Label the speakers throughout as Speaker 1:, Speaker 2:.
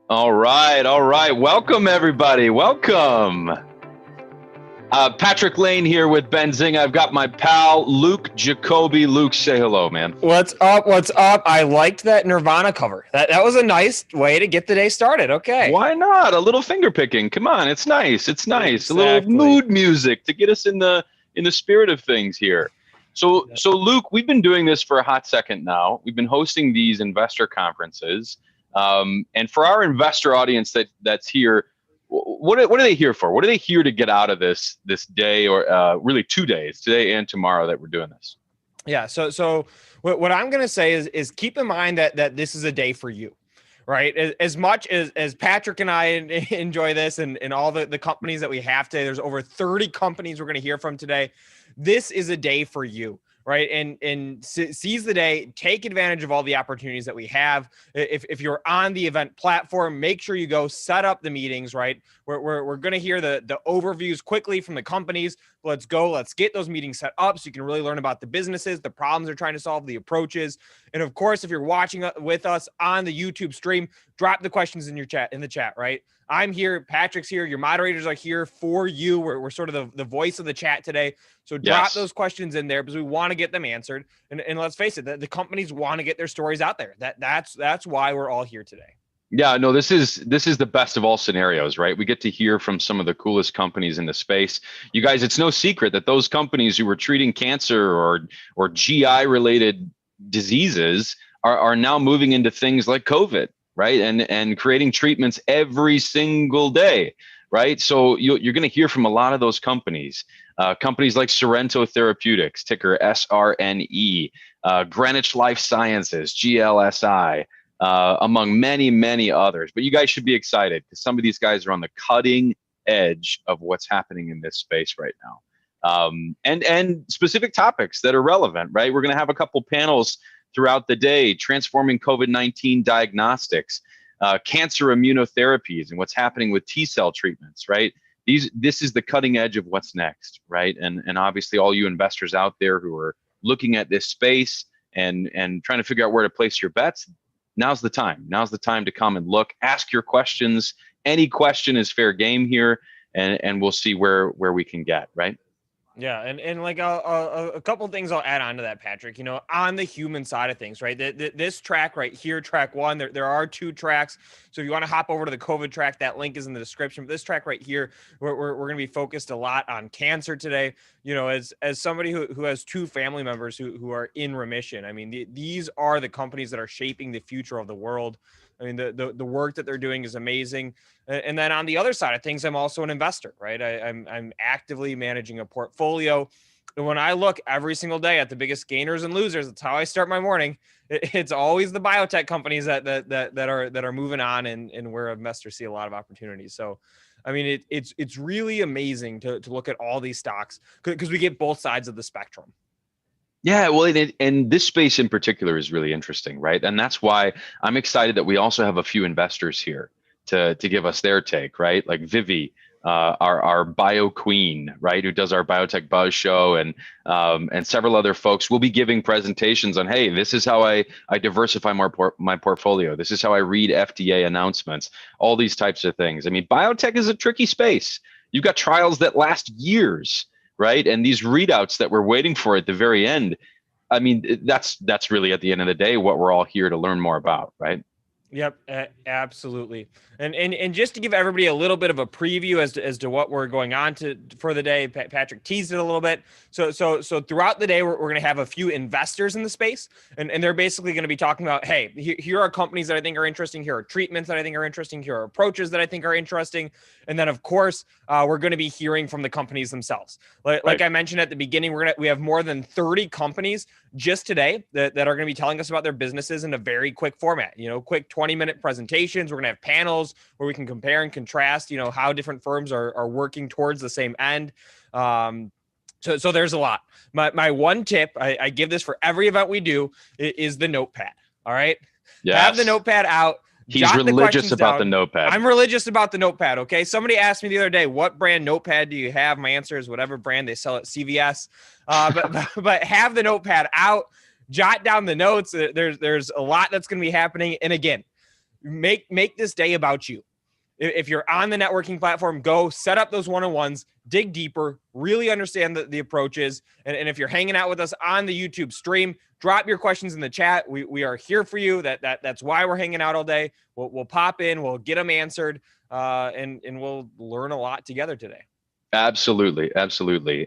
Speaker 1: All right, all right. Welcome, everybody. Welcome. Patrick Lane here with Benzinga. I've got my pal, Luke Jacoby. Luke, say hello, man.
Speaker 2: What's up? What's up? I liked that Nirvana cover. That was a nice way to get the day started. Okay.
Speaker 1: Why not? A little finger picking. Come on, it's nice. It's nice. A little
Speaker 2: Exactly.
Speaker 1: mood music to get us in the spirit of things here. So Luke, we've been doing this for a hot second now. We've been hosting these investor conferences, and for our investor audience that's here, what are they here for? What are they here to get out of this day, or really 2 days, today and tomorrow, that we're doing this?
Speaker 2: Yeah. So what I'm gonna say is keep in mind that this is a day for you, right? As much as Patrick and I enjoy this and all the companies that we have today, there's over 30 companies we're gonna hear from today. This is a day for you. Right. And seize the day, take advantage of all the opportunities that we have. If you're on the event platform, make sure you go set up the meetings, right? We're going to hear the overviews quickly from the companies. Let's go. Let's get those meetings set up so you can really learn about the businesses, the problems they're trying to solve, the approaches. And of course, if you're watching with us on the YouTube stream, drop the questions in the chat, right? I'm here. Patrick's here. Your moderators are here for you. We're sort of the voice of the chat today. So drop those questions in there because we want to get them answered. And let's face it, the companies want to get their stories out there. That's why we're all here today.
Speaker 1: Yeah, no, this is the best of all scenarios, right? We get to hear from some of the coolest companies in the space. You guys, it's no secret that those companies who were treating cancer or GI related diseases are now moving into things like COVID, right? And creating treatments every single day, right? So you're going to hear from a lot of those companies. Companies like Sorrento Therapeutics, ticker SRNE, Greenwich Life Sciences, GLSI, among many, many others. But you guys should be excited because some of these guys are on the cutting edge of what's happening in this space right now. And specific topics that are relevant, right? We're going to have a couple panels throughout the day: transforming COVID-19 diagnostics, cancer immunotherapies, and what's happening with T-cell treatments, right? This is the cutting edge of what's next, right? And obviously all you investors out there who are looking at this space and trying to figure out where to place your bets, now's the time. Now's the time to come and look, ask your questions. Any question is fair game here, and we'll see where we can get, right?
Speaker 2: Yeah, and like a couple things I'll add on to that, Patrick. On the human side of things, right? This track right here, track one, there are two tracks. So if you want to hop over to the COVID track, that link is in the description. But this track right here, we're going to be focused a lot on cancer today. As somebody who has two family members who are in remission, I mean, these are the companies that are shaping the future of the world. I mean, the work that they're doing is amazing. And then on the other side of things, I'm also an investor, right? I'm actively managing a portfolio. And when I look every single day at the biggest gainers and losers, that's how I start my morning. It's always the biotech companies that are moving on and where investors see a lot of opportunities. So, I mean, it's really amazing to look at all these stocks because we get both sides of the spectrum.
Speaker 1: Yeah, well, and this space in particular is really interesting, right? And that's why I'm excited that we also have a few investors here to give us their take, right? Like Vivi, our bio queen, right, who does our Biotech Buzz show, and several other folks will be giving presentations on, hey, this is how I diversify my portfolio. This is how I read FDA announcements, all these types of things. I mean, biotech is a tricky space. You've got trials that last years, right? And these readouts that we're waiting for at the very end, I mean, that's really at the end of the day what we're all here to learn more about, right?
Speaker 2: Yep, absolutely. And just to give everybody a little bit of a preview as to what we're going on for the day, Patrick teased it a little bit. So throughout the day, we're going to have a few investors in the space, and they're basically going to be talking about, hey, here are companies that I think are interesting. Here are treatments that I think are interesting. Here are approaches that I think are interesting. And then, of course, we're going to be hearing from the companies themselves. Like I mentioned at the beginning, we have more than 30 companies just today that are going to be telling us about their businesses in a very quick format. Quick 20-minute presentations. We're going to have panels where we can compare and contrast, how different firms are working towards the same end. So there's a lot. My one tip, I give this for every event we do, is the notepad. All right.
Speaker 1: Yes.
Speaker 2: Have the notepad out.
Speaker 1: He's religious about the notepad.
Speaker 2: I'm religious about the notepad. Okay. Somebody asked me the other day, what brand notepad do you have? My answer is whatever brand they sell at CVS. But have the notepad out, jot down the notes. There's a lot that's going to be happening. And again, make this day about you. If you're on the networking platform, go set up those one-on-ones, dig deeper, really understand the approaches. And if you're hanging out with us on the YouTube stream, drop your questions in the chat. We are here for you. That's why we're hanging out all day. We'll pop in, we'll get them answered, and we'll learn a lot together today.
Speaker 1: Absolutely.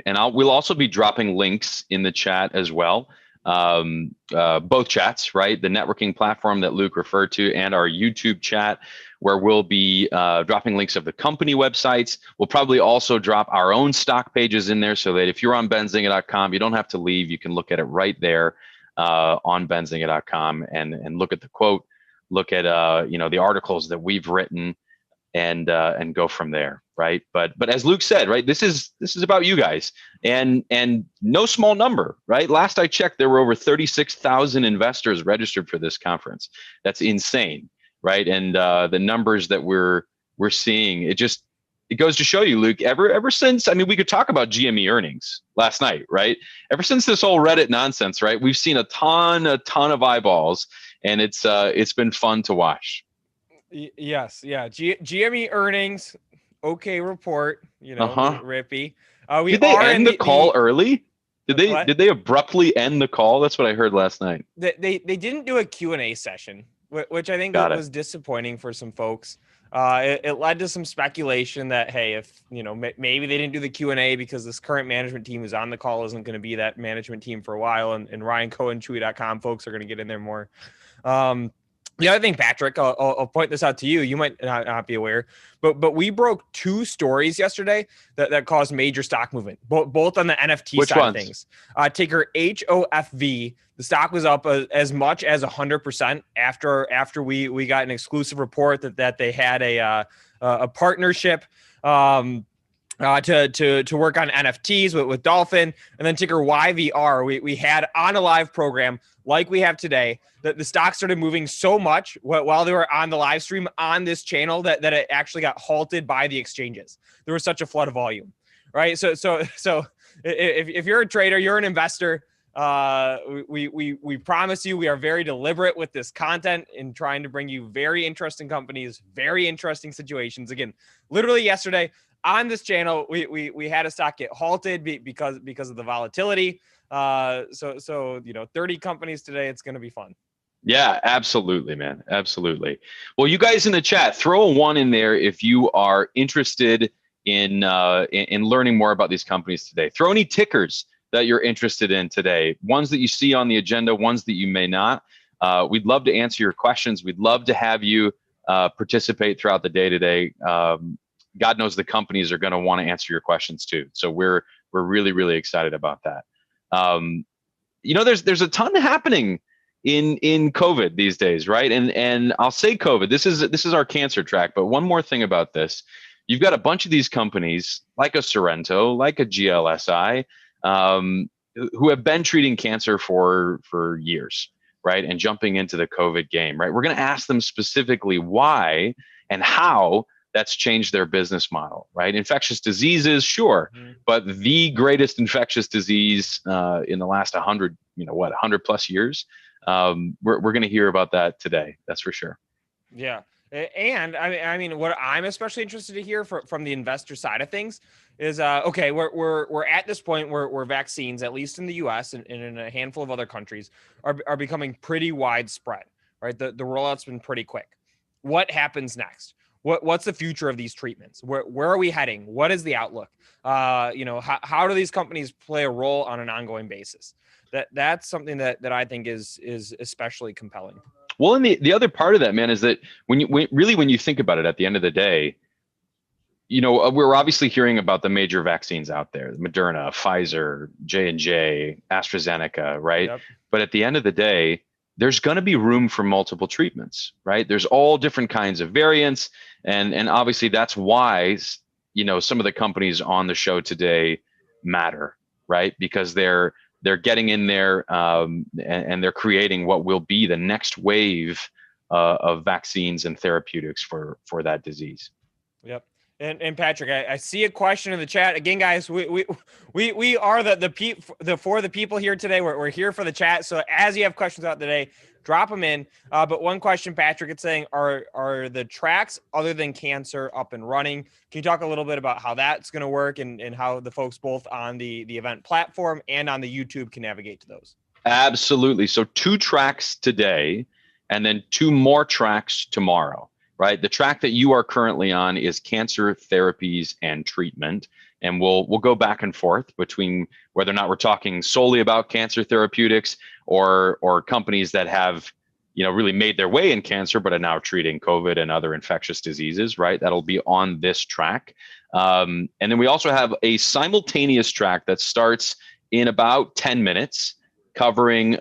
Speaker 1: And we'll also be dropping links in the chat as well. Both chats, right? The networking platform that Luke referred to and our YouTube chat, where we'll be dropping links of the company websites. We'll probably also drop our own stock pages in there so that if you're on benzinga.com, you don't have to leave. You can look at it right there on benzinga.com and look at the quote, look at the articles that we've written, and go from there, right? But as Luke said, right, this is about you guys, and no small number, right? Last I checked, there were over 36,000 investors registered for this conference. That's insane, right? And the numbers that we're seeing, it goes to show you, Luke. Ever since, I mean, we could talk about GME earnings last night, right? Ever since this whole Reddit nonsense, right? We've seen a ton of eyeballs, and it's been fun to watch.
Speaker 2: Yes, yeah. GME earnings, okay report, Rippy.
Speaker 1: Did they end the call early? Did they abruptly end the call? That's what I heard last night.
Speaker 2: They didn't do a Q&A session, which I think was disappointing for some folks. It led to some speculation that, hey, if maybe they didn't do the Q&A because this current management team who's on the call isn't going to be that management team for a while, and Ryan Cohen, Chewy.com folks are going to get in there more. The other thing, Patrick, I'll point this out to you. You might not be aware, but we broke 2 stories yesterday that caused major stock movement, both on the NFT side of things. Ticker HOFV, the stock was up as much as 100% after we got an exclusive report that they had a partnership to work on NFTs with Dolphin. And then ticker YVR, we had on a live program like we have today, that the stock started moving so much while they were on the live stream on this channel that it actually got halted by the exchanges. There was such a flood of volume, right? So if you're a trader, you're an investor, we promise you, we are very deliberate with this content in trying to bring you very interesting companies, very interesting situations. Again, literally yesterday on this channel, we had a stock get halted because of the volatility. So 30 companies today. It's going to be fun.
Speaker 1: Yeah, absolutely, man. Absolutely. Well, you guys in the chat, throw a 1 in there if you are interested in learning more about these companies today. Throw any tickers that you're interested in today, ones that you see on the agenda, ones that you may not. We'd love to answer your questions. We'd love to have you participate throughout the day today. God knows the companies are going to want to answer your questions too. So we're really, really excited about that. There's a ton happening in COVID these days, right? And I'll say COVID, this is our cancer track, but one more thing about this. You've got a bunch of these companies like a Sorrento, like a GLSI, who have been treating cancer for years, right? And jumping into the COVID game, right? We're going to ask them specifically why and how that's changed their business model, right? Infectious diseases, sure, but the greatest infectious disease in the last 100 plus years. We're going to hear about that today. That's for sure.
Speaker 2: Yeah. And I mean, what I'm especially interested to hear from the investor side of things is, okay, we're at this point where vaccines, at least in the U.S. and in a handful of other countries, are becoming pretty widespread, right? The rollout's been pretty quick. What happens next? What's the future of these treatments? Where are we heading? What is the outlook? How do these companies play a role on an ongoing basis? That's something that I think is especially compelling.
Speaker 1: Well, and the other part of that, man, is that when you think about it, at the end of the day, we're obviously hearing about the major vaccines out there: Moderna, Pfizer, J&J, AstraZeneca, right? Yep. But at the end of the day, there's going to be room for multiple treatments, right? There's all different kinds of variants, and obviously that's why some of the companies on the show today matter, right? Because they're getting in there and they're creating what will be the next wave of vaccines and therapeutics for that disease.
Speaker 2: Yep. And Patrick, I see a question in the chat again, guys. We are for the people here today. We're here for the chat. So as you have questions out today, drop them in. But one question, Patrick, it's saying, are the tracks other than cancer up and running? Can you talk a little bit about how that's going to work and how the folks both on the event platform and on the YouTube can navigate to those?
Speaker 1: Absolutely. So 2 tracks today, and then 2 more tracks tomorrow. Right. The track that you are currently on is cancer therapies and treatment. And we'll go back and forth between whether or not we're talking solely about cancer therapeutics or companies that have, really made their way in cancer, but are now treating COVID and other infectious diseases. Right. That'll be on this track. And then we also have a simultaneous track that starts in about 10 minutes covering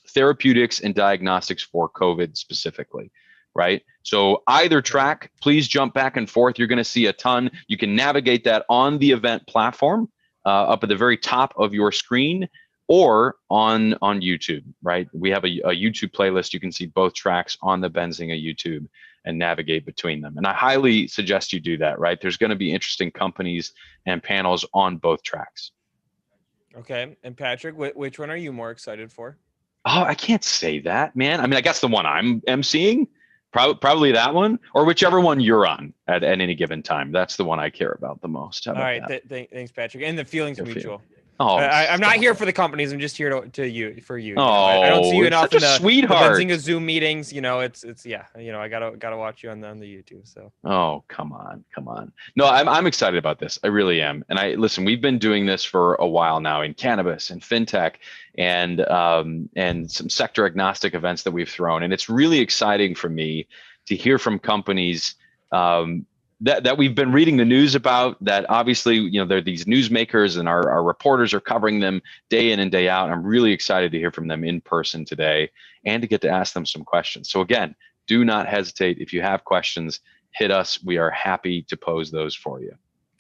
Speaker 1: therapeutics and diagnostics for COVID specifically. Right. So either track, please jump back and forth. You're going to see a ton. You can navigate that on the event platform up at the very top of your screen or on YouTube. Right. We have a YouTube playlist. You can see both tracks on the Benzinga YouTube and navigate between them. And I highly suggest you do that. Right. There's going to be interesting companies and panels on both tracks.
Speaker 2: Okay. And Patrick, which one are you more excited for?
Speaker 1: Oh, I can't say that, man. I mean, I guess the one I'm emceeing. Probably that one, or whichever one you're on at any given time. That's the one I care about the most. All
Speaker 2: right. Thanks, Patrick. And the feeling's mutual.
Speaker 1: Oh,
Speaker 2: I'm not here for the companies. I'm just here for you.
Speaker 1: Oh,
Speaker 2: I don't see you enough in the
Speaker 1: sweetheart.
Speaker 2: Benzinga Zoom meetings. It's yeah. I gotta watch you on the YouTube. So.
Speaker 1: Oh, come on. No, I'm excited about this. I really am. And listen. We've been doing this for a while now in cannabis and fintech, and some sector agnostic events that we've thrown. And it's really exciting for me to hear from companies that we've been reading the news about, that obviously, they're these newsmakers and our reporters are covering them day in and day out. And I'm really excited to hear from them in person today and to get to ask them some questions. So again, do not hesitate. If you have questions, hit us. We are happy to pose those for you.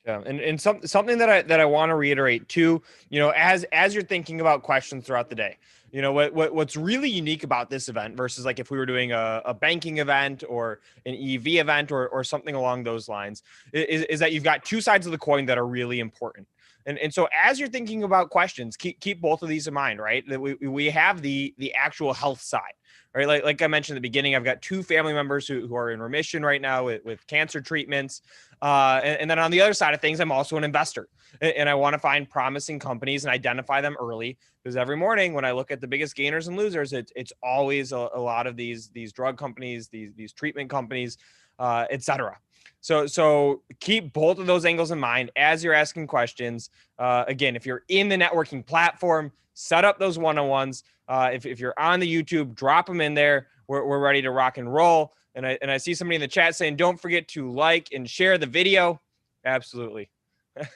Speaker 2: Yeah, and something that I want to reiterate too, as you're thinking about questions throughout the day, what's really unique about this event versus like if we were doing a banking event or an EV event or something along those lines is that you've got 2 sides of the coin that are really important. And so as you're thinking about questions, keep both of these in mind, right? That we have the actual health side, right? Like I mentioned at the beginning, I've got 2 family members who are in remission right now with cancer treatments. And then on the other side of things, I'm also an investor and I want to find promising companies and identify them early, because every morning when I look at the biggest gainers and losers, it's always a lot of these drug companies, these treatment companies, et cetera. So keep both of those angles in mind as you're asking questions. Again, if you're in the networking platform, set up those one-on-ones. If you're on the YouTube, drop them in there. We're ready to rock and roll. And I see somebody in the chat saying, don't forget to like and share the video. Absolutely.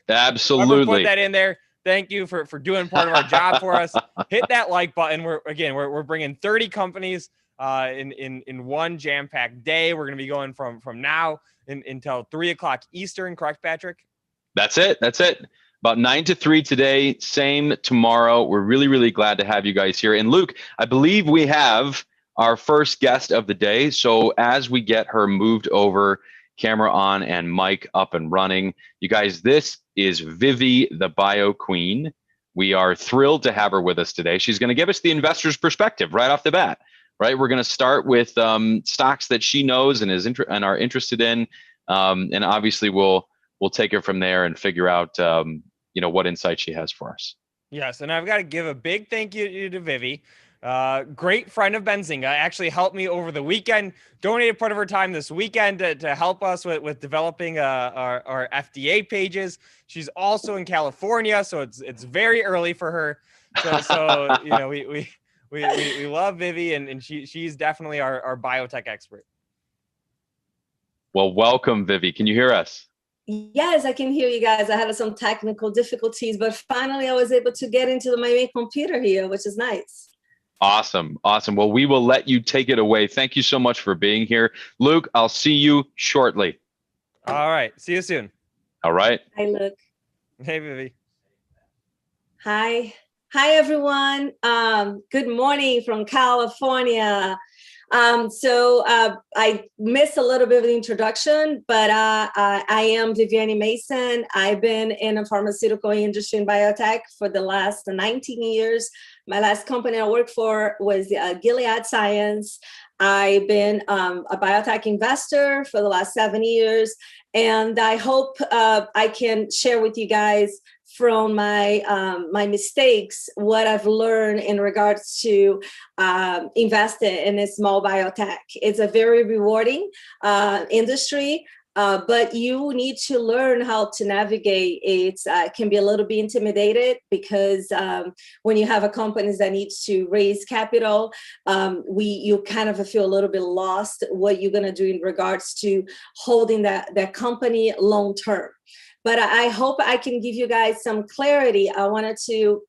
Speaker 1: Absolutely.
Speaker 2: Put that in there. Thank you for doing part of our job for us. Hit that like button. We're bringing 30 companies in one jam-packed day. We're going to be going from now until 3:00 Eastern. Correct, Patrick?
Speaker 1: That's it. About 9 to 3 today. Same tomorrow. We're really, really glad to have you guys here. And Luke, I believe we have our first guest of the day. So as we get her moved over, camera on and mic up and running, you guys, this is Vivi, the Bio Queen. We are thrilled to have her with us today. She's going to give us the investor's perspective right off the bat. Right, we're going to start with stocks that she knows and and are interested in, and obviously we'll take her from there and figure out what insight she has for us.
Speaker 2: Yes, and I've got to give a big thank you to Vivi. Great friend of Benzinga, actually helped me over the weekend, donated part of her time this weekend to help us with developing our FDA pages. She's also in California, so it's very early for her. So we love Vivi, and she's definitely our biotech expert.
Speaker 1: Well, welcome, Vivi. Can you hear us?
Speaker 3: Yes, I can hear you guys. I had some technical difficulties, but finally I was able to get into my main computer here, which is nice.
Speaker 1: Awesome. Well, we will let you take it away. Thank you so much for being here. Luke, I'll see you shortly.
Speaker 2: All right. See you soon.
Speaker 1: All right.
Speaker 3: Hi, Luke.
Speaker 2: Hey, Vivi.
Speaker 3: Hi, everyone. Good morning from California. I missed a little bit of the introduction, but I am Viviane Mason. I've been in the pharmaceutical industry in biotech for the last 19 years. My last company I worked for was Gilead Science. I've been a biotech investor for the last 7 years, and I hope I can share with you guys from my mistakes what I've learned in regards to investing in a small biotech. It's a very rewarding industry. But you need to learn how to navigate. It can be a little bit intimidated because when you have a company that needs to raise capital, you kind of feel a little bit lost what you're going to do in regards to holding that company long term. But I hope I can give you guys some clarity. I wanted to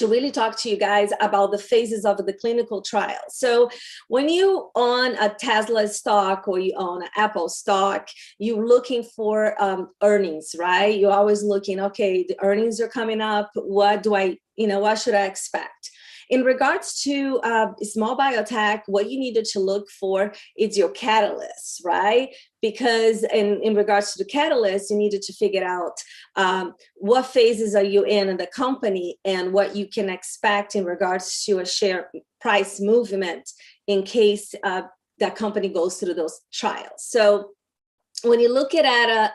Speaker 3: really talk to you guys about the phases of the clinical trial. So when you own a Tesla stock or you own an Apple stock, you're looking for earnings, right? You're always looking, okay, the earnings are coming up. What should I expect? In regards to small biotech, what you needed to look for is your catalyst, right? Because in regards to the catalyst, you needed to figure out what phases are you in the company and what you can expect in regards to a share price movement in case that company goes through those trials. So when you look at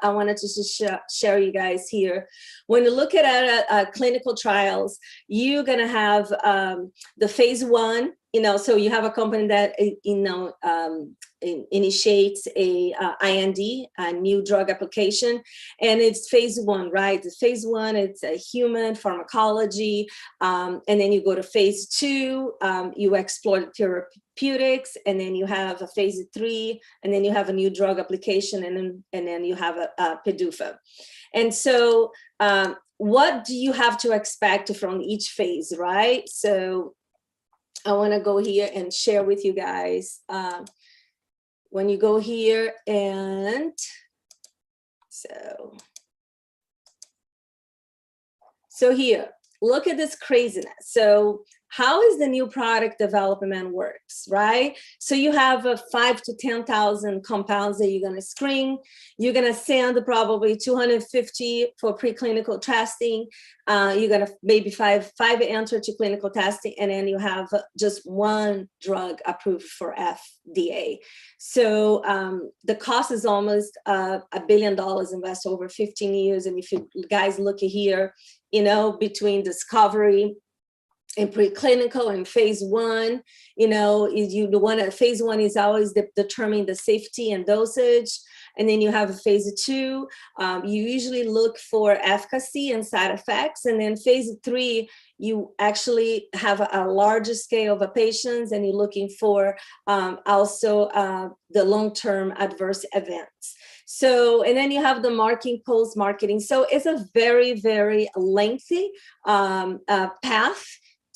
Speaker 3: I wanted to just share you guys here. When you look at clinical trials, you're gonna have the phase 1. So you have a company that initiates a IND, a new drug application, and it's phase 1, right? The phase 1, it's a human pharmacology, and then you go to phase 2, you explore therapeutics, and then you have a phase 3, and then you have a new drug application, and then you have a PDUFA. And so what do you have to expect from each phase, right? So I want to go here and share with you guys. When you go here and so here, look at this craziness. So how is the new product development works, right? So you have 5,000 to 10,000 compounds that you're going to screen. You're going to send probably 250 for preclinical testing. You're going to maybe five enter to clinical testing, and then you have just one drug approved for FDA. So the cost is almost $1 billion invested over 15 years. And if you guys look at here, between discovery in preclinical and phase 1, phase 1 is always determining the safety and dosage. And then you have a phase 2. You usually look for efficacy and side effects. And then phase 3, you actually have a larger scale of patients, and you're looking for also the long-term adverse events. So, and then you have the marketing, post-marketing. So it's a very, very lengthy path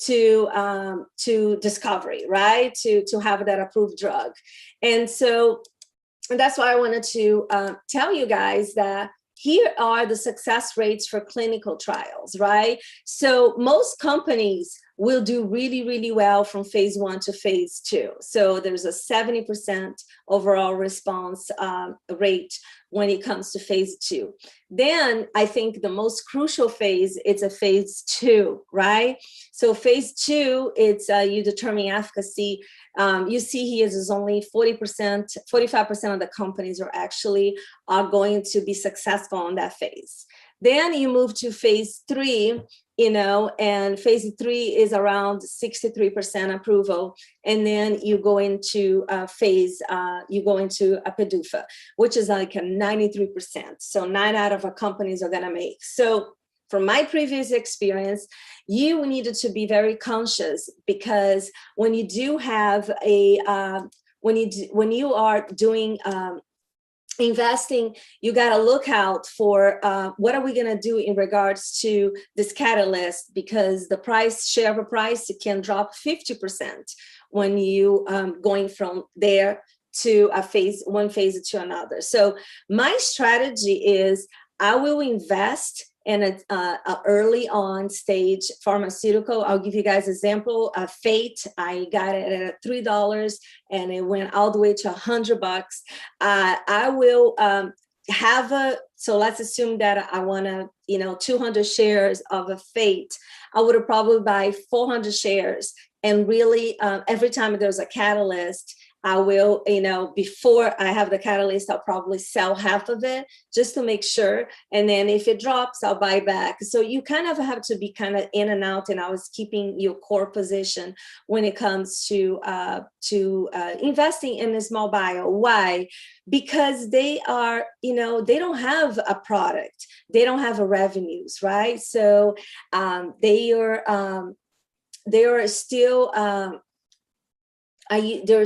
Speaker 3: to discovery, right? To have that approved drug. And so that's why I wanted to tell you guys that here are the success rates for clinical trials, right? So most companies will do really, really well from phase 1 to phase 2. So there's a 70% overall response rate when it comes to phase 2. Then I think the most crucial phase, it's a phase 2, right? So phase 2, it's you determine efficacy. You see here there's only 40%, 45% of the companies are going to be successful in that phase. Then you move to phase 3, and phase 3 is around 63% approval. And then you go into a PDUFA, which is like a 93%. So 9 out of 10 companies are gonna make. So from my previous experience, you needed to be very conscious, because when you do have when you are doing investing, you got to look out for what are we going to do in regards to this catalyst, because the share of price can drop 50% when you going from there to one phase to another. So my strategy is I will invest and it's a early on stage pharmaceutical. I'll give you guys an example. Fate, I got it at $3 and it went all the way to $100. I will so let's assume that I want to, 200 shares of a Fate. I would probably buy 400 shares. And really, every time there's a catalyst, I will, before I have the catalyst, I'll probably sell half of it just to make sure. And then if it drops, I'll buy back. So you kind of have to be kind of in and out, and I was keeping your core position when it comes to investing in a small bio. Why? Because they are, they don't have a product. They don't have a revenues, right? So they are still they're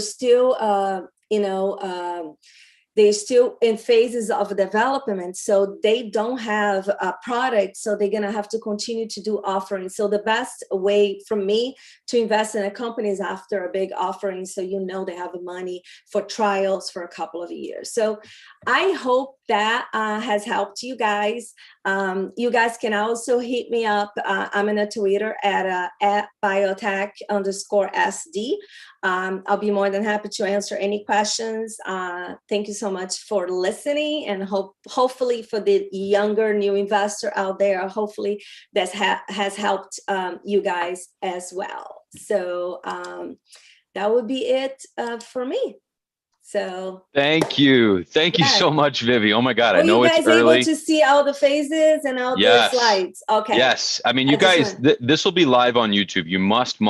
Speaker 3: still in phases of development, so they don't have a product, so they're going to have to continue to do offerings. So the best way for me to invest in a company is after a big offering, so they have the money for trials for a couple of years. So I hope that has helped you guys. You guys can also hit me up. I'm in a Twitter at biotech_SD. I'll be more than happy to answer any questions. Thank you so much for listening, and hopefully for the younger new investor out there, hopefully that has helped you guys as well. So that would be it for me. So
Speaker 1: thank you so much, Vivi. Oh my God, I know it's early.
Speaker 3: Are you guys able to see all the phases and all the slides? Okay.
Speaker 1: Yes, I mean, you guys, this will be live on YouTube. You must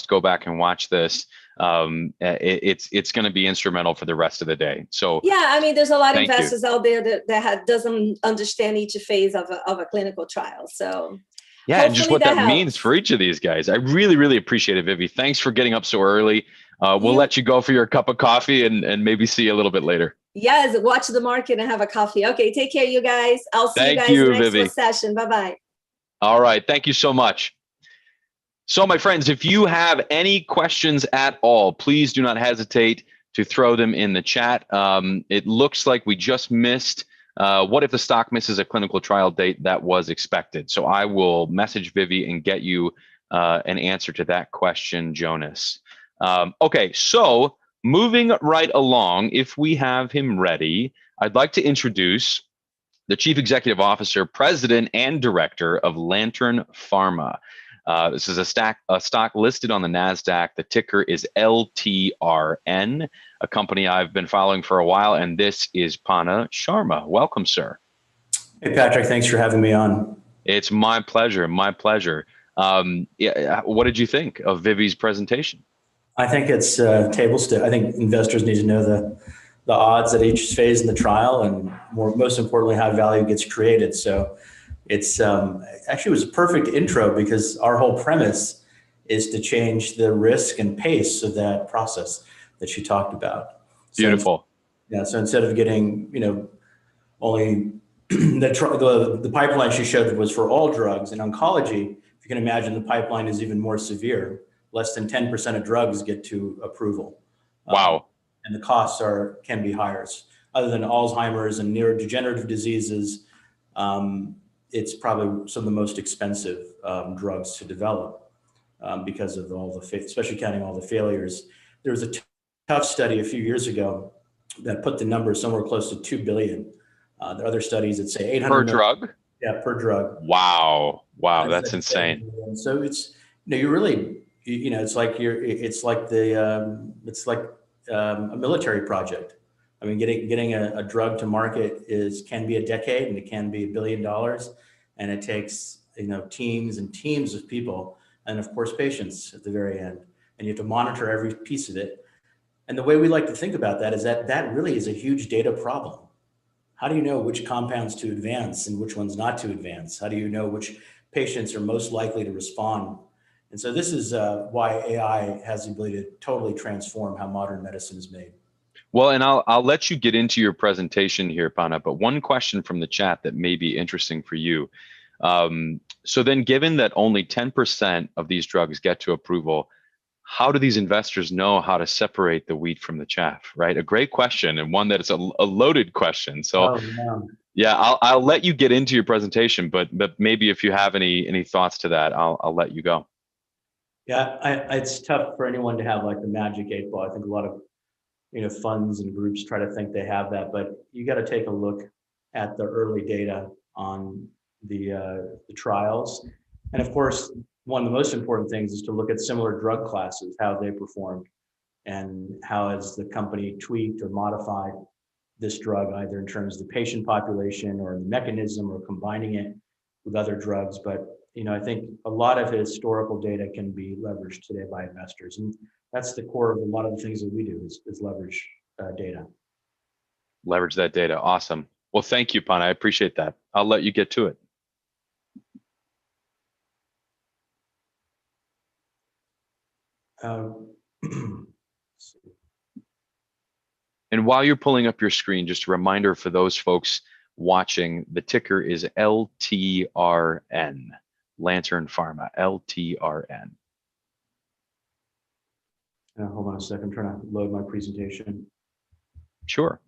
Speaker 1: go back and watch this. It's going to be instrumental for the rest of the day. So
Speaker 3: yeah, I mean, there's a lot of investors out there that doesn't understand each phase of a clinical trial. So
Speaker 1: yeah, and just what that means for each of these guys. I really, really appreciate it, Vivi. Thanks for getting up so early. We'll let you go for your cup of coffee and maybe see you a little bit later.
Speaker 3: Yes, watch the market and have a coffee. Okay, take care, you guys. I'll see you guys in the next session. Bye-bye. All
Speaker 1: right, thank you so much. So my friends, if you have any questions at all, please do not hesitate to throw them in the chat. It looks like we just missed, what if the stock misses a clinical trial date that was expected? So I will message Vivi and get you an answer to that question, Jonas. Okay, so moving right along, if we have him ready, I'd like to introduce the Chief Executive Officer, President, and Director of Lantern Pharma. This is a stock listed on the NASDAQ. The ticker is LTRN, a company I've been following for a while, and this is Panna Sharma. Welcome, sir.
Speaker 4: Hey, Patrick. Thanks for having me on.
Speaker 1: It's my pleasure. My pleasure. What did you think of Vivi's presentation?
Speaker 4: I think it's table stakes. I think investors need to know the odds at each phase in the trial, and most importantly, how value gets created. So it's actually was a perfect intro because our whole premise is to change the risk and pace of that process that you talked about.
Speaker 1: Beautiful.
Speaker 4: So instead of getting, only the pipeline she showed was for all drugs in oncology, if you can imagine, the pipeline is even more severe. Less than 10% of drugs get to approval.
Speaker 1: Wow.
Speaker 4: And the costs can be higher. Other than Alzheimer's and neurodegenerative diseases, it's probably some of the most expensive drugs to develop because of all the, especially counting all the failures. There was a tough study a few years ago that put the number somewhere close to 2 billion. There are other studies that say 800
Speaker 1: per drug.
Speaker 4: Yeah, per drug.
Speaker 1: Wow, that's insane.
Speaker 4: So it's you really. It's like a military project. I mean, getting a drug to market can be a decade, and it can be $1 billion, and it takes teams and teams of people, and of course patients at the very end, and you have to monitor every piece of it. And the way we like to think about that is that really is a huge data problem. How do you know which compounds to advance and which ones not to advance? How do you know which patients are most likely to respond? And so this is why AI has the ability to totally transform how modern medicine is made.
Speaker 1: Well, and I'll let you get into your presentation here, Panna, but one question from the chat that may be interesting for you. So then given that only 10% of these drugs get to approval, how do these investors know how to separate the wheat from the chaff, right? A great question, and one that is a loaded question. So Yeah, I'll let you get into your presentation, but maybe if you have any thoughts to that, I'll let you go.
Speaker 4: Yeah, it's tough for anyone to have like the magic 8 ball. I think a lot of funds and groups try to think they have that, but you got to take a look at the early data on the trials, and of course, one of the most important things is to look at similar drug classes, how they performed, and how has the company tweaked or modified this drug, either in terms of the patient population or the mechanism or combining it with other drugs. But I think a lot of historical data can be leveraged today by investors, and that's the core of a lot of the things that we do is leverage data.
Speaker 1: Leverage that data. Awesome. Well, thank you, Pana. I appreciate that. I'll let you get to it. And while you're pulling up your screen, just a reminder for those folks watching, the ticker is LTRN, Lantern Pharma, LTRN.
Speaker 4: Hold on a second, I'm trying to load my presentation.
Speaker 1: Sure.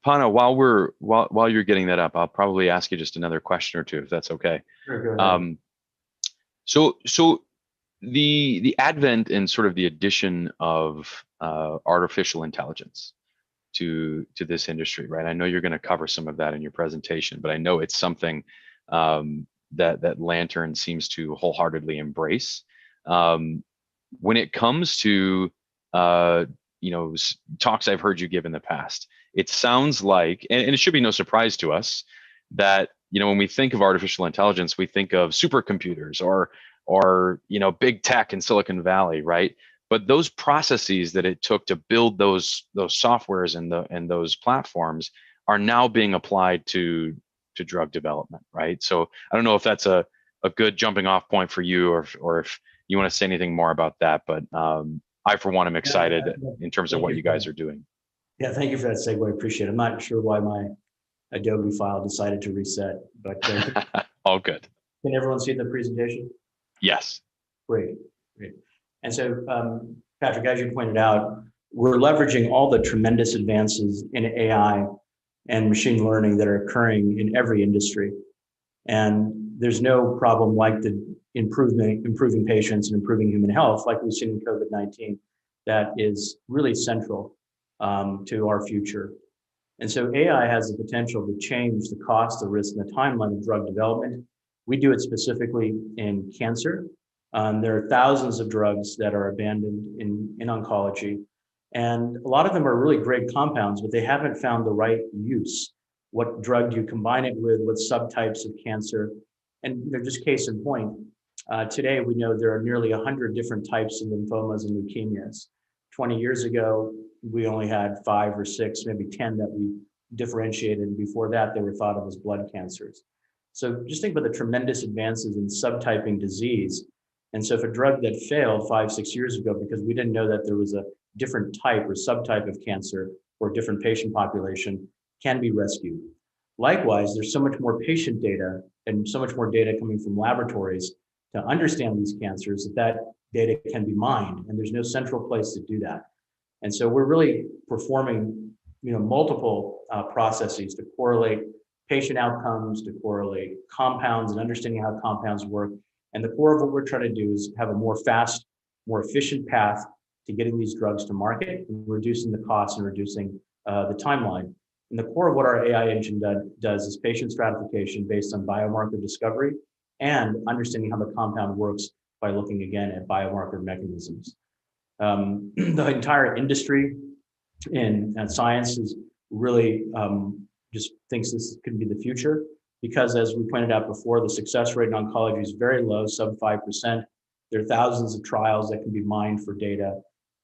Speaker 1: Pana, while you're getting that up, I'll probably ask you just another question or two, if that's okay.
Speaker 4: Sure, go ahead.
Speaker 1: So the advent and sort of the addition of artificial intelligence to this industry, right? I know you're going to cover some of that in your presentation, but I know it's something that Lantern seems to wholeheartedly embrace. When it comes to talks I've heard you give in the past, it sounds like, and it should be no surprise to us, that when we think of artificial intelligence, we think of supercomputers or big tech in Silicon Valley, right? But those processes that it took to build those softwares and those platforms are now being applied to drug development, right? So I don't know if that's a good jumping off point for you, or if you want to say anything more about that. But I, for one, am excited in terms of what you guys are doing.
Speaker 4: Yeah, thank you for that segue. I appreciate it. I'm not sure why my Adobe file decided to reset, but
Speaker 1: all good.
Speaker 4: Can everyone see the presentation?
Speaker 1: Yes.
Speaker 4: Great. And so, Patrick, as you pointed out, we're leveraging all the tremendous advances in AI and machine learning that are occurring in every industry. And there's no problem like the improving patients and improving human health, like we've seen in COVID-19, that is really central to our future. And so AI has the potential to change the cost, the risk, and the timeline of drug development. We do it specifically in cancer. There are thousands of drugs that are abandoned in oncology. And a lot of them are really great compounds, but they haven't found the right use. What drug do you combine it with? What subtypes of cancer? And just case in point, today we know there are nearly 100 different types of lymphomas and leukemias. 20 years ago, we only had 5 or 6, maybe 10 that we differentiated. Before that, they were thought of as blood cancers. So just think about the tremendous advances in subtyping disease. And so if a drug that failed 5, 6 years ago because we didn't know that there was a different type or subtype of cancer or different patient population can be rescued. Likewise, there's so much more patient data and so much more data coming from laboratories to understand these cancers that data can be mined, and there's no central place to do that. And so we're really performing multiple processes to correlate patient outcomes, to correlate compounds and understanding how compounds work. And the core of what we're trying to do is have a more fast, more efficient path to getting these drugs to market and reducing the costs and reducing the timeline. And the core of what our AI engine does is patient stratification based on biomarker discovery and understanding how the compound works by looking again at biomarker mechanisms. The entire industry in science is really just thinks this could be the future because, as we pointed out before, the success rate in oncology is very low, sub 5%. There are thousands of trials that can be mined for data,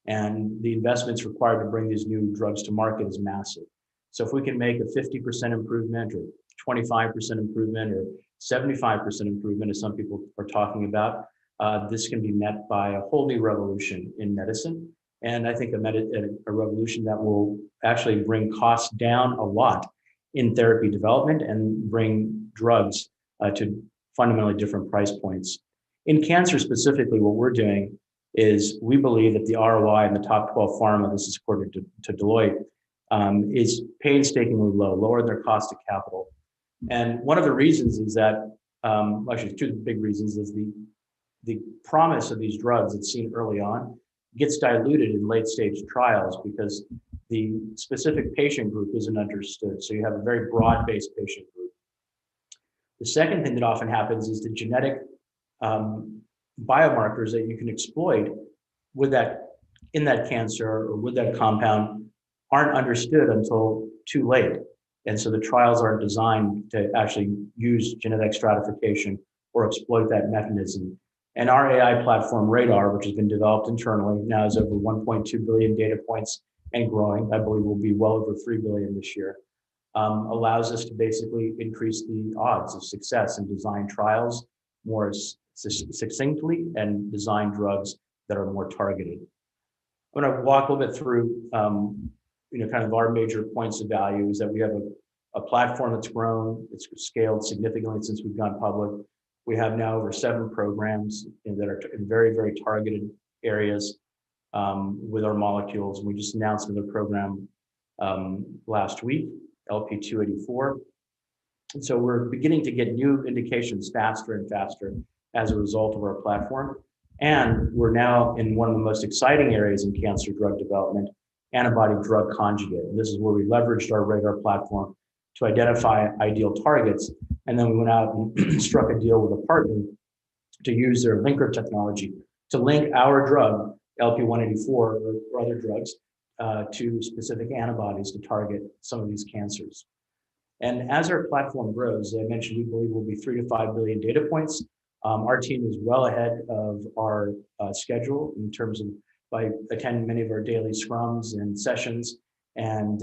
Speaker 4: and the investments required to bring these new drugs to market is massive. So if we can make a 50% improvement or 25% improvement or 75% improvement, as some people are talking about, this can be met by a whole new revolution in medicine. And I think a revolution that will actually bring costs down a lot in therapy development and bring drugs to fundamentally different price points. In cancer specifically, what we're doing is we believe that the ROI in the top 12 pharma, this is according to Deloitte, is painstakingly low, lower than their cost of capital. And one of the reasons is that, actually two big reasons, is the promise of these drugs that's seen early on gets diluted in late stage trials because the specific patient group isn't understood. So you have a very broad-based patient group. The second thing that often happens is the genetic biomarkers that you can exploit with that in that cancer or with that compound aren't understood until too late. And so the trials aren't designed to actually use genetic stratification or exploit that mechanism. And our AI platform, RADAR, which has been developed internally, now has over 1.2 billion data points and growing. I believe will be well over 3 billion this year. Allows us to basically increase the odds of success and design trials more succinctly and design drugs that are more targeted. I'm going to walk a little bit through, kind of our major points of value is that we have a platform that's grown, it's scaled significantly since we've gone public. We have now over 7 programs that are in very, very targeted areas with our molecules. We just announced another program last week, LP-284. And so we're beginning to get new indications faster and faster as a result of our platform. And we're now in one of the most exciting areas in cancer drug development, antibody drug conjugate. And this is where we leveraged our RADAR platform to identify ideal targets. And then we went out and struck a deal with a partner to use their linker technology to link our drug, LP-184 or other drugs, to specific antibodies to target some of these cancers. And as our platform grows, as I mentioned, we believe we'll be 3 to 5 billion data points. Our team is well ahead of our schedule in terms of by attending many of our daily scrums and sessions. And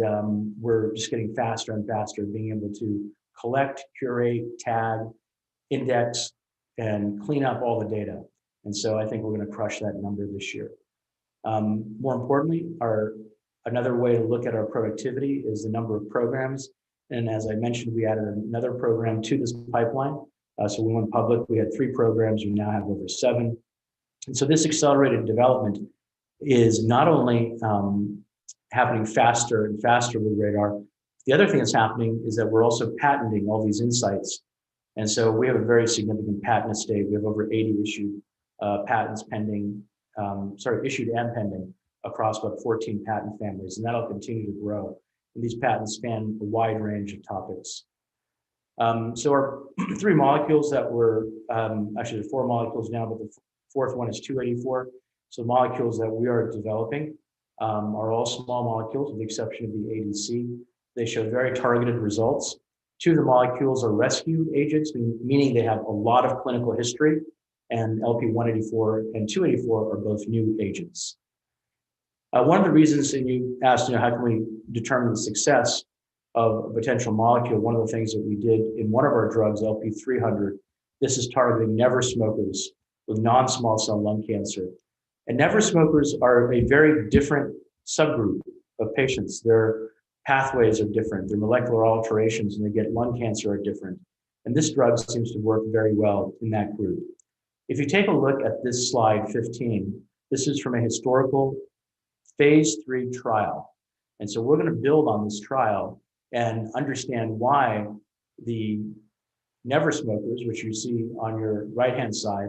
Speaker 4: we're just getting faster and faster, being able to collect, curate, tag, index, and clean up all the data. And so I think we're going to crush that number this year. More importantly, another way to look at our productivity is the number of programs. And as I mentioned, we added another program to this pipeline. So we went public, we had 3 programs, we now have over 7. And so this accelerated development is not only happening faster and faster with RADAR, the other thing that's happening is that we're also patenting all these insights. And so we have a very significant patent estate. We have over 80 issued patents pending, issued and pending across about 14 patent families, and that'll continue to grow. And these patents span a wide range of topics. So our 3 molecules that were, actually there's 4 molecules now, but the 4th one is 284. So molecules that we are developing are all small molecules with the exception of the ADC. They show very targeted results. 2 of the molecules are rescue agents, meaning they have a lot of clinical history, and LP-184 and 284 are both new agents. One of the reasons, and you asked, how can we determine the success of a potential molecule? One of the things that we did in one of our drugs, LP-300, this is targeting never smokers with non-small cell lung cancer. And never smokers are a very different subgroup of patients. Their pathways are different. Their molecular alterations when they get lung cancer are different. And this drug seems to work very well in that group. If you take a look at this slide 15, this is from a historical phase 3 trial. And so we're going to build on this trial and understand why the never smokers, which you see on your right-hand side,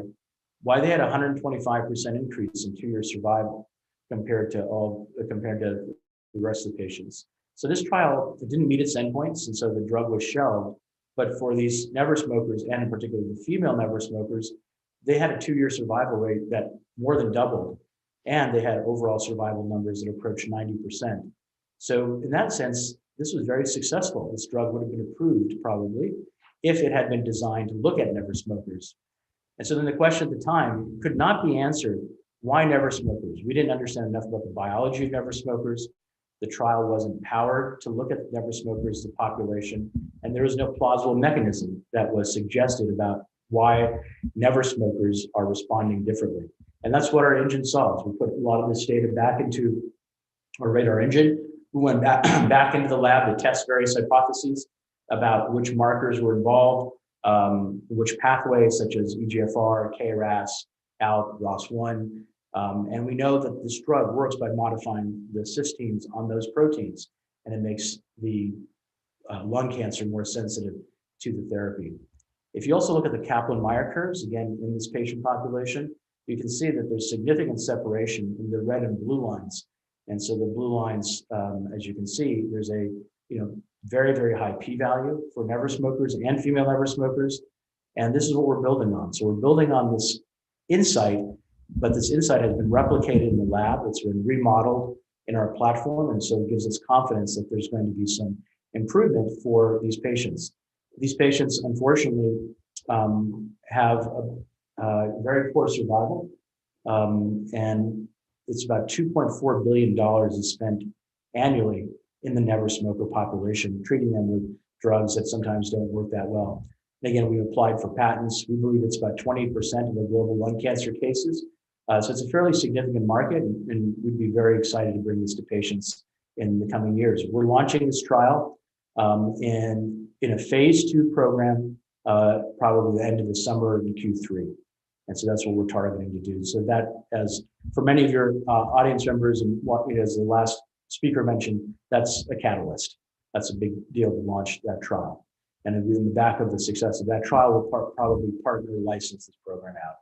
Speaker 4: why they had a 125% increase in 2-year survival compared to the rest of the patients. So this trial, it didn't meet its endpoints, and so the drug was shelved. But for these never smokers, and in particular the female never smokers, they had a 2-year survival rate that more than doubled, and they had overall survival numbers that approached 90%. So in that sense, this was very successful. This drug would have been approved probably if it had been designed to look at never smokers. And so then the question at the time could not be answered, why never smokers? We didn't understand enough about the biology of never smokers. The trial wasn't powered to look at never smokers as a population, and there was no plausible mechanism that was suggested about why never smokers are responding differently. And that's what our engine solves. We put a lot of this data back into our radar engine. We went back into the lab to test various hypotheses about which markers were involved, which pathways such as EGFR, KRAS, ALK, ROS1. And we know that this drug works by modifying the cysteines on those proteins, and it makes the lung cancer more sensitive to the therapy. If you also look at the Kaplan-Meier curves, again, in this patient population, you can see that there's significant separation in the red and blue lines. And so the blue lines, as you can see, there's a very, very high p-value for never smokers and female never smokers. And this is what we're building on. So we're building on this insight, but this insight has been replicated in the lab. It's been remodeled in our platform. And so it gives us confidence that there's going to be some improvement for these patients. These patients, unfortunately, have a very poor survival. And it's about $2.4 billion is spent annually in the never smoker population, treating them with drugs that sometimes don't work that well. And again, we applied for patents. We believe it's about 20% of the global lung cancer cases. So it's a fairly significant market, and we'd be very excited to bring this to patients in the coming years. We're launching this trial in a phase 2 program, probably the end of the summer in Q3. And so that's what we're targeting to do. So that, as for many of your audience members, and what, as the last speaker mentioned, that's a catalyst. That's a big deal to launch that trial. And in the back of the success of that trial, we'll probably partner to license this program out.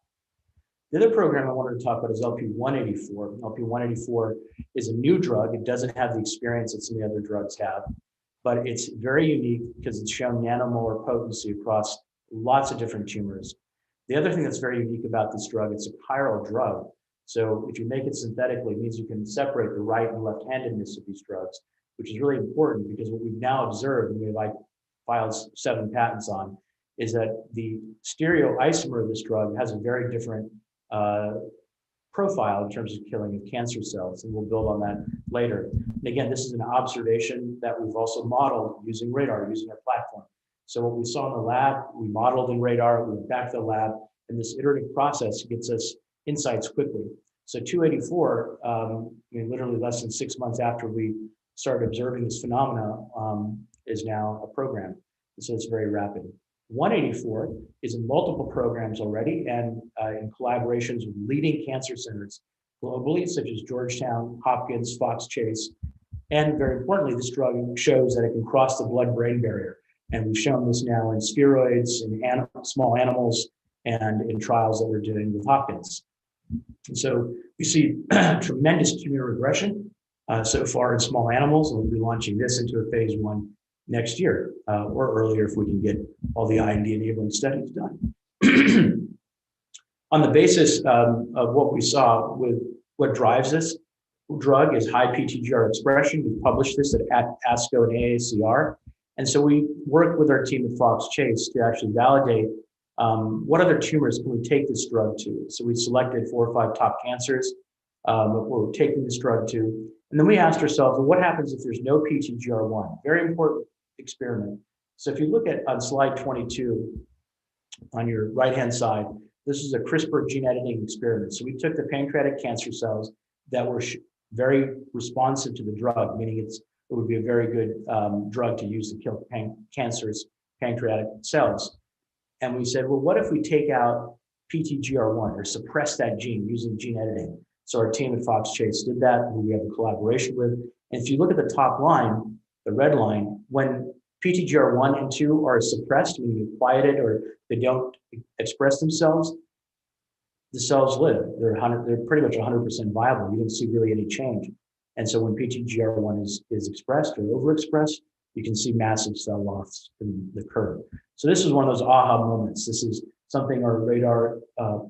Speaker 4: The other program I wanted to talk about is LP-184. LP-184 is a new drug. It doesn't have the experience that some of the other drugs have, but it's very unique because it's shown nanomolar potency across lots of different tumors. The other thing that's very unique about this drug, it's a chiral drug. So if you make it synthetically, it means you can separate the right and left-handedness of these drugs, which is really important because what we've now observed, and we've filed 7 patents on, is that the stereoisomer of this drug has a very different profile in terms of killing of cancer cells, and we'll build on that later. And again, this is an observation that we've also modeled using radar, using our platform. So what we saw in the lab, we modeled in radar, we went back to the lab, and this iterative process gets us insights quickly. So 284, literally less than 6 months after we started observing this phenomena, is now a program. And so it's very rapid. 184 is in multiple programs already, and in collaborations with leading cancer centers globally, such as Georgetown, Hopkins, Fox Chase. And very importantly, this drug shows that it can cross the blood-brain barrier. And we've shown this now in spheroids, in small animals, and in trials that we're doing with Hopkins. And so we see tremendous tumor regression so far in small animals, and we'll be launching this into a phase 1 next year, or earlier if we can get all the IND-enabling studies done. On the basis of what we saw with what drives this drug is high PTGR expression. We published this at ASCO and AACR. And so we worked with our team at Fox Chase to actually validate what other tumors can we take this drug to. So we selected 4 or 5 top cancers that we're taking this drug to. And then we asked ourselves, well, what happens if there's no PTGR1? Very important experiment. So if you look at on slide 22 on your right-hand side, this is a CRISPR gene editing experiment. So we took the pancreatic cancer cells that were very responsive to the drug, meaning it would be a very good drug to use to kill cancerous pancreatic cells. And we said, well, what if we take out PTGR1 or suppress that gene using gene editing? So our team at Fox Chase did that, who we have a collaboration with. And if you look at the top line, the red line, when PTGR1 and 2 are suppressed, meaning you're quieted or they don't express themselves, the cells live. They're pretty much 100% viable. You don't see really any change. And so when PTGR1 is expressed or overexpressed, you can see massive cell loss in the curve. So this is one of those aha moments. This is something our radar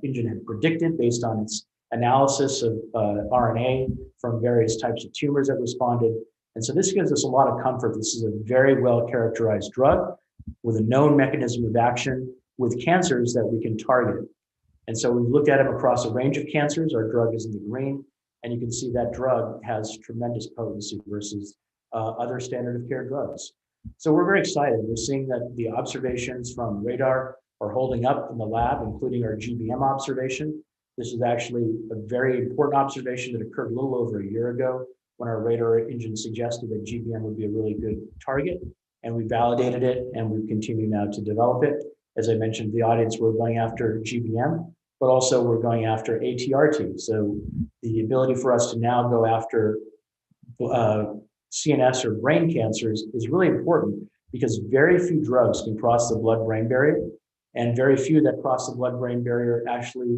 Speaker 4: engine had predicted based on its analysis of RNA from various types of tumors that responded. And so this gives us a lot of comfort. This is a very well-characterized drug with a known mechanism of action with cancers that we can target. And so we've looked at them across a range of cancers. Our drug is in the green. And you can see that drug has tremendous potency versus other standard of care drugs. So we're very excited. We're seeing that the observations from RADAR are holding up in the lab, including our GBM observation. This is actually a very important observation that occurred a little over a year ago when our RADAR engine suggested that GBM would be a really good target. And we validated it, and we continue now to develop it. As I mentioned to the audience, we're going after GBM, but also we're going after ATRT. So the ability for us to now go after CNS or brain cancers is really important because very few drugs can cross the blood-brain barrier, and very few that cross the blood-brain barrier actually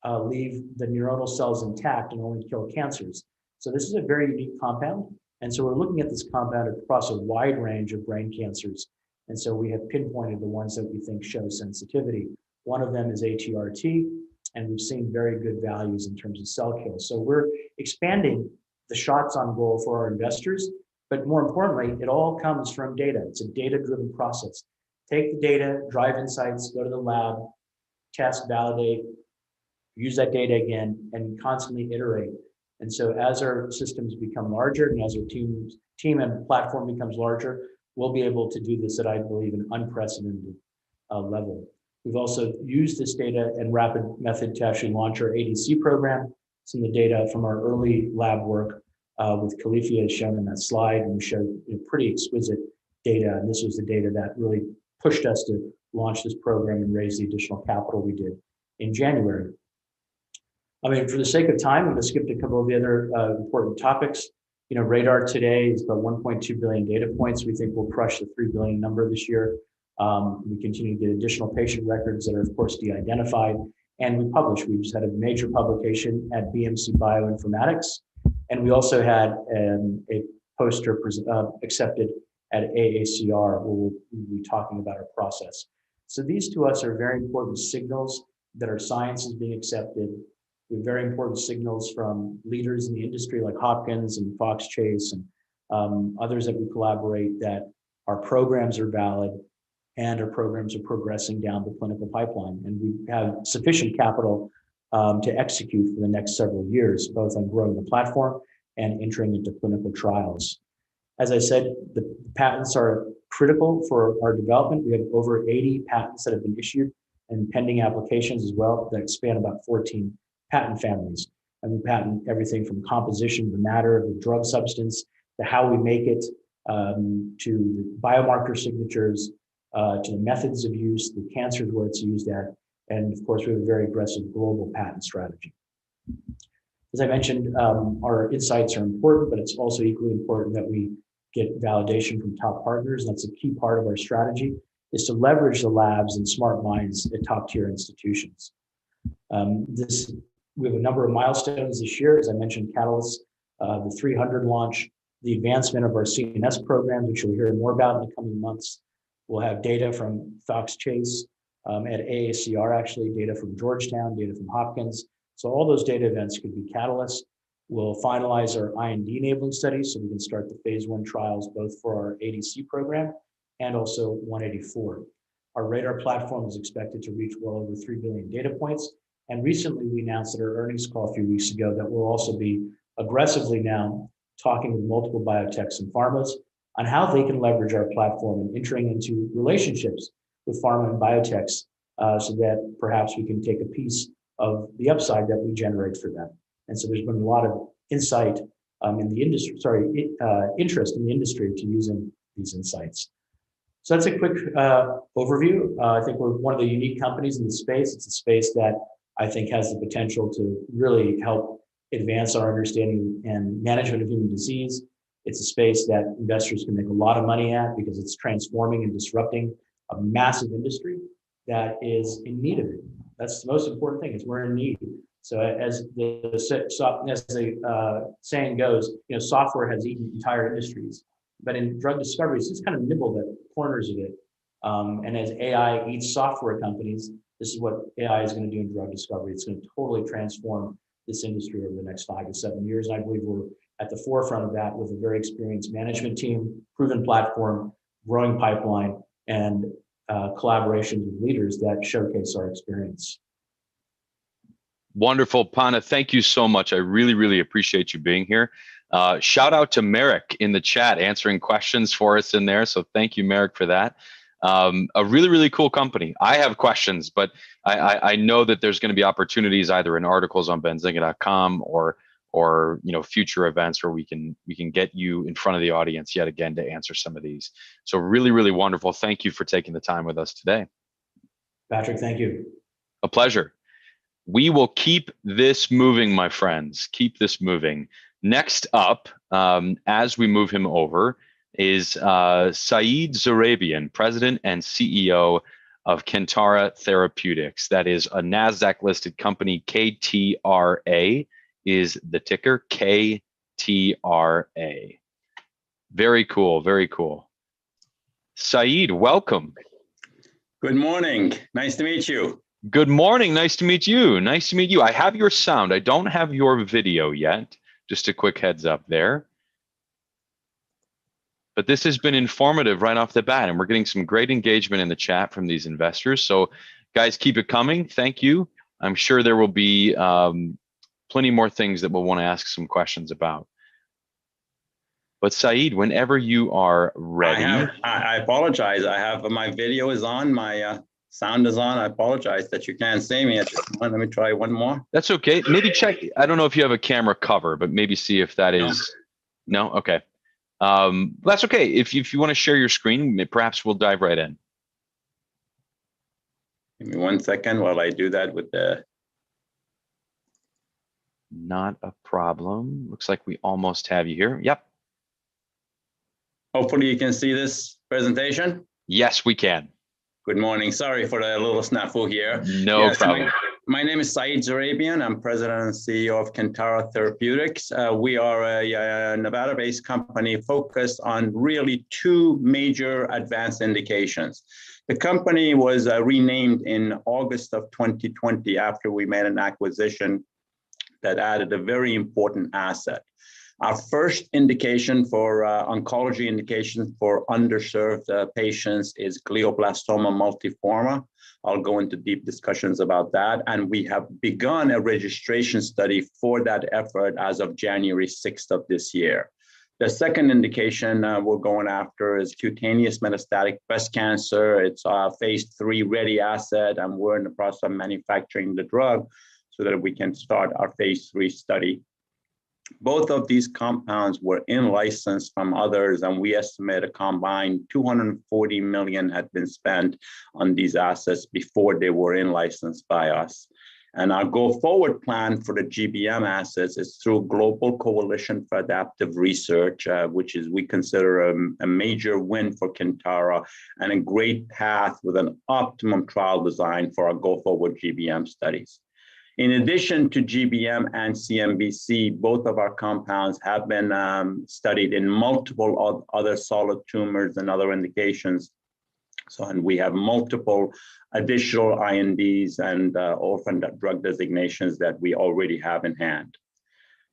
Speaker 4: leave the neuronal cells intact and only kill cancers. So this is a very unique compound. And so we're looking at this compound across a wide range of brain cancers. And so we have pinpointed the ones that we think show sensitivity. One of them is ATRT, and we've seen very good values in terms of cell kill. So we're expanding the shots on goal for our investors, but more importantly, it all comes from data. It's a data-driven process. Take the data, drive insights, go to the lab, test, validate, use that data again, and constantly iterate. And so as our systems become larger and as our team and platform becomes larger, we'll be able to do this at, I believe, an unprecedented level. We've also used this data and rapid method to actually launch our ADC program. Some of the data from our early lab work with Califia is shown in that slide, and we showed pretty exquisite data. And this was the data that really pushed us to launch this program and raise the additional capital we did in January. I mean, for the sake of time, I'm going to skip a couple of the other important topics. You know, RADAR today is about 1.2 billion data points. We think we'll crush the 3 billion number this year. We continue to get additional patient records that are, of course, de-identified. And we publish. We just had a major publication at BMC Bioinformatics. And we also had a poster accepted at AACR, where we'll be talking about our process. So these to us are very important signals that our science is being accepted. We have very important signals from leaders in the industry like Hopkins and Fox Chase and others that we collaborate that our programs are valid and our programs are progressing down the clinical pipeline. And we have sufficient capital to execute for the next several years, both on growing the platform and entering into clinical trials. As I said, the patents are critical for our development. We have over 80 patents that have been issued and pending applications as well that span about 14 patent families. And we patent everything from composition, the matter, the drug substance, to how we make it, to the biomarker signatures, to the methods of use, the cancers where it's used at, and of course, we have a very aggressive global patent strategy. As I mentioned, our insights are important, but it's also equally important that we get validation from top partners. That's a key part of our strategy, is to leverage the labs and smart minds at top-tier institutions. We have a number of milestones this year, as I mentioned, catalysts, the 300 launch, the advancement of our CNS programs, which you'll hear more about in the coming months. We'll have data from Fox Chase at AACR, actually, data from Georgetown, data from Hopkins. So all those data events could be catalysts. We'll finalize our IND enabling studies so we can start the phase 1 trials, both for our ADC program and also 184. Our RADAR platform is expected to reach well over 3 billion data points. And recently we announced at our earnings call a few weeks ago that we'll also be aggressively now talking with multiple biotechs and pharmas on how they can leverage our platform and entering into relationships with pharma and biotechs so that perhaps we can take a piece of the upside that we generate for them. And so there's been a lot of insight in the industry, interest in the industry to using these insights. So that's a quick overview. I think we're one of the unique companies in the space. It's a space that I think has the potential to really help advance our understanding and management of human disease. It's a space that investors can make a lot of money at because it's transforming and disrupting a massive industry that is in need of it. That's the most important thing, is we're in need. So as the saying goes, software has eaten entire industries, but in drug discovery, it's just kind of nibbled at corners of it. And as AI eats software companies, this is what AI is going to do in drug discovery. It's going to totally transform this industry over the next 5 to 7 years. And I believe we're at the forefront of that with a very experienced management team, proven platform, growing pipeline, and collaborations with leaders that showcase our experience.
Speaker 1: Wonderful, Pana. Thank you so much. I really, really appreciate you being here. Shout out to Merrick in the chat answering questions for us in there. So thank you, Merrick, for that. A really, really cool company. I have questions, but I know that there's going to be opportunities either in articles on benzinga.com or future events where we can get you in front of the audience yet again to answer some of these. So really, really wonderful. Thank you for taking the time with us today.
Speaker 4: Patrick, thank you.
Speaker 1: A pleasure. We will keep this moving, my friends. Keep this moving. Next up, as we move him over, is Saeed Zurabian, President and CEO of Kintara Therapeutics. That is a NASDAQ-listed company. KTRA is the ticker. KTRA. Very cool. Very cool. Saeed, welcome.
Speaker 5: Good morning. Nice to meet you.
Speaker 1: Good morning. Nice to meet you. Nice to meet you. I have your sound. I don't have your video yet. Just a quick heads up there. But this has been informative right off the bat, and we're getting some great engagement in the chat from these investors. So guys, keep it coming. Thank you. I'm sure there will be plenty more things that we'll want to ask some questions about. But Saeed, whenever you are ready.
Speaker 5: I apologize. I have my video is on, my sound is on. I apologize that you can't see me at this point. Let me try one more.
Speaker 1: That's okay. Maybe check. I don't know if you have a camera cover, but maybe see if that is. No? Okay. That's okay. If you want to share your screen, perhaps we'll dive right in.
Speaker 5: Give me 1 second while I do that with the.
Speaker 1: Not a problem. Looks like we almost have you here. Yep.
Speaker 5: Hopefully you can see this presentation.
Speaker 1: Yes, we can.
Speaker 5: Good morning. Sorry for the little snafu here.
Speaker 1: No problem.
Speaker 5: My name is Saeed Zurabian. I'm president and CEO of Kintara Therapeutics. We are a Nevada-based company focused on really two major advanced indications. The company was renamed in August of 2020 after we made an acquisition that added a very important asset. Our first indication for oncology indications for underserved patients is glioblastoma multiforme. I'll go into deep discussions about that. And we have begun a registration study for that effort as of January 6th of this year. The second indication we're going after is cutaneous metastatic breast cancer. It's a phase 3 ready asset, and we're in the process of manufacturing the drug so that we can start our phase 3 study. Both of these compounds were in license from others, and we estimate a combined $240 million had been spent on these assets before they were in license by us. And our go-forward plan for the GBM assets is through Global Coalition for Adaptive Research, which is we consider a major win for Kintara and a great path with an optimum trial design for our go-forward GBM studies. In addition to GBM and CMBC, both of our compounds have been studied in multiple other solid tumors and other indications. And we have multiple additional INDs and orphan drug designations that we already have in hand.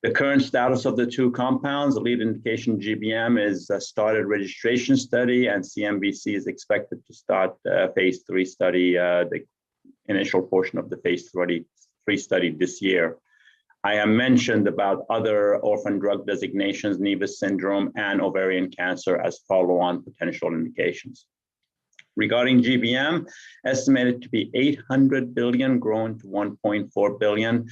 Speaker 5: The current status of the two compounds, the lead indication GBM is a started registration study, and CMBC is expected to start phase 3 study, the initial portion of the phase 3 study this year. I am mentioned about other orphan drug designations, Nevis syndrome and ovarian cancer as follow-on potential indications. Regarding GBM, estimated to be 800 billion, growing to 1.4 billion.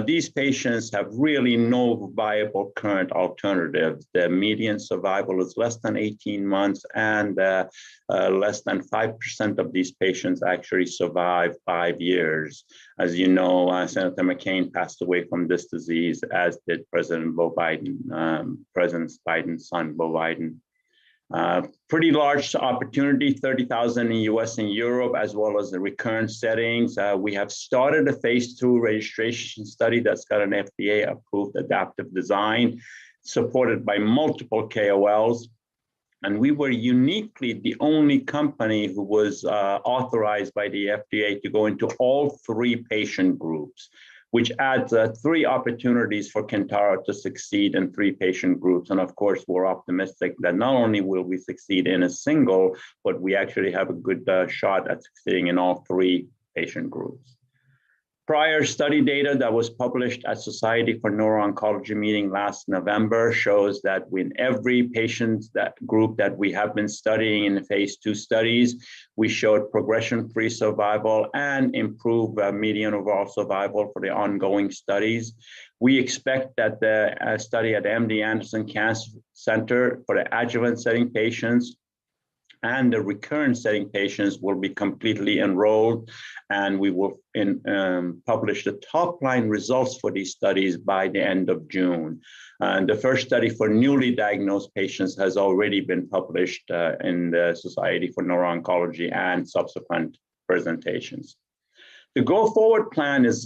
Speaker 5: These patients have really no viable current alternatives. The median survival is less than 18 months, and less than 5% of these patients actually survive 5 years. As you know, Senator McCain passed away from this disease, as did President Biden's son, Beau Biden. Pretty large opportunity, 30,000 in US and Europe, as well as the recurrent settings. We have started a phase 2 registration study that's got an FDA-approved adaptive design, supported by multiple KOLs. And we were uniquely the only company who was authorized by the FDA to go into all 3 patient groups, which adds 3 opportunities for Kintara to succeed in 3 patient groups. And of course, we're optimistic that not only will we succeed in a single, but we actually have a good shot at succeeding in all 3 patient groups. Prior study data that was published at Society for Neuro-Oncology meeting last November shows that in every patient group that we have been studying in the phase 2 studies, we showed progression-free survival and improved median overall survival for the ongoing studies. We expect that the study at MD Anderson Cancer Center for the adjuvant setting patients and the recurrent setting patients will be completely enrolled, and we will publish the top-line results for these studies by the end of June. The first study for newly diagnosed patients has already been published in the Society for Neuro-Oncology and subsequent presentations. The go-forward plan is,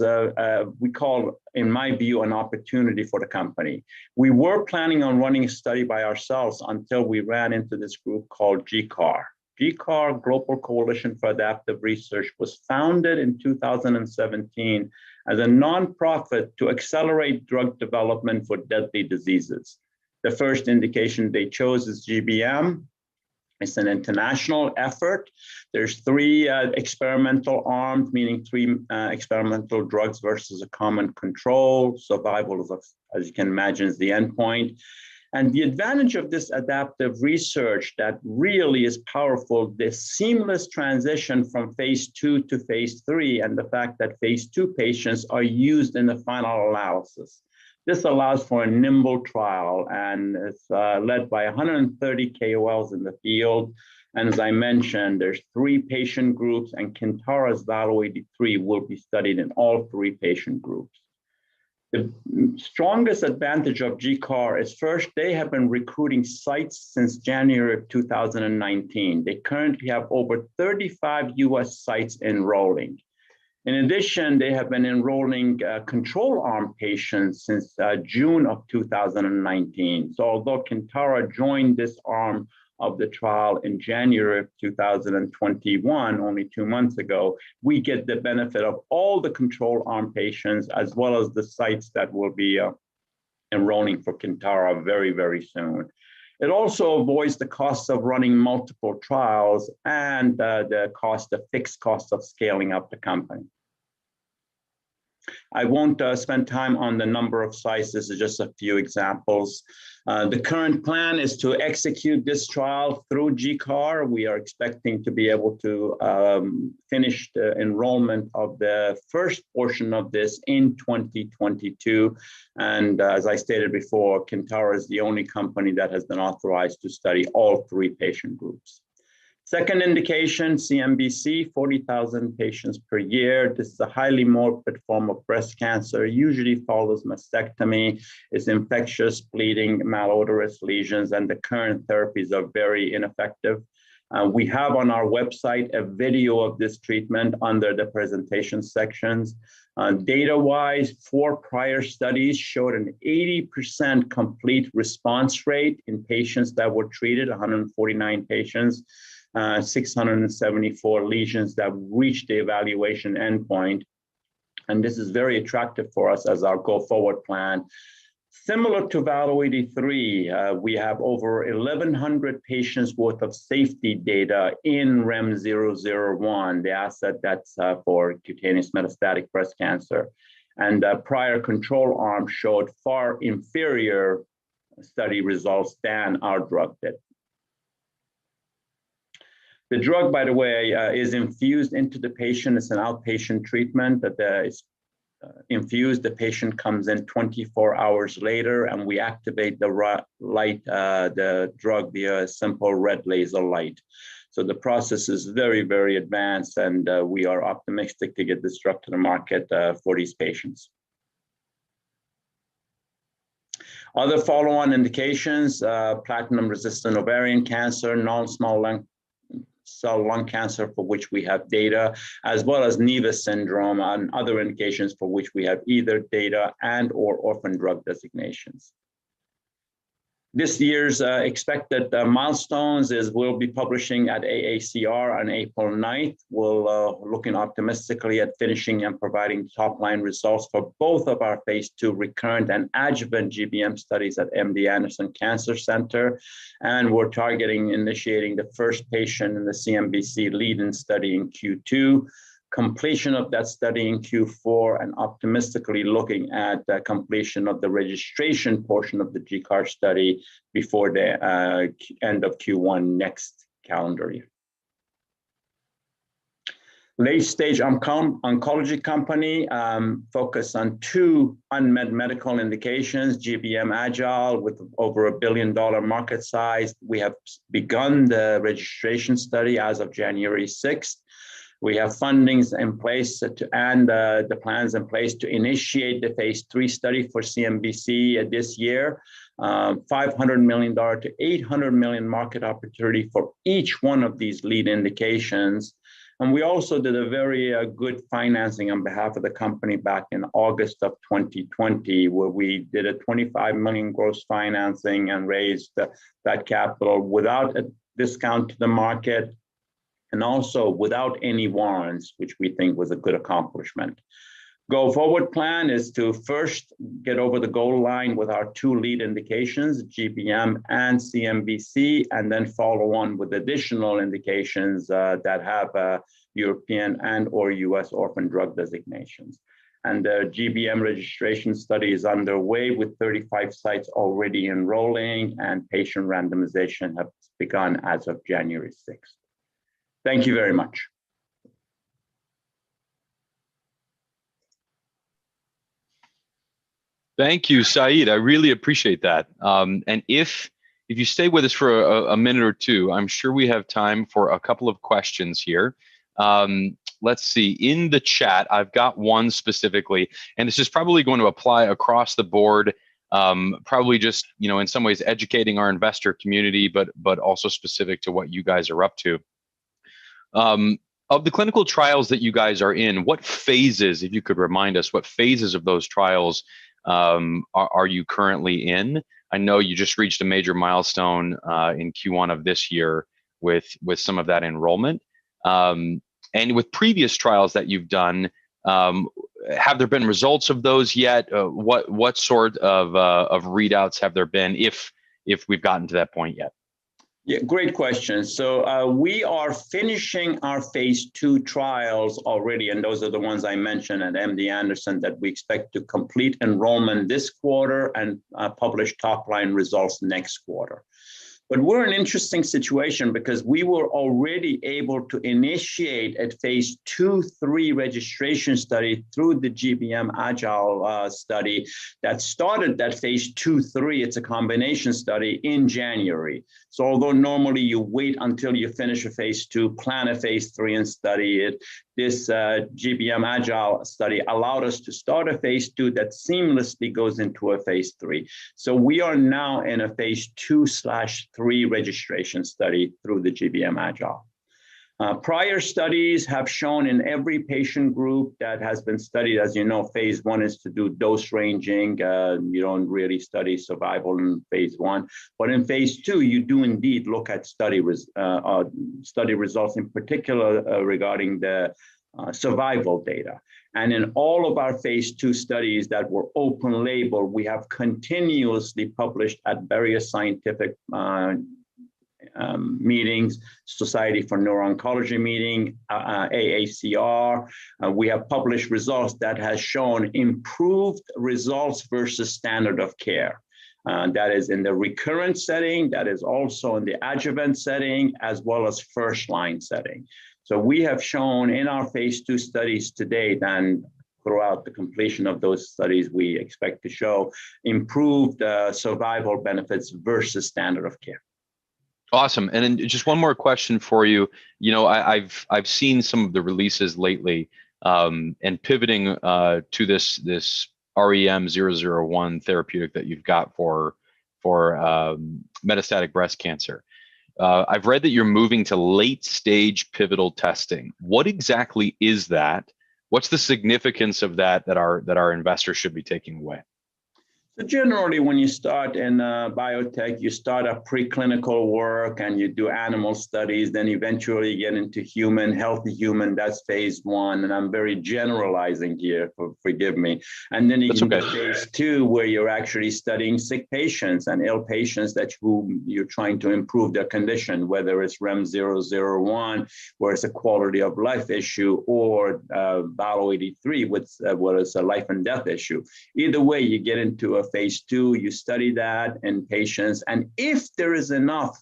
Speaker 5: we call, in my view, an opportunity for the company. We were planning on running a study by ourselves until we ran into this group called GCAR. GCAR, Global Coalition for Adaptive Research, was founded in 2017 as a nonprofit to accelerate drug development for deadly diseases. The first indication they chose is GBM. It's an international effort. There's 3 experimental arms, meaning 3 experimental drugs versus a common control. Survival is, as you can imagine, is the endpoint. And the advantage of this adaptive research that really is powerful, this seamless transition from phase 2 to phase 3, and the fact that phase 2 patients are used in the final analysis. This allows for a nimble trial, and it's led by 130 KOLs in the field. And as I mentioned, there's 3 patient groups, and Kintara's Value-83 will be studied in all 3 patient groups. The strongest advantage of GCAR is, first, they have been recruiting sites since January of 2019. They currently have over 35 US sites enrolling. In addition, they have been enrolling control arm patients since June of 2019. So although Kintara joined this arm of the trial in January of 2021, only 2 months ago, we get the benefit of all the control arm patients as well as the sites that will be enrolling for Kintara very, very soon. It also avoids the cost of running multiple trials and the fixed cost of scaling up the company. I won't spend time on the number of sites. This is just a few examples. The current plan is to execute this trial through GCAR. We are expecting to be able to finish the enrollment of the first portion of this in 2022. And as I stated before, Kintara is the only company that has been authorized to study all 3 patient groups. Second indication, CMBC, 40,000 patients per year. This is a highly morbid form of breast cancer, usually follows mastectomy. It's infectious, bleeding, malodorous lesions, and the current therapies are very ineffective. We have on our website a video of this treatment under the presentation sections. Data-wise, 4 prior studies showed an 80% complete response rate in patients that were treated, 149 patients. 674 lesions that reached the evaluation endpoint. And this is very attractive for us as our go-forward plan. Similar to Value-83, we have over 1,100 patients worth of safety data in REM-001, the asset that's for cutaneous metastatic breast cancer. And prior control arm showed far inferior study results than our drug did. The drug, by the way, is infused into the patient. It's an outpatient treatment that is infused. The patient comes in 24 hours later, and we activate the drug via a simple red laser light. So the process is very, very advanced, and we are optimistic to get this drug to the market for these patients. Other follow-on indications, platinum-resistant ovarian cancer, non-small cell lung cancer for which we have data, as well as Nevis syndrome and other indications for which we have either data and or orphan drug designations. This year's expected milestones is we'll be publishing at AACR on April 9th. We'll looking optimistically at finishing and providing top-line results for both of our phase 2 recurrent and adjuvant GBM studies at MD Anderson Cancer Center. And we're targeting initiating the first patient in the CMBC lead-in study in Q2. completion of that study in Q4, and optimistically looking at the completion of the registration portion of the GCAR study before the end of Q1 next calendar year. Late stage oncology company focused on two unmet medical indications, GBM Agile with over $1 billion market size. We have begun the registration study as of January 6th. We have fundings in place and the plans in place to initiate the phase 3 study for CMBC this year. $500 million to $800 million market opportunity for each one of these lead indications. And we also did a very good financing on behalf of the company back in August of 2020, where we did a 25 million gross financing and raised that capital without a discount to the market and also without any warrants, which we think was a good accomplishment. Go forward plan is to first get over the goal line with our two lead indications, GBM and CMBC, and then follow on with additional indications that have European and or US orphan drug designations. And the GBM registration study is underway with 35 sites already enrolling, and patient randomization has begun as of January 6th. Thank you very much.
Speaker 1: Thank you, Saeed. I really appreciate that. And if you stay with us for a minute or two, I'm sure we have time for a couple of questions here. Let's see. In the chat, I've got one specifically, and this is probably going to apply across the board. Probably just, in some ways educating our investor community, but also specific to what you guys are up to. Of the clinical trials that you guys are in, what phases, if you could remind us, what phases of those trials are you currently in? I know you just reached a major milestone in Q1 of this year with some of that enrollment. And with previous trials that you've done, have there been results of those yet? What sort of readouts have there been, if we've gotten to that point yet?
Speaker 5: Yeah, great question. So we are finishing our phase 2 trials already, and those are the ones I mentioned at MD Anderson that we expect to complete enrollment this quarter and publish top-line results next quarter. But we're in an interesting situation because we were already able to initiate a phase 2/3 registration study through the GBM Agile study that started that phase 2/3. It's a combination study in January. So although normally you wait until you finish a phase 2, plan a phase 3 and study it, this GBM Agile study allowed us to start a phase 2 that seamlessly goes into a phase 3. So we are now in a phase 2/3 registration study through the GBM Agile. Prior studies have shown in every patient group that has been studied, as you know, phase 1 is to do dose ranging. You don't really study survival in phase 1, but in phase 2, you do indeed look at study results, in particular regarding the survival data. And in all of our phase 2 studies that were open label, we have continuously published at various scientific meetings, Society for Neuro-Oncology meeting, AACR. We have published results that has shown improved results versus standard of care. That is in the recurrent setting, that is also in the adjuvant setting, as well as first line setting. So we have shown in our phase 2 studies to date, and throughout the completion of those studies, we expect to show improved survival benefits versus standard of care.
Speaker 1: Awesome. And then just one more question for you. I've seen some of the releases lately, and pivoting to this REM-001 therapeutic that you've got for metastatic breast cancer. I've read that you're moving to late stage pivotal testing. What exactly is that? What's the significance of that our investors should be taking away?
Speaker 5: So generally, when you start in biotech, you start a preclinical work and you do animal studies, then eventually you get into human, healthy human, that's phase one. And I'm very generalizing here, forgive me. And then you get into phase two, where you're actually studying sick patients and ill patients that whom you're trying to improve their condition, whether it's REM 001, where it's a quality of life issue, or Balo 83, where it's a life and death issue. Either way, you get into a phase two, you study that in patients. And if there is enough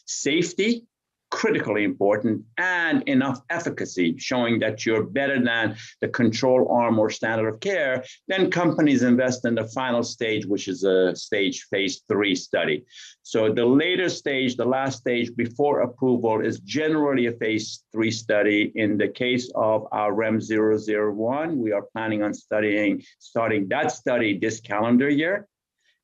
Speaker 5: safety, critically important, and enough efficacy showing that you're better than the control arm or standard of care, then companies invest in the final stage, which is a phase three study. So the later stage, the last stage before approval, is generally a phase three study. In the case of our REM 001, we are planning on starting that study this calendar year.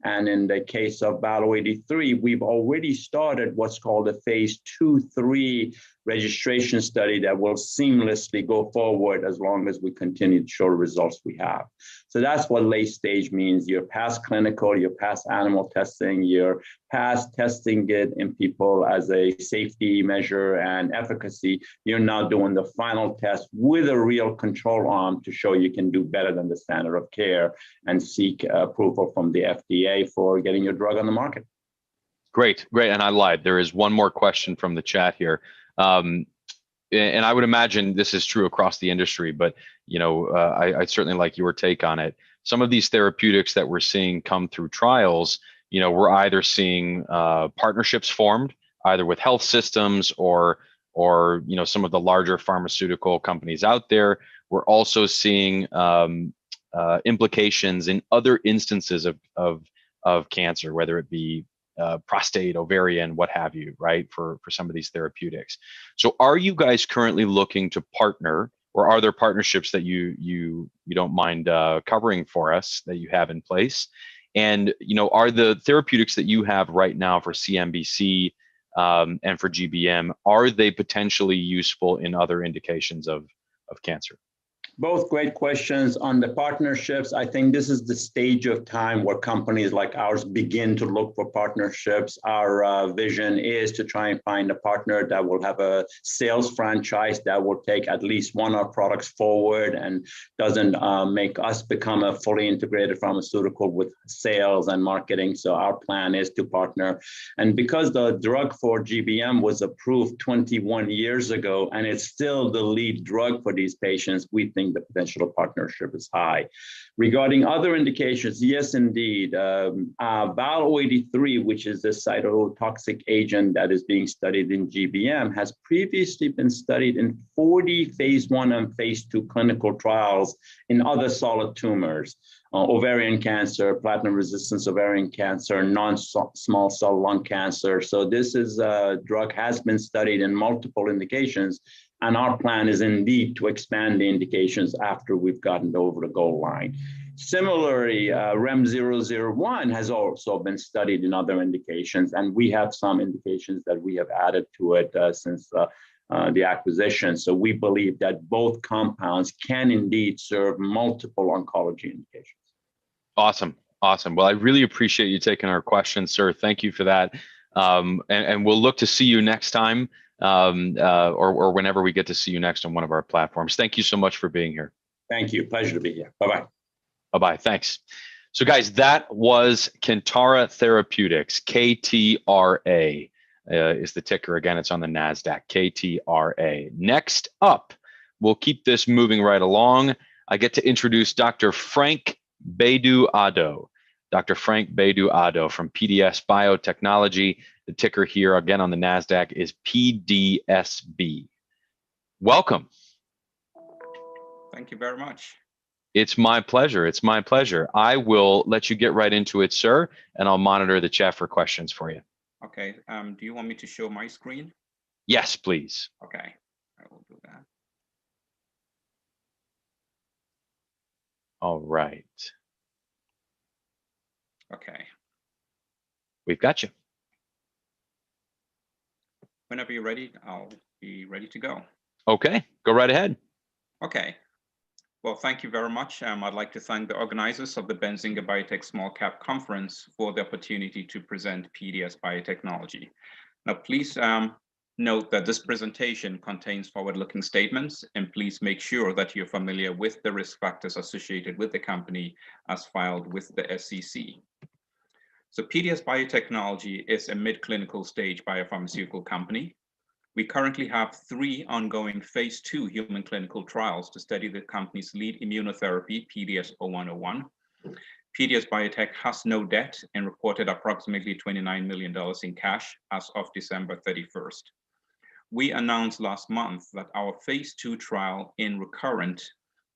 Speaker 5: And in the case of Balo 83, we've already started what's called a phase 2-3 registration study that will seamlessly go forward as long as we continue to show the results we have. So that's what late stage means. You're past clinical, you're past animal testing, you're past testing it in people as a safety measure and efficacy. You're now doing the final test with a real control arm to show you can do better than the standard of care and seek approval from the FDA for getting your drug on the market.
Speaker 1: Great. And I lied. There is one more question from the chat here. And I would imagine this is true across the industry, but I certainly like your take on it. Some of these therapeutics that we're seeing come through trials, we're either seeing partnerships formed either with health systems or some of the larger pharmaceutical companies out there. We're also seeing implications in other instances of cancer, whether it be prostate, ovarian, what have you, right, for some of these therapeutics. So are you guys currently looking to partner, or are there partnerships that you don't mind covering for us that you have in place? And are the therapeutics that you have right now for CMBC and for GBM, are they potentially useful in other indications of cancer?
Speaker 5: Both great questions. On the partnerships, I think this is the stage of time where companies like ours begin to look for partnerships. Our vision is to try and find a partner that will have a sales franchise that will take at least one of our products forward and doesn't make us become a fully integrated pharmaceutical with sales and marketing. So our plan is to partner. And because the drug for GBM was approved 21 years ago, and it's still the lead drug for these patients, we think the potential of partnership is high. Regarding other indications, yes, indeed. Balo 83, which is the cytotoxic agent that is being studied in GBM, has previously been studied in 40 phase 1 and phase 2 clinical trials in other solid tumors. Ovarian cancer, platinum-resistant ovarian cancer, non-small cell lung cancer. So this drug has been studied in multiple indications. And our plan is indeed to expand the indications after we've gotten over the goal line. Similarly, REM 001 has also been studied in other indications, and we have some indications that we have added to it since the acquisition. So we believe that both compounds can indeed serve multiple oncology indications.
Speaker 1: Awesome. Well, I really appreciate you taking our questions, sir. Thank you for that. And we'll look to see you next time. Or whenever we get to see you next on one of our platforms. Thank you so much for being here.
Speaker 5: Thank you. Pleasure to be here. Bye-bye.
Speaker 1: Bye-bye. Thanks. So guys, that was Kintara Therapeutics, KTRA is the ticker. Again, it's on the NASDAQ, KTRA. Next up, we'll keep this moving right along. I get to introduce Dr. Frank Bedu-Addo. Dr. Frank Bedu-Addo from PDS Biotechnology. The ticker here, again, on the NASDAQ is PDSB. Welcome.
Speaker 6: Thank you very much.
Speaker 1: It's my pleasure. It's my pleasure. I will let you get right into it, sir, and I'll monitor the chat for questions for you.
Speaker 6: Okay. Do you want me to show my screen?
Speaker 1: Yes, please.
Speaker 6: Okay. I will do that.
Speaker 1: All right.
Speaker 6: Okay.
Speaker 1: We've got you.
Speaker 6: Whenever you're ready, I'll be ready to go.
Speaker 1: Okay, go right ahead.
Speaker 6: Okay. Well, thank you very much. I'd like to thank the organizers of the Benzinga Biotech Small Cap Conference for the opportunity to present PDS Biotechnology. Now, please note that this presentation contains forward-looking statements, and please make sure that you're familiar with the risk factors associated with the company as filed with the SEC. So PDS Biotechnology is a mid-clinical stage biopharmaceutical company. We currently have 3 ongoing phase 2 human clinical trials to study the company's lead immunotherapy, PDS-0101. PDS Biotech has no debt and reported approximately $29 million in cash as of December 31st. We announced last month that our phase 2 trial in recurrent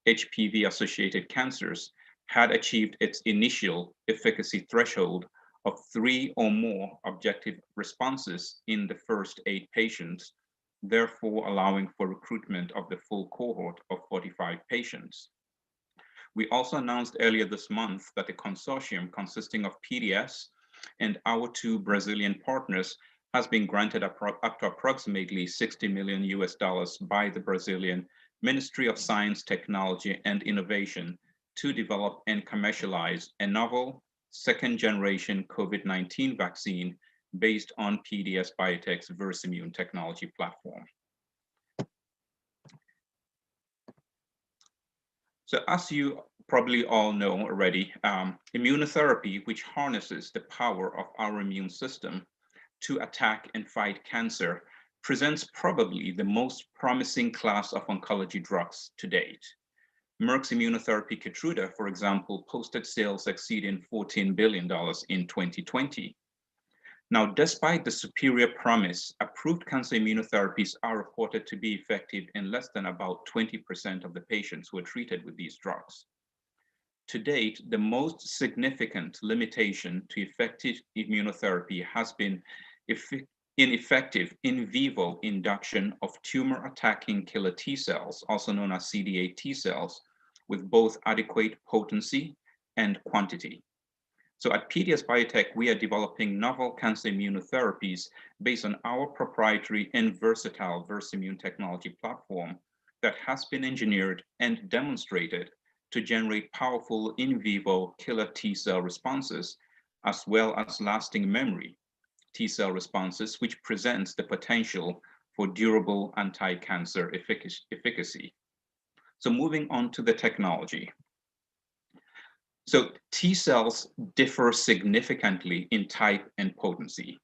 Speaker 6: HPV-associated cancers had achieved its initial efficacy threshold of 3 or more objective responses in the first 8 patients, therefore allowing for recruitment of the full cohort of 45 patients. We also announced earlier this month that a consortium consisting of PDS and our 2 Brazilian partners has been granted up to approximately $60 million by the Brazilian Ministry of Science, Technology, and Innovation to develop and commercialize a novel second-generation COVID-19 vaccine based on PDS Biotech's Versimune technology platform. So as you probably all know already, immunotherapy, which harnesses the power of our immune system to attack and fight cancer, presents probably the most promising class of oncology drugs to date. Merck's immunotherapy Keytruda, for example, posted sales exceeding $14 billion in 2020. Now, despite the superior promise, approved cancer immunotherapies are reported to be effective in less than about 20% of the patients who are treated with these drugs. To date, the most significant limitation to effective immunotherapy has been ineffective in vivo induction of tumor-attacking killer T cells, also known as CD8 T cells, with both adequate potency and quantity. So at PDS Biotech, we are developing novel cancer immunotherapies based on our proprietary and versatile Versimune technology platform that has been engineered and demonstrated to generate powerful in vivo killer T cell responses, as well as lasting memory T cell responses, which presents the potential for durable anti-cancer efficacy. So moving on to the technology. So T cells differ significantly in type and potency.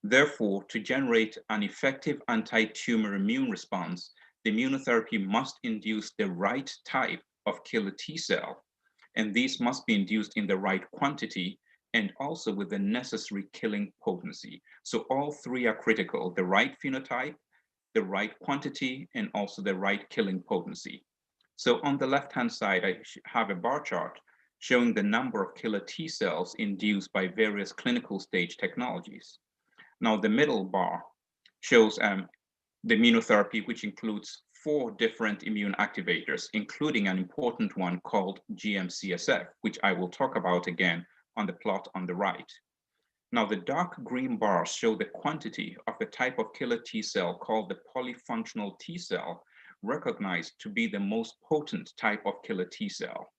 Speaker 6: Therefore, to generate an effective anti-tumor immune response, the immunotherapy must induce the right type of killer T cell, and these must be induced in the right quantity and also with the necessary killing potency. So all 3 are critical: the right phenotype, the right quantity, and also the right killing potency. So on the left-hand side, I have a bar chart showing the number of killer T cells induced by various clinical stage technologies. Now the middle bar shows the immunotherapy, which includes 4 different immune activators, including an important one called GM-CSF, which I will talk about again on the plot on the right. Now the dark green bars show the quantity of a type of killer T cell called the polyfunctional T cell, recognized to be the most potent type of killer T cell.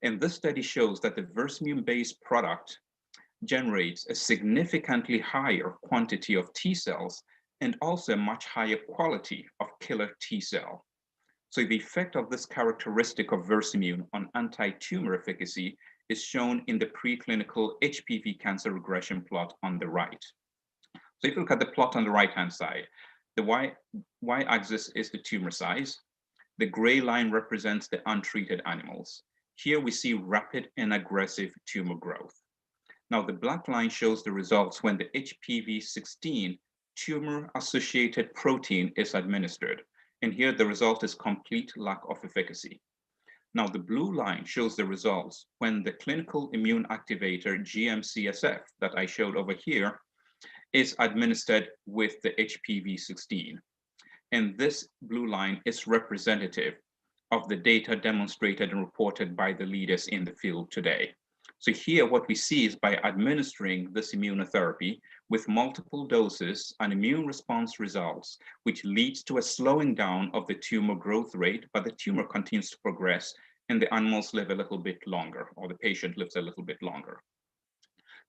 Speaker 6: And this study shows that the Versimune-based product generates a significantly higher quantity of T cells and also a much higher quality of killer T cell. So the effect of this characteristic of Versimune on anti-tumor efficacy is shown in the preclinical HPV cancer regression plot on the right. So if you look at the plot on the right-hand side, the y-axis is the tumor size. The gray line represents the untreated animals. Here we see rapid and aggressive tumor growth. Now the black line shows the results when the HPV-16 tumor-associated protein is administered. And here the result is complete lack of efficacy. Now the blue line shows the results when the clinical immune activator GM-CSF that I showed over here is administered with the HPV-16. And this blue line is representative of the data demonstrated and reported by the leaders in the field today. So here what we see is by administering this immunotherapy with multiple doses, an immune response results, which leads to a slowing down of the tumor growth rate, but the tumor continues to progress and the animals live a little bit longer, or the patient lives a little bit longer.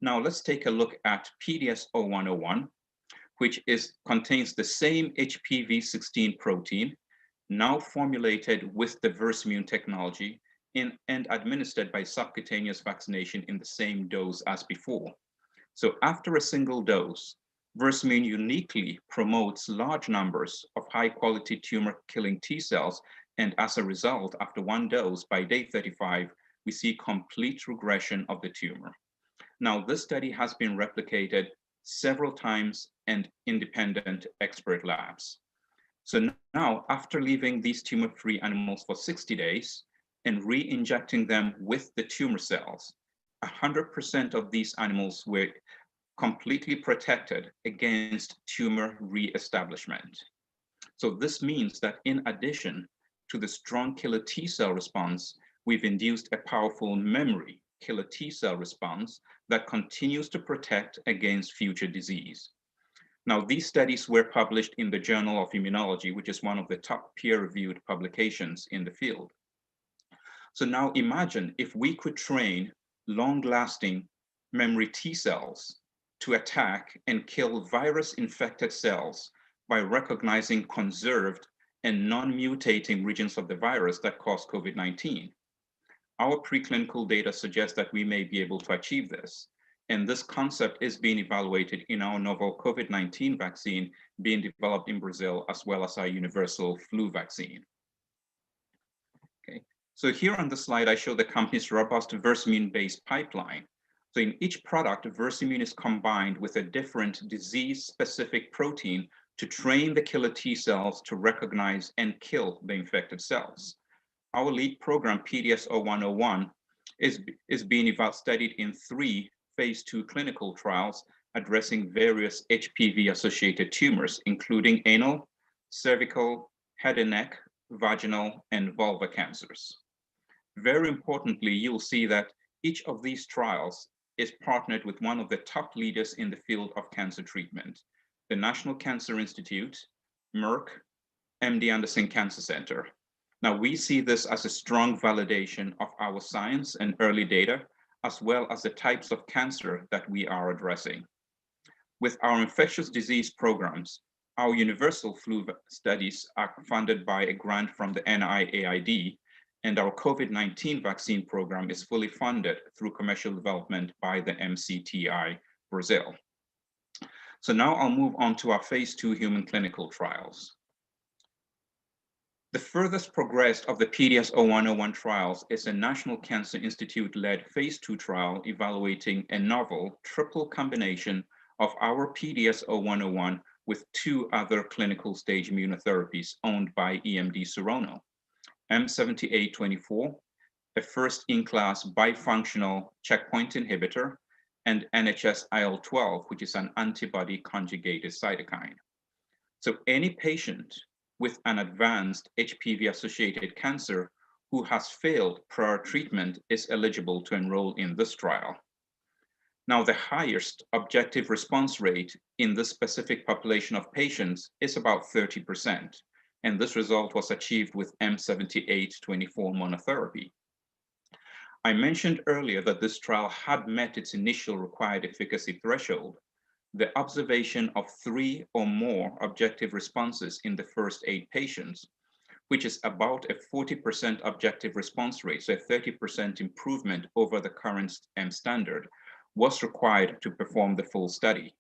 Speaker 6: Now let's take a look at PDS0101, which contains the same HPV16 protein, now formulated with the Versamune technology and administered by subcutaneous vaccination in the same dose as before. So after a single dose, Versamune uniquely promotes large numbers of high-quality tumor-killing T cells, and as a result, after one dose, by day 35, we see complete regression of the tumor. Now, this study has been replicated several times in independent expert labs. So now, after leaving these tumor-free animals for 60 days and re-injecting them with the tumor cells, 100% of these animals were completely protected against tumor re-establishment. So this means that in addition to the strong killer T cell response, we've induced a powerful memory killer T cell response that continues to protect against future disease. Now, these studies were published in the Journal of Immunology, which is one of the top peer-reviewed publications in the field. So now imagine if we could train long-lasting memory T cells to attack and kill virus-infected cells by recognizing conserved and non-mutating regions of the virus that cause COVID-19. Our preclinical data suggests that we may be able to achieve this. And this concept is being evaluated in our novel COVID-19 vaccine being developed in Brazil, as well as our universal flu vaccine. Okay, so here on the slide, I show the company's robust Versamune-based pipeline. So in each product, Versamune is combined with a different disease-specific protein to train the killer T cells to recognize and kill the infected cells. Our lead program, PDS0101, is being studied in 3 phase 2 clinical trials addressing various HPV-associated tumors, including anal, cervical, head and neck, vaginal, and vulva cancers. Very importantly, you'll see that each of these trials is partnered with one of the top leaders in the field of cancer treatment, the National Cancer Institute, Merck, MD Anderson Cancer Center. Now, we see this as a strong validation of our science and early data, as well as the types of cancer that we are addressing. With our infectious disease programs, our universal flu studies are funded by a grant from the NIAID, and our COVID-19 vaccine program is fully funded through commercial development by the MCTI Brazil. So now I'll move on to our phase 2 human clinical trials. The furthest progressed of the PDS0101 trials is a National Cancer Institute-led phase 2 trial evaluating a novel triple combination of our PDS0101 with 2 other clinical stage immunotherapies owned by EMD Serono, M7824, a first-in-class bifunctional checkpoint inhibitor, and NHS-IL12, which is an antibody conjugated cytokine. So any patient with an advanced HPV-associated cancer who has failed prior treatment is eligible to enroll in this trial. Now, the highest objective response rate in this specific population of patients is about 30%, and this result was achieved with M7824 monotherapy. I mentioned earlier that this trial had met its initial required efficacy threshold. The observation of 3 or more objective responses in the first 8 patients, which is about a 40% objective response rate, so a 30% improvement over the current standard, was required to perform the full study.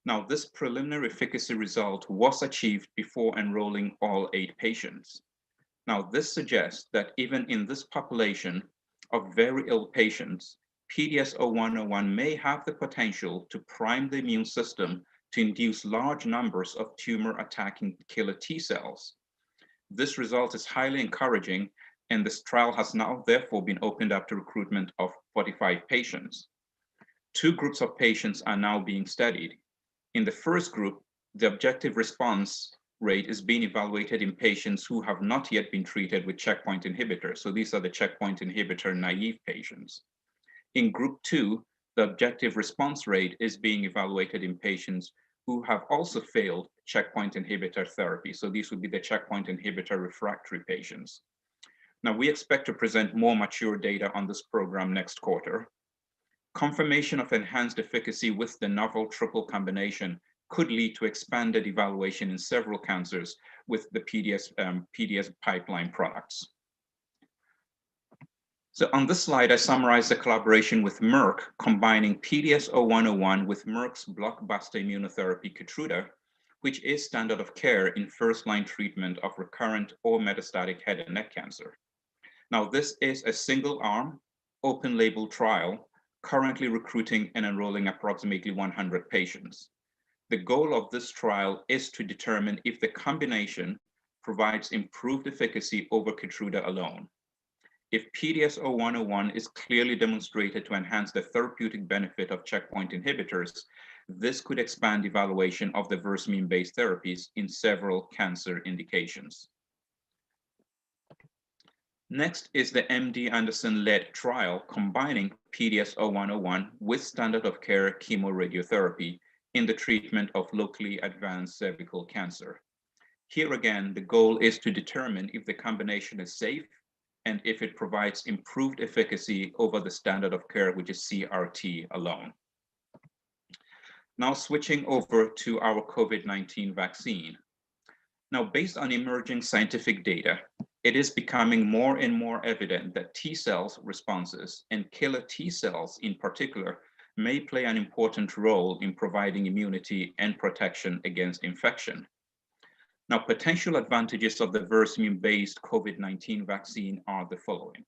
Speaker 6: Now, this preliminary efficacy result was achieved before enrolling all 8 patients. Now, this suggests that even in this population of very ill patients, PDS0101 may have the potential to prime the immune system to induce large numbers of tumor-attacking killer T cells. This result is highly encouraging, and this trial has now therefore been opened up to recruitment of 45 patients. 2 groups of patients are now being studied. In the first group, the objective response rate is being evaluated in patients who have not yet been treated with checkpoint inhibitors. So these are the checkpoint inhibitor naive patients. In group 2, the objective response rate is being evaluated in patients who have also failed checkpoint inhibitor therapy. So these would be the checkpoint inhibitor refractory patients. Now, we expect to present more mature data on this program next quarter. Confirmation of enhanced efficacy with the novel triple combination could lead to expanded evaluation in several cancers with the PDS pipeline products. So on this slide, I summarize the collaboration with Merck, combining PDS-0101 with Merck's blockbuster immunotherapy Keytruda, which is standard of care in first-line treatment of recurrent or metastatic head and neck cancer. Now, this is a single-arm, open-label trial, currently recruiting and enrolling approximately 100 patients. The goal of this trial is to determine if the combination provides improved efficacy over Keytruda alone. If PDS-0101 is clearly demonstrated to enhance the therapeutic benefit of checkpoint inhibitors, this could expand evaluation of the Versamune-based therapies in several cancer indications. Next is the MD Anderson-led trial combining PDS-0101 with standard of care chemoradiotherapy in the treatment of locally advanced cervical cancer. Here again, the goal is to determine if the combination is safe and if it provides improved efficacy over the standard of care, which is CRT alone. Now switching over to our COVID-19 vaccine. Now, based on emerging scientific data, it is becoming more and more evident that T cells responses, and killer T cells in particular, may play an important role in providing immunity and protection against infection. Now, potential advantages of the Versamune-based COVID-19 vaccine are the following.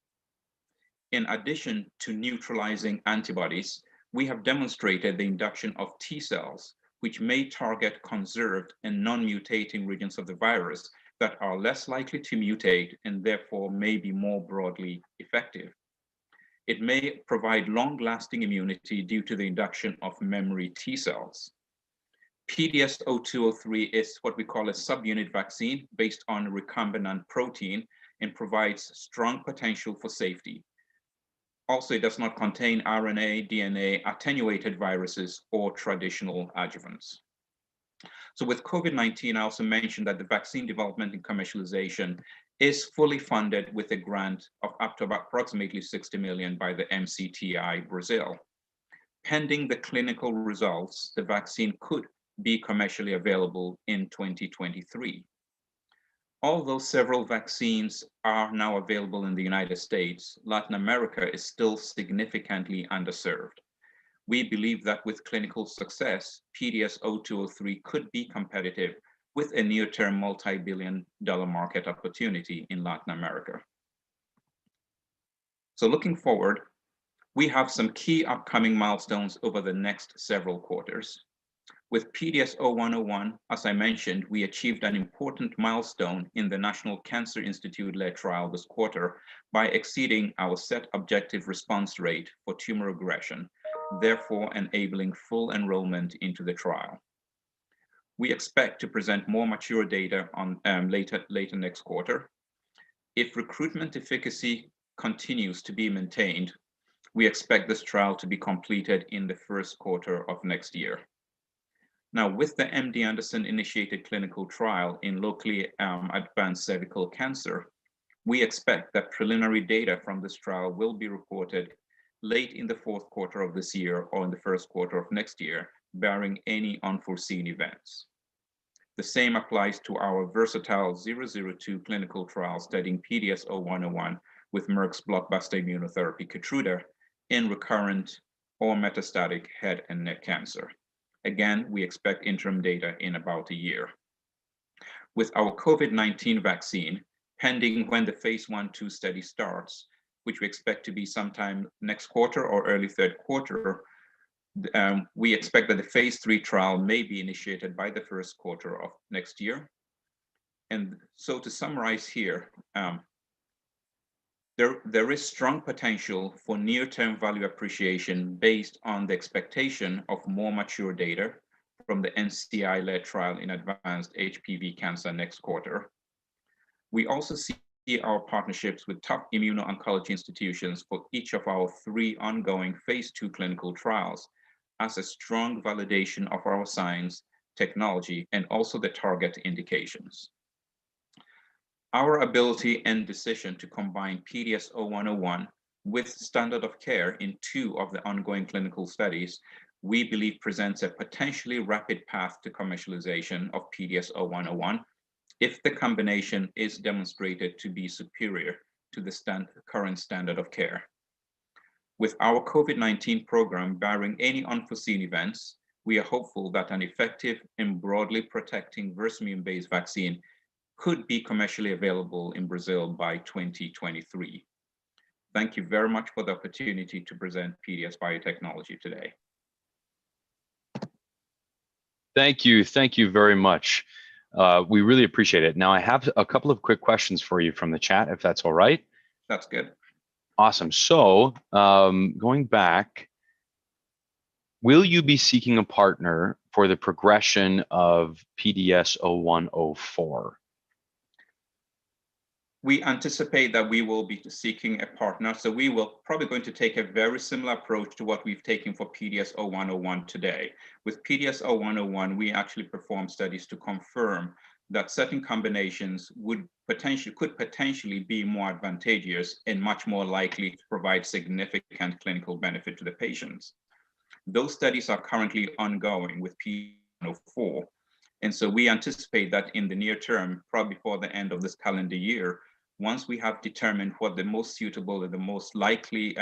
Speaker 6: In addition to neutralizing antibodies, we have demonstrated the induction of T cells, which may target conserved and non-mutating regions of the virus that are less likely to mutate and therefore may be more broadly effective. It may provide long-lasting immunity due to the induction of memory T cells. PDS-0203 is what we call a subunit vaccine based on recombinant protein and provides strong potential for safety. Also, it does not contain RNA, DNA, attenuated viruses, or traditional adjuvants. So with COVID-19, I also mentioned that the vaccine development and commercialization is fully funded with a grant of up to about approximately 60 million by the MCTI Brazil. Pending the clinical results, the vaccine could be commercially available in 2023. Although several vaccines are now available in the United States, Latin America is still significantly underserved. We believe that with clinical success, PDS-0203 could be competitive with a near-term multi-billion-dollar market opportunity in Latin America. So looking forward, we have some key upcoming milestones over the next several quarters. With PDS-0101, as I mentioned, we achieved an important milestone in the National Cancer Institute-led trial this quarter by exceeding our set objective response rate for tumor regression, therefore enabling full enrollment into the trial. We expect to present more mature data on later next quarter. If recruitment efficacy continues to be maintained, we expect this trial to be completed in the first quarter of next year. Now, with the MD Anderson initiated clinical trial in locally advanced cervical cancer, we expect that preliminary data from this trial will be reported late in the fourth quarter of this year or in the first quarter of next year, barring any unforeseen events. The same applies to our versatile 002 clinical trial studying PDS-0101 with Merck's blockbuster immunotherapy Keytruda in recurrent or metastatic head and neck cancer. Again, we expect interim data in about a year. With our COVID-19 vaccine, pending when the phase 1/2 study starts, which we expect to be sometime next quarter or early third quarter, we expect that the phase 3 trial may be initiated by the first quarter of next year. And so to summarize here, there is strong potential for near-term value appreciation based on the expectation of more mature data from the NCI-led trial in advanced HPV cancer next quarter. We also see our partnerships with top immuno-oncology institutions for each of our 3 ongoing phase 2 clinical trials as a strong validation of our science, technology, and also the target indications. Our ability and decision to combine PDS-0101 with standard of care in 2 of the ongoing clinical studies, we believe presents a potentially rapid path to commercialization of PDS-0101 if the combination is demonstrated to be superior to the current standard of care. With our COVID-19 program barring any unforeseen events, we are hopeful that an effective and broadly protecting Versamune-based vaccine could be commercially available in Brazil by 2023. Thank you very much for the opportunity to present PDS Biotechnology today.
Speaker 1: Thank you very much. We really appreciate it. Now I have a couple of quick questions for you from the chat, if that's all right.
Speaker 6: That's good.
Speaker 1: Awesome. So going back, will you be seeking a partner for the progression of PDS-0104?
Speaker 6: We anticipate that we will be seeking a partner. So we will probably going to take a very similar approach to what we've taken for PDS-0101 today. With PDS-0101, we actually perform studies to confirm that certain combinations could potentially be more advantageous and much more likely to provide significant clinical benefit to the patients. Those studies are currently ongoing with PDS-0104. And so we anticipate that in the near term, probably before the end of this calendar year, once we have determined what the most suitable and the most likely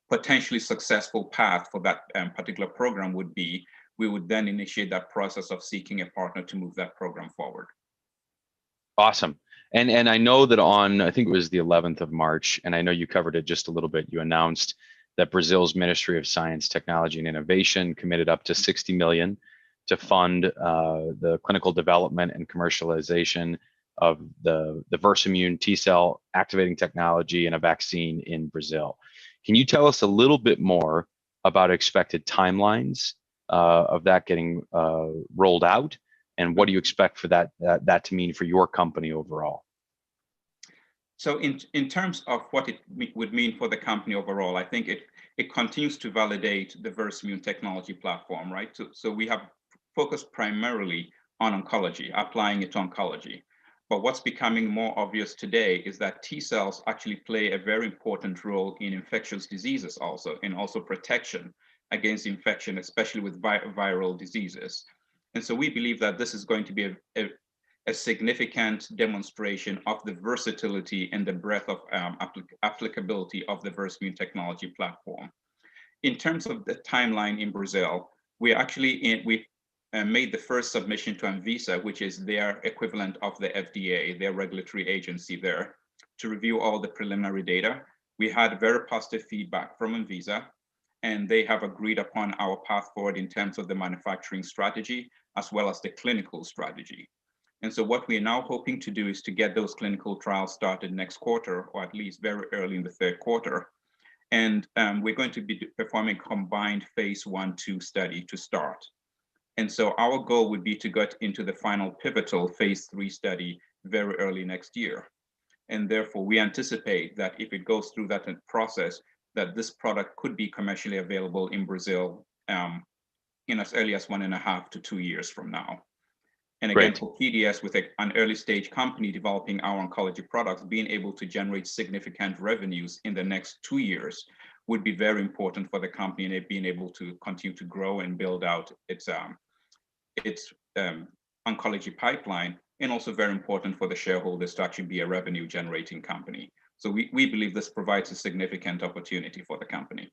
Speaker 6: potentially successful path for that particular program would be, we would then initiate that process of seeking a partner to move that program forward.
Speaker 1: Awesome. And I know that on, I think it was the 11th of March, and I know you covered it just a little bit, you announced that Brazil's Ministry of Science, Technology, and Innovation committed up to 60 million to fund the clinical development and commercialization of the Versamune T-cell activating technology and a vaccine in Brazil. Can you tell us a little bit more about expected timelines of that getting rolled out, and what do you expect for that to mean for your company overall?
Speaker 6: So in terms of what it would mean for the company overall, I think it continues to validate the Versamune technology platform, right? So we have focused primarily on oncology, applying it to oncology. But what's becoming more obvious today is that T cells actually play a very important role in infectious diseases also, and also protection against infection, especially with viral diseases. And so we believe that this is going to be a significant demonstration of the versatility and the breadth of applicability of the Versamune technology platform. In terms of the timeline in Brazil, we made the first submission to Anvisa, which is their equivalent of the FDA, their regulatory agency there, to review all the preliminary data. We had very positive feedback from Anvisa, and they have agreed upon our path forward in terms of the manufacturing strategy, as well as the clinical strategy. And so what we're now hoping to do is to get those clinical trials started next quarter, or at least very early in the third quarter. And we're going to be performing combined phase 1/2 study to start. And so our goal would be to get into the final pivotal phase 3 study very early next year. And therefore, we anticipate that if it goes through that process, that this product could be commercially available in Brazil in as early as 1.5 to 2 years from now. And again,
Speaker 1: Great.
Speaker 6: for PDS, with an early stage company developing our oncology products, being able to generate significant revenues in the next 2 years would be very important for the company, and it being able to continue to grow and build out its oncology pipeline, and also very important for the shareholders to actually be a revenue generating company. So we believe this provides a significant opportunity for the company.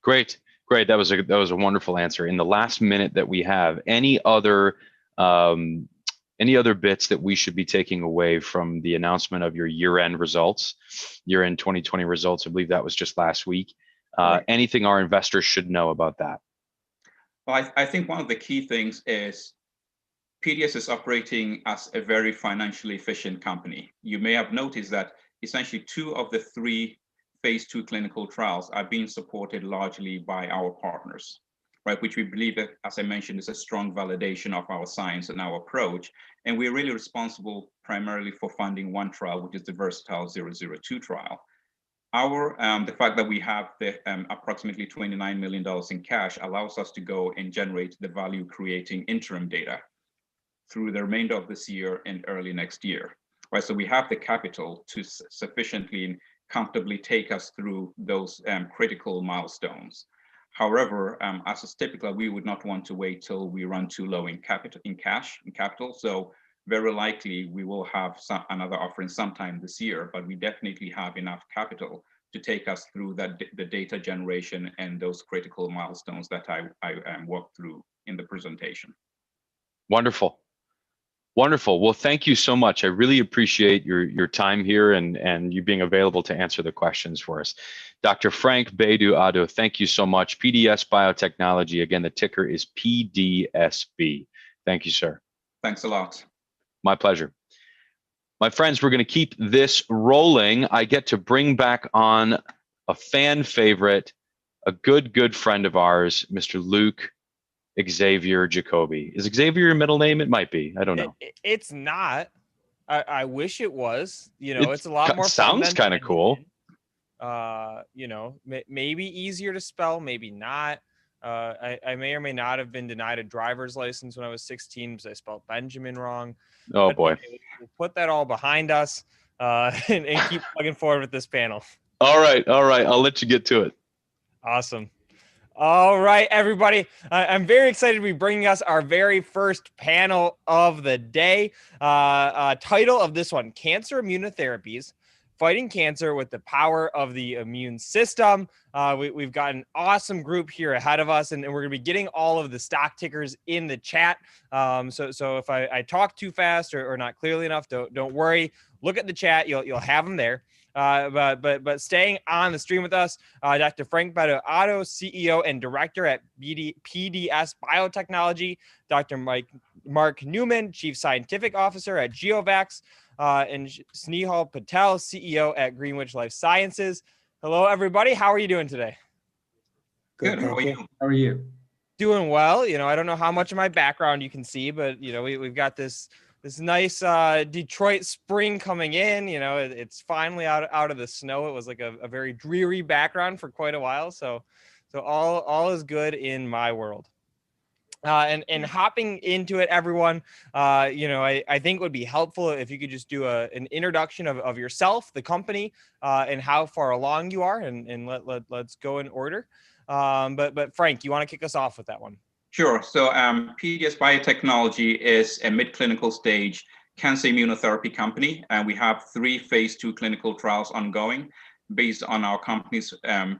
Speaker 1: Great. That was a wonderful answer. In the last minute that we have, any other bits that we should be taking away from the announcement of your year-end 2020 results? I believe that was just last week.
Speaker 6: Right.
Speaker 1: Anything our investors should know about that?
Speaker 6: Well, I think one of the key things is PDS is operating as a very financially efficient company. You may have noticed that essentially 2 of the 3 phase 2 clinical trials are being supported largely by our partners. right? Which we believe, that, as I mentioned, is a strong validation of our science and our approach. And we're really responsible primarily for funding one trial, which is the Versatile 002 trial. The fact that we have the approximately $29 million in cash allows us to go and generate the value creating interim data through the remainder of this year and early next year, right? So we have the capital to sufficiently and comfortably take us through those critical milestones. However, as is typical, we would not want to wait till we run too low in capital. So very likely we will have another offering sometime this year, but we definitely have enough capital to take us through the data generation and those critical milestones that I walked through in the presentation.
Speaker 1: Wonderful. Wonderful. Well, thank you so much. I really appreciate your time here and you being available to answer the questions for us. Dr. Frank Bedu-Addo, thank you so much. PDS Biotechnology, again, the ticker is PDSB. Thank you, sir.
Speaker 6: Thanks a lot.
Speaker 1: My pleasure. My friends, we're going to keep this rolling. I get to bring back on a fan favorite, a good friend of ours, Mr. Luke Xavier Jacoby. Is Xavier your middle name? It might be. I don't know.
Speaker 2: It's not. I wish it was. You know, it's a lot more
Speaker 1: fun. Sounds kind of cool.
Speaker 2: You know, maybe easier to spell, maybe not. I may or may not have been denied a driver's license when I was 16 because I spelled Benjamin wrong.
Speaker 1: Oh, but boy.
Speaker 2: Anyway, we'll put that all behind us and keep plugging forward with this panel.
Speaker 1: All right. I'll let you get to it.
Speaker 2: Awesome. All right, everybody. I'm very excited to be bringing us our very first panel of the day. Title of this one, Cancer Immunotherapies, Fighting Cancer with the Power of the Immune System. We've got an awesome group here ahead of us, and we're going to be getting all of the stock tickers in the chat. So if I talk too fast or not clearly enough, don't worry. Look at the chat. You'll have them there. But staying on the stream with us, Dr. Frank Bedu-Addo, CEO and Director at PDS Biotechnology, Dr. Mark Newman, Chief Scientific Officer at GeoVax, and Snehal Patel, CEO at Greenwich Life Sciences. Hello, everybody. How are you doing today?
Speaker 6: Good. How are you?
Speaker 7: How are you?
Speaker 2: Doing well. You know, I don't know how much of my background you can see, but you know, we've got this nice Detroit spring coming in. You know, it's finally out of the snow. It was like a very dreary background for quite a while. So all is good in my world. And hopping into it, everyone, you know, I think it would be helpful if you could just do an introduction of yourself, the company, and how far along you are, and let's go in order. But Frank, you want to kick us off with that one?
Speaker 6: Sure. So PDS Biotechnology is a mid-clinical stage cancer immunotherapy company, and we have 3 phase 2 clinical trials ongoing based on our company's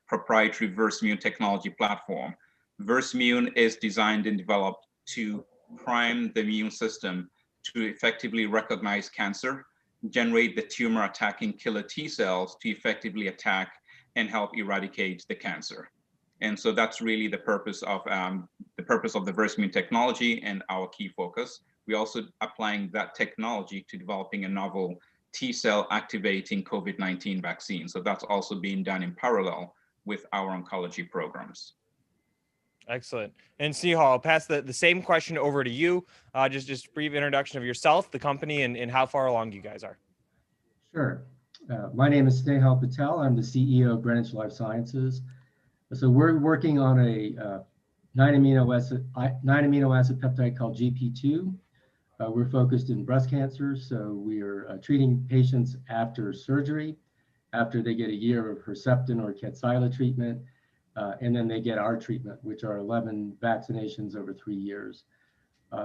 Speaker 6: proprietary Versamune technology platform. Versamune is designed and developed to prime the immune system to effectively recognize cancer, generate the tumor-attacking killer T cells to effectively attack and help eradicate the cancer. And so that's really the purpose of the Versamune technology and our key focus. We're also applying that technology to developing a novel T cell activating COVID-19 vaccine. So that's also being done in parallel with our oncology programs.
Speaker 2: Excellent. And Snehal, I'll pass the same question over to you. Just a brief introduction of yourself, the company, and how far along you guys are.
Speaker 7: Sure. My name is Snehal Patel. I'm the CEO of Greenwich Life Sciences. So we're working on a 9 amino acid peptide called GP2. We're focused in breast cancer. So we are treating patients after surgery, after they get a year of Herceptin or Kadcyla treatment, and then they get our treatment, which are 11 vaccinations over 3 years.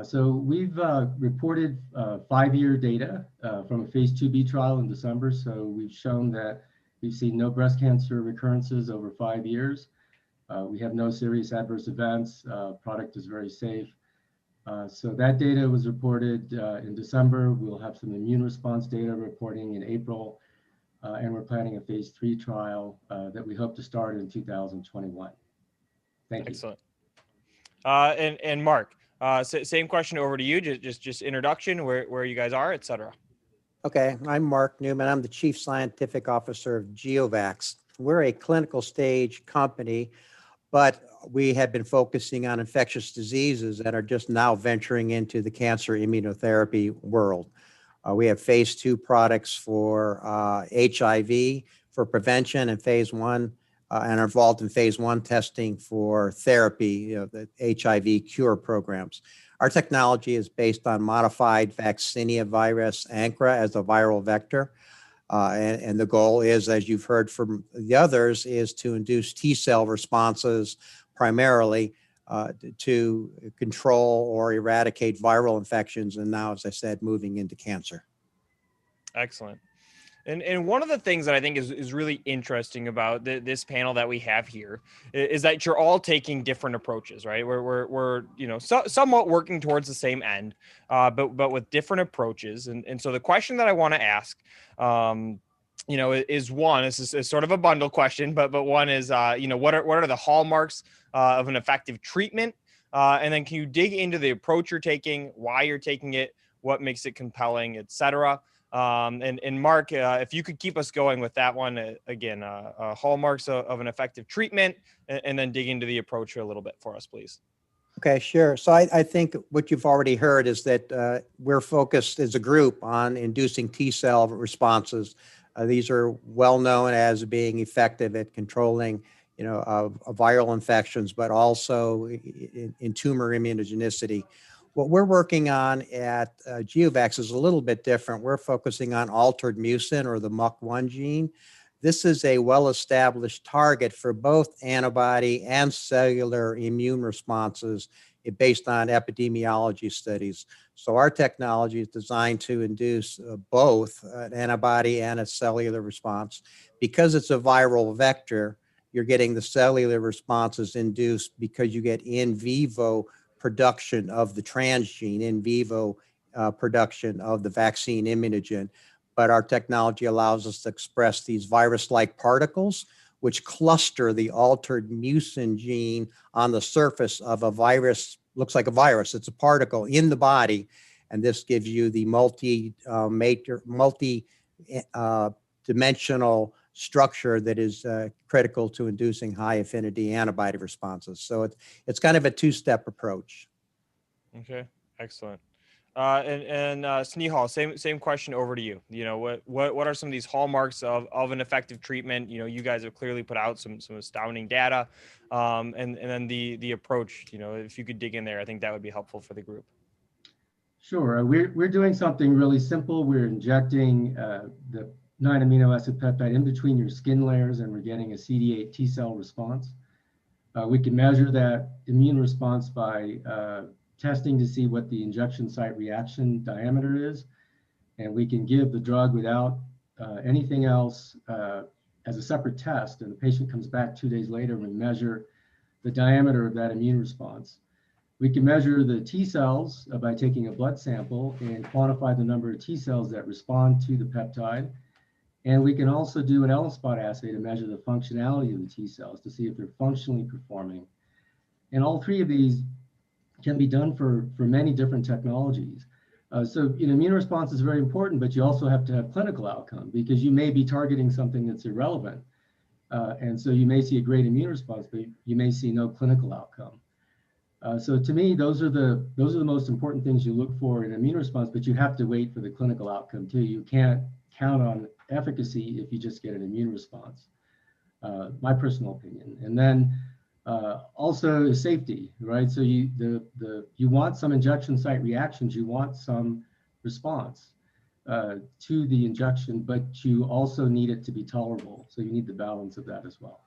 Speaker 7: So we've reported 5-year data from a phase 2B trial in December. So we've shown that we've seen no breast cancer recurrences over 5 years. We have no serious adverse events. Product is very safe. So that data was reported in December. We'll have some immune response data reporting in April. And we're planning a phase 3 trial that we hope to start in 2021. Thank you.
Speaker 2: Excellent. And Mark, same question over to you. Just introduction, where you guys are, et cetera.
Speaker 8: Okay, I'm Mark Newman. I'm the Chief Scientific Officer of GeoVax. We're a clinical stage company but we had been focusing on infectious diseases and are just now venturing into the cancer immunotherapy world. We have phase 2 products for HIV for prevention and phase 1 and are involved in phase 1 testing for therapy, the HIV cure programs. Our technology is based on modified vaccinia virus ANCRA as a viral vector. And the goal is, as you've heard from the others, is to induce T-cell responses primarily to control or eradicate viral infections. And now, as I said, moving into cancer.
Speaker 2: Excellent. And one of the things that I think is really interesting about this panel that we have here is that you're all taking different approaches, right? We're somewhat working towards the same end, but with different approaches. And so the question that I want to ask, is one, this is sort of a bundle question, but one is, what are the hallmarks of an effective treatment? And then can you dig into the approach you're taking, why you're taking it, what makes it compelling, et cetera? And Mark, if you could keep us going with that one, again, hallmarks of an effective treatment, and then dig into the approach a little bit for us, please.
Speaker 8: Okay, sure. So I think what you've already heard is that we're focused as a group on inducing T-cell responses. These are well known as being effective at controlling, viral infections, but also in tumor immunogenicity. What we're working on at GeoVax is a little bit different. We're focusing on altered mucin, or the MUC1 gene. This is a well-established target for both antibody and cellular immune responses based on epidemiology studies. So our technology is designed to induce both an antibody and a cellular response. Because it's a viral vector, you're getting the cellular responses induced because you get in vivo production of the transgene, in vivo production of the vaccine immunogen. But our technology allows us to express these virus-like particles, which cluster the altered mucin gene on the surface of a virus. Looks like a virus. It's a particle in the body. And this gives you the multi-dimensional structure that is critical to inducing high affinity antibody responses. So it's kind of a two-step approach.
Speaker 2: Okay, excellent. And Snehal, same question over to you. What are some of these hallmarks of an effective treatment? You guys have clearly put out some astounding data, and then the approach. If you could dig in there, I think that would be helpful for the group.
Speaker 7: Sure. We're doing something really simple. We're injecting the 9 amino acid peptide in between your skin layers, and we're getting a CD8 T cell response. We can measure that immune response by testing to see what the injection site reaction diameter is. And we can give the drug without anything else as a separate test. And the patient comes back 2 days later and we measure the diameter of that immune response. We can measure the T cells by taking a blood sample and quantify the number of T cells that respond to the peptide. And we can also do an ELISpot assay to measure the functionality of the T cells to see if they're functionally performing. And all three of these can be done for many different technologies. So immune response is very important, but you also have to have clinical outcome, because you may be targeting something that's irrelevant. And so you may see a great immune response, but you may see no clinical outcome. So to me, those are the most important things you look for in immune response, but you have to wait for the clinical outcome too. You can't count on efficacy if you just get an immune response, my personal opinion. And then also safety, right? So you want some injection site reactions, you want some response to the injection, but you also need it to be tolerable. So you need the balance of that as well.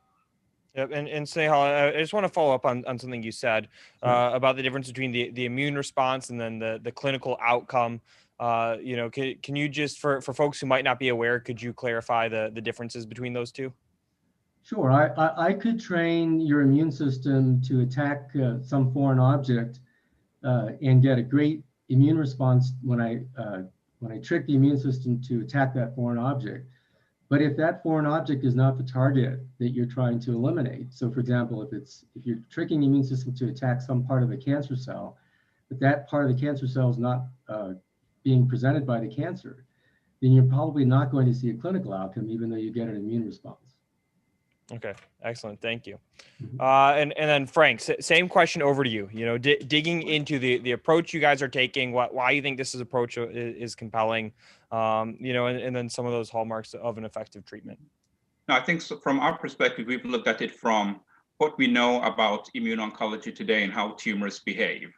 Speaker 2: Yep, and Snehal, I just want to follow up on something you said about the difference between the immune response and then the clinical outcome. Can you just, for folks who might not be aware, could you clarify the differences between those two?
Speaker 7: Sure. I could train your immune system to attack some foreign object and get a great immune response when I trick the immune system to attack that foreign object. But if that foreign object is not the target that you're trying to eliminate, so for example, if you're tricking the immune system to attack some part of the cancer cell, but that part of the cancer cell is not being presented by the cancer, then you're probably not going to see a clinical outcome, even though you get an immune response.
Speaker 2: Okay, excellent. Thank you.
Speaker 7: Mhm.
Speaker 2: And then Frank, same question over to you. You know, digging into the approach you guys are taking, why you think this approach is compelling, you know, and then some of those hallmarks of an effective treatment.
Speaker 6: No, I think so from our perspective, we've looked at it from what we know about immuno-oncology today and how tumors behave.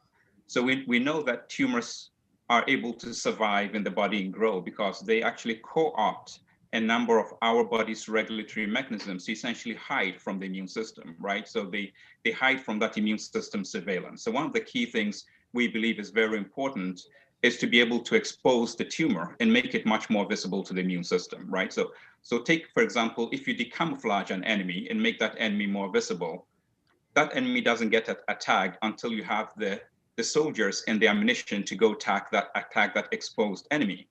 Speaker 6: So we know that tumors are able to survive in the body and grow because they actually co-opt a number of our body's regulatory mechanisms to essentially hide from the immune system, right? So they hide from that immune system surveillance. So one of the key things we believe is very important is to be able to expose the tumor and make it much more visible to the immune system, right? So take, for example, if you decamouflage an enemy and make that enemy more visible, that enemy doesn't get attacked until you have the soldiers and the ammunition to go attack that exposed enemy.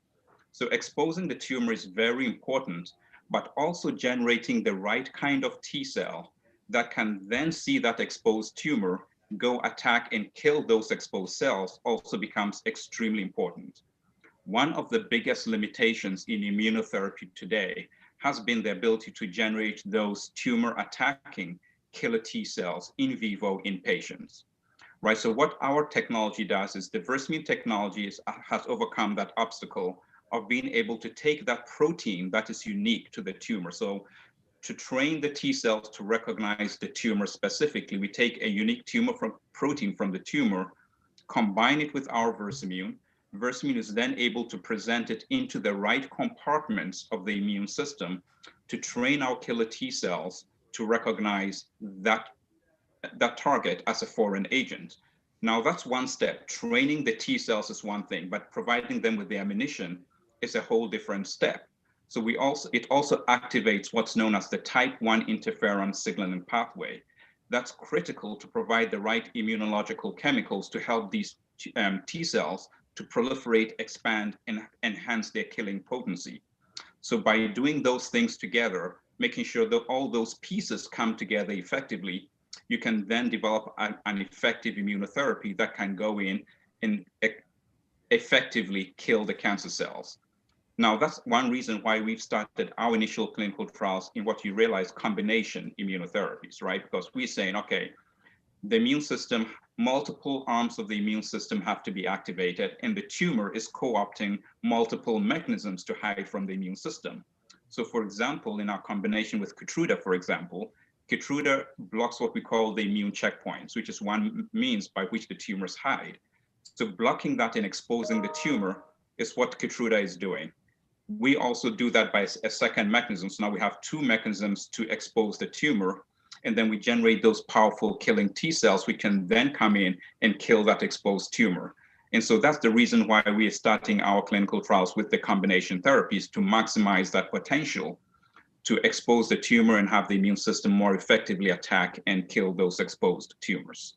Speaker 6: So exposing the tumor is very important, but also generating the right kind of T cell that can then see that exposed tumor go attack and kill those exposed cells also becomes extremely important. One of the biggest limitations in immunotherapy today has been the ability to generate those tumor attacking killer T cells in vivo in patients. Right, so what our technology does is the Versamune technology has overcome that obstacle of being able to take that protein that is unique to the tumor. So to train the T cells to recognize the tumor specifically, we take a unique protein from the tumor, combine it with our Versamune. Versamune is then able to present it into the right compartments of the immune system to train our killer T cells to recognize that target as a foreign agent. Now that's one step. Training the T cells is one thing, but providing them with the ammunition is a whole different step. So it also activates what's known as the type 1 interferon signaling pathway. That's critical to provide the right immunological chemicals to help these T cells to proliferate, expand, and enhance their killing potency. So by doing those things together, making sure that all those pieces come together effectively, you can then develop an effective immunotherapy that can go in and effectively kill the cancer cells. Now, that's one reason why we've started our initial clinical trials in what you realize combination immunotherapies, right? Because we're saying, okay, the immune system, multiple arms of the immune system have to be activated, and the tumor is co-opting multiple mechanisms to hide from the immune system. So for example, in our combination with Keytruda, for example, Keytruda blocks what we call the immune checkpoints, which is one means by which the tumors hide. So blocking that and exposing the tumor is what Keytruda is doing. We also do that by a second mechanism. So now we have two mechanisms to expose the tumor, and then we generate those powerful killing T cells. We can then come in and kill that exposed tumor. And so that's the reason why we are starting our clinical trials with the combination therapies to maximize that potential to expose the tumor and have the immune system more effectively attack and kill those exposed tumors.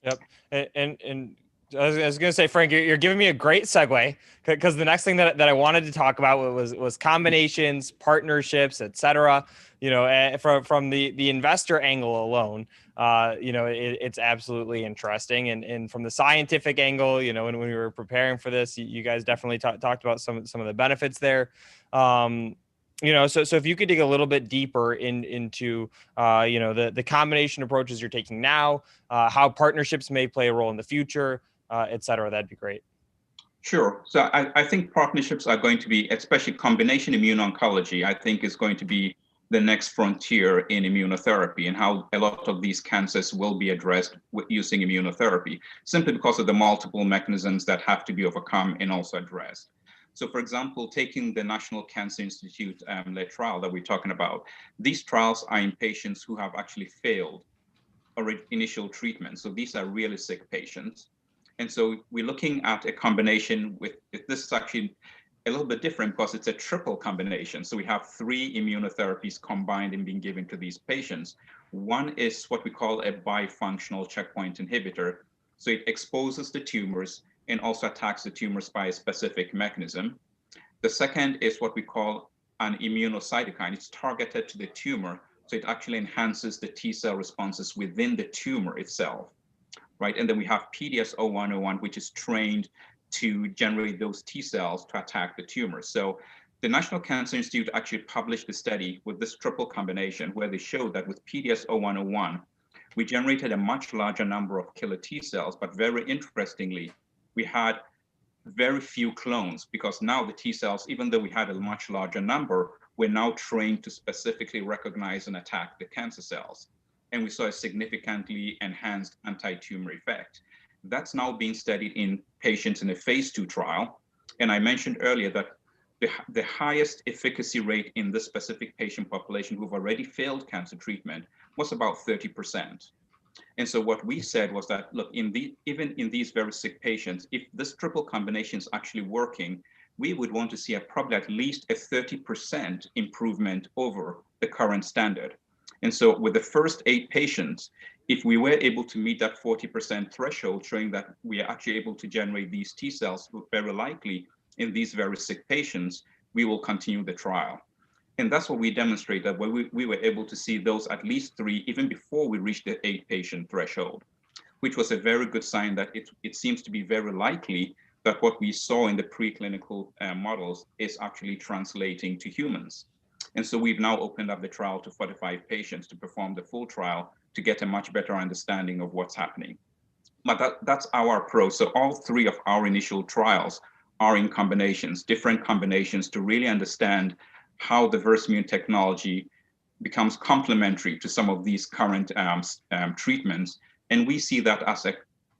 Speaker 2: Yep. And I was going to say, Frank, you're giving me a great segue, because the next thing that I wanted to talk about was combinations, partnerships, et cetera. You know, from the investor angle alone, you know, it's absolutely interesting. And from the scientific angle, you know, when we were preparing for this, you guys definitely talked about some of the benefits there. You know, so if you could dig a little bit deeper into, you know, the combination approaches you're taking now, how partnerships may play a role in the future, et cetera, that'd be great.
Speaker 6: Sure. So I think partnerships are going to be, especially combination immuno-oncology, I think is going to be the next frontier in immunotherapy, and how a lot of these cancers will be addressed using immunotherapy, simply because of the multiple mechanisms that have to be overcome and also addressed. So for example, taking the National Cancer Institute led trial that we're talking about, these trials are in patients who have actually failed initial treatment. So these are really sick patients. And so we're looking at a combination with, this is actually a little bit different because it's a triple combination. So we have 3 immunotherapies combined and being given to these patients. One is what we call a bifunctional checkpoint inhibitor. So it exposes the tumors and also attacks the tumors by a specific mechanism. The second is what we call an immunocytokine. It's targeted to the tumor, so it actually enhances the T cell responses within the tumor itself, right? And then we have PDS-0101, which is trained to generate those T cells to attack the tumor. So the National Cancer Institute actually published a study with this triple combination where they showed that with PDS-0101, we generated a much larger number of killer T cells, but very interestingly, we had very few clones, because now the T cells, even though we had a much larger number, we're now trained to specifically recognize and attack the cancer cells. And we saw a significantly enhanced anti-tumor effect. That's now being studied in patients in a phase 2 trial. And I mentioned earlier that the highest efficacy rate in this specific patient population who've already failed cancer treatment was about 30%. And so what we said was that, look, even in these very sick patients, if this triple combination is actually working, we would want to see probably at least a 30% improvement over the current standard. And so with the first 8 patients, if we were able to meet that 40% threshold, showing that we are actually able to generate these T cells, very likely in these very sick patients, we will continue the trial. And that's what we demonstrate, that when we were able to see those at least 3, even before we reached the 8-patient threshold, which was a very good sign that it seems to be very likely that what we saw in the preclinical models is actually translating to humans. And so we've now opened up the trial to 45 patients to perform the full trial to get a much better understanding of what's happening. But that's our approach. So all 3 of our initial trials are in combinations, different combinations, to really understand how the Versamune technology becomes complementary to some of these current treatments. And we see that as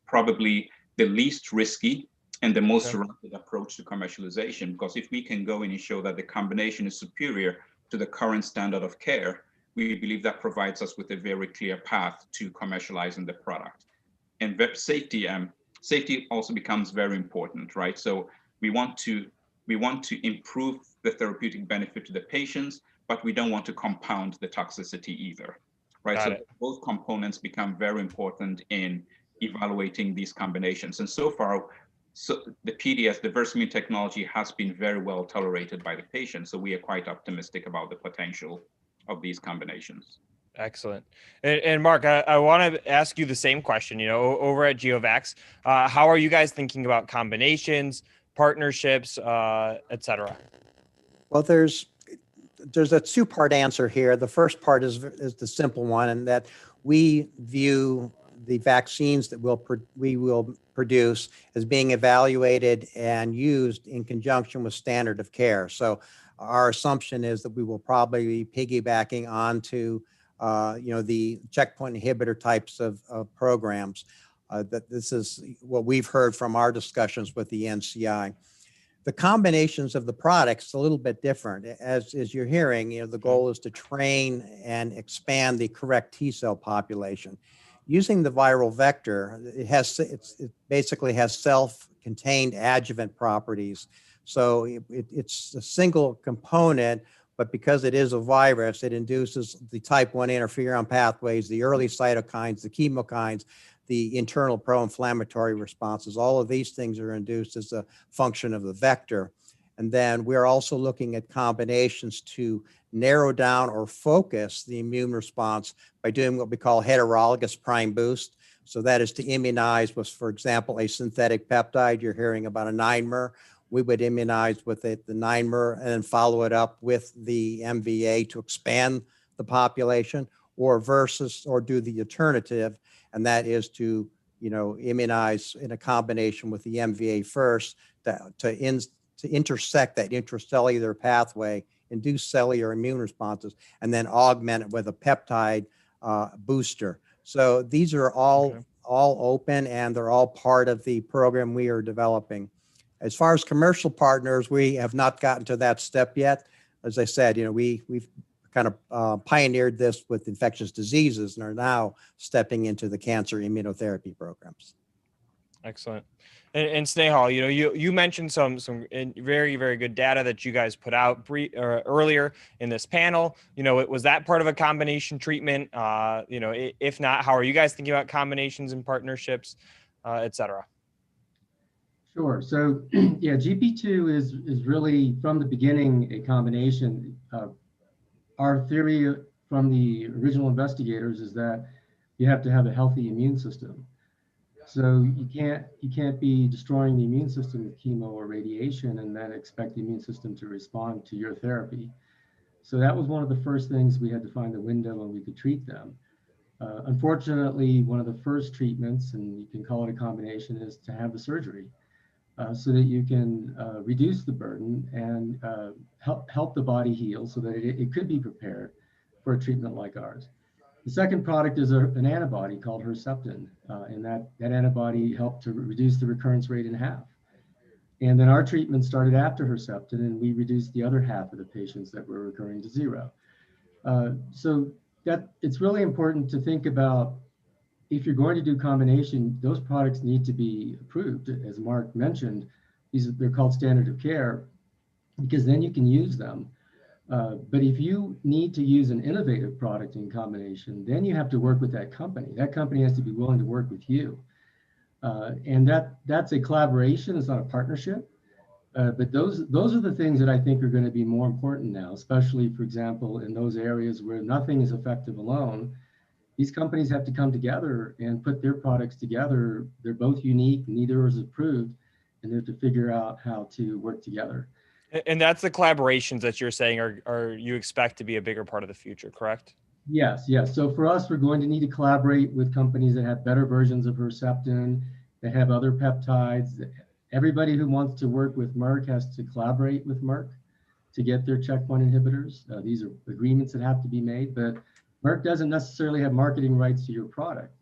Speaker 6: probably the least risky and the most rapid approach to commercialization, because if we can go in and show that the combination is superior to the current standard of care, we believe that provides us with a very clear path to commercializing the product. And safety also becomes very important, right? So we want to improve the therapeutic benefit to the patients, but we don't want to compound the toxicity either, right? So both components become very important in evaluating these combinations. And so far, the PDS, the Versamune technology, has been very well tolerated by the patients. So we are quite optimistic about the potential of these combinations.
Speaker 2: Excellent. And Mark, I want to ask you the same question. Over at GeoVax, how are you guys thinking about combinations, partnerships, et cetera?
Speaker 8: Well, there's a 2-part answer here. The first part is the simple one, and that we view the vaccines that we will produce as being evaluated and used in conjunction with standard of care. So our assumption is that we will probably be piggybacking onto the checkpoint inhibitor types of programs. That this is what we've heard from our discussions with the NCI. The combinations of the products a little bit different. As you're hearing, the goal is to train and expand the correct T cell population. Using the viral vector, it basically has self-contained adjuvant properties. So it's a single component, but because it is a virus, it induces the type 1 interferon pathways, the early cytokines, the chemokines, the internal pro-inflammatory responses. All of these things are induced as a function of the vector. And then we're also looking at combinations to narrow down or focus the immune response by doing what we call heterologous prime boost. So that is to immunize with, for example, a synthetic peptide. You're hearing about a 9-mer. We would immunize with the 9-mer and then follow it up with the MVA to expand the population, or do the alternative, and that is to immunize in a combination with the MVA first to intersect that intracellular pathway, induce cellular immune responses, and then augment it with a peptide booster. So these are all open, and they're all part of the program we are developing. As far as commercial partners, we have not gotten to that step yet. As I said, we've kind of pioneered this with infectious diseases and are now stepping into the cancer immunotherapy programs.
Speaker 2: Excellent. And Snehal, you mentioned some very, very good data that you guys put out earlier in this panel. Was that part of a combination treatment? If not, how are you guys thinking about combinations and partnerships, et cetera?
Speaker 7: Sure. So yeah, GP2 is really from the beginning a combination. Our theory from the original investigators is that you have to have a healthy immune system. So you can't be destroying the immune system with chemo or radiation and then expect the immune system to respond to your therapy. So that was one of the first things we had to find a window when we could treat them. Unfortunately, one of the first treatments, and you can call it a combination, is to have the surgery so that you can reduce the burden and help the body heal so that it could be prepared for a treatment like ours. The second product is an antibody called Herceptin, and that antibody helped to reduce the recurrence rate in half. And then our treatment started after Herceptin, and we reduced the other half of the patients that were recurring to zero. So that it's really important to think about, if you're going to do combination, those products need to be approved. As Mark mentioned, they're called standard of care because then you can use them. But if you need to use an innovative product in combination, then you have to work with that company. That company has to be willing to work with you. And that's a collaboration, it's not a partnership. But those are the things that I think are going to be more important now, especially, for example, in those areas where nothing is effective alone. These companies have to come together and put their products together. They're both unique, neither is approved, and they have to figure out how to work together.
Speaker 2: And that's the collaborations that you're saying are you expect to be a bigger part of the future, correct?
Speaker 7: Yes. So for us, we're going to need to collaborate with companies that have better versions of Herceptin, that have other peptides. Everybody who wants to work with Merck has to collaborate with Merck to get their checkpoint inhibitors. These are agreements that have to be made, but Merck doesn't necessarily have marketing rights to your product.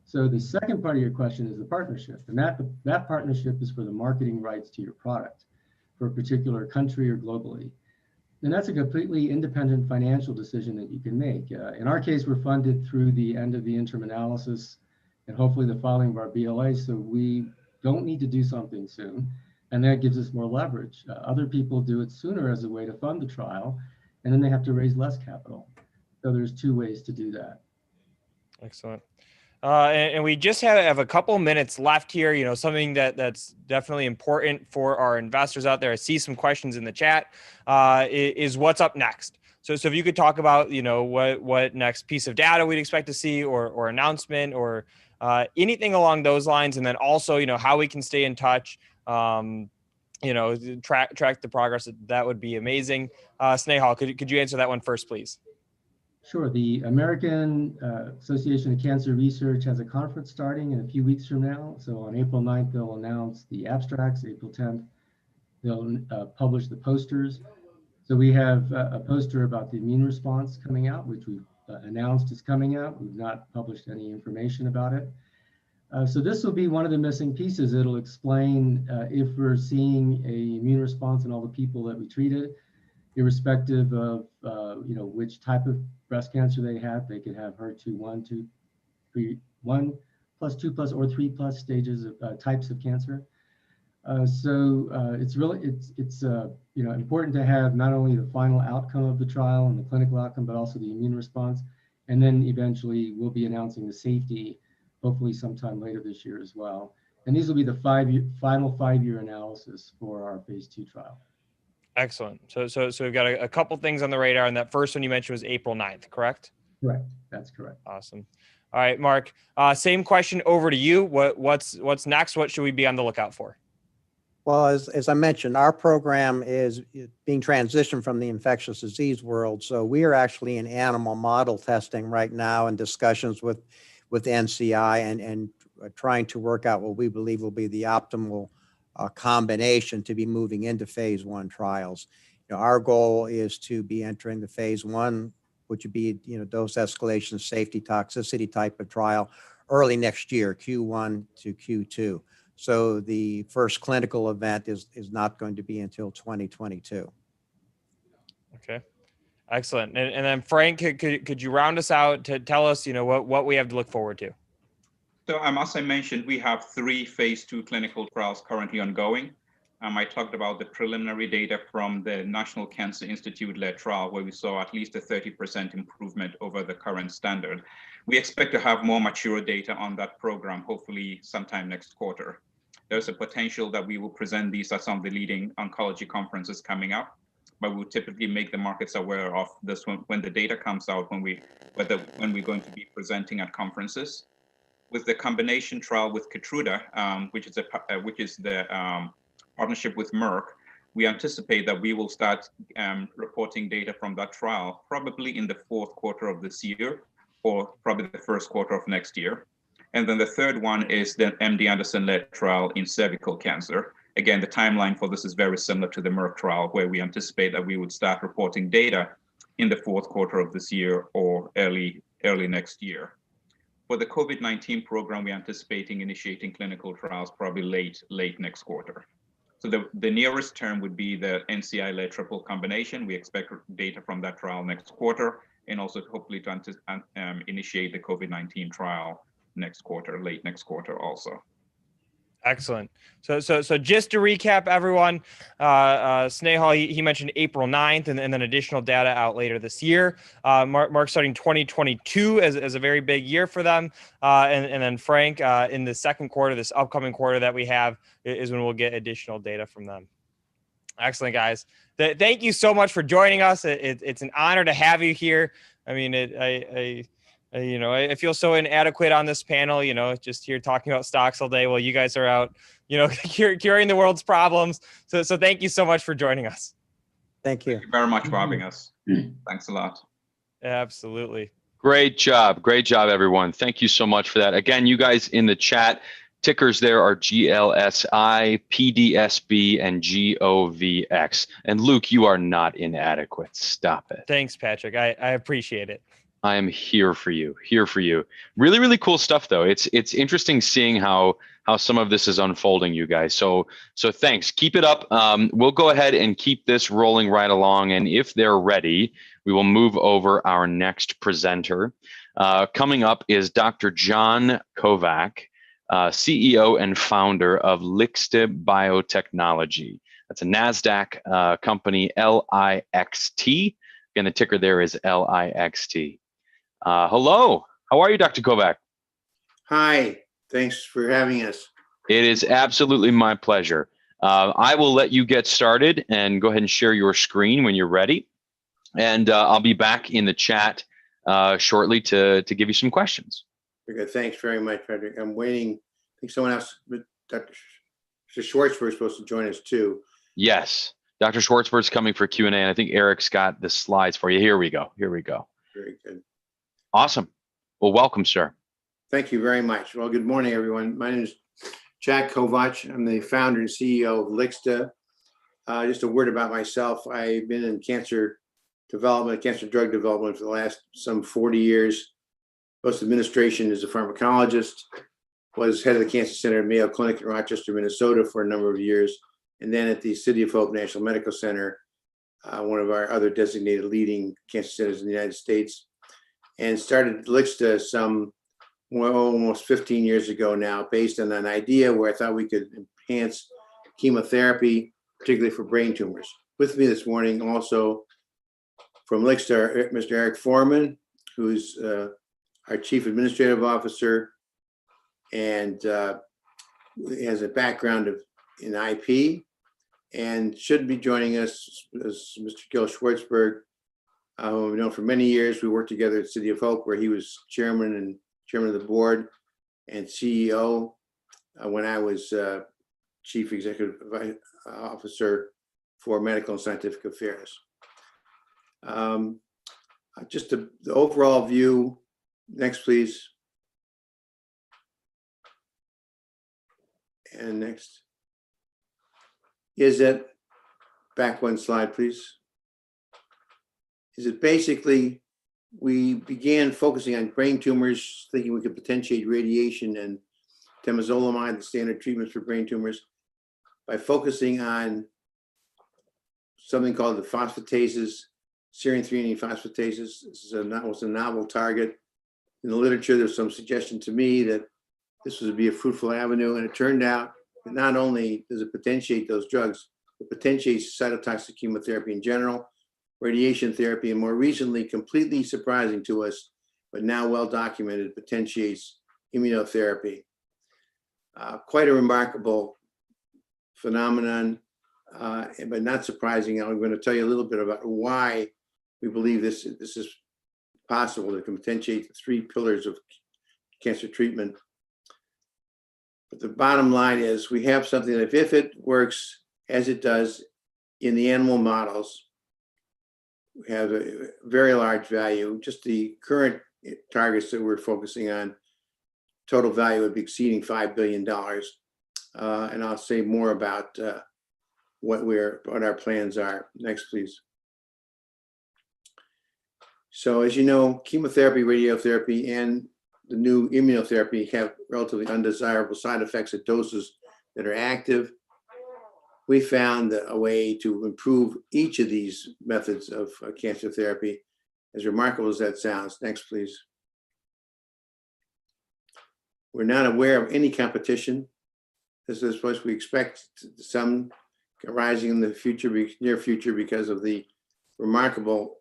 Speaker 7: So the second part of your question is the partnership, and that partnership is for the marketing rights to your product for a particular country or globally. And that's a completely independent financial decision that you can make. In our case, we're funded through the end of the interim analysis and hopefully the filing of our BLA, so we don't need to do something soon, and that gives us more leverage. Other people do it sooner as a way to fund the trial, and then they have to raise less capital. So there's two ways to do that.
Speaker 2: Excellent. And we just have a couple minutes left here. You know, something that's definitely important for our investors out there. I see some questions in the chat. Is what's up next? So if you could talk about, you know, what next piece of data we'd expect to see, or announcement, or anything along those lines, and then also, you know, how we can stay in touch. You know, track the progress. That would be amazing. Snehal, could you answer that one first, please?
Speaker 7: Sure. The American Association of Cancer Research has a conference starting in a few weeks from now. So on April 9th, they'll announce the abstracts. April 10th, they'll publish the posters. So we have a poster about the immune response coming out, which we've announced is coming out. We've not published any information about it. So this will be one of the missing pieces. It'll explain if we're seeing an immune response in all the people that we treated, irrespective of you know, which type of breast cancer they have. They could have HER2 1, 2, 3, 1 plus 2 plus or 3 plus stages of types of cancer. So it's really you know, important to have not only the final outcome of the trial and the clinical outcome, but also the immune response. And then eventually we'll be announcing the safety, hopefully sometime later this year as well. And these will be the final 5-year analysis for our phase 2 trial.
Speaker 2: Excellent. So we've got a couple things on the radar, and that first one you mentioned was April 9th, correct?
Speaker 7: Correct. That's correct.
Speaker 2: Awesome. All right, Mark, same question over to you. What's next? What should we be on the lookout for?
Speaker 8: Well, as I mentioned, our program is being transitioned from the infectious disease world. So we are actually in animal model testing right now and discussions with NCI and trying to work out what we believe will be the optimal combination to be moving into phase 1 trials. You know, our goal is to be entering the phase 1, which would be, you know, dose escalation, safety, toxicity type of trial early next year, Q1 to Q2. So the first clinical event is not going to be until 2022.
Speaker 2: Okay, excellent. And then Frank, could you round us out to tell us, you know, what we have to look forward to?
Speaker 6: So as I mentioned, we have 3 phase 2 clinical trials currently ongoing. I talked about the preliminary data from the National Cancer Institute-led trial, where we saw at least a 30% improvement over the current standard. We expect to have more mature data on that program, hopefully sometime next quarter. There's a potential that we will present these at some of the leading oncology conferences coming up, but we'll typically make the markets aware of this when the data comes out, when we're going to be presenting at conferences. with the combination trial with Keytruda, which is the partnership with Merck, we anticipate that we will start reporting data from that trial probably in the fourth quarter of this year, or probably the first quarter of next year. And then the third one is the MD Anderson-led trial in cervical cancer. Again, the timeline for this is very similar to the Merck trial, where we anticipate that we would start reporting data in the fourth quarter of this year or early next year. For the COVID-19 program, we're anticipating initiating clinical trials probably late next quarter. So the nearest term would be the NCI-led triple combination. We expect data from that trial next quarter, and also hopefully to initiate the COVID-19 trial next quarter, late next quarter also.
Speaker 2: Excellent. So just to recap, everyone, Snehal, he mentioned April 9th and then additional data out later this year. Mark starting 2022 as a very big year for them. And then Frank, in the second quarter, this upcoming quarter that we have, is when we'll get additional data from them. Excellent, guys. Thank you so much for joining us. It's an honor to have you here. I mean, I feel so inadequate on this panel, just here talking about stocks all day while you guys are out, curing the world's problems. So thank you so much for joining us.
Speaker 8: Thank you.
Speaker 6: Thank you very much for having us. Thanks a lot.
Speaker 2: Absolutely.
Speaker 1: Great job. Great job, everyone. Thank you so much for that. Again, you guys in the chat, tickers there are GLSI, PDSB, and GOVX. And Luke, you are not inadequate. Stop it.
Speaker 2: Thanks, Patrick. I appreciate it.
Speaker 1: I am here for you. Really, really cool stuff, though. It's interesting seeing how some of this is unfolding, you guys. So thanks. Keep it up. We'll go ahead and keep this rolling right along. And if they're ready, we will move over our next presenter. Coming up is Dr. John Kovac, CEO and founder of Lixte Biotechnology. That's a NASDAQ company, LIXT. Again, the ticker there is LIXT. Hello, how are you, Dr. Kovac?
Speaker 9: Hi, thanks for having us.
Speaker 1: It is absolutely my pleasure. I will let you get started and go ahead and share your screen when you're ready. And I'll be back in the chat shortly to give you some questions.
Speaker 9: Very good. Thanks very much, Patrick. I'm waiting. I think someone else, Dr. Schwartzberg is supposed to join us too.
Speaker 1: Yes, Dr. Schwartzberg's coming for Q&A, and I think Eric's got the slides for you. Here we go.
Speaker 9: Very good.
Speaker 1: Awesome. Well, welcome, sir.
Speaker 9: Thank you very much. Well, good morning, everyone. My name is Jack Kovac. I'm the founder and CEO of Lixte. Just a word about myself. I've been in cancer development, cancer drug development for the last some 40 years. Post-administration as a pharmacologist, was head of the Cancer Center at Mayo Clinic in Rochester, Minnesota for a number of years. And then at the City of Hope National Medical Center, one of our other designated leading cancer centers in the United States. And started Lixte almost 15 years ago now, based on an idea where I thought we could enhance chemotherapy, particularly for brain tumors. With me this morning also from Lixte, Mr. Eric Foreman, who's our Chief Administrative Officer and has a background in IP, and should be joining us as Mr. Gil Schwartzberg, who we've known for many years. We worked together at City of Hope, where he was chairman of the board and CEO when I was Chief Executive Officer for Medical and Scientific Affairs. Just the overall view. Next, please. And next. Is it, back one slide, please. Is it basically, we began focusing on brain tumors, thinking we could potentiate radiation and temozolomide, the standard treatments for brain tumors, by focusing on something called the phosphatases, serine 3 phosphatases. This is almost a novel target. In the literature, there's some suggestion to me that this would be a fruitful avenue, and it turned out that not only does it potentiate those drugs, it potentiates cytotoxic chemotherapy in general, radiation therapy, and more recently, completely surprising to us, but now well documented, potentiates immunotherapy. Quite a remarkable phenomenon, but not surprising. I'm going to tell you a little bit about why we believe this is possible, to potentiate the three pillars of cancer treatment But the bottom line is we have something that if it works as it does in the animal models, we have a very large value. Just the current targets that we're focusing on, total value would be exceeding $5 billion. And I'll say more about what our plans are. Next, please. So as you know, chemotherapy, radiotherapy, and the new immunotherapy have relatively undesirable side effects at doses that are active. We found a way to improve each of these methods of cancer therapy, as remarkable as that sounds. Next, please. We're not aware of any competition. This is what we expect some arising in the future, near future, because of the remarkable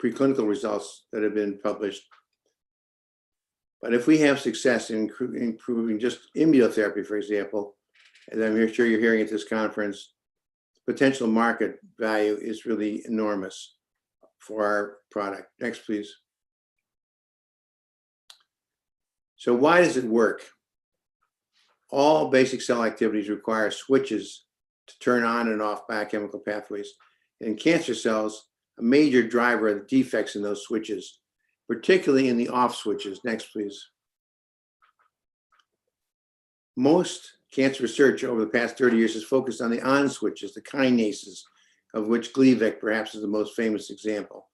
Speaker 9: preclinical results that have been published. But if we have success in improving just immunotherapy, for example, as I'm sure you're hearing at this conference, the potential market value is really enormous for our product. Next, please. So why does it work? All basic cell activities require switches to turn on and off biochemical pathways. In cancer cells, a major driver of the defects in those switches, particularly in the off switches. Next, please. Most cancer research over the past 30 years has focused on the on switches, the kinases, of which Gleevec perhaps is the most famous example.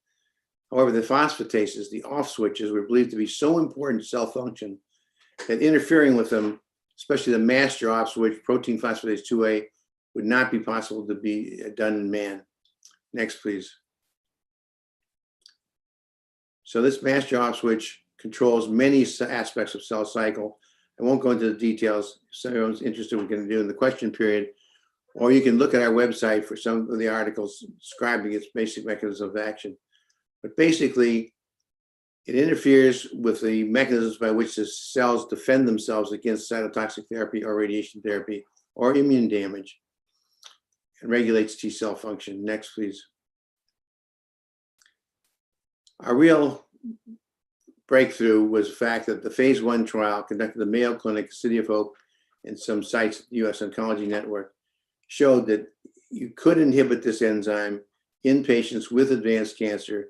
Speaker 9: However, the phosphatases, the off switches, were believed to be so important to cell function that interfering with them, especially the master off switch, protein phosphatase 2A, would not be possible to be done in man. Next, please. So this master off switch controls many aspects of cell cycle. I won't go into the details. If anyone's interested, we can do in the question period, or you can look at our website for some of the articles describing its basic mechanism of action. But basically, it interferes with the mechanisms by which the cells defend themselves against cytotoxic therapy or radiation therapy or immune damage, and regulates T cell function. Next, please. Our real breakthrough was the fact that the phase 1 trial conducted at the Mayo Clinic, City of Hope, and some sites at the US Oncology Network showed that you could inhibit this enzyme in patients with advanced cancer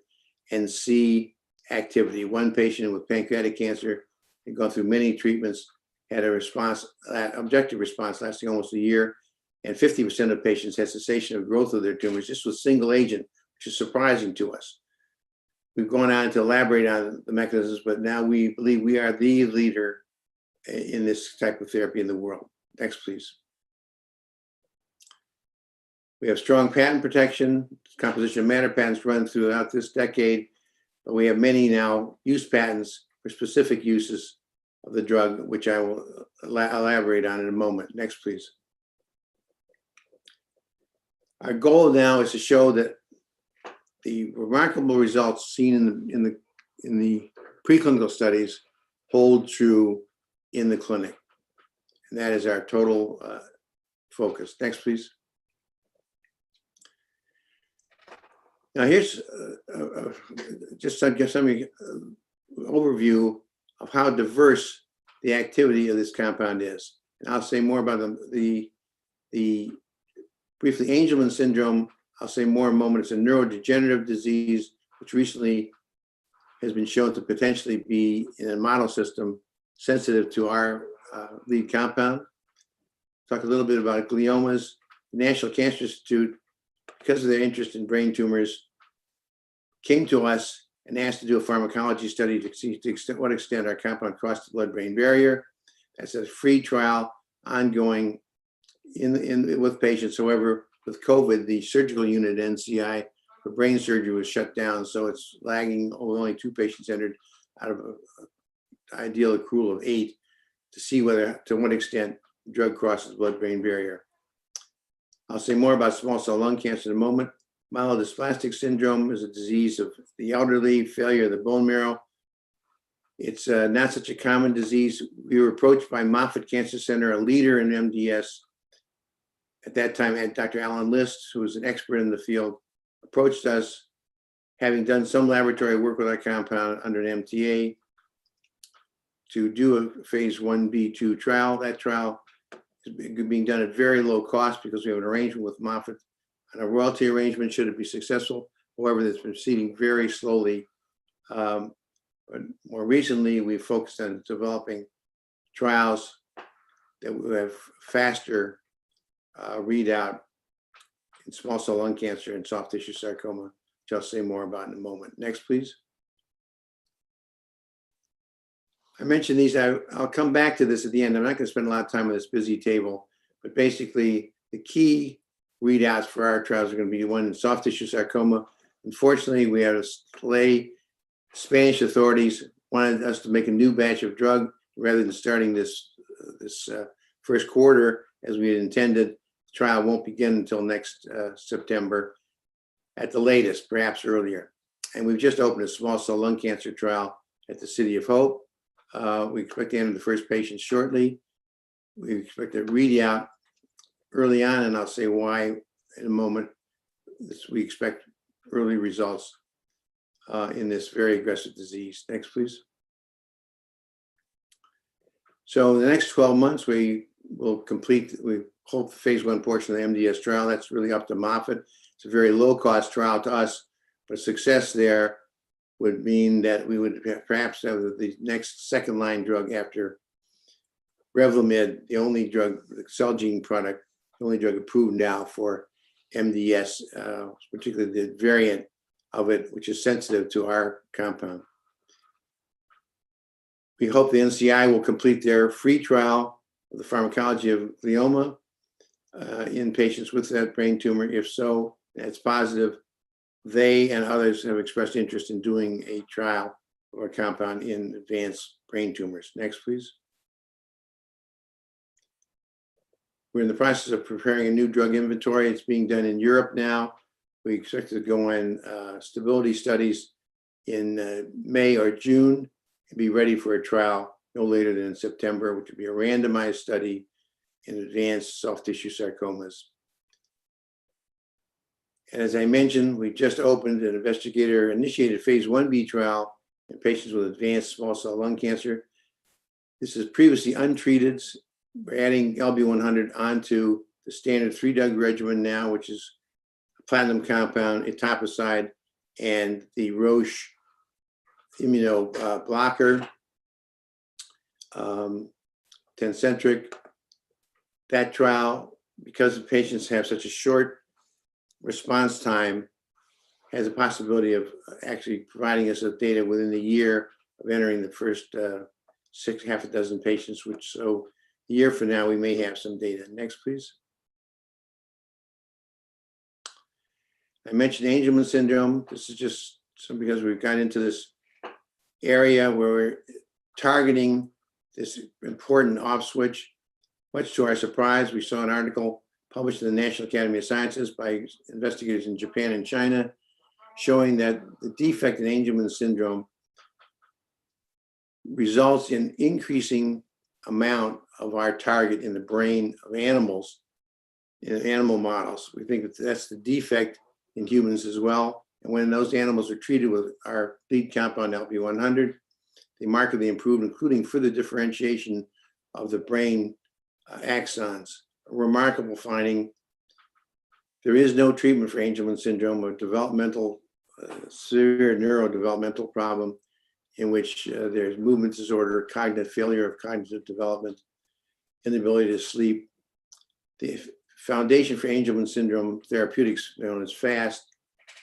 Speaker 9: and see activity. One patient with pancreatic cancer had gone through many treatments, had a response, objective response lasting almost a year, and 50% of patients had cessation of growth of their tumors just with single agent, which is surprising to us. We've gone on to elaborate on the mechanisms, but now we believe we are the leader in this type of therapy in the world. Next, please. We have strong patent protection. Composition of matter patents run throughout this decade, but we have many now use patents for specific uses of the drug, which I will elaborate on in a moment. Next, please. Our goal now is to show that the remarkable results seen in the preclinical studies hold true in the clinic. And that is our total focus. Next, please. Now here's just some overview of how diverse the activity of this compound is. And I'll say more about the briefly Angelman syndrome. I'll say more in a moment. It's a neurodegenerative disease, which recently has been shown to potentially be in a model system sensitive to our lead compound. Talk a little bit about gliomas. The National Cancer Institute, because of their interest in brain tumors, came to us and asked to do a pharmacology study to see to what extent our compound crossed the blood-brain barrier. That's a free trial ongoing with patients. However, with COVID, the surgical unit at NCI for brain surgery was shut down, so it's lagging. Only 2 patients entered out of an ideal accrual of 8 to see to what extent the drug crosses the blood-brain barrier. I'll say more about small cell lung cancer in a moment. Myelodysplastic syndrome is a disease of the elderly, failure of the bone marrow. It's not such a common disease. We were approached by Moffitt Cancer Center, a leader in MDS. At that time, Dr. Alan List, who was an expert in the field, approached us, having done some laboratory work with our compound under an MTA. to do a phase 1b/2 trial. That trial is being done at very low cost because we have an arrangement with Moffitt and a royalty arrangement should it be successful. However, that's proceeding very slowly. But more recently, we've focused on developing trials that will have faster readout in small cell lung cancer and soft tissue sarcoma, which I'll say more about in a moment. Next, please. I mentioned these, I'll come back to this at the end. I'm not going to spend a lot of time on this busy table, but basically the key readouts for our trials are going to be one in soft tissue sarcoma. Unfortunately, we had a delay. Spanish authorities wanted us to make a new batch of drug rather than starting this first quarter as we had intended. The trial won't begin until next September at the latest, perhaps earlier. And we've just opened a small cell lung cancer trial at the City of Hope. We expect to enter the first patient shortly. We expect to read out early on, and I'll say why in a moment. We expect early results in this very aggressive disease. Next, please. So in the next 12 months, we will complete, we hope, the phase 1 portion of the MDS trial. That's really up to Moffitt. It's a very low-cost trial to us, but success there would mean that we would perhaps have the next second-line drug after Revlimid, the only drug, the Celgene product, the only drug approved now for MDS, particularly the variant of it, which is sensitive to our compound. We hope the NCI will complete their free trial of the pharmacology of glioma in patients with that brain tumor. If so, that's positive. They and others have expressed interest in doing a trial or compound in advanced brain tumors. Next, please. We're in the process of preparing a new drug inventory. It's being done in Europe now. We expect to go in stability studies in May or June and be ready for a trial no later than in September, which would be a randomized study in advanced soft tissue sarcomas. And as I mentioned, we just opened an investigator-initiated phase 1b trial in patients with advanced small cell lung cancer. This is previously untreated. We're adding LB100 onto the standard 3-drug regimen now, which is a platinum compound, etoposide, and the Roche immunoblocker, Tecentriq. That trial, because the patients have such a short response time, has a possibility of actually providing us with data within a year of entering the first half a dozen patients, which so a year from now, we may have some data. Next, please. I mentioned Angelman syndrome. This is just because we've got into this area where we're targeting this important off switch. Much to our surprise, we saw an article published in the National Academy of Sciences by investigators in Japan and China showing that the defect in Angelman syndrome results in increasing amount of our target in the brain of animals, in animal models. We think that that's the defect in humans as well. And when those animals are treated with our lead compound LB100, they markedly improve, including further differentiation of the brain axons. A remarkable finding. There is no treatment for Angelman syndrome, a developmental, severe neurodevelopmental problem in which there's movement disorder, cognitive failure of cognitive development, inability to sleep. The Foundation for Angelman Syndrome Therapeutics, known as FAST,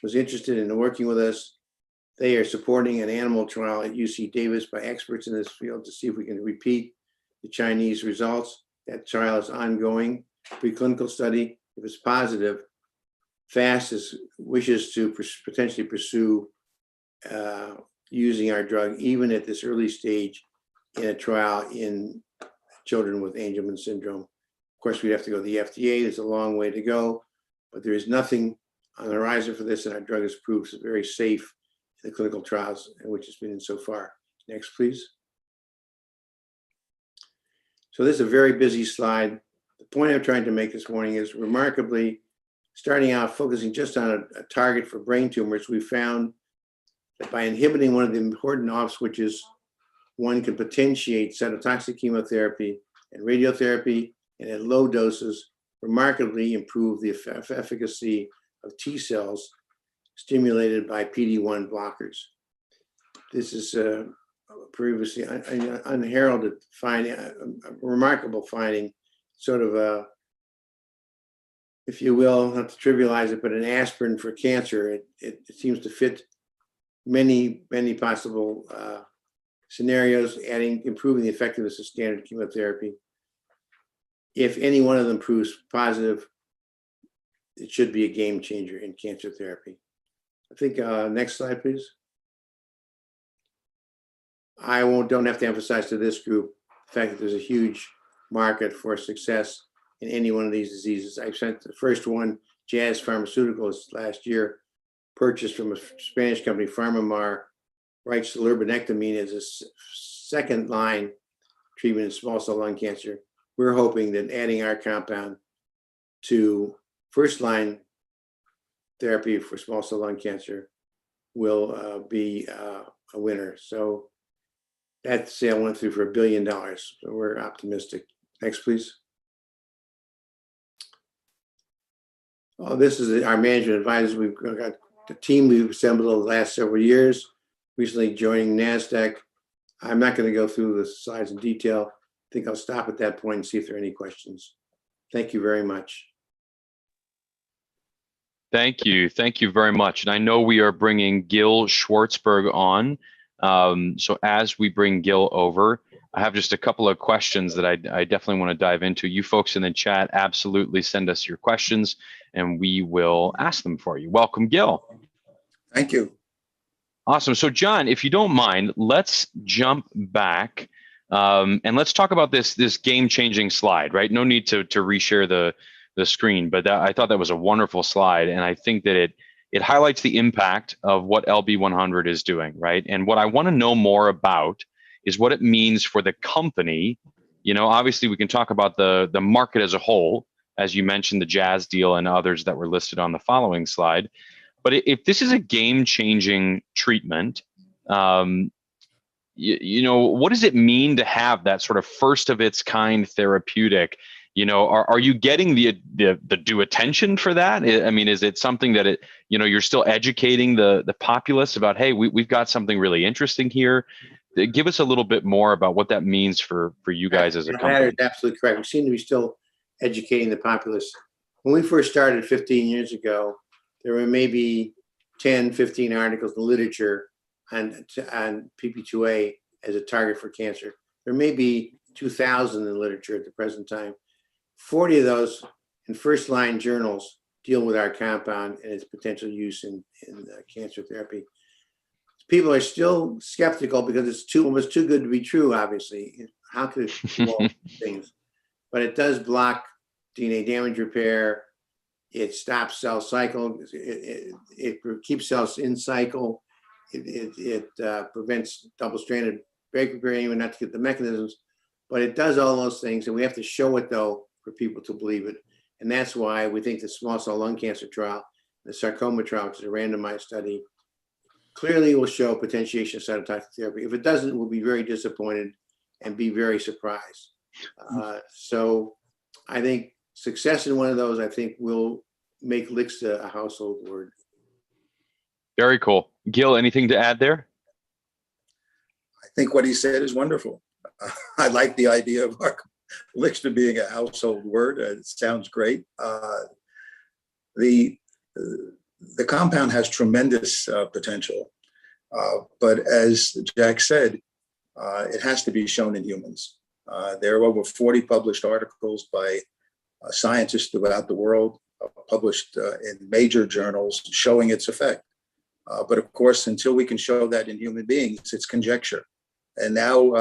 Speaker 9: was interested in working with us. They are supporting an animal trial at UC Davis by experts in this field to see if we can repeat the Chinese results. That trial is ongoing, preclinical study. If it's positive, FAST wishes to potentially pursue using our drug even at this early stage in a trial in children with Angelman syndrome. Of course, we'd have to go to the FDA. There's a long way to go, but there is nothing on the horizon for this, and our drug is proved very safe in the clinical trials in which it's been in so far. Next, please. So this is a very busy slide. The point I'm trying to make this morning is remarkably, starting out focusing just on a target for brain tumors, we found that by inhibiting one of the important off switches, one can potentiate cytotoxic chemotherapy and radiotherapy, and at low doses remarkably improve the efficacy of T cells stimulated by PD-1 blockers. This is previously unheralded finding, a remarkable finding, sort of a, if you will, not to trivialize it, but an aspirin for cancer. It seems to fit many possible scenarios, improving the effectiveness of standard chemotherapy. If any one of them proves positive, it should be a game changer in cancer therapy. I think next slide, please. I don't have to emphasize to this group the fact that there's a huge market for success in any one of these diseases. I sent the first one, Jazz Pharmaceuticals, last year, purchased from a Spanish company, Pharma, rights to lurbinectomine as a second line treatment in small cell lung cancer. We're hoping that adding our compound to first line therapy for small cell lung cancer will be a winner. So that sale went through for $1 billion. So we're optimistic. Next, please. Oh, this is our management advisors. We've got the team we've assembled over the last several years, recently joining NASDAQ. I'm not going to go through the slides in detail. I think I'll stop at that point and see if there are any questions. Thank you very much.
Speaker 1: Thank you. Thank you very much. And I know we are bringing Gil Schwartzberg on. So as we bring Gil over, I have just a couple of questions that I definitely want to dive into. You folks in the chat, absolutely send us your questions and we will ask them for you. Welcome, Gil.
Speaker 10: Thank you.
Speaker 1: Awesome. So John, if you don't mind, let's jump back and let's talk about this game-changing slide, right? No need to reshare the screen, but I thought that was a wonderful slide. And I think that it highlights the impact of what LB100 is doing, right? And what I want to know more about is what it means for the company. You know, obviously we can talk about the market as a whole, as you mentioned, the Jazz deal and others that were listed on the following slide. But if this is a game-changing treatment, you know, what does it mean to have that sort of first of its kind therapeutic? You know, are you getting the due attention for that? I mean, is it something that you're still educating the populace about, hey, we've got something really interesting here? Give us a little bit more about what that means for you guys as a company.
Speaker 9: That is absolutely correct. We seem to be still educating the populace. When we first started 15 years ago, there were maybe 10, 15 articles in the literature on PP2A as a target for cancer. There may be 2,000 in the literature at the present time. 40 of those in first-line journals deal with our compound and its potential use in cancer therapy. People are still skeptical because it's almost too good to be true, obviously. How could it do things? But it does block DNA damage repair. It stops cell cycle. It keeps cells in cycle. It prevents double-stranded break repair, even not to get the mechanisms. But it does all those things, and we have to show it, though, for people to believe it. And that's why we think the small cell lung cancer trial, the sarcoma trial, which is a randomized study, clearly will show potentiation of cytotoxic therapy. If it doesn't, we'll be very disappointed and be very surprised. So I think success in one of those, I think, will make Lixte a household word.
Speaker 1: Very cool. Gil, anything to add there?
Speaker 10: I think what he said is wonderful. I like the idea of Lixte being a household word. It sounds great. The compound has tremendous potential, but as Jack said, it has to be shown in humans. There are over 40 published articles by scientists throughout the world, published in major journals showing its effect. But of course, until we can show that in human beings, it's conjecture. And now,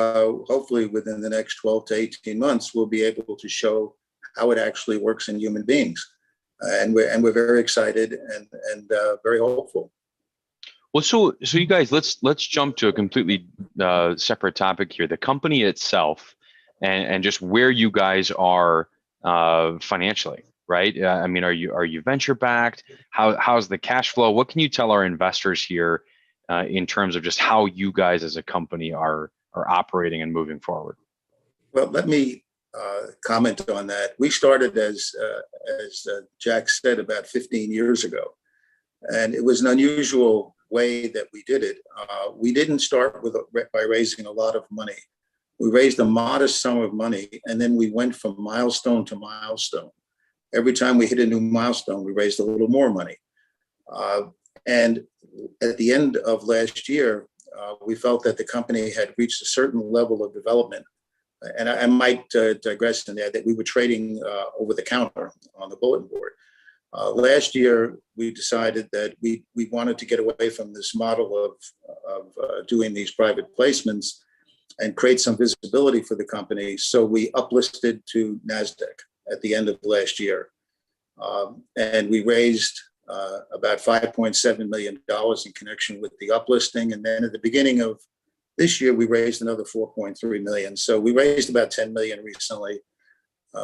Speaker 10: hopefully within the next 12 to 18 months, we'll be able to show how it actually works in human beings. And we're very excited and very hopeful.
Speaker 1: Well, so you guys, let's jump to a completely separate topic here. The company itself and just where you guys are financially, right? I mean, are you venture backed? How's the cash flow? What can you tell our investors here in terms of just how you guys as a company are operating and moving forward?
Speaker 10: Well, let me comment on that. We started, as Jack said, about 15 years ago, and it was an unusual way that we did it. We didn't start by raising a lot of money. We raised a modest sum of money, and then we went from milestone to milestone. Every time we hit a new milestone, we raised a little more money. And at the end of last year, we felt that the company had reached a certain level of development. And I might digress in that we were trading over the counter on the bulletin board. Last year, we decided that we wanted to get away from this model of doing these private placements and create some visibility for the company. So we uplisted to NASDAQ at the end of last year. And we raised about $5.7 million in connection with the uplisting. And then at the beginning of this year, we raised another 4.3 million. So we raised about 10 million recently.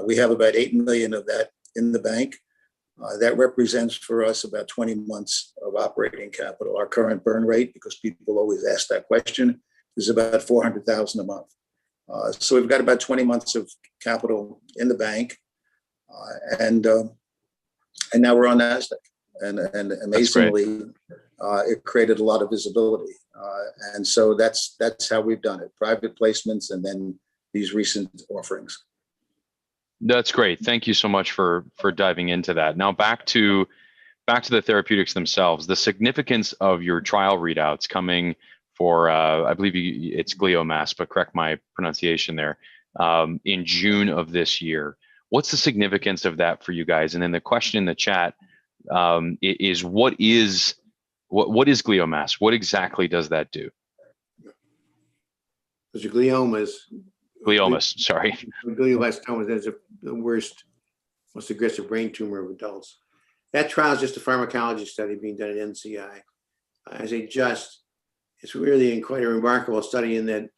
Speaker 10: We have about 8 million of that in the bank. That represents for us about 20 months of operating capital. Our current burn rate, because people always ask that question, is about 400,000 a month. So we've got about 20 months of capital in the bank, and now we're on NASDAQ. And amazingly, it created a lot of visibility, and so that's how we've done it: private placements, and then these recent offerings.
Speaker 1: That's great. Thank you so much for diving into that. Now back to the therapeutics themselves. The significance of your trial readouts coming for, I believe it's gliomas, but correct my pronunciation there, in June of this year. What's the significance of that for you guys? And then the question in the chat is what is gliomas? What exactly does that do?
Speaker 9: Those are gliomas.
Speaker 1: Gliomas, sorry.
Speaker 9: Glioblastoma, that's the worst, most aggressive brain tumor of adults. That trial is just a pharmacology study being done at NCI. It's really quite a remarkable study in that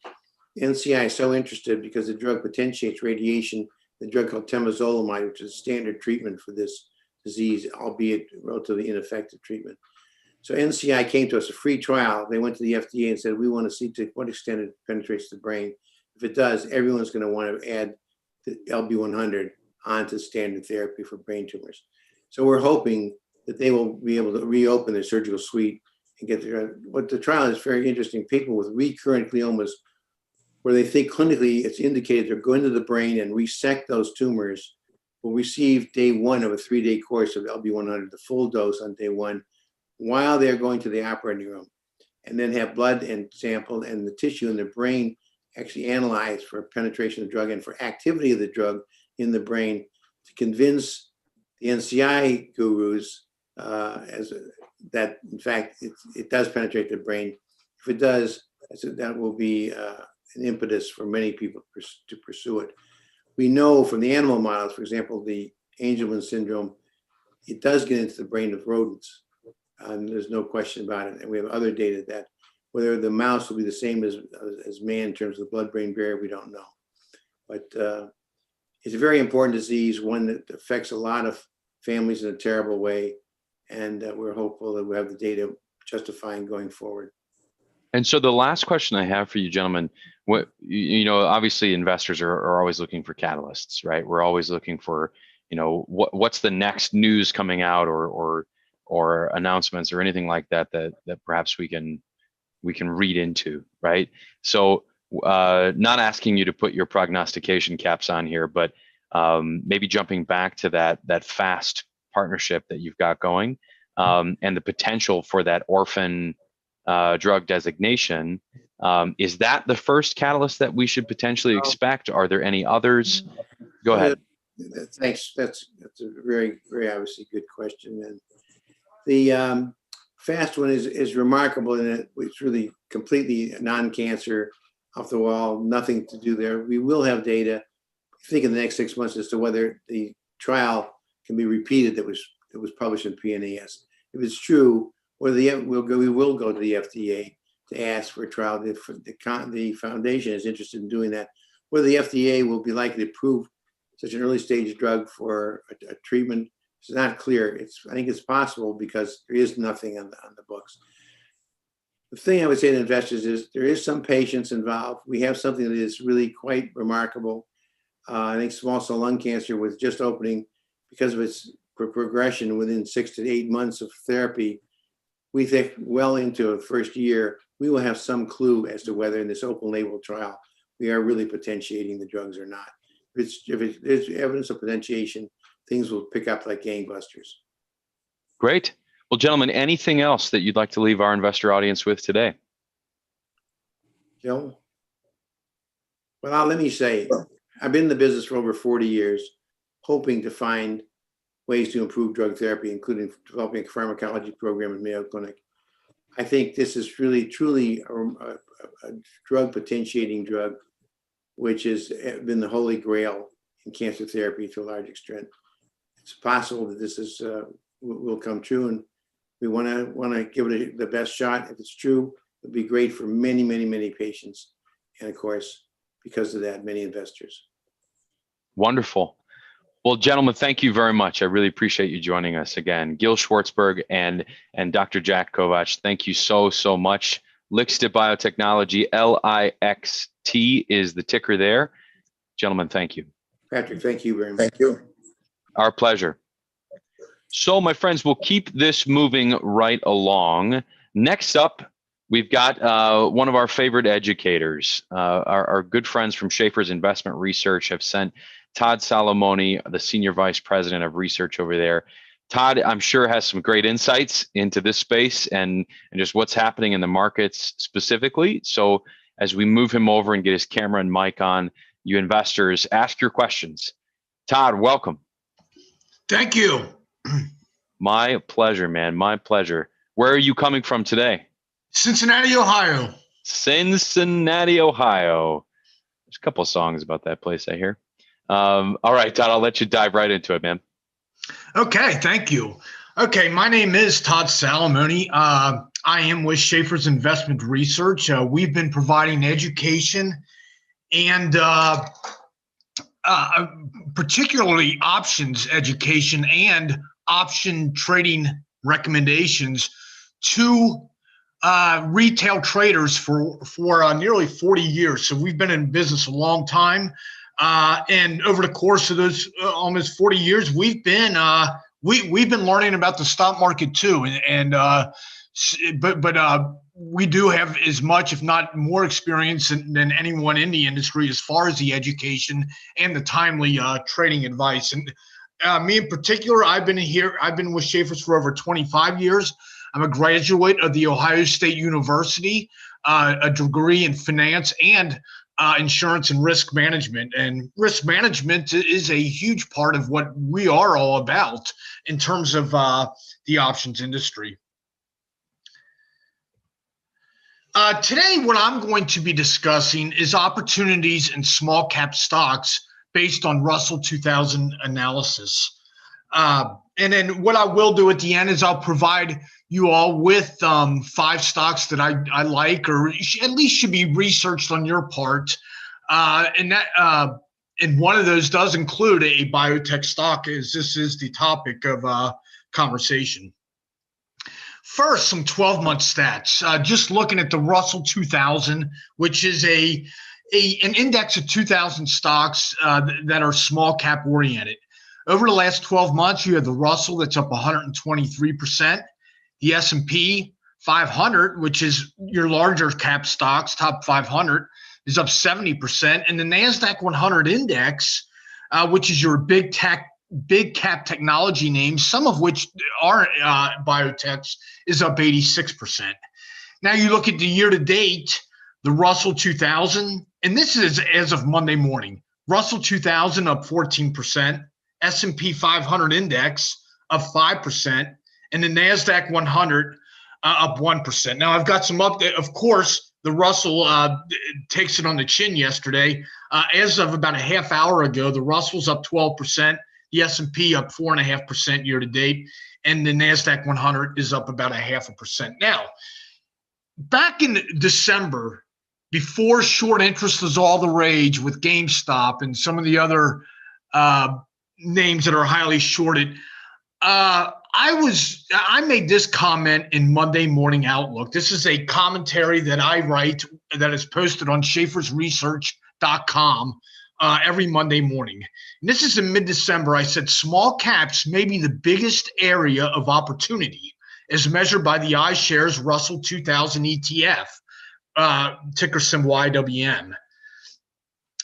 Speaker 9: NCI is so interested because the drug potentiates radiation, the drug called temozolomide, which is a standard treatment for this disease, albeit relatively ineffective treatment. So NCI came to us, a free trial. They went to the FDA and said, we want to see to what extent it penetrates the brain. If it does, everyone's going to want to add the LB100 onto standard therapy for brain tumors. So we're hoping that they will be able to reopen their surgical suite and get there. What the trial is very interesting. People with recurrent gliomas, where they think clinically it's indicated they're going to the brain and resect those tumors, will receive day one of a 3-day course of LB100, the full dose on day one, while they're going to the operating room, and then have blood and sample and the tissue in the brain actually analyzed for penetration of the drug and for activity of the drug in the brain to convince the NCI gurus that in fact it does penetrate the brain. If it does, that will be an impetus for many people to pursue it. We know from the animal models, for example, the Angelman syndrome, it does get into the brain of rodents. There's no question about it. And we have other data that whether the mouse will be the same as man in terms of the blood-brain barrier, we don't know. But it's a very important disease, one that affects a lot of families in a terrible way. And we're hopeful that we have the data justifying going forward.
Speaker 1: And so the last question I have for you, gentlemen, obviously investors are always looking for catalysts, right? We're always looking for, what's the next news coming out or announcements or anything like that perhaps we can read into, right? So not asking you to put your prognostication caps on here, but maybe jumping back to that FAST partnership that you've got going, and the potential for that orphan drug designation. Is that the first catalyst that we should potentially expect? Are there any others? Go ahead.
Speaker 9: Thanks. That's a very, very obviously good question. And the FAST one is remarkable in that it's really completely non-cancer, off the wall, nothing to do there. We will have data, I think, in the next 6 months as to whether the trial can be repeated that was published in PNAS. If it's true, we will go to the FDA to ask for a trial. The foundation is interested in doing that. Whether the FDA will be likely to approve such an early stage drug for a treatment, it's not clear. I think it's possible because there is nothing on the books. the thing I would say to investors is there is some patience involved. We have something that is really quite remarkable. I think small cell lung cancer was just opening because of its progression within 6 to 8 months of therapy. We think well into the first year, we will have some clue as to whether in this open label trial, we are really potentiating the drugs or not. If there's evidence of potentiation, things will pick up like gangbusters.
Speaker 1: Great. Well, gentlemen, anything else that you'd like to leave our investor audience with today?
Speaker 9: Joe? Well, let me say, I've been in the business for over 40 years, hoping to find ways to improve drug therapy, including developing a pharmacology program at Mayo Clinic. I think this is really, truly a drug potentiating drug, which has been the holy grail in cancer therapy to a large extent. It's possible that this is will come true, and we want to give it the best shot. If it's true, it'd be great for many, many, many patients, and of course, because of that, many investors.
Speaker 1: Wonderful. Well, gentlemen, thank you very much. I really appreciate you joining us again. Gil Schwartzberg and Dr. Jack Kovacs, thank you so much. Lixte Biotechnology, LIXT is the ticker there. Gentlemen, thank you.
Speaker 9: Patrick, thank you very much.
Speaker 10: Thank you.
Speaker 1: Our pleasure. So, my friends, we'll keep this moving right along. Next up, we've got one of our favorite educators. Our good friends from Schaeffer's Investment Research have sent Todd Salamoni, the Senior Vice President of Research over there. Todd, I'm sure, has some great insights into this space and just what's happening in the markets specifically. So as we move him over and get his camera and mic on, you investors, ask your questions. Todd, welcome.
Speaker 11: Thank you.
Speaker 1: My pleasure, man. My pleasure. Where are you coming from today?
Speaker 11: Cincinnati, Ohio.
Speaker 1: Cincinnati, Ohio. There's a couple of songs about that place, I hear. All right, Todd, I'll let you dive right into it, man.
Speaker 11: Okay, thank you. Okay, my name is Todd Salamoni. I am with Schaeffer's Investment Research. We've been providing education and particularly options education and option trading recommendations to retail traders for nearly 40 years. So we've been in business a long time. And over the course of those almost 40 years, we've been learning about the stock market too. But we do have as much, if not more, experience than anyone in the industry as far as the education and the timely trading advice. And me in particular, I've been with Schaeffer's for over 25 years. I'm a graduate of the Ohio State University, a degree in finance and insurance and risk management. And risk management is a huge part of what we are all about in terms of the options industry. Today, what I'm going to be discussing is opportunities in small cap stocks based on Russell 2000 analysis. And then what I will do at the end is I'll provide you all with 5 stocks that I like, or at least should be researched on your part. And one of those does include a biotech stock, as this is the topic of conversation. First, some 12-month stats. Just looking at the Russell 2000, which is an index of 2,000 stocks that are small cap oriented. Over the last 12 months, you have the Russell that's up 123%. The S&P 500, which is your larger cap stocks, top 500, is up 70%. And the NASDAQ 100 index, which is your big cap technology names, some of which are biotechs, is up 86%. Now you look at the year to date, the Russell 2000, and this is as of Monday morning. Russell 2000 up 14%, S&P 500 index up 5%, and the NASDAQ 100 up 1%. Now I've got some update. Of course, the Russell takes it on the chin yesterday. As of about a half hour ago, the Russell's up 12%, the S&P up 4.5% year to date, and the NASDAQ 100 is up about 0.5%. Now, back in December, before short interest was all the rage with GameStop and some of the other names that are highly shorted, I made this comment in Monday Morning Outlook. This is a commentary that I write that is posted on schaeffersresearch.com every Monday morning. And this is in mid-December. I said small caps may be the biggest area of opportunity as measured by the iShares Russell 2000 ETF, ticker symbol IWM.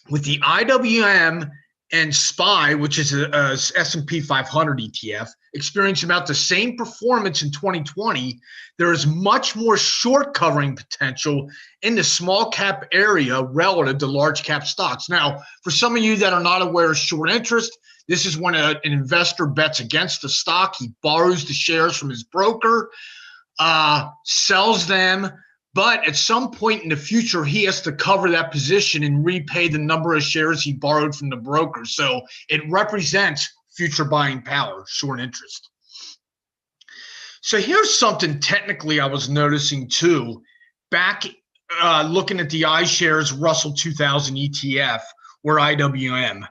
Speaker 11: With the IWM and SPY, which is a S&P 500 ETF, experienced about the same performance in 2020, there is much more short covering potential in the small cap area relative to large cap stocks. Now, for some of you that are not aware of short interest, this is when an investor bets against the stock. He borrows the shares from his broker, sells them, but at some point in the future, he has to cover that position and repay the number of shares he borrowed from the broker. So it represents future buying power, short interest. So here's something technically I was noticing too, back looking at the iShares Russell 2000 ETF or IWM.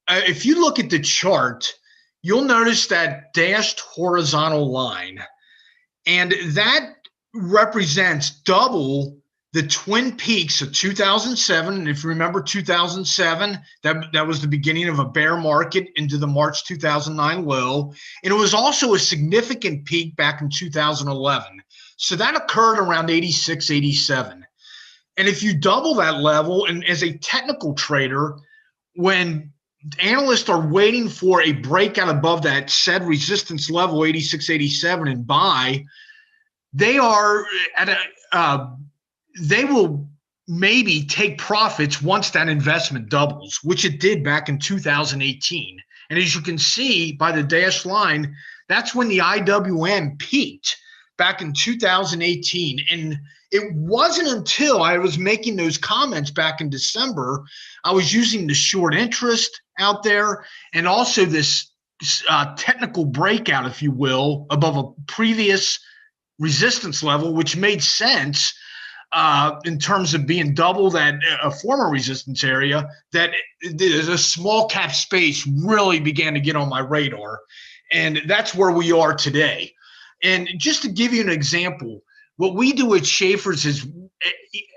Speaker 11: If you look at the chart, you'll notice that dashed horizontal line, and that represents double the twin peaks of 2007. And if you remember 2007, that was the beginning of a bear market into the March 2009 low. And it was also a significant peak back in 2011. So that occurred around 86, 87. And if you double that level, and as a technical trader, when analysts are waiting for a breakout above that said resistance level, 86, 87, and buy, they are at they will maybe take profits once that investment doubles, which it did back in 2018. And as you can see by the dashed line, that's when the IWM peaked back in 2018. And it wasn't until I was making those comments back in December, I was using the short interest out there and also this technical breakout, if you will, above a previous resistance level, which made sense in terms of being double that a former resistance area, that the small cap space really began to get on my radar. And that's where we are today. And just to give you an example, what we do at Schaeffer's is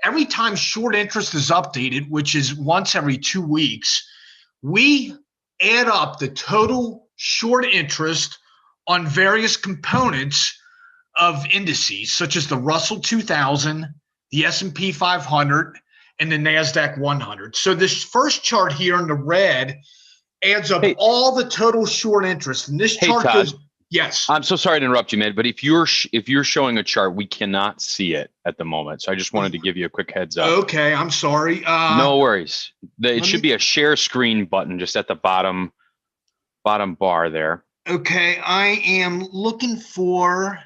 Speaker 11: every time short interest is updated, which is once every 2 weeks, we add up the total short interest on various components of indices, such as the Russell 2000, the S&P 500, and the NASDAQ 100. So this first chart here in the red adds up all the total short interest. And this chart
Speaker 1: Todd,
Speaker 11: goes, yes.
Speaker 1: I'm so sorry to interrupt you, man, but if you're showing a chart, we cannot see it at the moment. So I just wanted to give you a quick heads up.
Speaker 11: Okay, I'm sorry.
Speaker 1: No worries. It should be a share screen button just at the bottom bar there.
Speaker 11: Okay, I am looking for.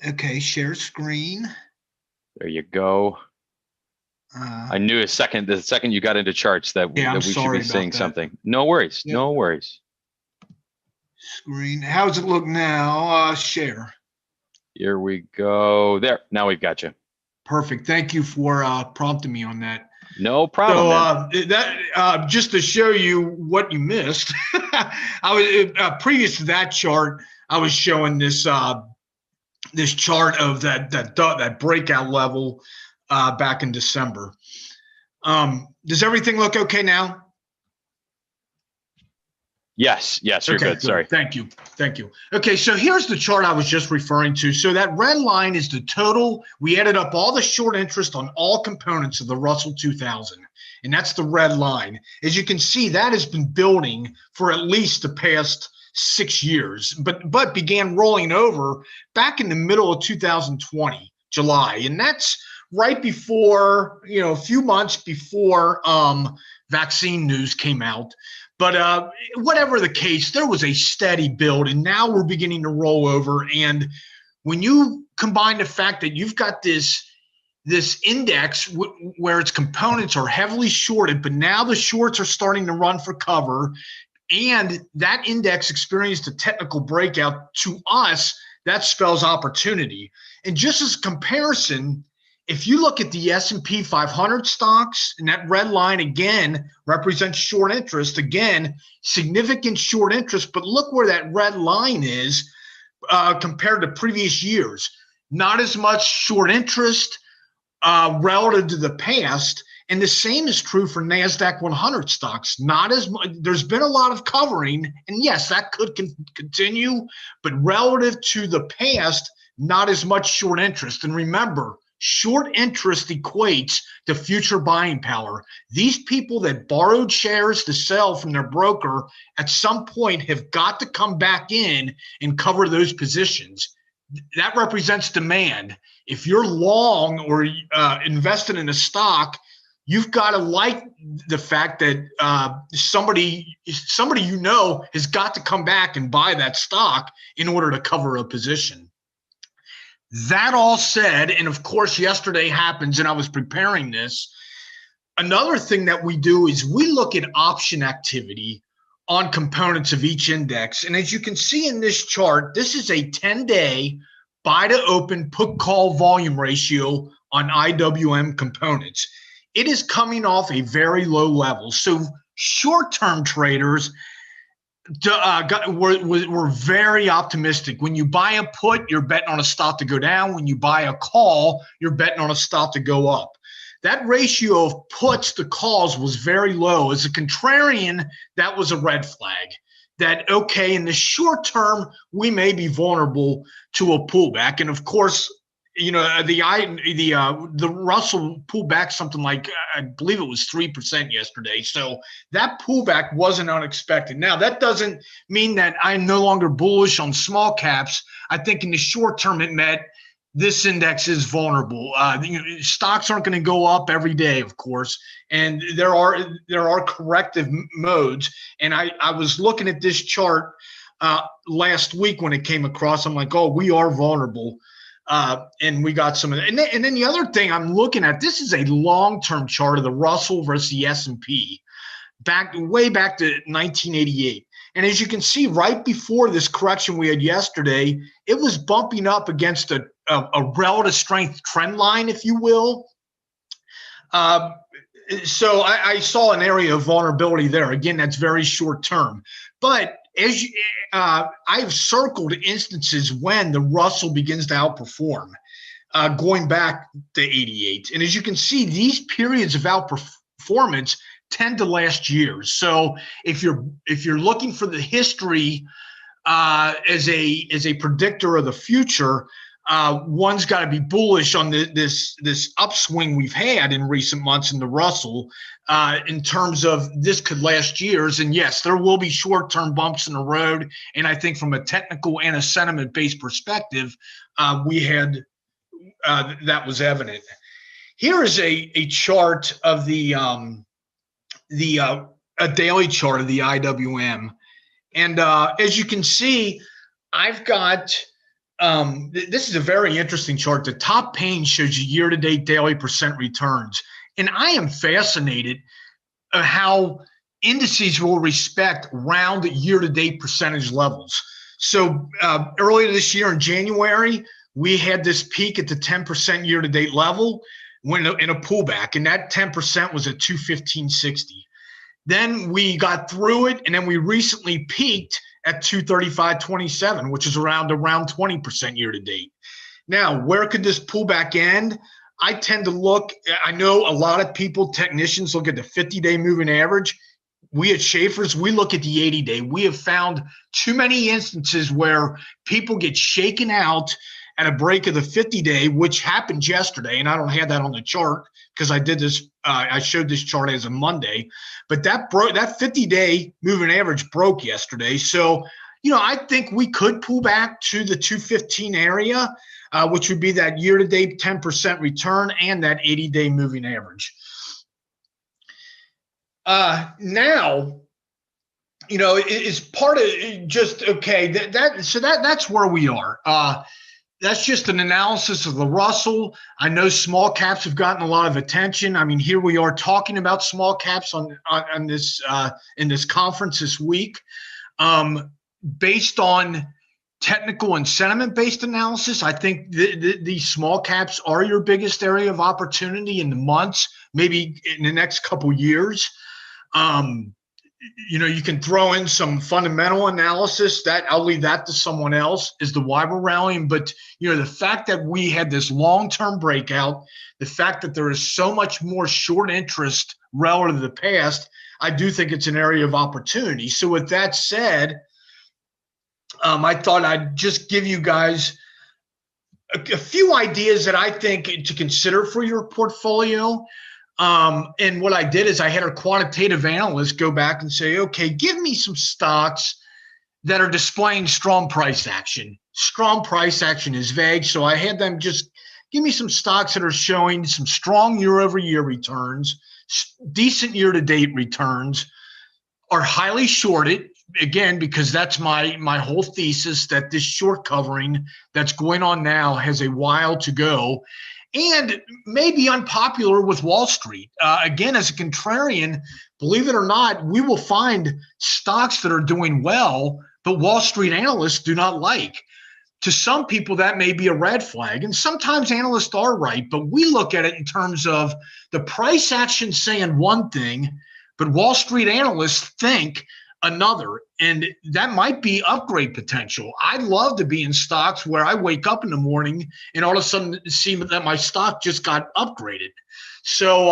Speaker 11: Okay, share screen.
Speaker 1: There you go. I knew the second you got into charts that we should be seeing something. No worries. Yep. No worries.
Speaker 11: Screen. How does it look now? Share.
Speaker 1: Here we go. There. Now we've got you.
Speaker 11: Perfect. Thank you for prompting me on that.
Speaker 1: No problem.
Speaker 11: So that just to show you what you missed, I was previous to that chart. I was showing this this chart of that breakout level back in December. Does everything look okay now?
Speaker 1: Yes, you're good. Sorry.
Speaker 11: Thank you. Okay, so here's the chart I was just referring to. So that red line is the total. We added up all the short interest on all components of the Russell 2000, and that's the red line. As you can see, that has been building for at least the past 6 years, but began rolling over back in the middle of 2020, July, and that's right before, a few months before vaccine news came out. But whatever the case, there was a steady build, and now we're beginning to roll over. And when you combine the fact that you've got this index where its components are heavily shorted, but now the shorts are starting to run for cover, and that index experienced a technical breakout, to us, that spells opportunity. And just as a comparison, if you look at the S&P 500 stocks, and that red line again represents short interest, again, significant short interest, but look where that red line is compared to previous years. Not as much short interest relative to the past. And the same is true for NASDAQ 100 stocks. Not as much, there's been a lot of covering, and yes, that could continue, but relative to the past, not as much short interest. And remember, short interest equates to future buying power. These people that borrowed shares to sell from their broker at some point have got to come back in and cover those positions. That represents demand. If you're long or invested in a stock, you've got to like the fact that somebody you know has got to come back and buy that stock in order to cover a position. That all said, and of course yesterday happens and I was preparing this, another thing that we do is we look at option activity on components of each index. And as you can see in this chart, this is a 10-day buy to open put call volume ratio on IWM components. It is coming off a very low level. So short-term traders were very optimistic. When you buy a put, you're betting on a stock to go down. When you buy a call, you're betting on a stock to go up. That ratio of puts to calls was very low. As a contrarian, that was a red flag. That, okay, in the short term, we may be vulnerable to a pullback. And of course, you know, the Russell pulled back something like, I believe it was 3% yesterday. So that pullback wasn't unexpected. Now, that doesn't mean that I'm no longer bullish on small caps. I think in the short term, it meant this index is vulnerable. Stocks aren't going to go up every day, of course, and there are corrective modes. And I was looking at this chart last week when it came across. I'm like, oh, we are vulnerable. And we got some of that. And then the other thing I'm looking at, this is a long-term chart of the Russell versus the S&P, way back to 1988. And as you can see, right before this correction we had yesterday, it was bumping up against a relative strength trend line, if you will. So I saw an area of vulnerability there. Again, that's very short term. But as I've circled instances when the Russell begins to outperform, going back to 88. And as you can see, these periods of outperformance tend to last years. So if you're looking for the history as a predictor of the future, one's got to be bullish on this upswing we've had in recent months in the Russell, in terms of this could last years. And yes, there will be short-term bumps in the road. And I think from a technical and a sentiment-based perspective, we had that was evident. Here is a chart of a daily chart of the IWM. And as you can see, I've got this is a very interesting chart. The top pane shows you year-to-date daily percent returns. And I am fascinated at how indices will respect round year-to-date percentage levels. So earlier this year in January, we had this peak at the 10% year-to-date level when in a pullback, and that 10% was at 215.60. Then we got through it, and then we recently peaked at 235.27, which is around 20% year to date. Now, where could this pullback end? I tend to look, I know a lot of people, technicians, look at the 50-day moving average. We at Schaeffer's, we look at the 80-day. We have found too many instances where people get shaken out at a break of the 50-day, which happened yesterday, and I don't have that on the chart because I did this. I showed this chart as a Monday, but that 50-day moving average broke yesterday. So, you know, I think we could pull back to the 215 area, which would be that year-to-date 10% return and that 80-day moving average. Now, you know, it's part of just okay. That's where we are. That's just an analysis of the Russell. I know small caps have gotten a lot of attention. I mean, here we are talking about small caps on this in this conference this week, based on technical and sentiment-based analysis, I think these small caps are your biggest area of opportunity in the months, maybe in the next couple years. You can throw in some fundamental analysis. That I'll leave that to someone else, is the why we're rallying. But the fact that we had this long-term breakout, the fact that there is so much more short interest relative to the past, I do think it's an area of opportunity. So with that said, I thought I'd just give you guys a few ideas that I think to consider for your portfolio. And what I did is I had a quantitative analyst go back and say, okay, give me some stocks that are displaying strong price action. Strong price action is vague, so I had them just give me some stocks that are showing some strong year-over-year returns, decent year-to-date returns, are highly shorted, again, because that's my whole thesis, that this short covering that's going on now has a while to go, and may be unpopular with Wall Street. Again, as a contrarian, believe it or not, we will find stocks that are doing well, but Wall Street analysts do not like. To some people, that may be a red flag, and sometimes analysts are right, but we look at it in terms of the price action saying one thing, but Wall Street analysts think another, and that might be upgrade potential. I'd love to be in stocks where I wake up in the morning and all of a sudden see that my stock just got upgraded. So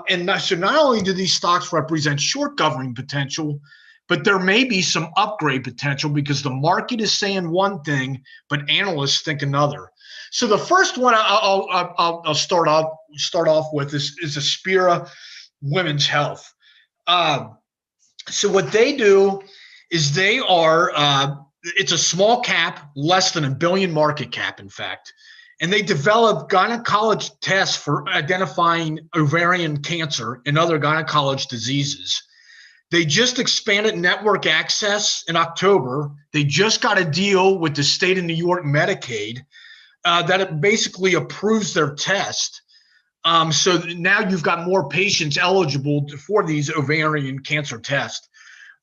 Speaker 11: not only do these stocks represent short covering potential, but there may be some upgrade potential because the market is saying one thing, but analysts think another. So the first one I'll start off with is Aspira Women's Health. So what they do is they are, it's a small cap, less than $1 billion market cap, in fact. And they develop gynecology tests for identifying ovarian cancer and other gynecology diseases. They just expanded network access in October. They just got a deal with the state of New York Medicaid that it basically approves their test. So now you've got more patients eligible for these ovarian cancer tests.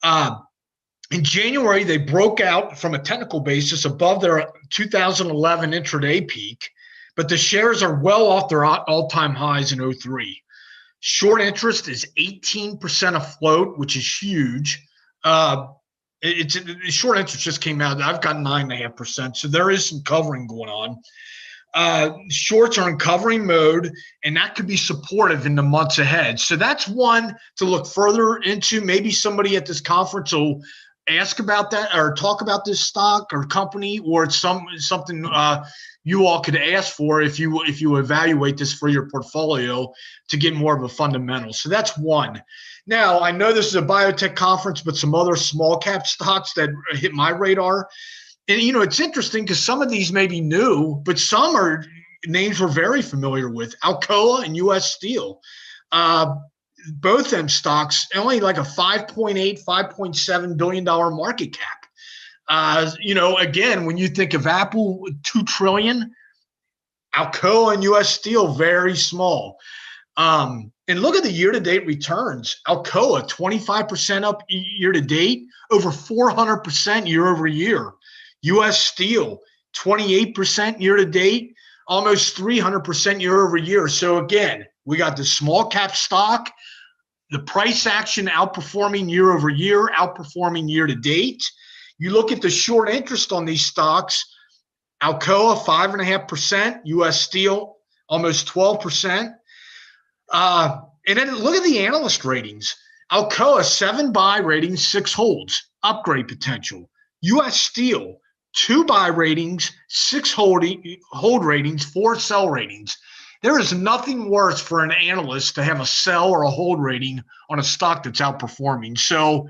Speaker 11: In January, they broke out from a technical basis above their 2011 intraday peak, but the shares are well off their all-time highs in 2003. Short interest is 18% afloat, which is huge. Short interest just came out. I've got 9.5%, so there is some covering going on. Shorts are in covering mode, and that could be supportive in the months ahead. So that's one to look further into. Maybe somebody at this conference will ask about that or talk about this stock or company, or it's something you all could ask for if you evaluate this for your portfolio to get more of a fundamental. So that's one. Now, I know this is a biotech conference, but some other small cap stocks that hit my radar. And, it's interesting because some of these may be new, but some are names we're very familiar with. Alcoa and U.S. Steel. Both them stocks, only like a $5.8, $5.7 billion market cap. Again, when you think of Apple, $2 trillion, Alcoa and U.S. Steel, very small. And look at the year-to-date returns. Alcoa, 25% up year-to-date, over 400% year-over-year. U.S. Steel, 28% year-to-date, almost 300% year-over-year. So again, we got the small cap stock, the price action outperforming year-over-year, outperforming year-to-date. You look at the short interest on these stocks, Alcoa, 5.5%, U.S. Steel, almost 12%. And then look at the analyst ratings. Alcoa, 7 buy ratings, 6 holds, upgrade potential. U.S. Steel, 2 buy ratings, 6 hold ratings, 4 sell ratings. There is nothing worse for an analyst to have a sell or a hold rating on a stock that's outperforming. So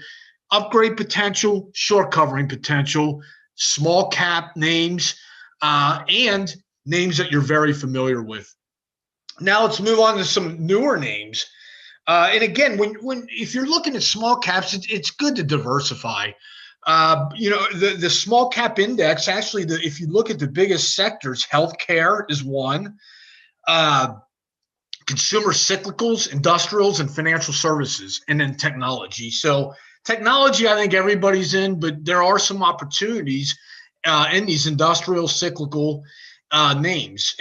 Speaker 11: upgrade potential, short covering potential, small cap names, and names that you're very familiar with. Now let's move on to some newer names. And again, if you're looking at small caps, it's good to diversify. The small cap index, actually, if you look at the biggest sectors, healthcare is one, consumer cyclicals, industrials, and financial services, and then technology. So technology, I think everybody's in, but there are some opportunities. in these industrial cyclical names.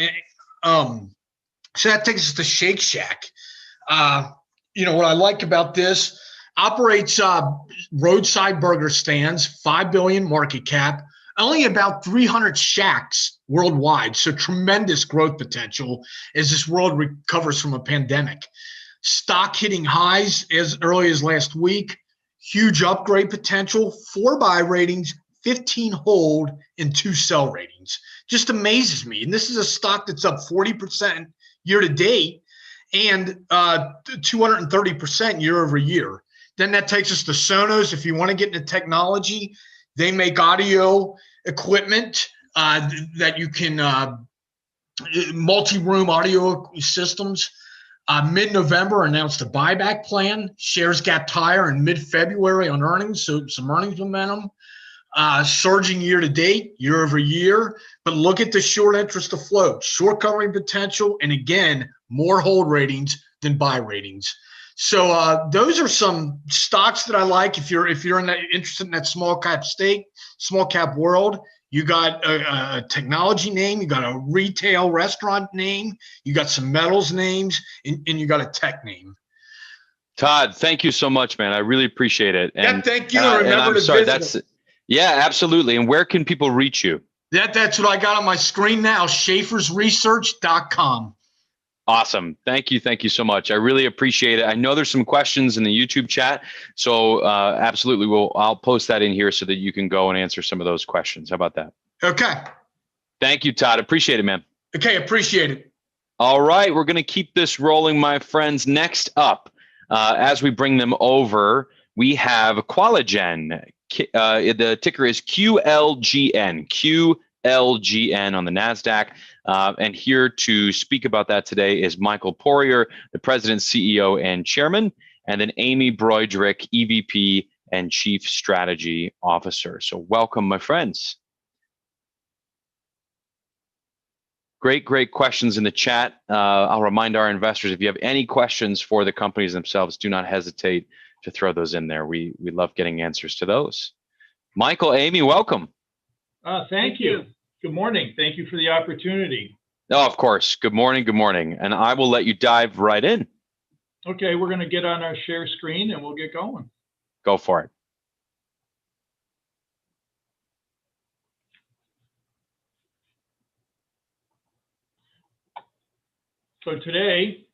Speaker 11: So that takes us to Shake Shack. What I like about this, operates roadside burger stands, 5 billion market cap, only about 300 shacks worldwide. So tremendous growth potential as this world recovers from a pandemic. Stock hitting highs as early as last week, huge upgrade potential, 4 buy ratings, 15 hold, and 2 sell ratings. Just amazes me. And this is a stock that's up 40% year to date and 230% year over year. Then that takes us to Sonos. If you want to get into technology, they make audio equipment that you can multi-room audio systems. Mid-November announced a buyback plan. Shares gapped higher in mid-February on earnings, so some earnings momentum. Surging year to date, year over year. But look at the short interest to float, short covering potential, and again, more hold ratings than buy ratings. So those are some stocks that I like. If you're interested in that small cap world, you got a technology name, you got a retail restaurant name, you got some metals names, and you got a tech name.
Speaker 1: Todd, thank you so much, man. I really appreciate it. And,
Speaker 11: yeah, thank you. Remember to visit.
Speaker 1: Yeah, absolutely. And where can people reach you?
Speaker 11: That's what I got on my screen now, schaeffersresearch.com.
Speaker 1: Awesome. Thank you. Thank you so much. I really appreciate it. I know there's some questions in the YouTube chat. So absolutely, I'll post that in here so that you can go and answer some of those questions. How about that?
Speaker 11: Okay.
Speaker 1: Thank you, Todd. Appreciate it, man.
Speaker 11: Okay, appreciate it.
Speaker 1: All right, we're going to keep this rolling, my friends. Next up, as we bring them over, we have Qualigen. The ticker is QLGN. QLGN on the NASDAQ. And here to speak about that today is Michael Poirier, the President, CEO, and Chairman, and then Amy Broidrick, EVP and Chief Strategy Officer. So welcome, my friends. Great questions in the chat. I'll remind our investors, if you have any questions for the companies themselves, do not hesitate to throw those in there. We love getting answers to those. Michael, Amy, welcome.
Speaker 12: Thank you. Good morning. Thank you for the opportunity.
Speaker 1: Oh, of course. Good morning. Good morning. And I will let you dive right in.
Speaker 12: Okay, we're going to get on our share screen and we'll get going.
Speaker 1: Go for it.
Speaker 12: So today,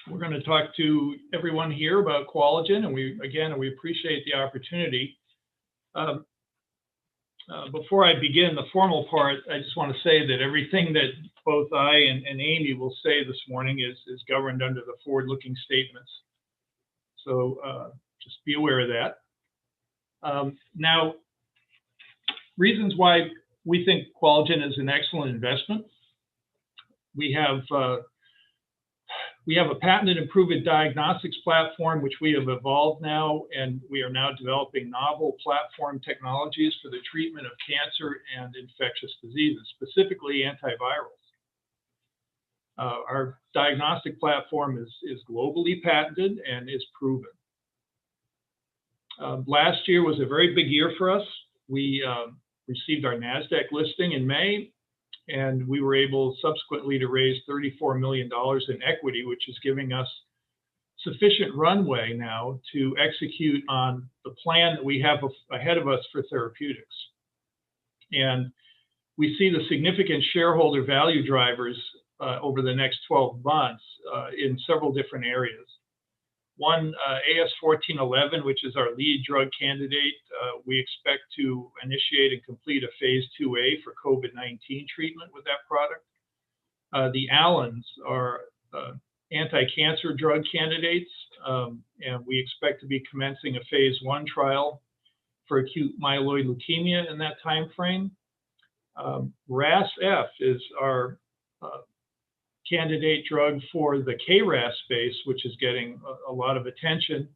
Speaker 12: we're going to talk to everyone here about Qualigen, and we appreciate the opportunity. Before I begin the formal part, I just want to say that everything that both I and Amy will say this morning is governed under the forward-looking statements. So just be aware of that. Now, reasons why we think Qualigen is an excellent investment. We have a patented and proven diagnostics platform, which we have evolved now, and we are now developing novel platform technologies for the treatment of cancer and infectious diseases, specifically antivirals. Our diagnostic platform is globally patented and is proven. Last year was a very big year for us. We received our NASDAQ listing in May, and we were able subsequently to raise $34 million in equity, which is giving us sufficient runway now to execute on the plan that we have ahead of us for therapeutics. And we see the significant shareholder value drivers over the next 12 months in several different areas. One, AS1411, which is our lead drug candidate, we expect to initiate and complete a phase 2A for COVID-19 treatment with that product. The Allens are anti-cancer drug candidates, and we expect to be commencing a phase 1 trial for acute myeloid leukemia in that time frame. RAS-F is our candidate drug for the KRAS space, which is getting a lot of attention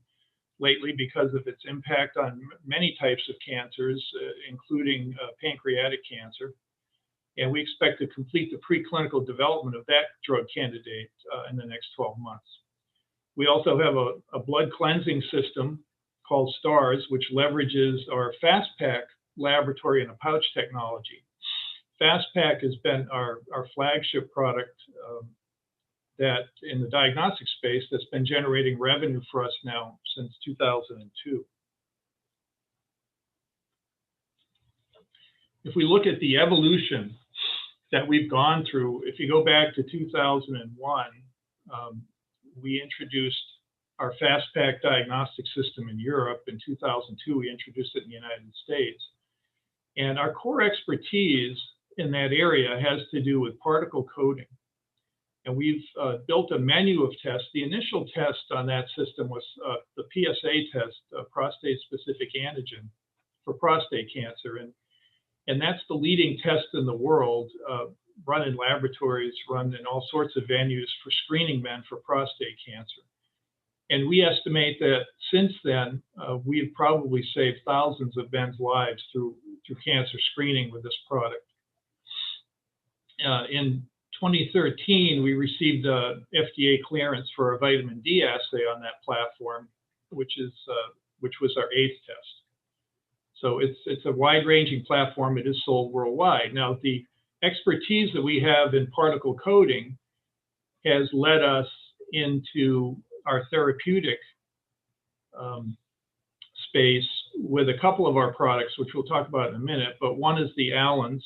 Speaker 12: lately because of its impact on many types of cancers, including pancreatic cancer. And we expect to complete the preclinical development of that drug candidate in the next 12 months. We also have a blood cleansing system called STARS, which leverages our FastPak laboratory in a pouch technology. FastPak has been our flagship product that in the diagnostic space that's been generating revenue for us now since 2002. If we look at the evolution that we've gone through, if you go back to 2001, we introduced our FastPak diagnostic system in Europe. In 2002, we introduced it in the United States. And our core expertise in that area has to do with particle coding. And we've built a menu of tests. The initial test on that system was the PSA test, prostate-specific antigen for prostate cancer. And that's the leading test in the world, run in laboratories, run in all sorts of venues for screening men for prostate cancer. And we estimate that since then, we've probably saved thousands of men's lives through cancer screening with this product. In 2013, we received FDA clearance for a vitamin D assay on that platform, which was our 8th test. So it's a wide-ranging platform. It is sold worldwide. Now, the expertise that we have in particle coding has led us into our therapeutic space with a couple of our products, which we'll talk about in a minute. But one is the Allens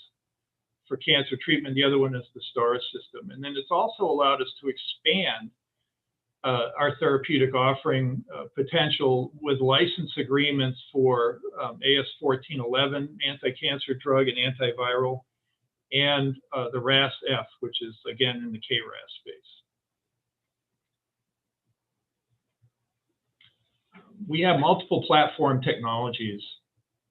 Speaker 12: for cancer treatment. The other one is the STARS system. And then it's also allowed us to expand our therapeutic offering potential with license agreements for AS1411, anti-cancer drug and antiviral, and the RAS-F, which is, again, in the KRAS space. We have multiple platform technologies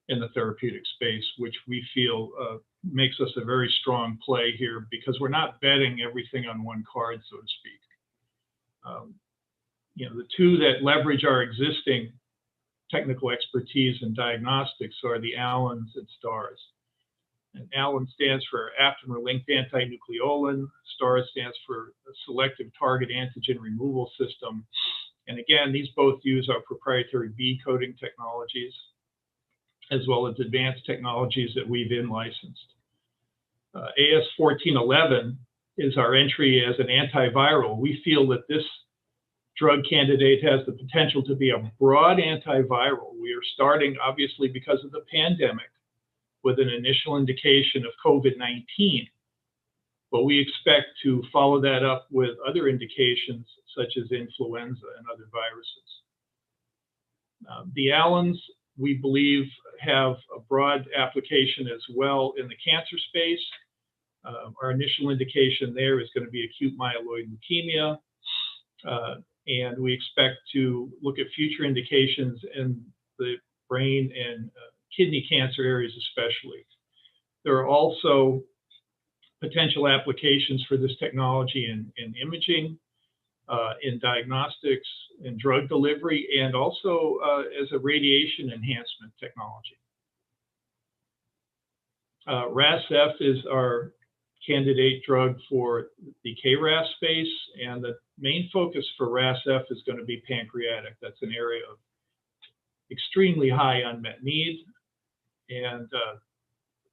Speaker 12: in the therapeutic space, which we feel makes us a very strong play here because we're not betting everything on one card, so to speak. You know, the two that leverage our existing technical expertise in diagnostics are the Allens and STARS. And Allen stands for aptamer-linked antinucleolin. STARS stands for selective target antigen removal system. And again, these both use our proprietary B coding technologies, as well as advanced technologies that we've in-licensed. AS1411 is our entry as an antiviral. We feel that this drug candidate has the potential to be a broad antiviral. We are starting, obviously, because of the pandemic, with an initial indication of COVID-19. But we expect to follow that up with other indications, such as influenza and other viruses. The Allens, we believe, have a broad application as well in the cancer space. Our initial indication there is going to be acute myeloid leukemia. And we expect to look at future indications in the brain and kidney cancer areas especially. There are also potential applications for this technology in imaging, in diagnostics, in drug delivery, and also as a radiation enhancement technology. RAS-F is our candidate drug for the KRAS space, and the main focus for RAS-F is going to be pancreatic. That's an area of extremely high unmet need, and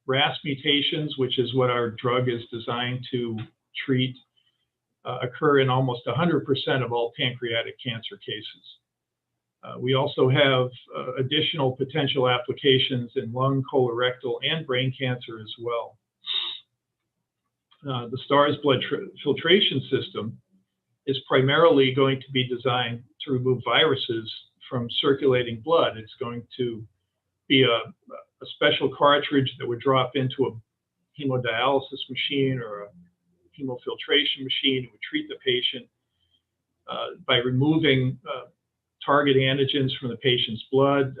Speaker 12: RAS mutations, which is what our drug is designed to treat, occur in almost 100% of all pancreatic cancer cases. We also have additional potential applications in lung, colorectal, and brain cancer as well. The STARS blood filtration system is primarily going to be designed to remove viruses from circulating blood. It's going to be a special cartridge that would drop into a hemodialysis machine or a hemofiltration machine. It would treat the patient by removing target antigens from the patient's blood.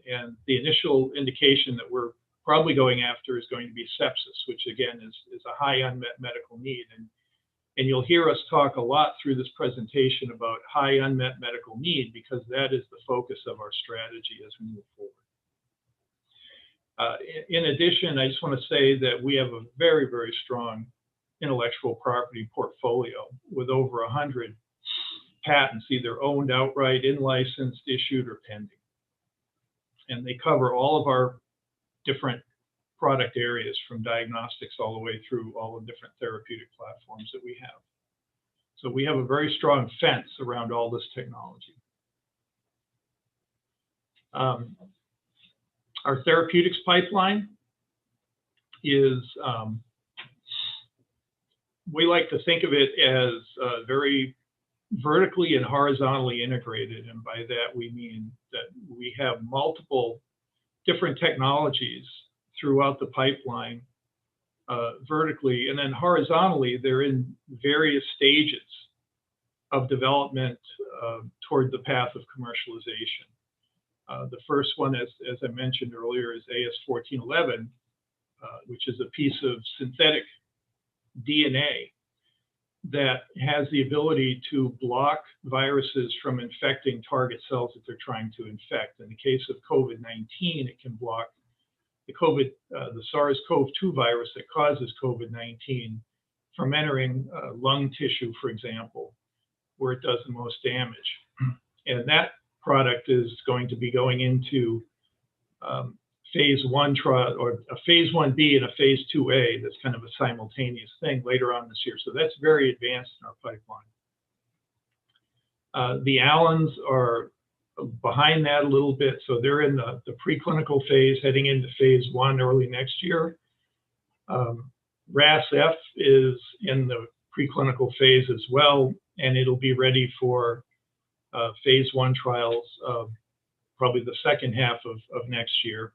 Speaker 12: And the initial indication that we're probably going after is going to be sepsis, which again is a high unmet medical need. And you'll hear us talk a lot through this presentation about high unmet medical need because that is the focus of our strategy as we move forward. In addition, I just want to say that we have a very, very strong intellectual property portfolio with over 100 patents, either owned outright, in-licensed, issued, or pending. And they cover all of our different product areas, from diagnostics all the way through all the different therapeutic platforms that we have. So we have a very strong fence around all this technology. Our therapeutics pipeline is, we like to think of it as very vertically and horizontally integrated. And by that, we mean that we have multiple different technologies throughout the pipeline vertically, and then horizontally, they're in various stages of development toward the path of commercialization. The first one, as I mentioned earlier, is AS1411, which is a piece of synthetic DNA that has the ability to block viruses from infecting target cells that they're trying to infect. In the case of COVID-19, it can block the SARS-CoV-2 virus that causes COVID-19 from entering lung tissue, for example, where it does the most damage. And that product is going to be going into phase 1 trial, or a phase 1B and a phase 2A. That's kind of a simultaneous thing later on this year. So that's very advanced in our pipeline. The Allens are behind that a little bit. So they're in the preclinical phase, heading into phase 1 early next year. RAS-F is in the preclinical phase as well, and it'll be ready for phase 1 trials probably the second half of next year.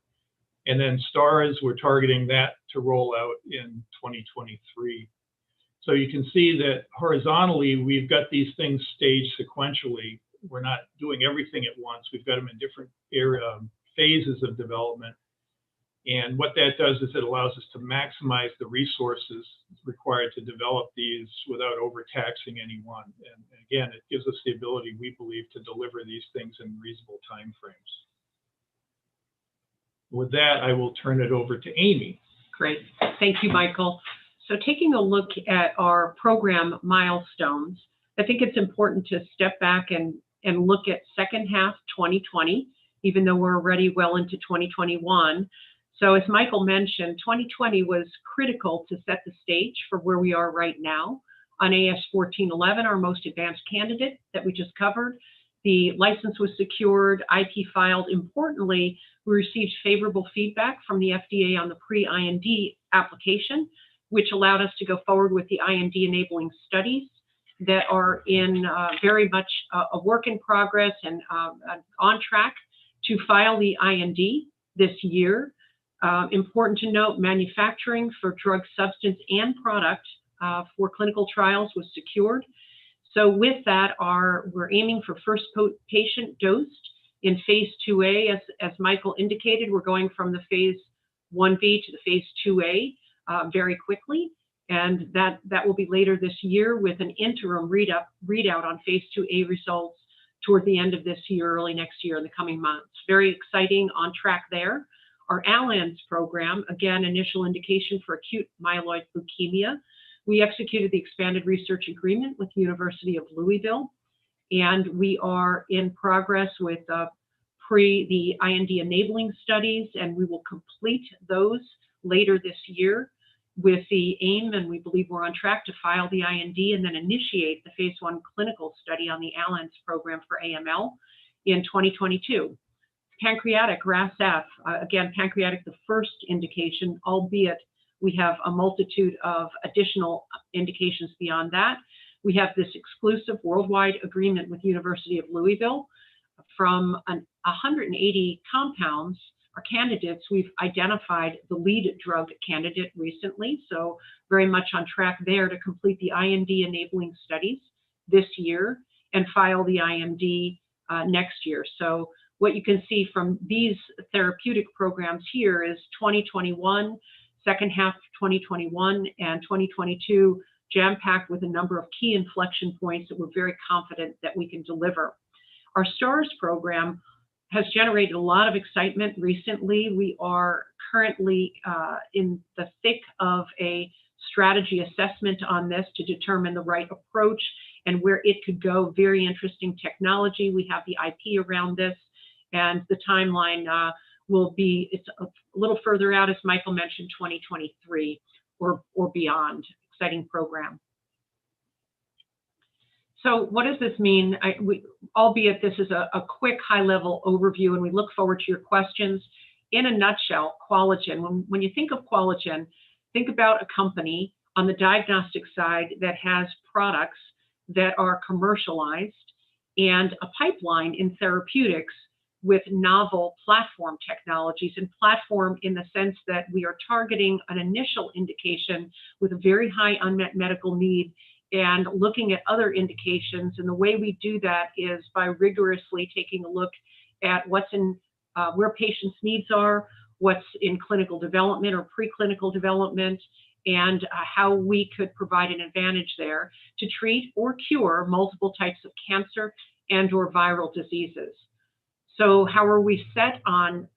Speaker 12: And then STARS, we're targeting that to roll out in 2023. So you can see that horizontally, we've got these things staged sequentially. We're not doing everything at once. We've got them in different phases of development. And what that does is it allows us to maximize the resources required to develop these without overtaxing anyone. And again, it gives us the ability, we believe, to deliver these things in reasonable timeframes. With that, I will turn it over to Amy.
Speaker 13: Great. Thank you, Michael. So taking a look at our program milestones, I think it's important to step back and look at second half 2020, even though we're already well into 2021. So as Michael mentioned, 2020 was critical to set the stage for where we are right now. On AS1411, our most advanced candidate that we just covered, the license was secured, IP filed. Importantly, we received favorable feedback from the FDA on the pre-IND application, which allowed us to go forward with the IND enabling studies that are in very much a work in progress and on track to file the IND this year. Important to note, manufacturing for drug substance and product for clinical trials was secured. So with that, we're aiming for first patient dosed in phase 2A. As Michael indicated, we're going from the phase 1B to the phase 2A very quickly. And that will be later this year with an interim readout on phase 2A results toward the end of this year, early next year, in the coming months. Very exciting, on track there. Our ALANS program, again, initial indication for acute myeloid leukemia. We executed the expanded research agreement with the University of Louisville, and we are in progress with the IND enabling studies, and we will complete those later this year with the aim, and we believe we're on track to file the IND and then initiate the phase 1 clinical study on the ALANS program for AML in 2022. Pancreatic RAS-F, again, pancreatic, the first indication, albeit we have a multitude of additional indications beyond that. We have this exclusive worldwide agreement with the University of Louisville. From 180 compounds or candidates, we've identified the lead drug candidate recently, so very much on track there to complete the IND enabling studies this year and file the IND next year. So what you can see from these therapeutic programs here is 2021, second half of 2021, and 2022 jam-packed with a number of key inflection points that we're very confident that we can deliver. Our STARS program has generated a lot of excitement recently. We are currently in the thick of a strategy assessment on this to determine the right approach and where it could go. Very interesting technology. We have the IP around this, and the timeline it's a little further out, as Michael mentioned, 2023 or beyond. Exciting program. So what does this mean? Albeit this is a quick high-level overview, and we look forward to your questions. In a nutshell, Qualigen, when you think of Qualigen, think about a company on the diagnostic side that has products that are commercialized and a pipeline in therapeutics with novel platform technologies, and platform in the sense that we are targeting an initial indication with a very high unmet medical need and looking at other indications. And the way we do that is by rigorously taking a look at what's in where patients' needs are, what's in clinical development or preclinical development, and how we could provide an advantage there to treat or cure multiple types of cancer and or viral diseases. So how are we set on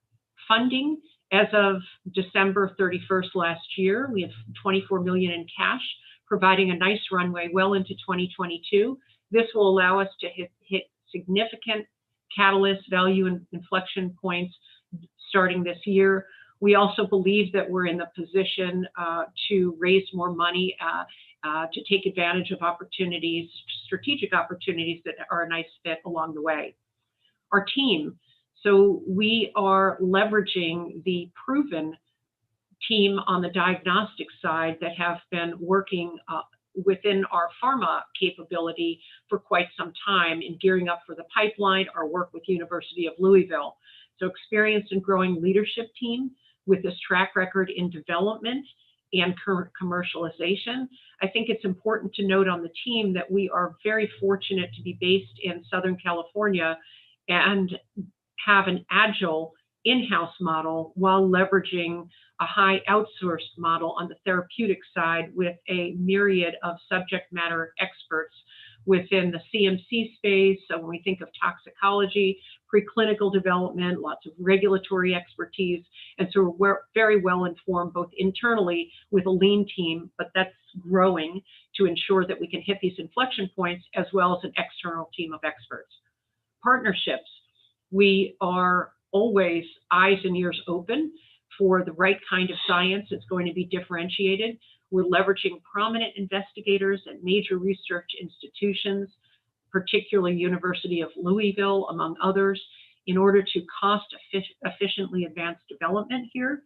Speaker 13: funding? As of December 31st last year, we have $24 million in cash, providing a nice runway well into 2022. This will allow us to hit significant catalyst value and inflection points starting this year. We also believe that we're in the position to raise more money to take advantage of opportunities, strategic opportunities that are a nice fit along the way. Our team, so we are leveraging the proven team on the diagnostic side that have been working within our pharma capability for quite some time in gearing up for the pipeline, our work with University of Louisville. So experienced and growing leadership team with this track record in development and commercialization. I think it's important to note on the team that we are very fortunate to be based in Southern California and have an agile in-house model while leveraging a high outsourced model on the therapeutic side with a myriad of subject matter experts within the CMC space. So when we think of toxicology, preclinical development, lots of regulatory expertise. And so we're very well informed both internally with a lean team, but that's growing to ensure that we can hit these inflection points, as well as an external team of experts. Partnerships, we are always eyes and ears open for the right kind of science that's going to be differentiated. We're leveraging prominent investigators at major research institutions, particularly University of Louisville, among others, in order to cost efficiently advance development here.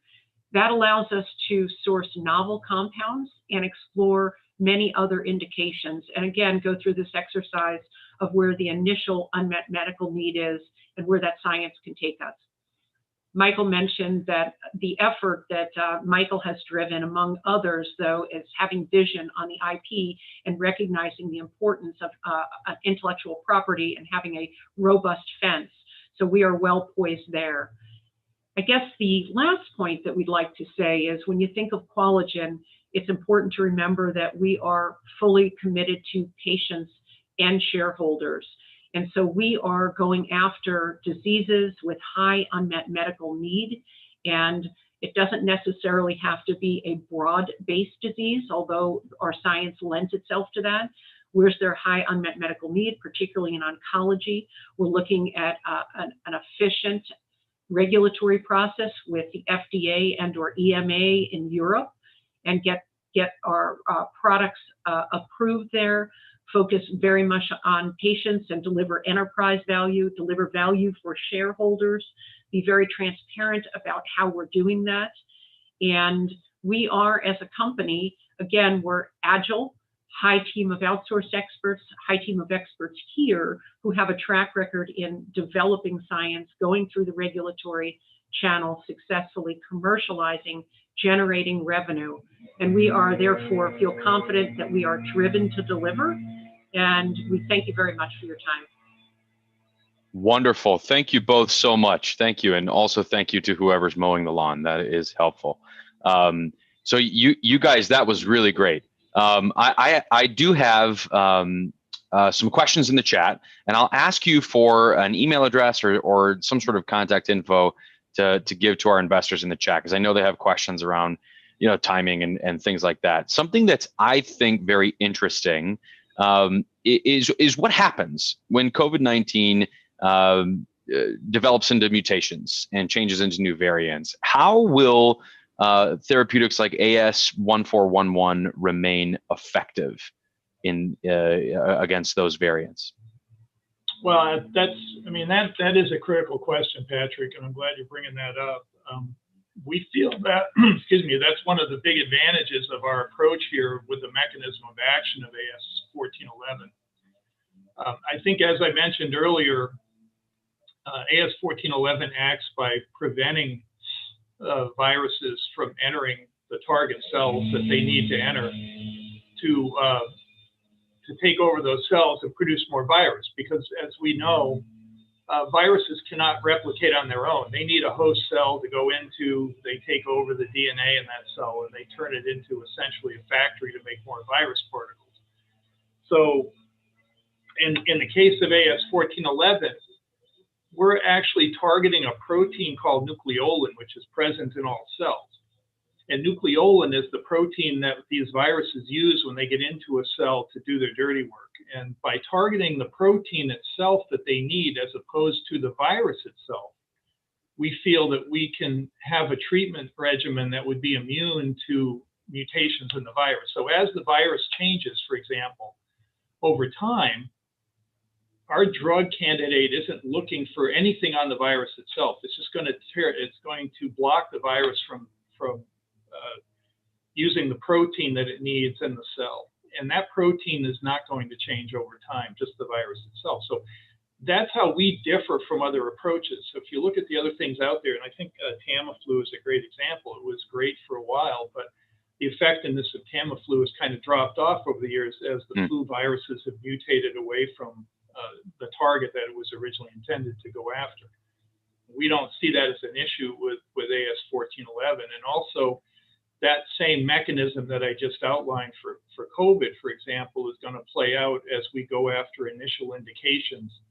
Speaker 13: That allows us to source novel compounds and explore many other indications. And again, go through this exercise of where the initial unmet medical need is and where that science can take us. Michael mentioned that the effort that Michael has driven, among others, though, is having vision on the IP and recognizing the importance of intellectual property and having a robust fence. So we are well poised there. I guess the last point that we'd like to say is when you think of Qualigen, it's important to remember that we are fully committed to patients and shareholders. And so we are going after diseases with high unmet medical need. And it doesn't necessarily have to be a broad-based disease, although our science lends itself to that. Where's there high unmet medical need, particularly in oncology? We're looking at an efficient regulatory process with the FDA and or EMA in Europe and get our products approved there. Focus very much on patients and deliver enterprise value, deliver value for shareholders, be very transparent about how we're doing that. And we are, as a company, again, we're agile, high team of outsourced experts, high team of experts here who have a track record in developing science, going through the regulatory channel, successfully commercializing, generating revenue. And we are therefore feel confident that we are driven to deliver. And we thank you very much for your time.
Speaker 1: Wonderful. Thank you both so much. Thank you. And also thank you to whoever's mowing the lawn. That is helpful. So you guys, that was really great. I do have some questions in the chat, and I'll ask you for an email address or some sort of contact info to give to our investors in the chat, because I know they have questions around, timing and things like that. Something that's, I think, very interesting is what happens when COVID-19 develops into mutations and changes into new variants, how will therapeutics like AS1411 remain effective in against those variants?
Speaker 12: Well, that is a critical question, Patrick, and I'm glad you're bringing that up. We feel that, excuse me, that's one of the big advantages of our approach here with the mechanism of action of AS1411. I think, as I mentioned earlier, AS1411 acts by preventing viruses from entering the target cells that they need to enter to take over those cells and produce more virus. Because as we know, viruses cannot replicate on their own. They need a host cell to go into, they take over the DNA in that cell and they turn it into essentially a factory to make more virus particles. So in the case of AS1411, we're actually targeting a protein called nucleolin, which is present in all cells. And nucleolin is the protein that these viruses use when they get into a cell to do their dirty work. And by targeting the protein itself that they need, as opposed to the virus itself, we feel that we can have a treatment regimen that would be immune to mutations in the virus. So as the virus changes, for example, over time, our drug candidate isn't looking for anything on the virus itself. It's just going to it's going to block the virus from using the protein that it needs in the cell. And that protein is not going to change over time, just the virus itself. So that's how we differ from other approaches. So if you look at the other things out there, and I think Tamiflu is a great example. It was great for a while, but the effectiveness of Tamiflu has kind of dropped off over the years as the flu viruses have mutated away from the target that it was originally intended to go after. We don't see that as an issue with AS1411. And also, that same mechanism that I just outlined for COVID, for example, is going to play out as we go after initial indications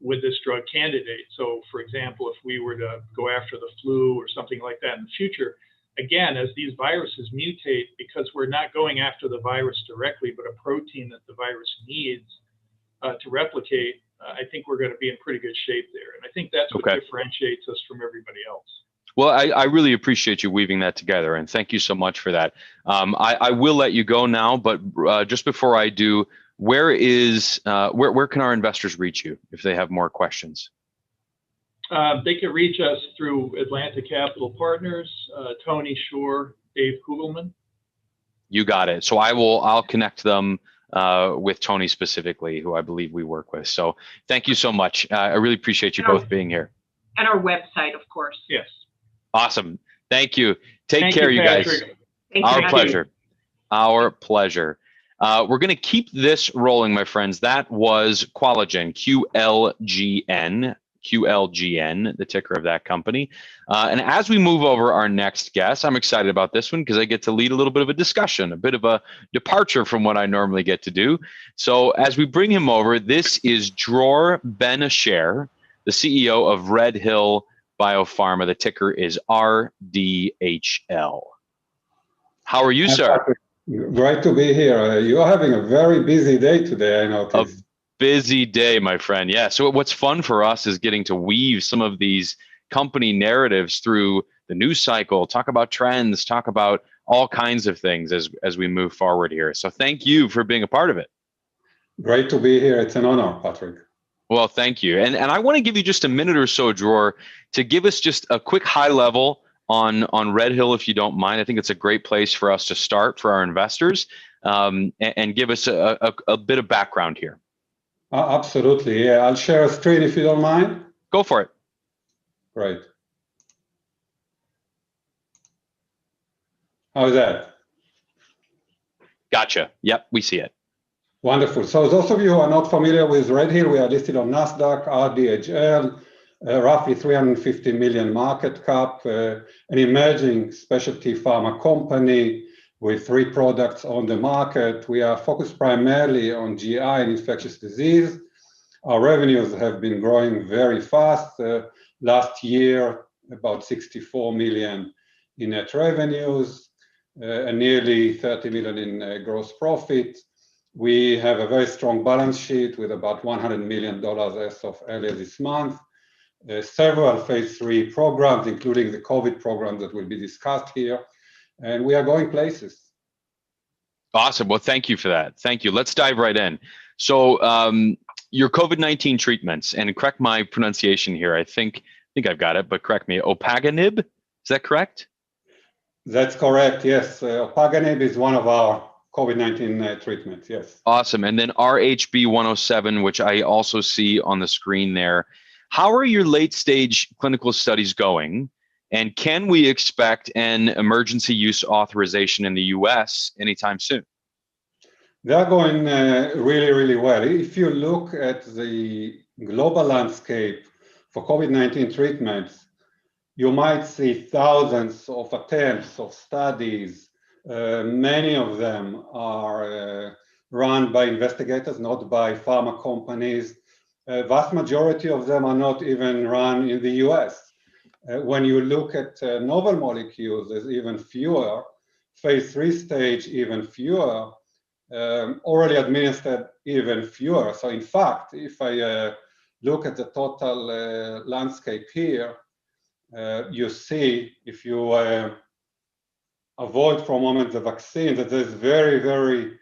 Speaker 12: with this drug candidate. So, for example, if we were to go after the flu or something like that in the future, again, as these viruses mutate, because we're not going after the virus directly, but a protein that the virus needs to replicate, I think we're going to be in pretty good shape there. And I think that's what differentiates us from everybody else.
Speaker 1: Well, I really appreciate you weaving that together, and thank you so much for that. I will let you go now, but just before I do, where can our investors reach you if they have more questions?
Speaker 12: They can reach us through Atlantic Capital Partners, Tony Shore, Dave Kugelman.
Speaker 1: You got it. So I'll connect them with Tony specifically, who I believe we work with. So thank you so much. I really appreciate you both being here.
Speaker 13: And our website, of course.
Speaker 12: Yes.
Speaker 1: Awesome. Thank you. Take care, you guys. Our pleasure. Our pleasure. We're going to keep this rolling, my friends. That was Qualigen, QLGN, the ticker of that company. And as we move over our next guest, I'm excited about this one because I get to lead a little bit of a discussion, a bit of a departure from what I normally get to do. So as we bring him over, this is Dror Ben-Asher, the CEO of RedHill Biopharma. The ticker is RDHL. How are you, sir?
Speaker 14: Great to be here. You're having a very busy day today, I noticed.
Speaker 1: Busy day, my friend. Yeah. So what's fun for us is getting to weave some of these company narratives through the news cycle, talk about trends, talk about all kinds of things as we move forward here. So thank you for being a part of it.
Speaker 14: Great to be here. It's an honor, Patrick.
Speaker 1: Well, thank you. And I want to give you just a minute or so, Dror, to give us just a quick high level on RedHill, if you don't mind. I think it's a great place for us to start for our investors, and give us a bit of background here.
Speaker 14: Absolutely. Yeah, I'll share a screen if you don't mind.
Speaker 1: Go for it.
Speaker 14: Great. How's that?
Speaker 1: Gotcha. Yep, we see it.
Speaker 14: Wonderful. So those of you who are not familiar with RedHill, we are listed on NASDAQ, RDHL, roughly 350 million market cap, an emerging specialty pharma company with 3 products on the market. We are focused primarily on GI and infectious disease. Our revenues have been growing very fast. Last year, about 64 million in net revenues, and nearly 30 million in gross profit. We have a very strong balance sheet with about $100 million as of earlier this month. Several phase 3 programs, including the COVID program that will be discussed here, and we are going places.
Speaker 1: Awesome. Well, thank you for that. Thank you. Let's dive right in. So your COVID-19 treatments, and correct my pronunciation here, I think I've got it, but correct me, opaganib, is that correct?
Speaker 14: That's correct, yes. Opaganib is one of our COVID-19 treatments, yes.
Speaker 1: Awesome. And then RHB107, which I also see on the screen there. How are your late stage clinical studies going? And can we expect an emergency use authorization in the US anytime soon?
Speaker 14: They're going really, really well. If you look at the global landscape for COVID-19 treatments, you might see thousands of attempts of studies. Many of them are run by investigators, not by pharma companies. Vast majority of them are not even run in the US. When you look at novel molecules, there's even fewer, phase 3 stage, even fewer, orally administered, even fewer. So in fact, if I look at the total landscape here, you see, if you avoid for a moment the vaccine, that there's very, very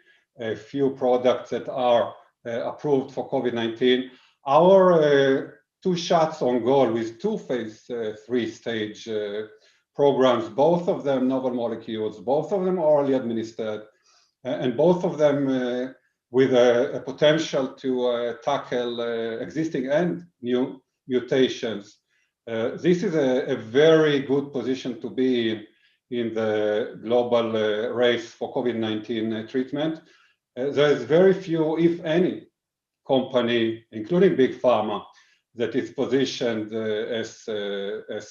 Speaker 14: few products that are approved for COVID-19. Our 2 shots on goal with 2 phase 3 stage programs, both of them novel molecules, both of them orally administered, and both of them with a potential to tackle existing and new mutations. This is a very good position to be in the global race for COVID-19 treatment. There's very few, if any, company, including big pharma, that is positioned as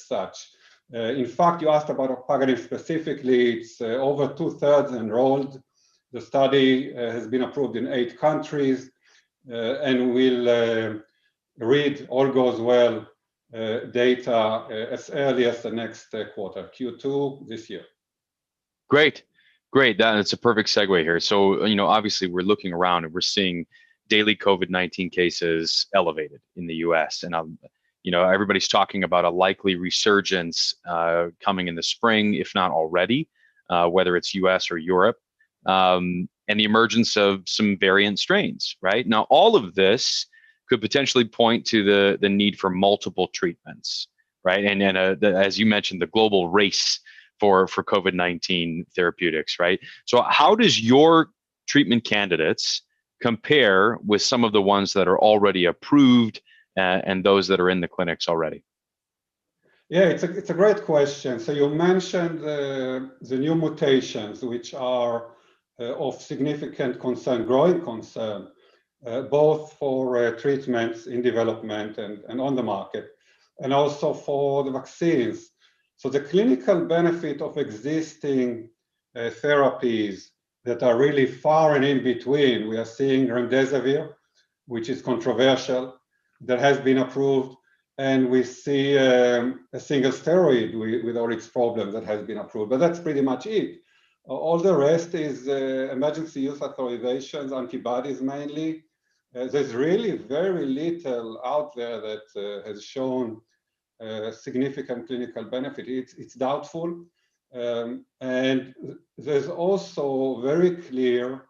Speaker 14: such. In fact, you asked about opaganib specifically. It's over 2/3 enrolled. The study has been approved in 8 countries, and we'll read, all goes well, data as early as the next quarter, Q2 this year.
Speaker 1: Great. That's a perfect segue here. So, obviously we're looking around and we're seeing daily COVID-19 cases elevated in the US. And, everybody's talking about a likely resurgence coming in the spring, if not already, whether it's US or Europe, and the emergence of some variant strains, right? Now, all of this could potentially point to the need for multiple treatments, right? And as you mentioned, the global race for COVID-19 therapeutics, right? So how does your treatment candidates compare with some of the ones that are already approved and those that are in the clinics already?
Speaker 14: Yeah, it's a great question. So you mentioned the new mutations, which are of significant concern, growing concern, both for treatments in development and on the market, and also for the vaccines. So the clinical benefit of existing therapies that are really far and in between, we are seeing remdesivir, which is controversial, that has been approved, and we see a single steroid with all its problems that has been approved, but that's pretty much it. All the rest is emergency use authorizations, antibodies mainly. There's really very little out there that has shown significant clinical benefit. It's doubtful. And there's also very clear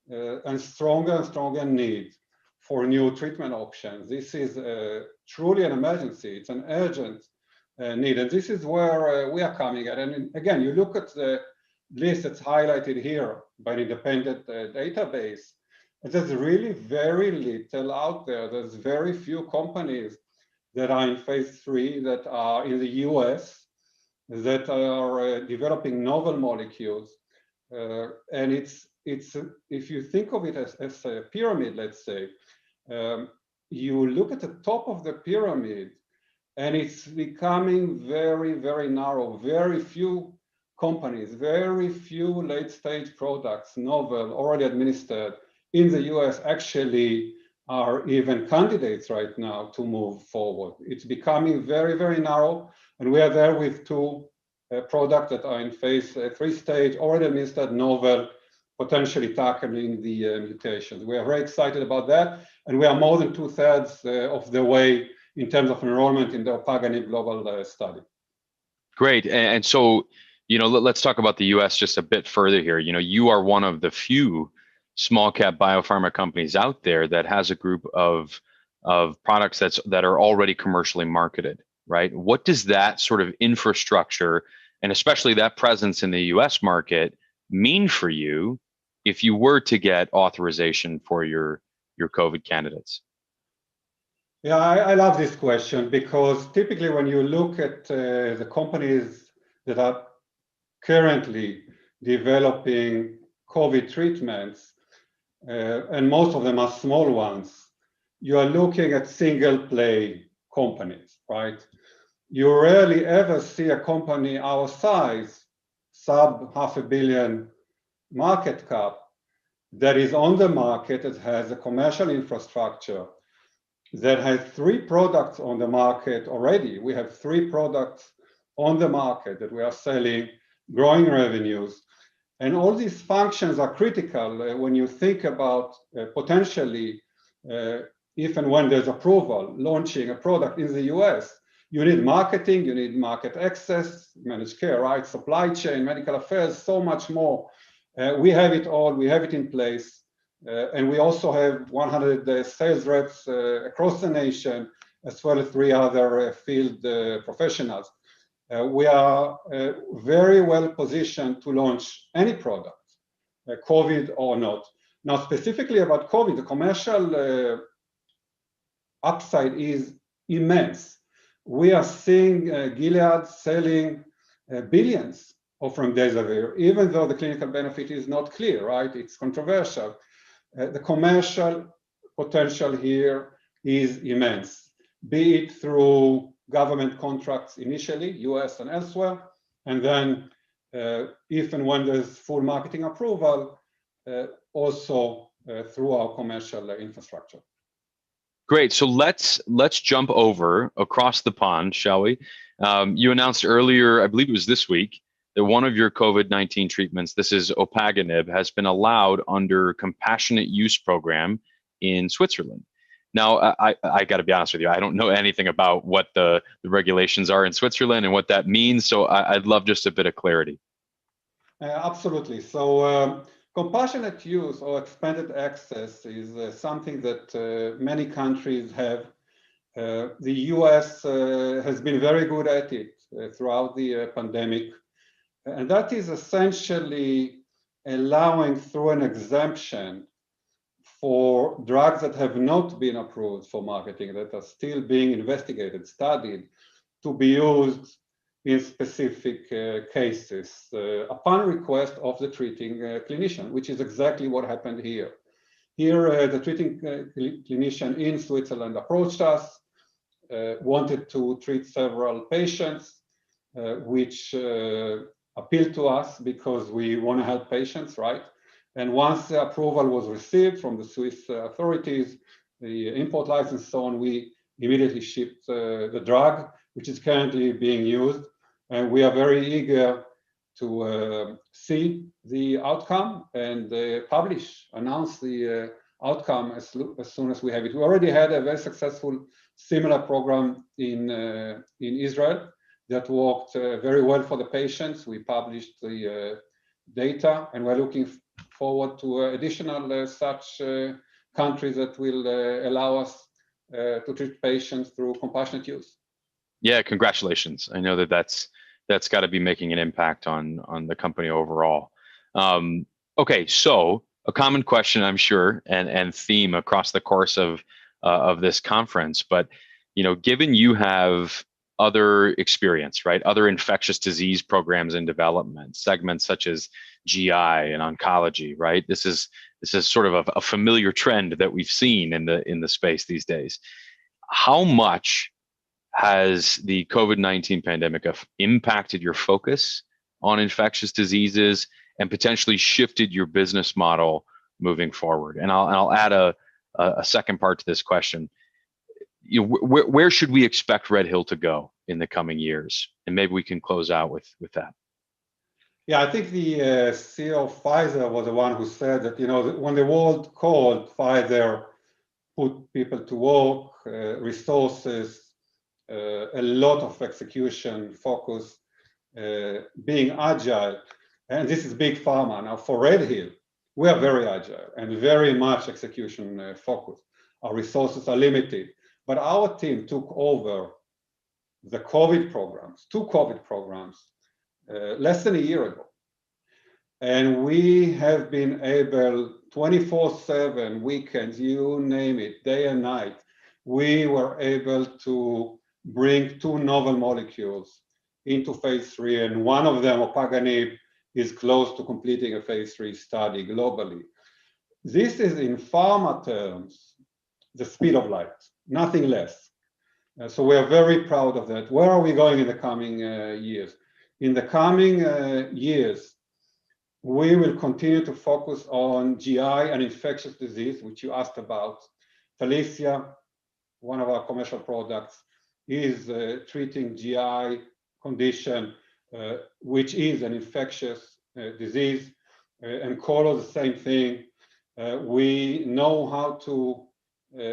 Speaker 14: and stronger need for new treatment options. This is truly an emergency. It's an urgent need. And this is where we are coming at. And again, you look at the list that's highlighted here by an independent database, and there's really very little out there. There's very few companies that are in phase 3 that are in the US that are developing novel molecules. And it's if you think of it as a pyramid, let's say, you look at the top of the pyramid and it's becoming very, very narrow. Very few companies, very few late stage products, novel, already administered in the US actually are even candidates right now to move forward. It's becoming very, very narrow. And we are there with 2 products that are in phase 3 stage, already administered, novel, potentially tackling the mutations. We are very excited about that, and we are more than 2/3 of the way in terms of enrollment in the opaganib global study.
Speaker 1: Great. And so, let's talk about the US just a bit further here. You are one of the few small cap biopharma companies out there that has a group of products that are already commercially marketed, right? What does that sort of infrastructure, and especially that presence in the US market, mean for you if you were to get authorization for your COVID candidates?
Speaker 14: Yeah, I love this question, because typically when you look at the companies that are currently developing COVID treatments, and most of them are small ones, you are looking at single play companies, right? You rarely ever see a company our size, sub $500 million market cap, that is on the market, that has a commercial infrastructure, that has 3 products on the market already. We have 3 products on the market that we are selling, growing revenues. And all these functions are critical when you think about potentially, if and when there's approval, launching a product in the US. You need marketing, you need market access, managed care, right? Supply chain, medical affairs, so much more. We have it all, we have it in place. And we also have 100 sales reps across the nation, as well as 3 other field professionals. We are very well positioned to launch any product, COVID or not. Now, specifically about COVID, the commercial upside is immense. We are seeing Gilead selling billions of remdesivir, even though the clinical benefit is not clear, right? It's controversial. The commercial potential here is immense, be it through government contracts initially, US and elsewhere, and then if and when there's full marketing approval, also through our commercial infrastructure.
Speaker 1: Great. So let's jump over across the pond, shall we? You announced earlier, I believe it was this week, that one of your COVID-19 treatments, this is opaganib, has been allowed under compassionate use program in Switzerland. Now, I got to be honest with you, I don't know anything about what the regulations are in Switzerland and what that means. So I'd love just a bit of clarity.
Speaker 14: Absolutely. So compassionate use or expanded access is something that many countries have. The US has been very good at it throughout the pandemic. And that is essentially allowing, through an exemption, for drugs that have not been approved for marketing, that are still being investigated, studied, to be used in specific cases upon request of the treating clinician, which is exactly what happened here. Here, the treating clinician in Switzerland approached us, wanted to treat several patients, which appealed to us because we want to help patients, right? And once the approval was received from the Swiss authorities, the import license and so on, we immediately shipped the drug, which is currently being used. And we are very eager to see the outcome and announce the outcome as soon as we have it. We already had a very successful similar program in Israel that worked very well for the patients. We published the data, and we're looking forward to additional such countries that will allow us to treat patients through compassionate use.
Speaker 1: Yeah, congratulations. I know that's got to be making an impact on the company overall. Okay, so a common question, I'm sure, and theme across the course of this conference, but given you have other experience, right? Other infectious disease programs in development, segments such as GI and oncology, right? This is sort of a familiar trend that we've seen in the space these days. How much has the COVID-19 pandemic impacted your focus on infectious diseases and potentially shifted your business model moving forward? And I'll add a second part to this question. Where should we expect RedHill to go in the coming years? And maybe we can close out with that.
Speaker 14: Yeah, I think the CEO of Pfizer was the one who said that, you know, when the world called, Pfizer put people to work, resources, a lot of execution focus, being agile. And this is big pharma. Now for RedHill, we are very agile and very much execution focused. Our resources are limited, but our team took over the COVID programs, 2 COVID programs, less than a year ago. And we have been able 24/7, weekends, you name it, day and night, we were able to bring 2 novel molecules into phase 3, and one of them, opaganib, is close to completing a phase 3 study globally. This is, in pharma terms, the speed of light, nothing less. So we are very proud of that. Where are we going in the coming years? In the coming years, we will continue to focus on GI and infectious disease, which you asked about. Felicia, one of our commercial products, is treating GI condition, which is an infectious disease. And Colo, the same thing. We know how to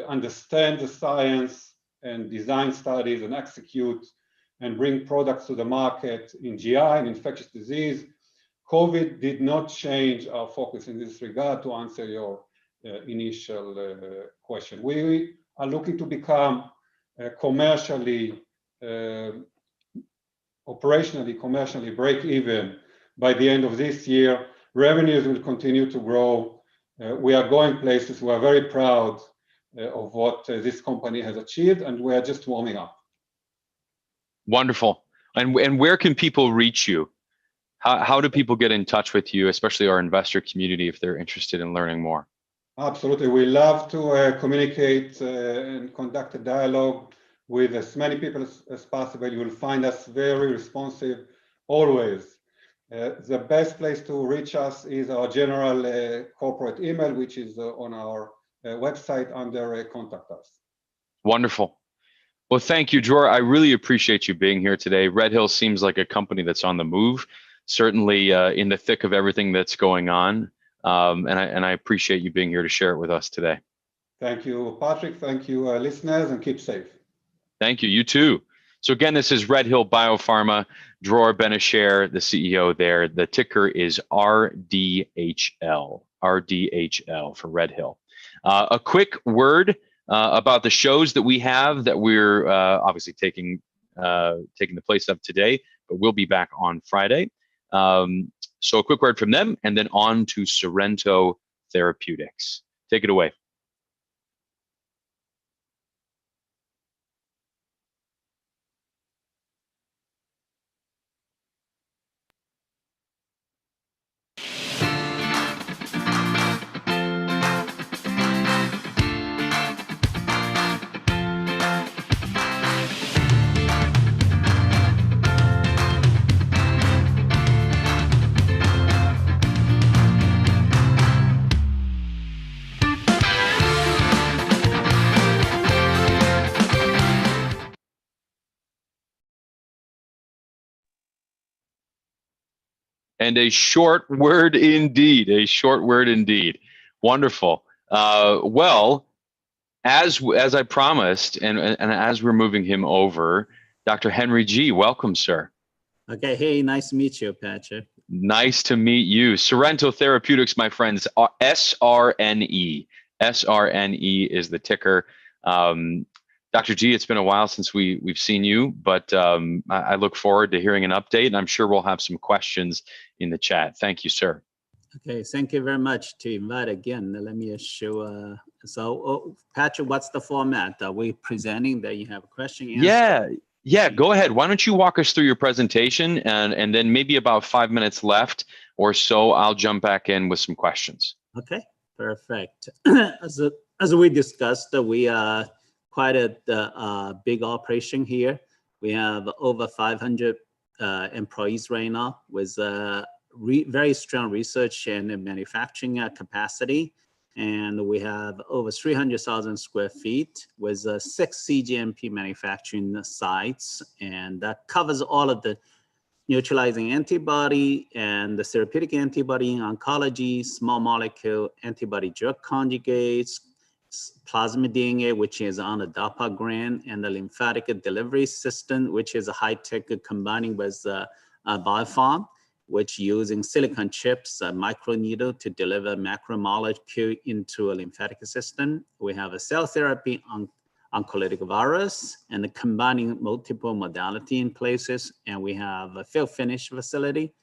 Speaker 14: understand the science and design studies and execute and bring products to the market in GI and infectious disease. COVID did not change our focus in this regard, to answer your initial question. We are looking to become commercially, operationally, commercially break even by the end of this year. Revenues will continue to grow. We are going places. We are very proud of what this company has achieved, and we are just warming up.
Speaker 1: Wonderful. And where can people reach you? How do people get in touch with you, especially our investor community, if they're interested in learning more?
Speaker 14: Absolutely. We love to communicate and conduct a dialogue with as many people as possible. You will find us very responsive always. The best place to reach us is our general corporate email, which is on our website under Contact Us.
Speaker 1: Wonderful. Well, thank you, Dror. I really appreciate you being here today. RedHill seems like a company that's on the move, certainly in the thick of everything that's going on. And I appreciate you being here to share it with us today.
Speaker 14: Thank you, Patrick. Thank you, listeners, and keep safe.
Speaker 1: Thank you. You too. So again, this is RedHill Biopharma. Dror Ben-Asher, the CEO there. The ticker is RDHL. RDHL for RedHill. A quick word about the shows that we have that we're obviously taking the place of today, but we'll be back on Friday. So a quick word from them, and then on to Sorrento Therapeutics. Take it away. And a short word indeed, a short word indeed. Wonderful. Well, as I promised, and as we're moving him over, Dr. Henry G., welcome, sir.
Speaker 15: Okay, hey, nice to meet you, Patrick.
Speaker 1: Nice to meet you. Sorrento Therapeutics, my friends, SRNE. SRNE is the ticker. Dr. G, it's been a while since we've seen you, but I look forward to hearing an update, and I'm sure we'll have some questions in the chat. Thank you, sir.
Speaker 15: Okay, thank you very much to invite again. Let me show. Patrick, what's the format? Are we presenting that you have a question?
Speaker 1: Yeah, go ahead. Why don't you walk us through your presentation, and then maybe about 5 minutes left or so, I'll jump back in with some questions.
Speaker 15: Okay, perfect. As we discussed, we are quite a big operation here. We have over 500 employees right now with very strong research and manufacturing capacity. And we have over 300,000 square feet with 6 CGMP manufacturing sites. And that covers all of the neutralizing antibody and the therapeutic antibody in oncology, small molecule antibody drug conjugates, plasmid DNA, which is on the DARPA grant, and the lymphatic delivery system, which is a high-tech combining with biopharm, which using silicon chips, microneedle to deliver macromolecule into a lymphatic system. We have a cell therapy on oncolytic virus and combining multiple modality in places. And we have a fill finish facility.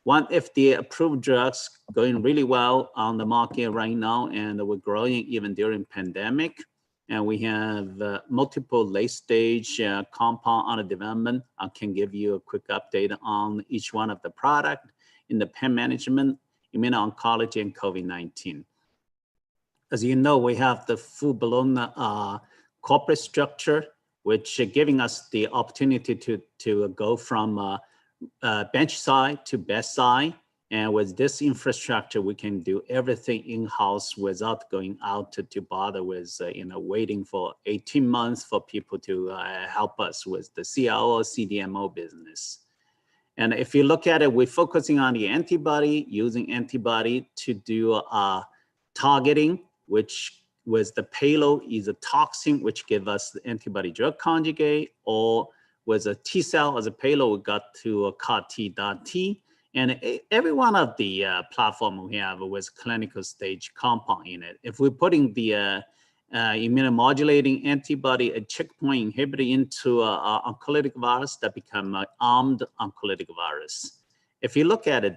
Speaker 15: One FDA approved drugs going really well on the market right now, and we're growing even during pandemic. And we have multiple late stage compound under development. I can give you a quick update on each one of the product in the pain management, immuno-oncology, and COVID-19. As you know, we have the full-blown corporate structure, which giving us the opportunity to go from bench side to bedside. And with this infrastructure, we can do everything in-house without going out to bother with, waiting for 18 months for people to help us with the CRO, CDMO business. And if you look at it, we're focusing on the antibody, using antibody to do targeting, which with the payload is a toxin, which give us the antibody drug conjugate, or with a T cell as a payload, we got to a CAR-T.T. And every one of the platform we have with clinical stage compound in it. If we're putting the immunomodulating antibody, a checkpoint inhibitor into oncolytic virus, that become an armed oncolytic virus. If you look at it,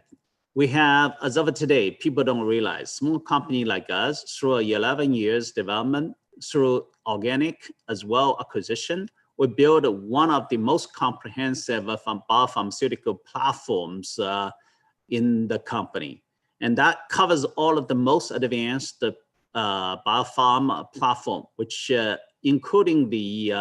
Speaker 15: we have, as of today, people don't realize, small company like us, through 11 years development, through organic as well acquisition, we build one of the most comprehensive biopharmaceutical platforms in the company. And that covers all of the most advanced biopharma platform, which including the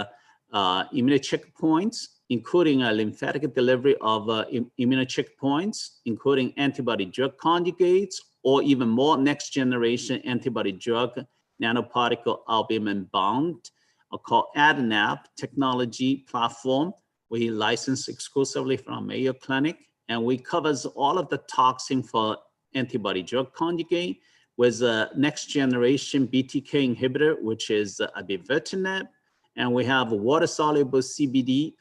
Speaker 15: immune checkpoints, including a lymphatic delivery of immune checkpoints, including antibody drug conjugates, or even more next generation antibody drug nanoparticle albumin bound, called AdNap technology platform. We license exclusively from Mayo Clinic, and we covers all of the toxin for antibody drug conjugate with a next generation BTK inhibitor, which is abivertinib. And we have a water soluble CBD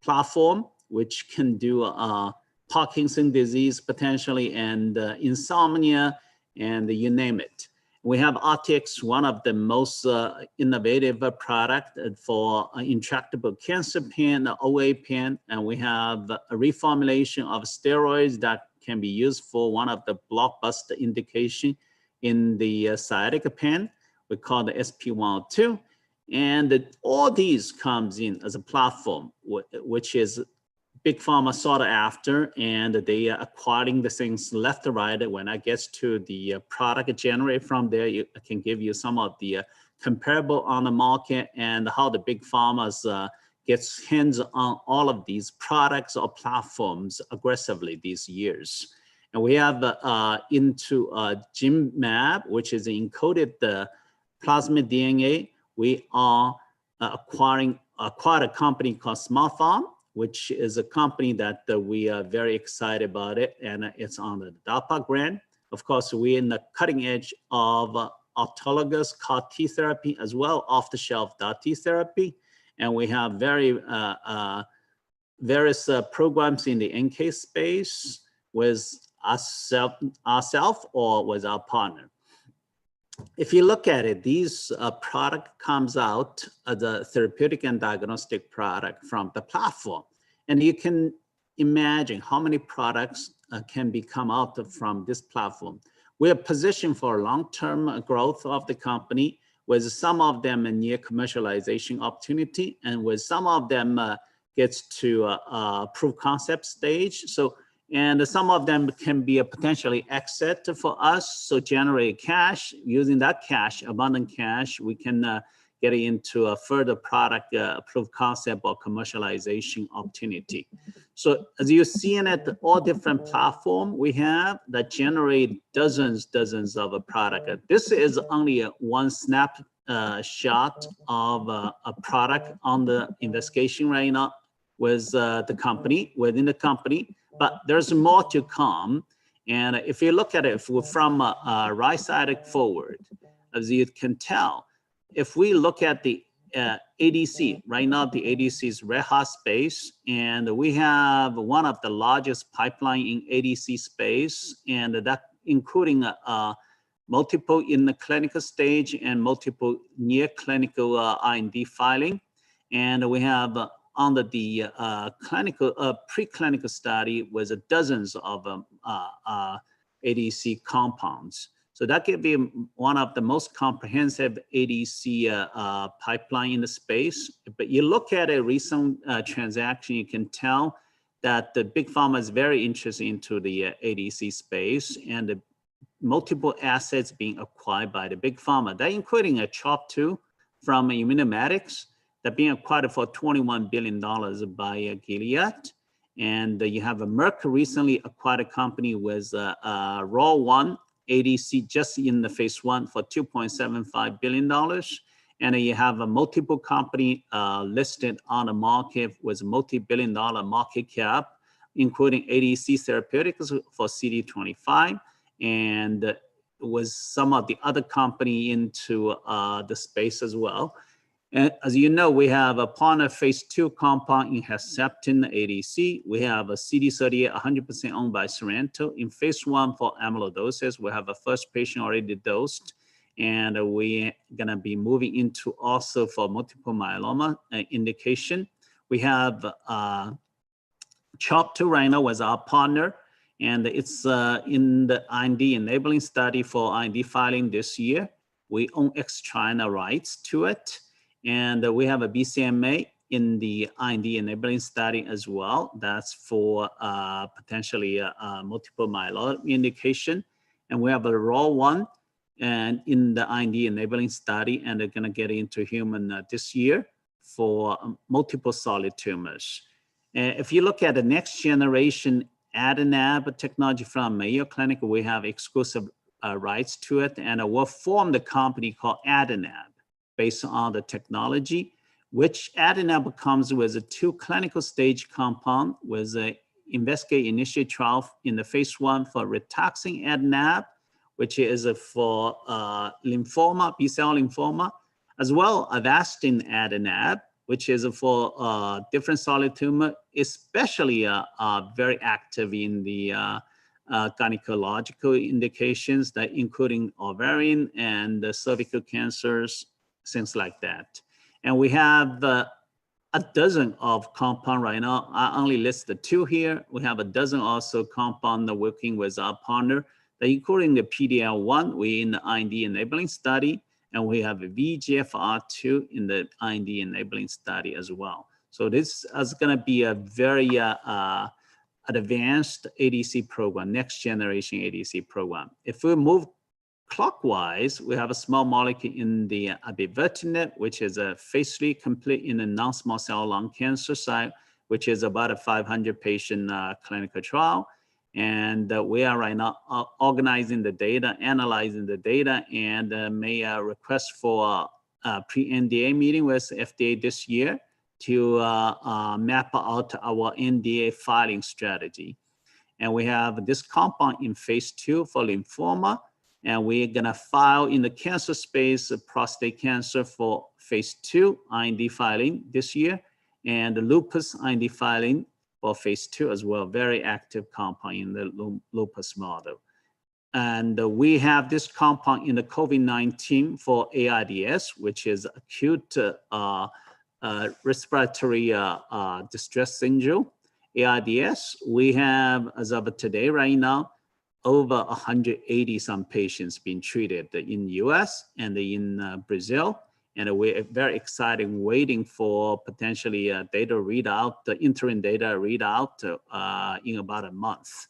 Speaker 15: platform, which can do Parkinson's disease potentially, and insomnia, and you name it. We have RTX, one of the most innovative product for intractable cancer pain, OA pain, and we have a reformulation of steroids that can be used for one of the blockbuster indication in the sciatic pain. We call the SP102. And all these comes in as a platform, which is big pharma sought after, and they are acquiring the things left and right. When I get to the product generated from there, I can give you some of the comparable on the market and how the big pharmas gets hands on all of these products or platforms aggressively these years. And we have into GenMab, which is encoded the plasmid DNA. We are acquired a company called Smart Farm, which is a company that we are very excited about it, and it's on the DARPA grant. Of course, we're in the cutting edge of autologous CAR-T therapy as well, off-the-shelf CAR-T therapy, and we have various programs in the NK space with ourselves or with our partner. If you look at it, these product comes out as a therapeutic and diagnostic product from the platform. And you can imagine how many products can be come out from this platform. We are positioned for long-term growth of the company, with some of them a near commercialization opportunity, and with some of them gets to proof concept stage. And some of them can be a potentially exit for us, so generate cash. Using that cash, abundant cash, we can get into a further product proof concept or commercialization opportunity. So as you see in it, all different platform we have that generate dozens of a product. This is only one snapshot of a product on the investigation right now. with the company, within the company, but there's more to come. And if you look at it from right side forward, as you can tell, if we look at the ADC, right now the ADC is red hot space, and we have one of the largest pipeline in ADC space, and that including multiple in the clinical stage and multiple near clinical IND filing. And we have under the preclinical study with dozens of ADC compounds. So that could be one of the most comprehensive ADC pipeline in the space. But you look at a recent transaction, you can tell that the big pharma is very interested into the ADC space, and the multiple assets being acquired by the big pharma. That including a CHOP2 from Immunomatics that being acquired for $21 billion by Gilead. And you have a Merck recently acquired a company with ROR1 ADC just in the phase 1 for $2.75 billion. And you have a multiple company listed on the market with multi-billion-dollar market cap, including ADC Therapeutics for CD25, and with some of the other company into the space as well. And as you know, we have upon a phase 2 compound in Herceptin ADC. We have a CD38 100% owned by Sorrento. In phase 1 for amyloidosis, we have a first patient already dosed, and we're gonna be moving into also for multiple myeloma indication. We have CHOP2 right now was our partner, and it's in the IND enabling study for IND filing this year. We own ex-China rights to it. And we have a BCMA in the IND enabling study as well. That's for potentially multiple myeloma indication. And we have a ROR1 and in the IND enabling study, and they're gonna get into human this year for multiple solid tumors. If you look at the next generation Adenab technology from Mayo Clinic, we have exclusive rights to it, and we'll form the company called Adenab based on the technology, which Adenab comes with a 2 clinical stage compound with a investigate initiate trial in the phase 1 for rituximab Adenab, which is for lymphoma, B-cell lymphoma, as well Avastin Adenab, which is for different solid tumor, especially very active in the gynecological indications, that including ovarian and cervical cancers, things like that. And we have a dozen of compound right now. I only list the 2 here. We have a dozen also compound working with our partner, including the PDL1, we in the IND enabling study, and we have a VEGFR2 in the IND enabling study as well. So this is gonna be a very advanced ADC program, next generation ADC program. If we move clockwise, we have a small molecule in the abivertinib, which is a phase 3 complete in the non-small cell lung cancer side, which is about a 500 patient clinical trial. And we are right now organizing the data, analyzing the data, and may request for a pre-NDA meeting with FDA this year to map out our NDA filing strategy. And we have this compound in phase 2 for lymphoma, and we're gonna file in the cancer space, prostate cancer for phase 2 IND filing this year, and the lupus IND filing for phase 2 as well, very active compound in the lupus model. And we have this compound in the COVID-19 for AIDS, which is acute respiratory distress syndrome, AIDS. We have, as of today right now, over 180 some patients being treated in the US and in Brazil. And we're very excited, waiting for potentially data readout, the interim data readout in about a month.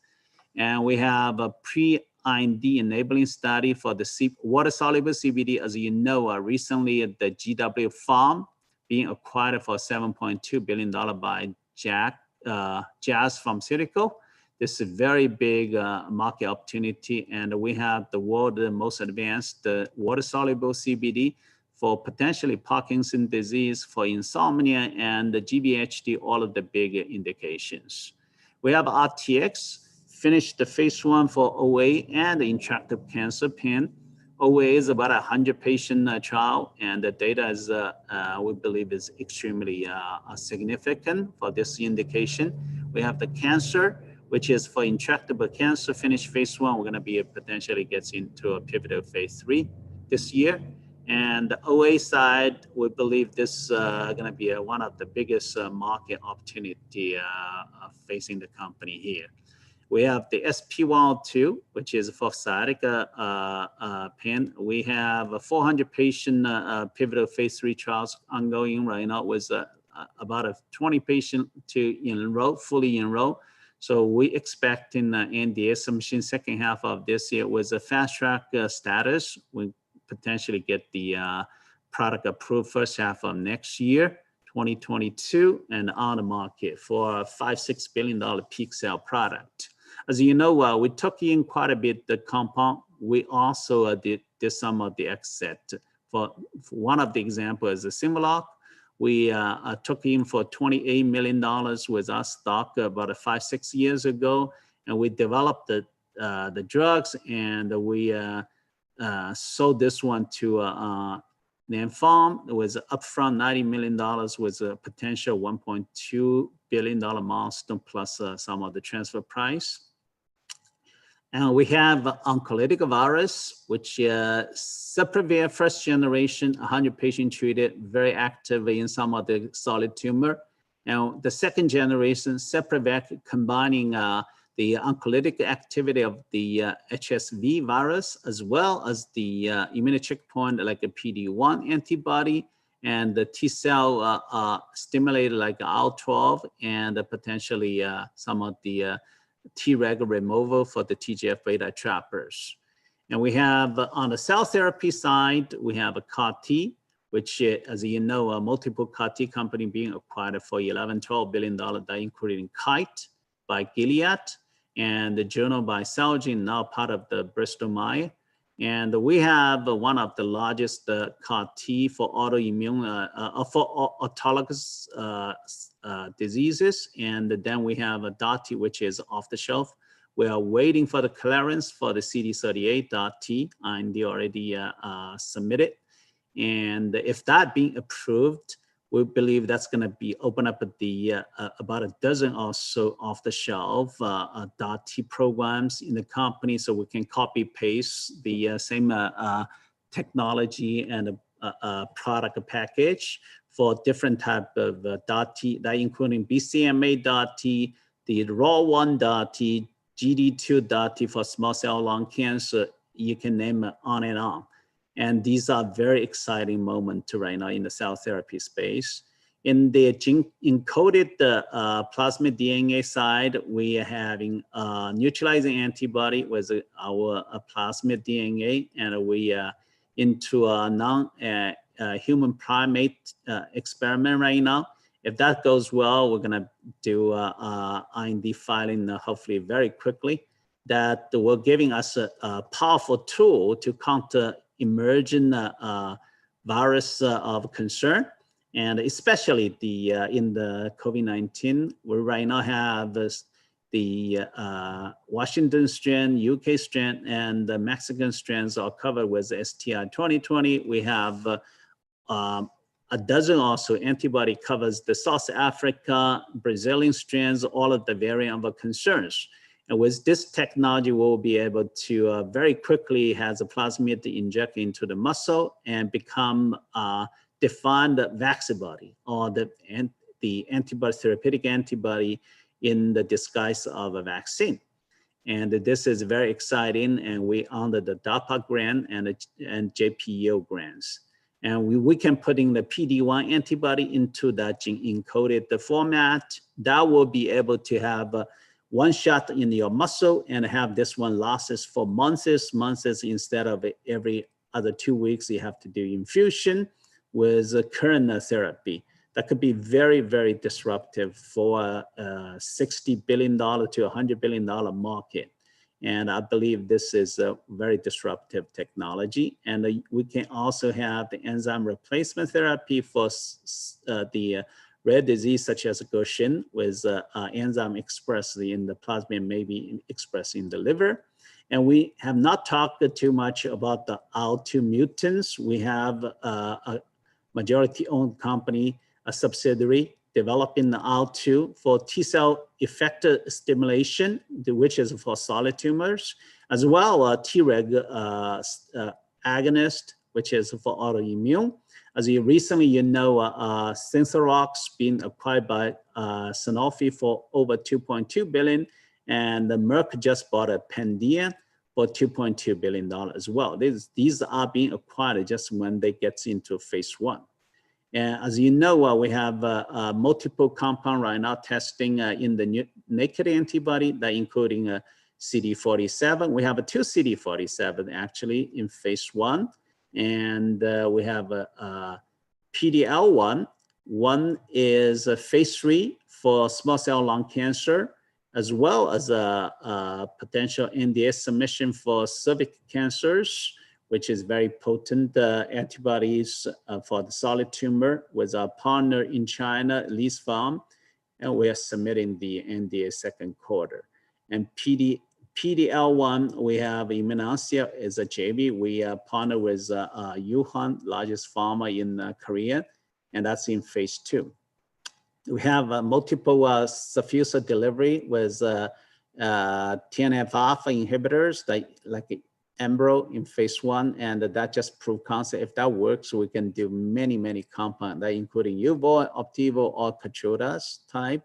Speaker 15: And we have a pre-IND enabling study for the water-soluble CBD. As you know, recently the GW Pharma being acquired for $7.2 billion by Jazz Pharmaceutical. This is a very big market opportunity, and we have the world's most advanced water-soluble CBD for potentially Parkinson's disease, for insomnia, and the GVHD, all of the big indications. We have RTX, finished the phase 1 for OA and intractable cancer pain. OA is about a 100-patient trial, and the data is, we believe, is extremely significant for this indication. We have the cancer, which is for intractable cancer, finished phase 1. We're going to be potentially gets into a pivotal phase 3 this year. And the OA side, we believe this is going to be one of the biggest market opportunity facing the company here. We have the SP102, which is for sciatic pain. We have a 400-patient pivotal phase 3 trials ongoing right now with about a 20 patient to enroll, fully enroll. So we expect in NDA submission second half of this year with a fast track status. We potentially get the product approved first half of next year, 2022, and on the market for a $5-6 billion peak sale product. As you know, we took in quite a bit the compound. We also did some of the exit. For one of the examples is the Similoc. We took in for $28 million with our stock about 5-6 years ago, and we developed the drugs, and we sold this one to Nanpharm. It was upfront $90 million with a potential $1.2 billion milestone plus some of the transfer price. And we have oncolytic virus, which Seprevir first generation, 100 patient treated, very active in some of the solid tumor. Now the second generation, Seprevir, combining the oncolytic activity of the HSV virus, as well as the immune checkpoint like a PD-1 antibody, and the T cell stimulated like IL-12, and potentially some of the Treg removal for the TGF-beta trappers. And we have on the cell therapy side, we have a CAR-T, which, as you know, a multiple CAR-T company being acquired for $11-12 billion, that including Kite by Gilead, and the Juno by Celgene, now part of the Bristol Myers. And we have one of the largest CAR-T for autoimmune, for autologous diseases. And then we have a DART, which is off the shelf. We are waiting for the clearance for the CD38 DART, and they already submitted. And if that being approved, we believe that's going to be open up the about a dozen or so off the shelf DART programs in the company, so we can copy paste the same technology and product package for different type of DART, that including BCMA DART, the ROR1 DART, GD2 DART for small cell lung cancer. You can name it on and on. And these are very exciting moments right now in the cell therapy space. In the gene encoded plasmid DNA side, we are having neutralizing antibody with our plasmid DNA, and we are into a non-human primate experiment right now. If that goes well, we're gonna do IND filing hopefully very quickly. That will giving us a powerful tool to counter emerging virus of concern, and especially the in the COVID-19, we right now have the Washington strain, UK strain, and the Mexican strains are covered with STI 2020. We have a dozen also antibody covers the South Africa, Brazilian strains, all of the variant of concerns. And with this technology, we'll be able to very quickly has a plasmid to inject into the muscle and become defined vaccibody, or the antibody, therapeutic antibody in the disguise of a vaccine. And this is very exciting, and we under the DARPA grant and JPEO grants. And we can put in the PD-1 antibody into that gene encoded the format that will be able to have one shot in your muscle and have this one lasts for months instead of every other 2 weeks. You have to do infusion with current therapy. That could be very, very disruptive for a $60 billion to $100 billion market. And I believe this is a very disruptive technology. And we can also have the enzyme replacement therapy for the rare disease such as Gaucher with enzyme expressed in the plasma and maybe expressed in the liver. And we have not talked too much about the IL-2 mutants. We have a majority-owned company, a subsidiary, developing the IL-2 for T-cell effector stimulation, which is for solid tumors, as well as Treg agonist, which is for autoimmune. As you recently, Syntherox being acquired by Sanofi for over $2.2 billion, and Merck just bought a Pandia for $2.2 billion as well. These are being acquired just when they get into phase 1. And as you know, we have multiple compounds right now testing in the naked antibody, that including CD47. We have 2 CD47 actually in phase 1. And we have a PD-L1. One is a phase 3 for small cell lung cancer, as well as a potential NDA submission for cervical cancers, which is very potent antibodies for the solid tumor with our partner in China, Lee's Farm, and we are submitting the NDA second quarter. And PD-L1, we have Immunosia is a JV. We partner with Yuhan, largest pharma in Korea, and that's in phase 2. We have multiple diffuser delivery with TNF-alpha inhibitors like Embro in phase 1, and that just proved concept. If that works, we can do many compounds, including Uvo, Optivo, or Keynote type,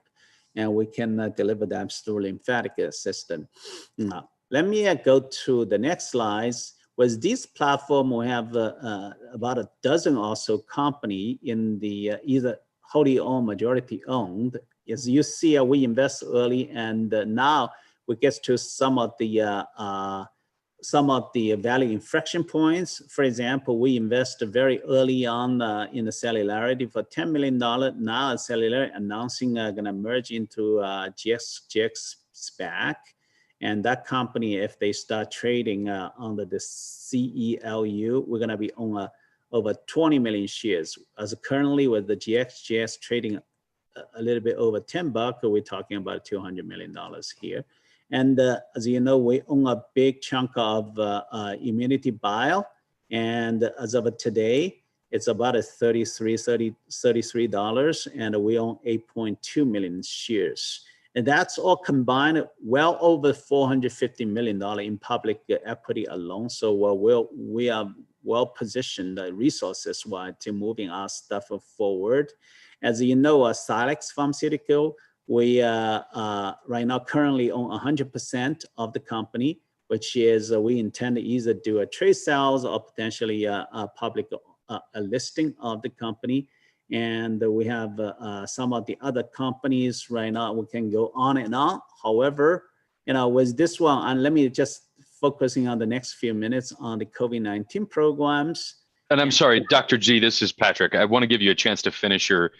Speaker 15: and we can deliver them through lymphatic system. Now, let me go to the next slides. With this platform, we have about a dozen also company in the either wholly owned, majority owned. As you see, we invest early, and now we get to some of the value inflection points. For example, we invested very early on in the Cellularity for $10 million. Now Cellularity announcing going to merge into GX SPAC. And that company, if they start trading under the CELU, we're going to be on over 20 million shares. As currently with the GX trading a little bit over $10, we're talking about $200 million here. And as you know, we own a big chunk of Immunity Bio. And as of today, it's about $33, and we own 8.2 million shares. And that's all combined well over $450 million in public equity alone. So we are well positioned resources-wise to moving our stuff forward. As you know, Silex Pharmaceutical, we right now currently own 100% of the company, which is we intend to either do a trade sales or potentially a public listing of the company. And we have some of the other companies right now. We can go on and on. However, with this one, and let me just focusing on the next few minutes on the COVID-19 programs.
Speaker 1: And I'm sorry, Dr. G, this is Patrick. I want to give you a chance to finish your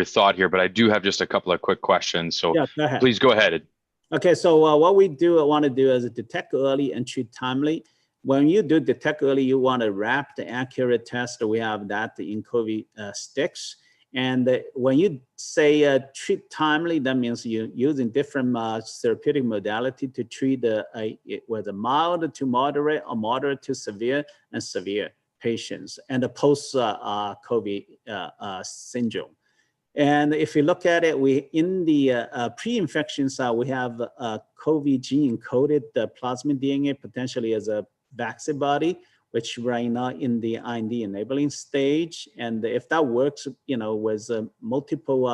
Speaker 1: thought here, but I do have just a couple of quick questions. So yeah, please go ahead.
Speaker 15: Okay, so what we want to do is detect early and treat timely. When you do detect early, you want to rapid, accurate test. We have that in COVID sticks. And when you say treat timely, that means you're using different therapeutic modality to treat whether mild to moderate or moderate to severe and severe patients and the post-COVID syndrome. And if you look at it, we in the pre-infection side, we have COVID gene encoded plasmid DNA potentially as a vaccine body, which right now in the IND enabling stage. And if that works, with multiple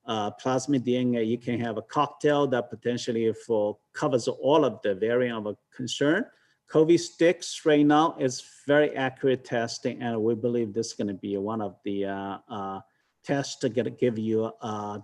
Speaker 15: plasmid DNA, you can have a cocktail that potentially covers all of the variant of concern. COVID sticks right now is very accurate testing, and we believe this is going to be one of the tests to give you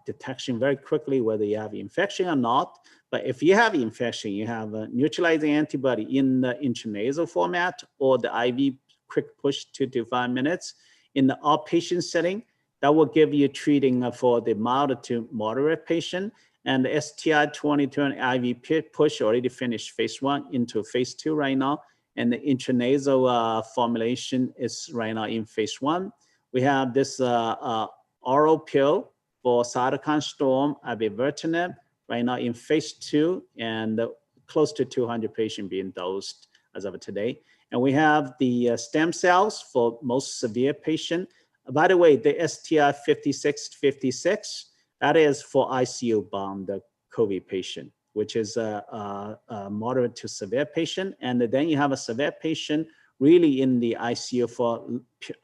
Speaker 15: detection very quickly, whether you have infection or not. But if you have infection, you have a neutralizing antibody in the intranasal format or the IV quick push 2 to 5 minutes in the outpatient setting, that will give you treating for the mild to moderate patient. And the STI-22 IV push already finished phase 1 into phase 2 right now. And the intranasal formulation is right now in phase 1. We have this oral pill for cytokine storm, abivertinib, right now in phase 2, and close to 200 patients being dosed as of today. And we have the stem cells for most severe patient. By the way, the STI-5656, that is for ICU-bound COVID patient, which is a moderate to severe patient. And then you have a severe patient really in the ICU for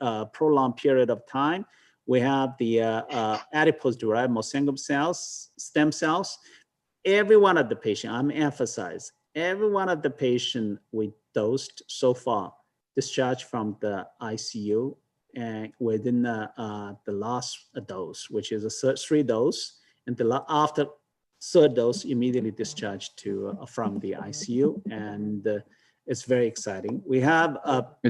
Speaker 15: a prolonged period of time. We have the adipose-derived mesenchymal cells, stem cells. Every one of the patient, I'm emphasizing, every one of the patient we dosed so far discharged from the ICU and within the last dose, which is a third dose, and after third dose, immediately discharged from the ICU, and it's very exciting. We have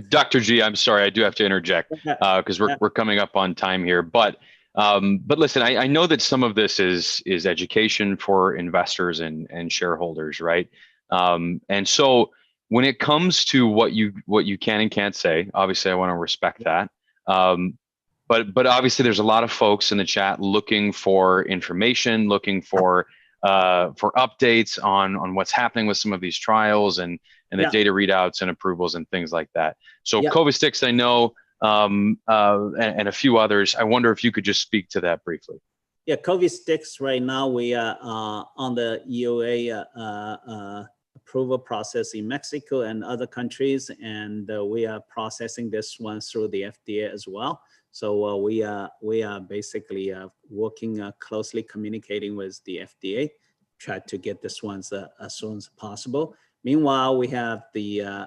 Speaker 1: Dr. G, I'm sorry, I do have to interject because we're coming up on time here. But listen, I know that some of this is education for investors and shareholders, right? And so when it comes to what you can and can't say, obviously I want to respect that. But obviously there's a lot of folks in the chat looking for information, looking for updates on what's happening with some of these trials and the data readouts and approvals and things like that. So COVID-6, I know, and a few others. I wonder if you could just speak to that briefly.
Speaker 15: Yeah, COVID-6 right now, we are on the EUA approval process in Mexico and other countries, and we are processing this one through the FDA as well. So we are basically working closely, communicating with the FDA, try to get this one as soon as possible. Meanwhile, we have the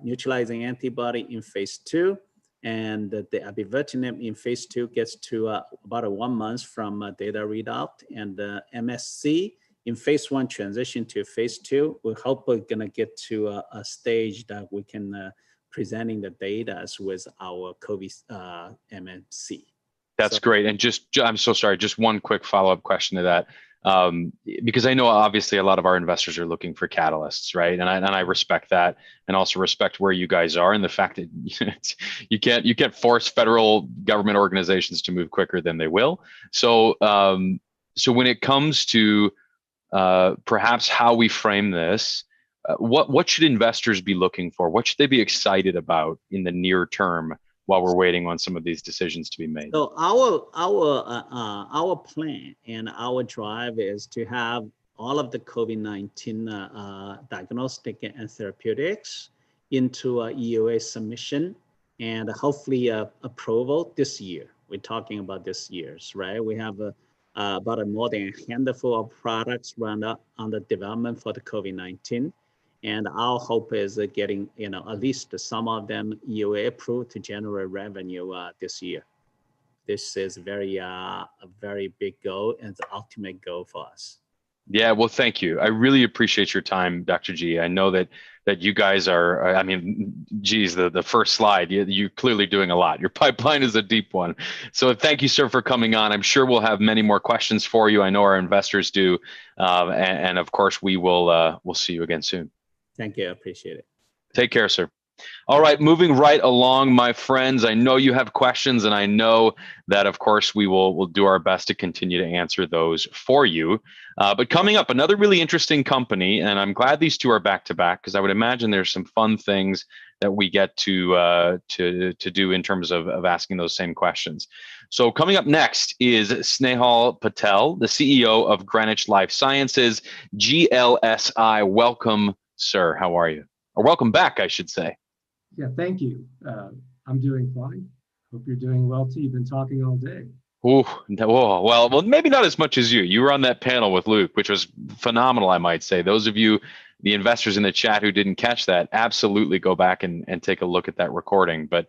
Speaker 15: neutralizing antibody in phase 2, and the abivertinib in phase 2 gets to about 1 month from data readout, and the MSC in phase 1 transition to phase 2. We hope we're gonna get to a stage that we can presenting the data with our COVID MMC.
Speaker 1: That's great. And I'm so sorry, just one quick follow-up question to that. Because I know obviously a lot of our investors are looking for catalysts, right? And I respect that, and also respect where you guys are and the fact that you can't force federal government organizations to move quicker than they will. So so when it comes to perhaps how we frame this, what should investors be looking for? What should they be excited about in the near term while we're waiting on some of these decisions to be made?
Speaker 15: So our plan and our drive is to have all of the COVID-19 diagnostic and therapeutics into a EUA submission and hopefully approval this year. We're talking about this year's, right? We have about more than a handful of products run under development for the COVID-19. And our hope is getting, at least some of them EUA approved to generate revenue this year. This is a very big goal and the ultimate goal for us.
Speaker 1: Yeah, well, thank you. I really appreciate your time, Dr. G. I know that you guys are, I mean, geez, the first slide, you're clearly doing a lot. Your pipeline is a deep one. So thank you, sir, for coming on. I'm sure we'll have many more questions for you. I know our investors do. And of course, we'll see you again soon.
Speaker 15: Thank you. I appreciate it.
Speaker 1: Take care, sir. All right, moving right along, my friends. I know you have questions, and I know that, of course, we'll do our best to continue to answer those for you. But coming up, another really interesting company, and I'm glad these two are back to back because I would imagine there's some fun things that we get to do in terms of asking those same questions. So coming up next is Snehal Patel, the CEO of Greeenwich Life Sciences, GLSI. Welcome, sir. How are you? Or welcome back, I should say.
Speaker 7: Yeah, thank you. I'm doing fine. Hope you're doing well too. You've been talking all day.
Speaker 1: Ooh, well, maybe not as much as you. You were on that panel with Luke, which was phenomenal, I might say. Those of you, the investors in the chat who didn't catch that, absolutely go back and take a look at that recording. But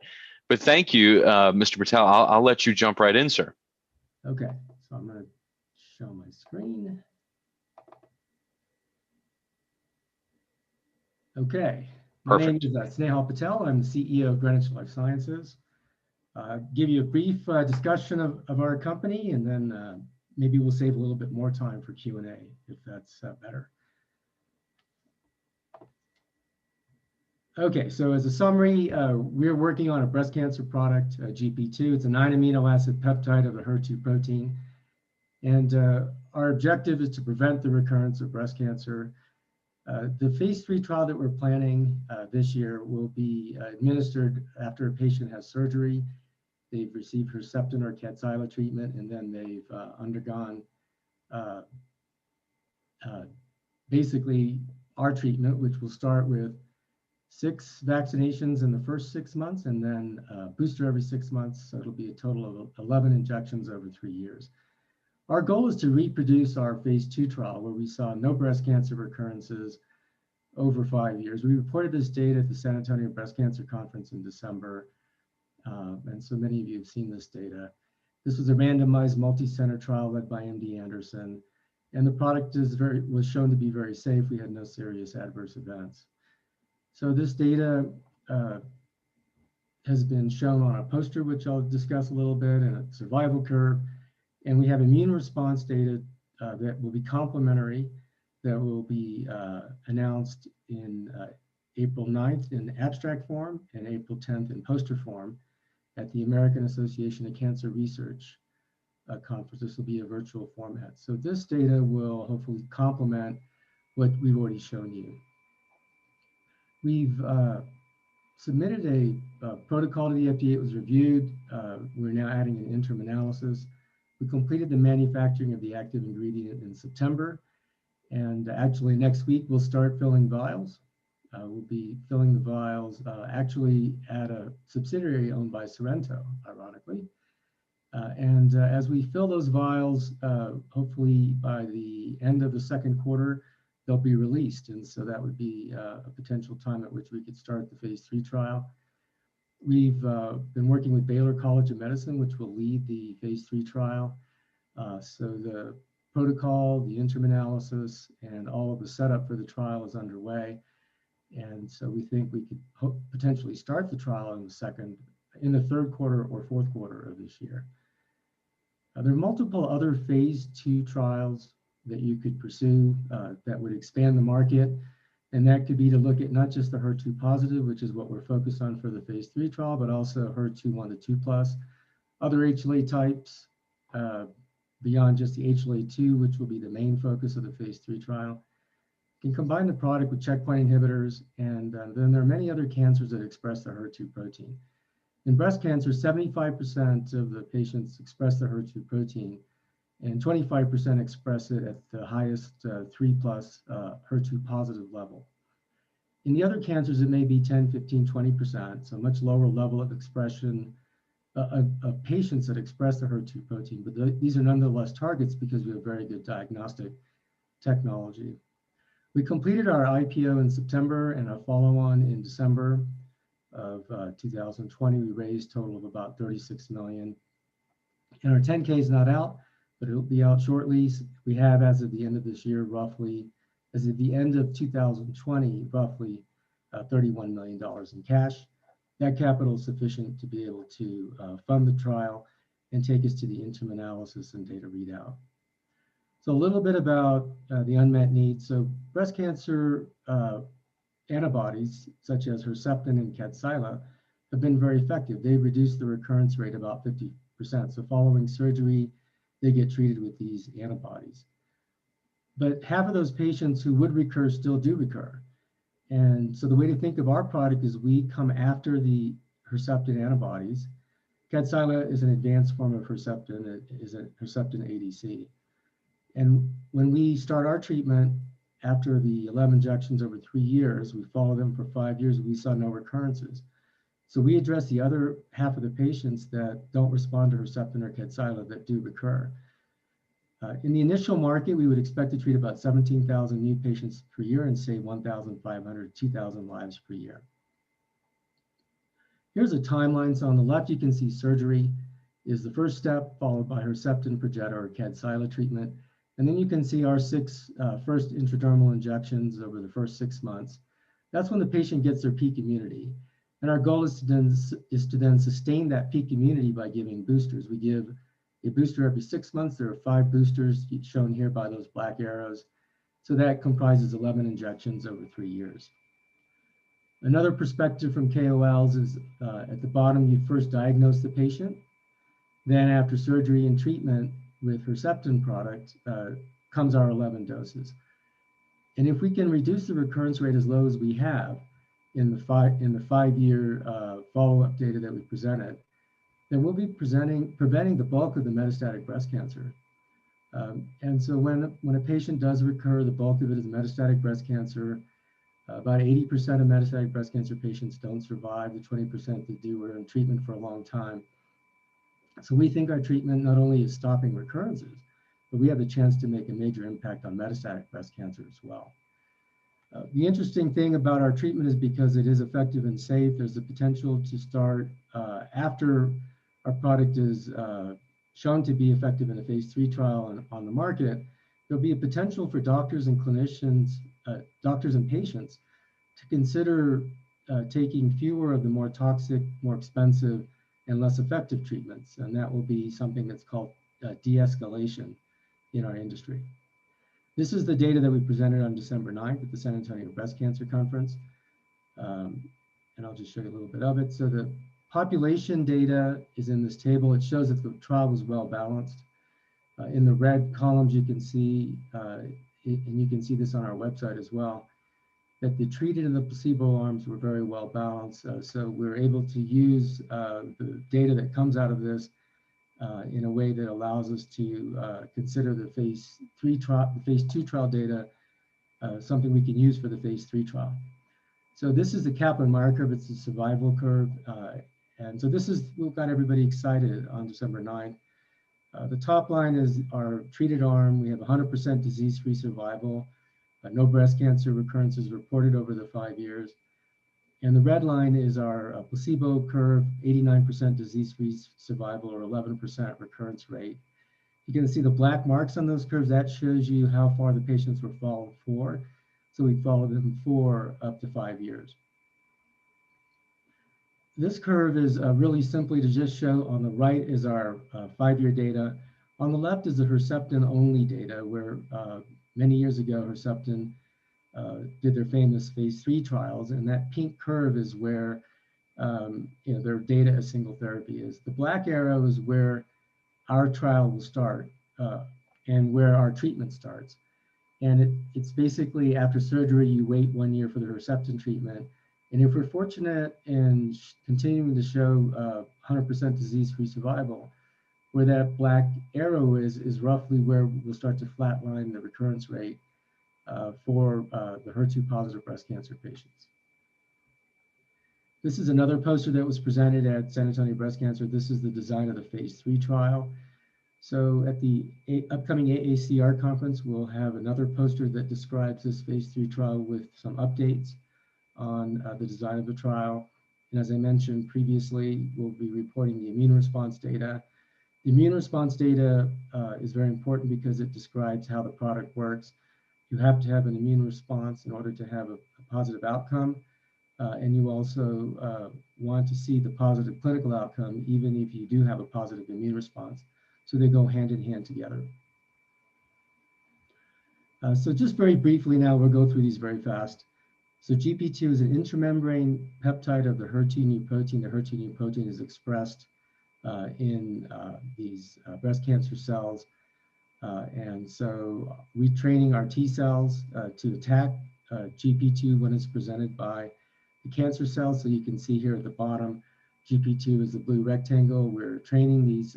Speaker 1: thank you, Mr. Patel. I'll let you jump right in, sir.
Speaker 7: Okay, so I'm going to show my screen. Okay. My name is Snehal Patel. I'm the CEO of Greeenwich Life Sciences. Give you a brief discussion of our company and then maybe we'll save a little bit more time for Q&A if that's better. Okay, so as a summary, we're working on a breast cancer product, GP2. It's a 9 amino acid peptide of the HER2 protein. And our objective is to prevent the recurrence of breast cancer. The phase 3 trial that we're planning this year will be administered after a patient has surgery. They've received Herceptin or Kadcyla treatment, and then they've undergone basically our treatment, which will start with 6 vaccinations in the first 6 months, and then booster every 6 months. So it'll be a total of 11 injections over 3 years. Our goal is to reproduce our phase 2 trial where we saw no breast cancer recurrences over 5 years. We reported this data at the San Antonio Breast Cancer Conference in December. And so many of you have seen this data. This was a randomized multi-center trial led by MD Anderson. And the product was shown to be very safe. We had no serious adverse events. So this data has been shown on a poster, which I'll discuss a little bit, and a survival curve. And we have immune response data that will be complementary, that will be announced in April 9th in abstract form and April 10th in poster form at the American Association of Cancer Research conference. This will be a virtual format. So this data will hopefully complement what we've already shown you. We've submitted a protocol to the FDA. It was reviewed. We're now adding an interim analysis. We completed the manufacturing of the active ingredient in September. And actually next week, we'll start filling vials. We'll be filling the vials actually at a subsidiary owned by Sorrento, ironically. And as we fill those vials, hopefully by the end of the second quarter, they'll be released. And so that would be a potential time at which we could start the phase 3 trial. We've been working with Baylor College of Medicine, which will lead the phase 3 trial. So the protocol, the interim analysis, and all of the setup for the trial is underway. And so we think we could potentially start the trial in the third quarter or fourth quarter of this year. There are multiple other phase 2 trials that you could pursue that would expand the market. And that could be to look at not just the HER2 positive, which is what we're focused on for the phase 3 trial, but also HER2 1 to 2+, other HLA types beyond just the HLA2, which will be the main focus of the phase 3 trial. You can combine the product with checkpoint inhibitors, and then there are many other cancers that express the HER2 protein. In breast cancer, 75% of the patients express the HER2 protein, and 25% express it at the highest 3+ HER2 positive level. In the other cancers, it may be 10, 15, 20%, so much lower level of expression of patients that express the HER2 protein, but these are nonetheless targets because we have very good diagnostic technology. We completed our IPO in September and a follow-on in December of 2020. We raised a total of about 36 million. And our 10K is not out, but it'll be out shortly. We have, as of the end of this year, as of the end of 2020, roughly $31 million in cash. That capital is sufficient to be able to fund the trial and take us to the interim analysis and data readout. So a little bit about the unmet needs. So breast cancer antibodies, such as Herceptin and Kadcyla, have been very effective. They reduce the recurrence rate about 50%. So following surgery, they get treated with these antibodies. But half of those patients who would recur still do recur. And so the way to think of our product is we come after the Herceptin antibodies. Kadcyla is an advanced form of Herceptin. It is a Herceptin ADC. And when we start our treatment after the 11 injections over 3 years, we follow them for 5 years, we saw no recurrences. So we address the other half of the patients that don't respond to Herceptin or Kadcyla that do recur. In the initial market, we would expect to treat about 17,000 new patients per year and save 1,500 to 2,000 lives per year. Here's a timeline. So on the left, you can see surgery is the first step, followed by Herceptin, Perjeta, or Kadcyla treatment. And then you can see our 6 first intradermal injections over the first 6 months. That's when the patient gets their peak immunity. And our goal is to then sustain that peak immunity by giving boosters. We give a booster every 6 months. There are 5 boosters shown here by those black arrows. So that comprises 11 injections over 3 years. Another perspective from KOLs is at the bottom, you first diagnose the patient. Then after surgery and treatment with Herceptin product comes our 11 doses. And if we can reduce the recurrence rate as low as we have in the 5-year follow-up data that we presented, then we'll be preventing the bulk of the metastatic breast cancer. And so when a patient does recur, the bulk of it is metastatic breast cancer. About 80% of metastatic breast cancer patients don't survive. The 20% that do are in treatment for a long time. So we think our treatment not only is stopping recurrences, but we have the chance to make a major impact on metastatic breast cancer as well. The interesting thing about our treatment is because it is effective and safe, there's the potential to start after our product is shown to be effective in a phase 3 trial and on the market. There'll be a potential for doctors and clinicians, doctors and patients to consider taking fewer of the more toxic, more expensive, and less effective treatments. And that will be something that's called de-escalation in our industry. This is the data that we presented on December 9th at the San Antonio Breast Cancer Conference. And I'll just show you a little bit of it. So the population data is in this table. It shows that the trial was well balanced. In the red columns, you can see, and you can see this on our website as well, that the treated and the placebo arms were very well balanced. So we're able to use the data that comes out of this in a way that allows us to consider the phase 3 trial, the phase 2 trial data, something we can use for the phase 3 trial. So this is the Kaplan-Meier curve. It's the survival curve. And so this is what got everybody excited on December 9th. The top line is our treated arm. We have 100% disease-free survival. No breast cancer recurrences reported over the 5 years. And the red line is our placebo curve, 89% disease-free survival or 11% recurrence rate. You can see the black marks on those curves. That shows you how far the patients were followed for. So we followed them for up to 5 years. This curve is really simply to just show on the right is our 5-year data. On the left is the Herceptin only data where many years ago, Herceptin did their famous phase 3 trials, and that pink curve is where their data as single therapy is. The black arrow is where our trial will start and where our treatment starts. And it's basically after surgery, you wait 1 year for the Herceptin treatment. And if we're fortunate in continuing to show 100% disease-free survival, where that black arrow is roughly where we'll start to flatline the recurrence rate for the HER2-positive breast cancer patients. This is another poster that was presented at San Antonio Breast Cancer. This is the design of the phase 3 trial. So at the upcoming AACR conference, we'll have another poster that describes this phase 3 trial with some updates on the design of the trial. And as I mentioned previously, we'll be reporting the immune response data. The immune response data is very important because it describes how the product works. You have to have an immune response in order to have a positive outcome. And you also want to see the positive clinical outcome, even if you do have a positive immune response. So they go hand in hand together. So just very briefly now, we'll go through these very fast. So GP2 is an intramembrane peptide of the HER2 new protein. The HER2 new protein is expressed in these breast cancer cells. And so we're training our T cells to attack GP2 when it's presented by the cancer cells. So you can see here at the bottom, GP2 is the blue rectangle. We're training these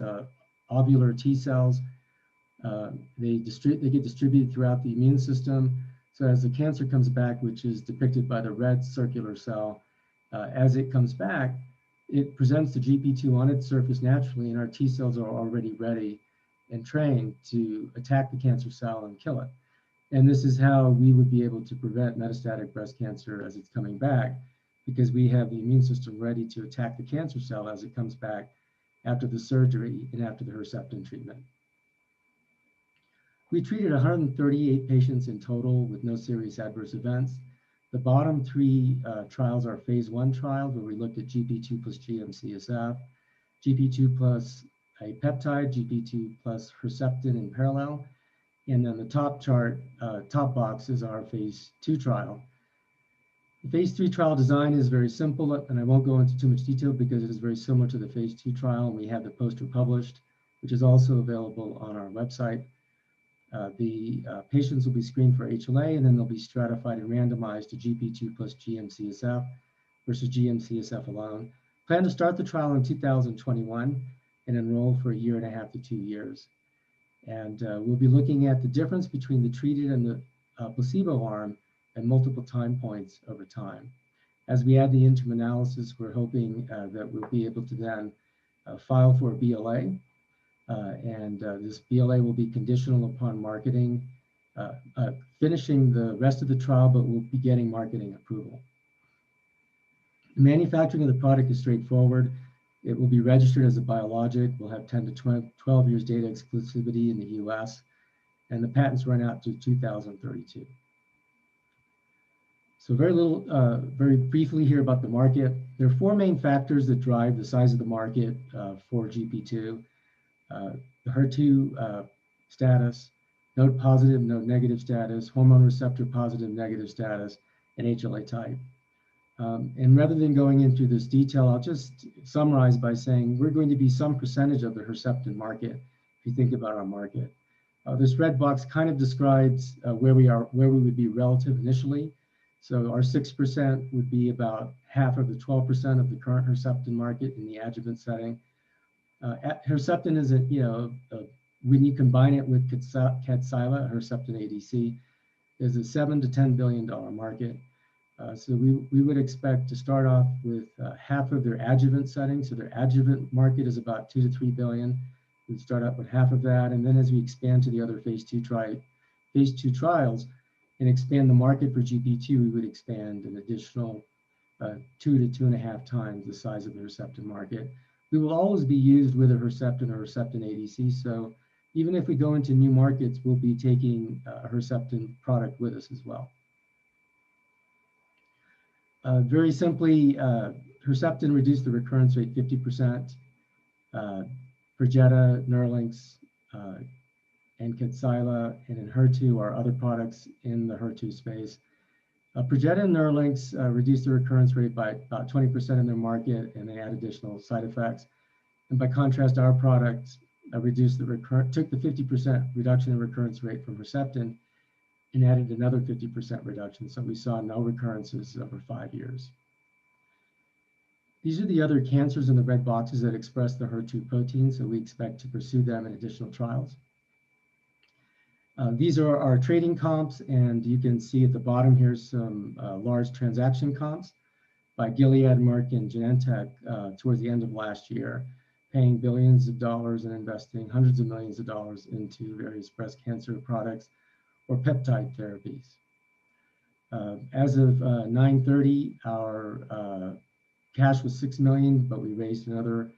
Speaker 7: ovular T cells. They get distributed throughout the immune system. So as the cancer comes back, which is depicted by the red circular cell, as it comes back, it presents the GP2 on its surface naturally, and our T cells are already ready and trained to attack the cancer cell and kill it. And this is how we would be able to prevent metastatic breast cancer as it's coming back, because we have the immune system ready to attack the cancer cell as it comes back after the surgery and after the Herceptin treatment. We treated 138 patients in total with no serious adverse events. The bottom 3 trials are phase 1 trials where we looked at GP2 plus GM-CSF, GP2 plus a peptide, GP2 plus Herceptin in parallel. And then the top chart, top box is our phase 2 trial. The phase 3 trial design is very simple, and I won't go into too much detail because it is very similar to the phase 2 trial. And we have the poster published, which is also available on our website. The patients will be screened for HLA, and then they'll be stratified and randomized to GP2 plus GM-CSF versus GM-CSF alone. Plan to start the trial in 2021 and enroll for 1.5 to 2 years. And we'll be looking at the difference between the treated and the placebo arm at multiple time points over time. As we add the interim analysis, we're hoping that we'll be able to then file for a BLA. This BLA will be conditional upon marketing, finishing the rest of the trial, but we'll be getting marketing approval. The manufacturing of the product is straightforward. It will be registered as a biologic. We'll have 10 to 12 years data exclusivity in the US, and the patents run out to 2032. So very briefly here about the market. There are 4 main factors that drive the size of the market for GP2. The HER2 status, node positive, node negative status, hormone receptor positive, negative status, and HLA type. And rather than going into this detail, I'll just summarize by saying we're going to be some percentage of the Herceptin market if you think about our market. This red box kind of describes where we would be relative initially. So our 6% would be about half of the 12% of the current Herceptin market in the adjuvant setting. Herceptin is when you combine it with Kadcyla, Herceptin ADC, is a $7 to $10 billion market. So we would expect to start off with half of their adjuvant setting. So their adjuvant market is about 2 to 3 billion. We'd start out with half of that. And then as we expand to the other phase 2 trials and expand the market for GP2, we would expand an additional 2 to 2.5 times the size of the Herceptin market. We will always be used with a Herceptin or Herceptin ADC. So even if we go into new markets, we'll be taking a Herceptin product with us as well. Very simply, Herceptin reduced the recurrence rate 50%. Perjeta, Nerlynx, and Kadcyla, and in HER2 are other products in the HER2 space. Perjeta and Nerlynx reduced the recurrence rate by about 20% in their market, and they add additional side effects. And by contrast, our products took the 50% reduction in recurrence rate from Herceptin and added another 50% reduction. So we saw no recurrences over 5 years. These are the other cancers in the red boxes that express the HER2 protein, so we expect to pursue them in additional trials. These are our trading comps, and you can see at the bottom here some large transaction comps by Gilead, Merck, and Genentech towards the end of last year, paying billions of dollars and investing hundreds of millions of dollars into various breast cancer products or peptide therapies. As of 9/30, our cash was $6 million, but we raised another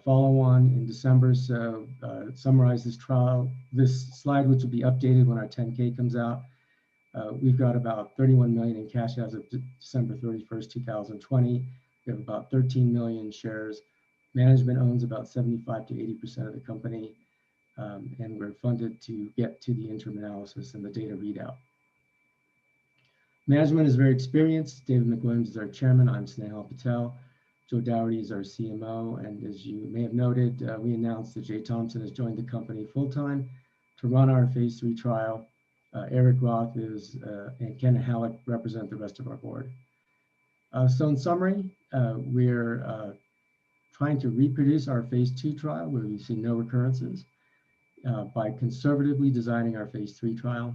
Speaker 7: follow-on in December. So summarize this slide, which will be updated when our 10K comes out. We've got about 31 million in cash as of December 31st, 2020. We have about 13 million shares. Management owns about 75 to 80% of the company. And we're funded to get to the interim analysis and the data readout. Management is very experienced. David McWilliams is our chairman. I'm Snehal Patel. Joe Dougherty is our CMO. And as you may have noted, we announced that Jay Thompson has joined the company full-time to run our phase 3 trial. Eric Roth and Ken Halleck represent the rest of our board. So in summary, we're trying to reproduce our phase 2 trial where we've seen no recurrences by conservatively designing our phase 3 trial.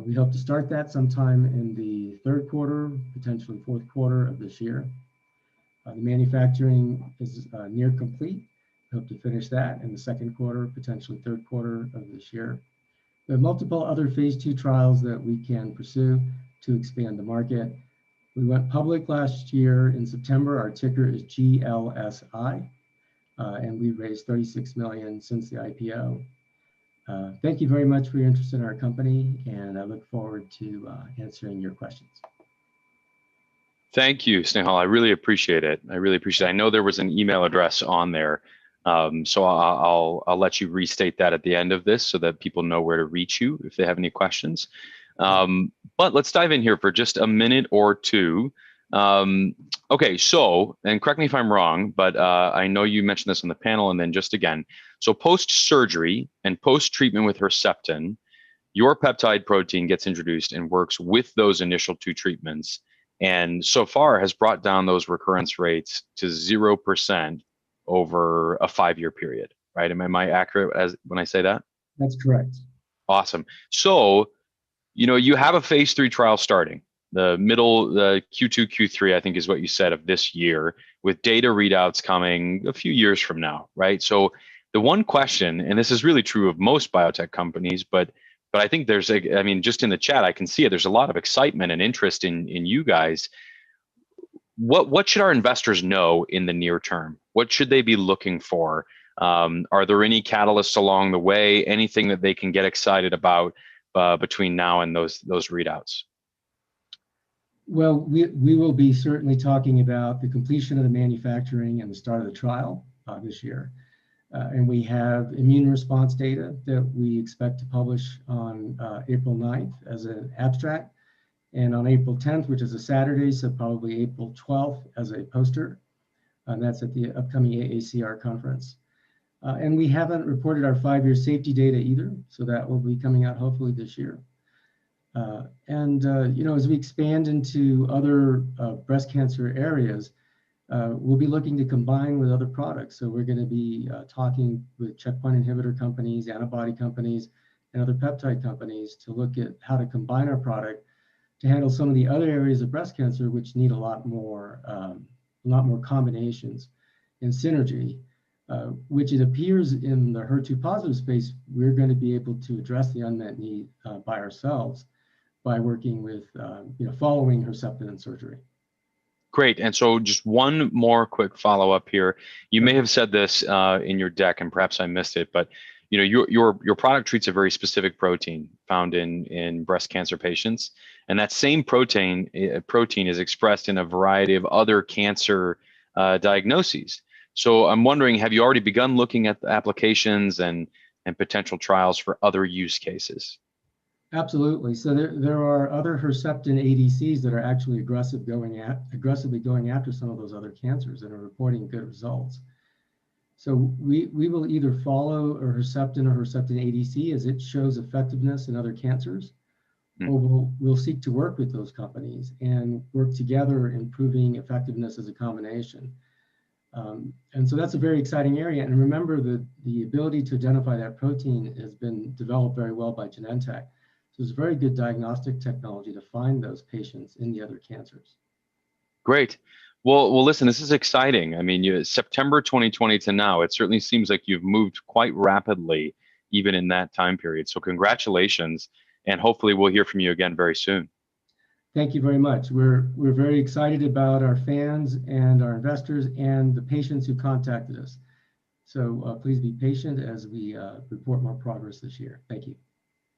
Speaker 7: We hope to start that sometime in the 3rd quarter, potentially 4th quarter of this year. The manufacturing is near complete. We hope to finish that in the 2nd quarter, potentially 3rd quarter of this year. We have multiple other phase 2 trials that we can pursue to expand the market. We went public last year in September. Our ticker is GLSI, and we raised 36 million since the IPO. Thank you very much for your interest in our company, and I look forward to answering your questions.
Speaker 1: Thank you, Snehal. I really appreciate it. I know there was an email address on there. So I'll let you restate that at the end of this so that people know where to reach you if they have any questions. But let's dive in here for just a minute or two. Okay, so, and correct me if I'm wrong, but I know you mentioned this on the panel and then just again. So post-surgery and post-treatment with Herceptin, your peptide protein gets introduced and works with those initial two treatments, and so far has brought down those recurrence rates to 0% over a 5-year period, right? Am I accurate as when I say that?
Speaker 7: That's correct.
Speaker 1: Awesome. So, you have a phase 3 trial starting the Q2, Q3, I think is what you said, of this year, with data readouts coming a few years from now, right? So the one question, and this is really true of most biotech companies, but I think there's just in the chat, I can see it. There's a lot of excitement and interest in you guys. What should our investors know in the near term? What should they be looking for? Are there any catalysts along the way? Anything that they can get excited about between now and those readouts?
Speaker 7: Well, we will be certainly talking about the completion of the manufacturing and the start of the trial this year. And we have immune response data that we expect to publish on April 9th as an abstract, and on April 10th, which is a Saturday, so probably April 12th as a poster. And that's at the upcoming AACR conference. And we haven't reported our 5-year safety data either, so that will be coming out hopefully this year. As we expand into other breast cancer areas, we'll be looking to combine with other products. So we're going to be talking with checkpoint inhibitor companies, antibody companies, and other peptide companies to look at how to combine our product to handle some of the other areas of breast cancer, which need a lot more combinations and synergy, which it appears in the HER2 positive space, we're going to be able to address the unmet need by ourselves by working with, following Herceptin and surgery.
Speaker 1: Great. And so just one more quick follow-up here. You may have said this in your deck, and perhaps I missed it, but your product treats a very specific protein found in breast cancer patients, and that same protein is expressed in a variety of other cancer diagnoses. So I'm wondering, have you already begun looking at the applications and potential trials for other use cases?
Speaker 7: Absolutely. So there are other Herceptin ADCs that are actually aggressively going after some of those other cancers and are reporting good results. So we will either follow a Herceptin or Herceptin ADC as it shows effectiveness in other cancers, or we'll seek to work with those companies and work together improving effectiveness as a combination. And so that's a very exciting area. And remember, the ability to identify that protein has been developed very well by Genentech. So it's very good diagnostic technology to find those patients in the other cancers.
Speaker 1: Great. Well, listen, this is exciting. I mean, September 2020 to now, it certainly seems like you've moved quite rapidly, even in that time period. So congratulations, and hopefully we'll hear from you again very soon.
Speaker 7: Thank you very much. We're very excited about our fans and our investors and the patients who contacted us. So please be patient as we report more progress this year. Thank you.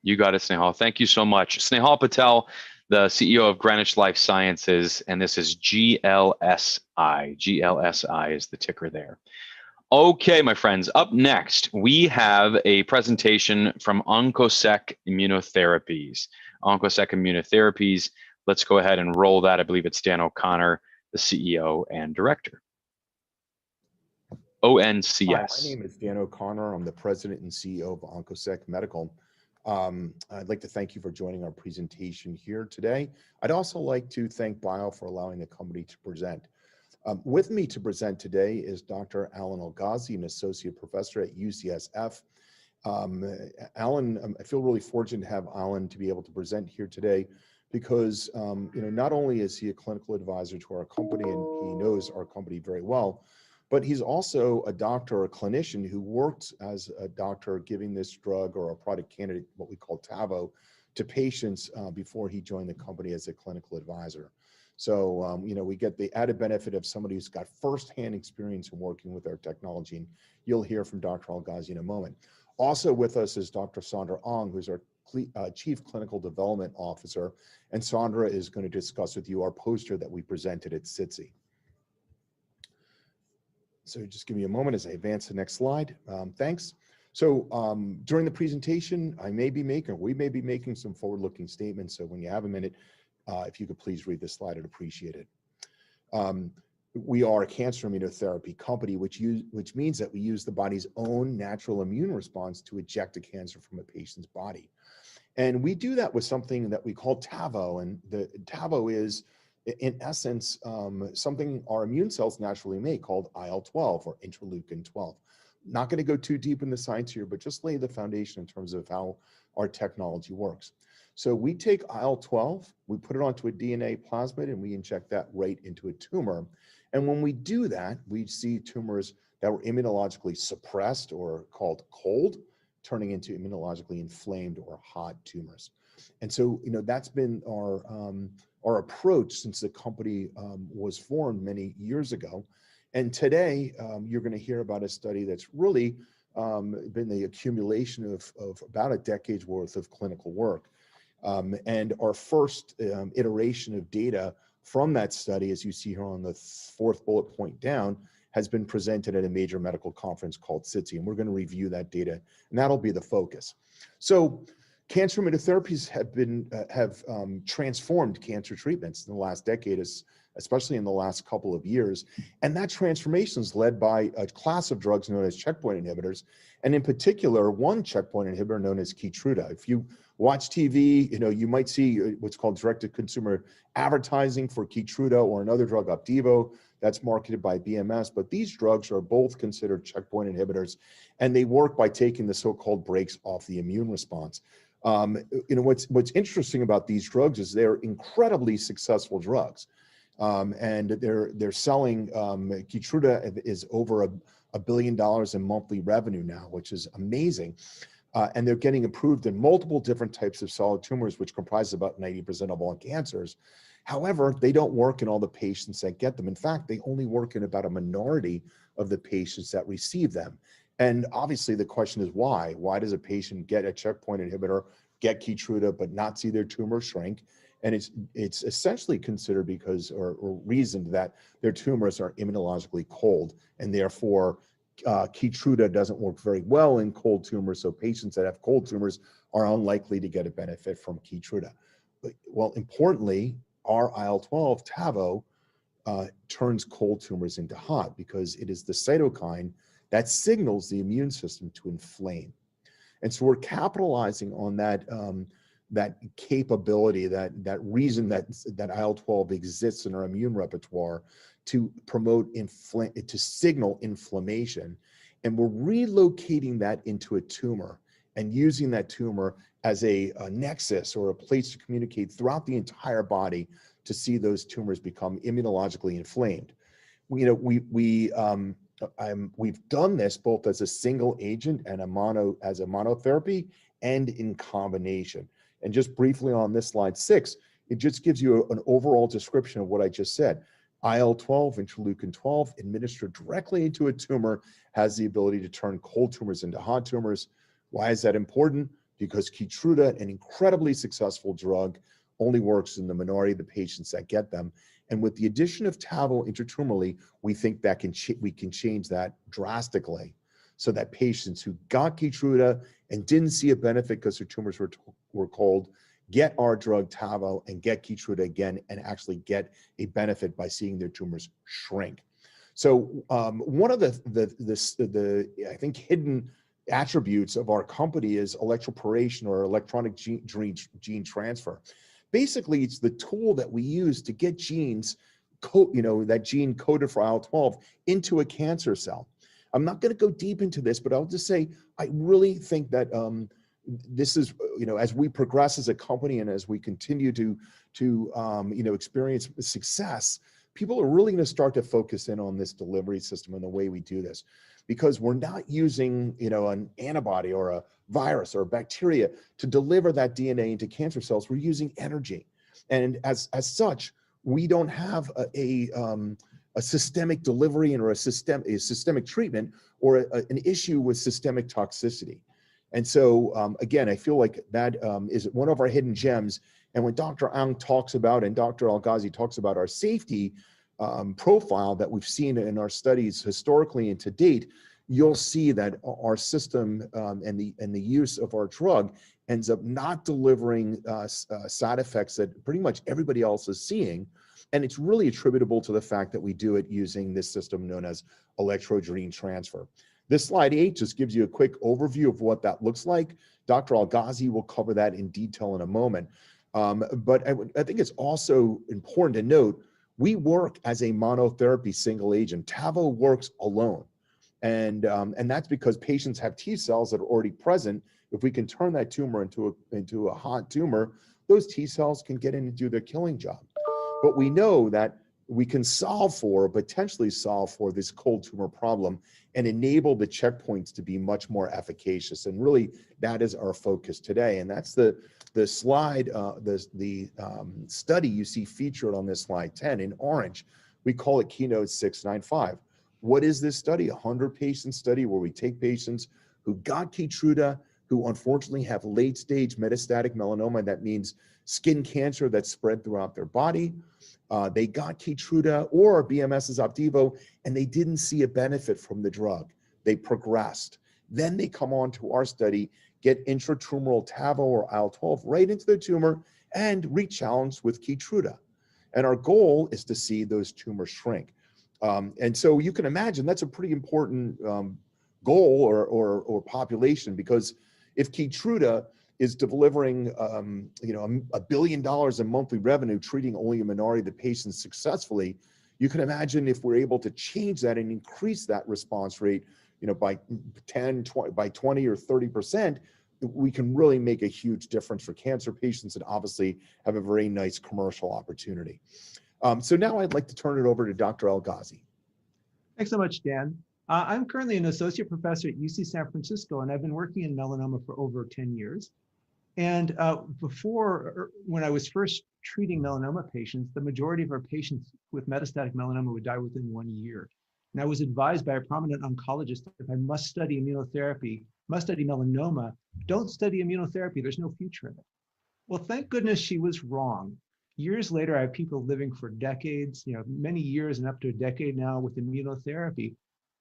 Speaker 1: You got it, Snehal. Thank you so much. Snehal Patel, the CEO of Greeenwich Life Sciences, and this is GLSI. GLSI is the ticker there. Okay, my friends, up next, we have a presentation from OncoSec Immunotherapies. OncoSec Immunotherapies, let's go ahead and roll that. I believe it's Dan O'Connor, the CEO and director. ONCS.
Speaker 16: Hi, my name is Dan O'Connor. I'm the president and CEO of OncoSec Medical. I'd like to thank you for joining our presentation here today. I'd also like to thank Bio for allowing the company to present. With me to present today is Dr. Alan Al-Ghazi, an associate professor at UCSF. Alan, I feel really fortunate to have Alan to be able to present here today because not only is he a clinical advisor to our company and he knows our company very well, but he's also a doctor or a clinician who worked as a doctor giving this drug or a product candidate, what we call TAVO, to patients before he joined the company as a clinical advisor. So, we get the added benefit of somebody who's got firsthand experience in working with our technology, and you'll hear from Dr. Al-Ghazi in a moment. Also with us is Dr. Sandra Ong, who's our Chief Clinical Development Officer, and Sandra is going to discuss with you our poster that we presented at SITC. So just give me a moment as I advance to the next slide. Thanks. So during the presentation, we may be making some forward-looking statements. So when you have a minute, if you could please read this slide, I'd appreciate it. We are a cancer immunotherapy company, which means that we use the body's own natural immune response to eject a cancer from a patient's body. And we do that with something that we call TAVO. And the TAVO is, in essence, something our immune cells naturally make called IL-12 or interleukin 12. Not going to go too deep in the science here, but just lay the foundation in terms of how our technology works. So we take IL-12, we put it onto a DNA plasmid, and we inject that right into a tumor. And when we do that, we see tumors that were immunologically suppressed or called cold, turning into immunologically inflamed or hot tumors. And so, that's been our approach since the company was formed many years ago. And today, you're going to hear about a study that's really been the accumulation of about a decade's worth of clinical work. And our first iteration of data from that study, as you see here on the fourth bullet point down, has been presented at a major medical conference called SITC, and we're going to review that data, and that'll be the focus. So cancer immunotherapies have transformed cancer treatments in the last decade, especially in the last couple of years. And that transformation is led by a class of drugs known as checkpoint inhibitors, and in particular, one checkpoint inhibitor known as Keytruda. If you watch TV, you might see what's called direct-to-consumer advertising for Keytruda or another drug, Opdivo, that's marketed by BMS. But these drugs are both considered checkpoint inhibitors, and they work by taking the so-called brakes off the immune response. What's interesting about these drugs is they're incredibly successful drugs. And they're selling, Keytruda is over $1 billion in monthly revenue now, which is amazing. And they're getting approved in multiple different types of solid tumors, which comprise about 90% of all cancers. However, they don't work in all the patients that get them. In fact, they only work in about a minority of the patients that receive them. And obviously the question is why? Why does a patient get a checkpoint inhibitor, get Keytruda, but not see their tumor shrink? And it's essentially considered because, or reasoned that their tumors are immunologically cold, and therefore Keytruda doesn't work very well in cold tumors. So patients that have cold tumors are unlikely to get a benefit from Keytruda. Well, importantly, our IL-12 TAVO turns cold tumors into hot because it is the cytokine that signals the immune system to inflame. And so we're capitalizing on that that capability, that reason that IL-12 exists in our immune repertoire to promote to signal inflammation. And we're relocating that into a tumor and using that tumor as a nexus or a place to communicate throughout the entire body to see those tumors become immunologically inflamed. We've done this both as a single agent and as a monotherapy and in combination. And just briefly on this slide 6, it just gives you an overall description of what I just said. IL-12, interleukin 12, administered directly into a tumor, has the ability to turn cold tumors into hot tumors. Why is that important? Because Keytruda, an incredibly successful drug, only works in the minority of the patients that get them. And with the addition of TAVO intratumorally, we think that we can change that drastically, so that patients who got Keytruda and didn't see a benefit because their tumors were cold get our drug TAVO and get Keytruda again and actually get a benefit by seeing their tumors shrink. So one of the I think hidden attributes of our company is electroporation or electronic gene transfer. Basically, it's the tool that we use to get genes, that gene coded for IL-12 into a cancer cell. I'm not going to go deep into this, but I'll just say I really think that this is, as we progress as a company and as we continue to experience success, people are really going to start to focus in on this delivery system and the way we do this, because we're not using, an antibody or a virus or a bacteria to deliver that DNA into cancer cells. We're using energy, and as such, we don't have a systemic delivery or a systemic treatment or an issue with systemic toxicity. And so, again, I feel like that is one of our hidden gems. And when Dr. Ang talks about and Dr. Al-Ghazi talks about our safety, profile that we've seen in our studies historically and to date, you'll see that our system and the use of our drug ends up not delivering side effects that pretty much everybody else is seeing. And it's really attributable to the fact that we do it using this system known as electrodrein transfer. This slide 8 just gives you a quick overview of what that looks like. Dr. Al-Ghazi will cover that in detail in a moment. But I think it's also important to note, we work as a monotherapy single agent. Tavo works alone. And that's because patients have T cells that are already present. If we can turn that tumor into a hot tumor, those T cells can get in and do their killing job. But we know that we can potentially solve for this cold tumor problem and enable the checkpoints to be much more efficacious. And really, that is our focus today. And that's the slide, the study you see featured on this slide 10 in orange. We call it Keynote 695. What is this study? A 100-patient study where we take patients who got Keytruda, who unfortunately have late-stage metastatic melanoma. That means skin cancer that's spread throughout their body. They got Keytruda or BMS's Opdivo, and they didn't see a benefit from the drug. They progressed. Then they come on to our study, get intratumoral Tavo or IL-12 right into their tumor and re-challenged with Keytruda. And our goal is to see those tumors shrink. And so you can imagine that's a pretty important goal or population, because if Keytruda is delivering $1 billion in monthly revenue, treating only a minority of the patients successfully, you can imagine if we're able to change that and increase that response rate by 20 or 30%, we can really make a huge difference for cancer patients and obviously have a very nice commercial opportunity. So now I'd like to turn it over to Dr. Al-Ghazi.
Speaker 17: Thanks so much, Dan. I'm currently an associate professor at UC San Francisco, and I've been working in melanoma for over 10 years. And when I was first treating melanoma patients, the majority of our patients with metastatic melanoma would die within 1 year. And I was advised by a prominent oncologist that if I must study immunotherapy, must study melanoma, don't study immunotherapy, there's no future in it. Well, thank goodness she was wrong. Years later, I have people living for decades, many years and up to a decade now with immunotherapy,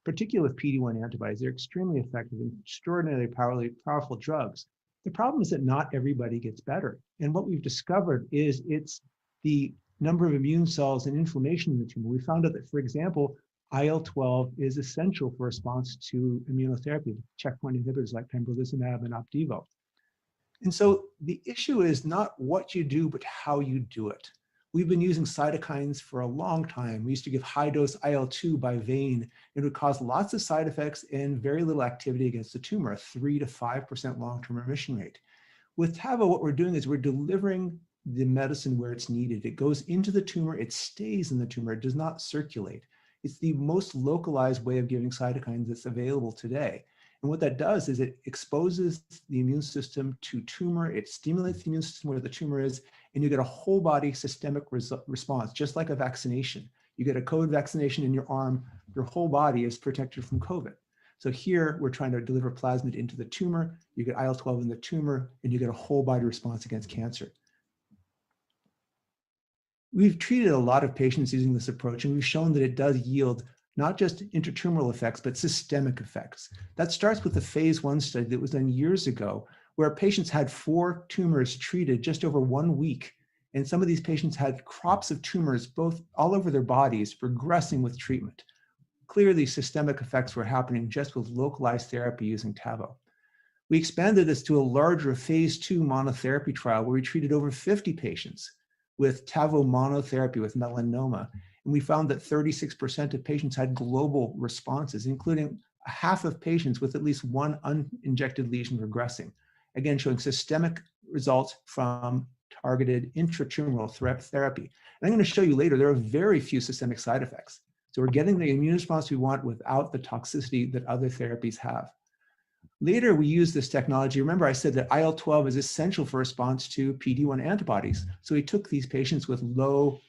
Speaker 17: particularly with PD-1 antibodies. They're extremely effective and extraordinarily powerful drugs. The problem is that not everybody gets better. And what we've discovered is it's the number of immune cells and inflammation in the tumor. We found out that, for example, IL-12 is essential for response to immunotherapy, checkpoint inhibitors like pembrolizumab and Opdivo. And so the issue is not what you do, but how you do it. We've been using cytokines for a long time. We used to give high-dose IL-2 by vein. It would cause lots of side effects and very little activity against the tumor, a 3 to 5% long-term remission rate. With Tavo, what we're doing is we're delivering the medicine where it's needed. It goes into the tumor, it stays in the tumor, it does not circulate. It's the most localized way of giving cytokines that's available today. And what that does is it exposes the immune system to tumor, it stimulates the immune system where the tumor is, and you get a whole body systemic response, just like a vaccination. You get a COVID vaccination in your arm, your whole body is protected from COVID. So here we're trying to deliver plasmid into the tumor, you get IL-12 in the tumor, and you get a whole body response against cancer. We've treated a lot of patients using this approach, and we've shown that it does yield not just intratumoral effects, but systemic effects. That starts with the phase 1 study that was done years ago, where patients had 4 tumors treated just over 1 week. And some of these patients had crops of tumors both all over their bodies progressing with treatment. Clearly, systemic effects were happening just with localized therapy using Tavo. We expanded this to a larger phase 2 monotherapy trial where we treated over 50 patients with Tavo monotherapy with melanoma. And we found that 36% of patients had global responses, including half of patients with at least one uninjected lesion regressing. Again, showing systemic results from targeted intratumoral therapy. And I'm going to show you later, there are very few systemic side effects. So we're getting the immune response we want without the toxicity that other therapies have. Later, we use this technology. Remember, I said that IL-12 is essential for response to PD-1 antibodies. So we took these patients with low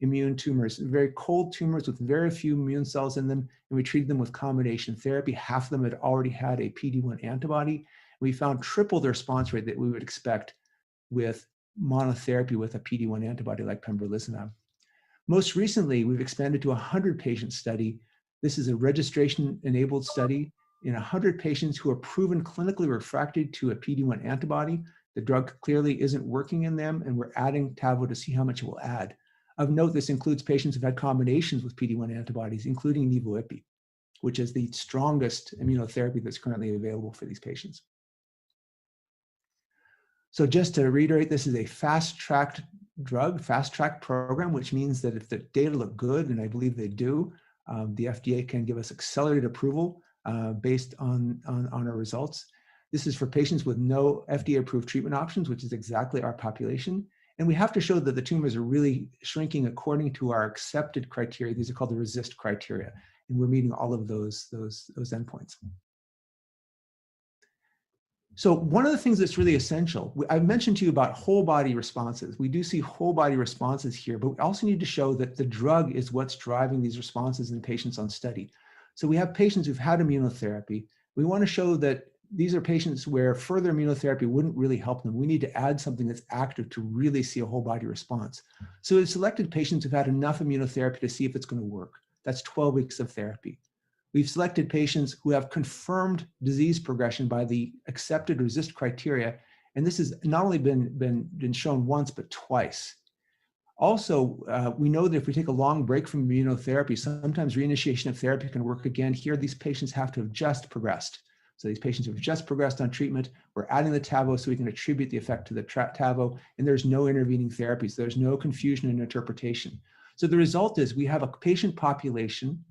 Speaker 17: immune tumors, very cold tumors with very few immune cells in them, and we treated them with combination therapy. Half of them had already had a PD-1 antibody. We found triple the response rate that we would expect with monotherapy with a PD-1 antibody like pembrolizumab. Most recently, we've expanded to a 100-patient study. This is a registration-enabled study in 100 patients who are proven clinically refractory to a PD-1 antibody. The drug clearly isn't working in them, and we're adding Tavo to see how much it will add. Of note, this includes patients who've had combinations with PD-1 antibodies, including nivo-ipi, which is the strongest immunotherapy that's currently available for these patients. So just to reiterate, this is a fast-tracked drug, fast-track program, which means that if the data look good, and I believe they do, the FDA can give us accelerated approval based on our results. This is for patients with no FDA-approved treatment options, which is exactly our population. And we have to show that the tumors are really shrinking according to our accepted criteria. These are called the RECIST criteria, and we're meeting all of those endpoints. So one of the things that's really essential, I've mentioned to you about whole body responses. We do see whole body responses here, but we also need to show that the drug is what's driving these responses in patients on study. So we have patients who've had immunotherapy. We want to show that these are patients where further immunotherapy wouldn't really help them. We need to add something that's active to really see a whole body response. So we've selected patients who've had enough immunotherapy to see if it's going to work. That's 12 weeks of therapy. We've selected patients who have confirmed disease progression by the accepted RECIST criteria, and this has not only been shown once, but twice. Also, we know that if we take a long break from immunotherapy, sometimes reinitiation of therapy can work again. Here, these patients have to have just progressed. So these patients who have just progressed on treatment, we're adding the Tavo so we can attribute the effect to the Tavo, and there's no intervening therapies. There's no confusion in interpretation. So the result is we have a patient population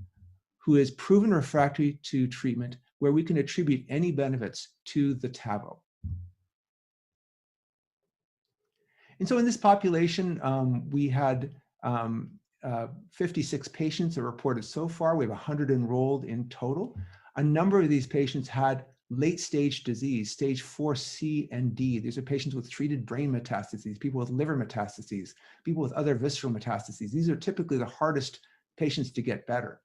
Speaker 17: who is proven refractory to treatment where we can attribute any benefits to the Tavo. And so in this population, we had 56 patients that reported so far. We have 100 enrolled in total. A number of these patients had late-stage disease, stage 4C and D. These are patients with treated brain metastases, people with liver metastases, people with other visceral metastases. These are typically the hardest patients to get better.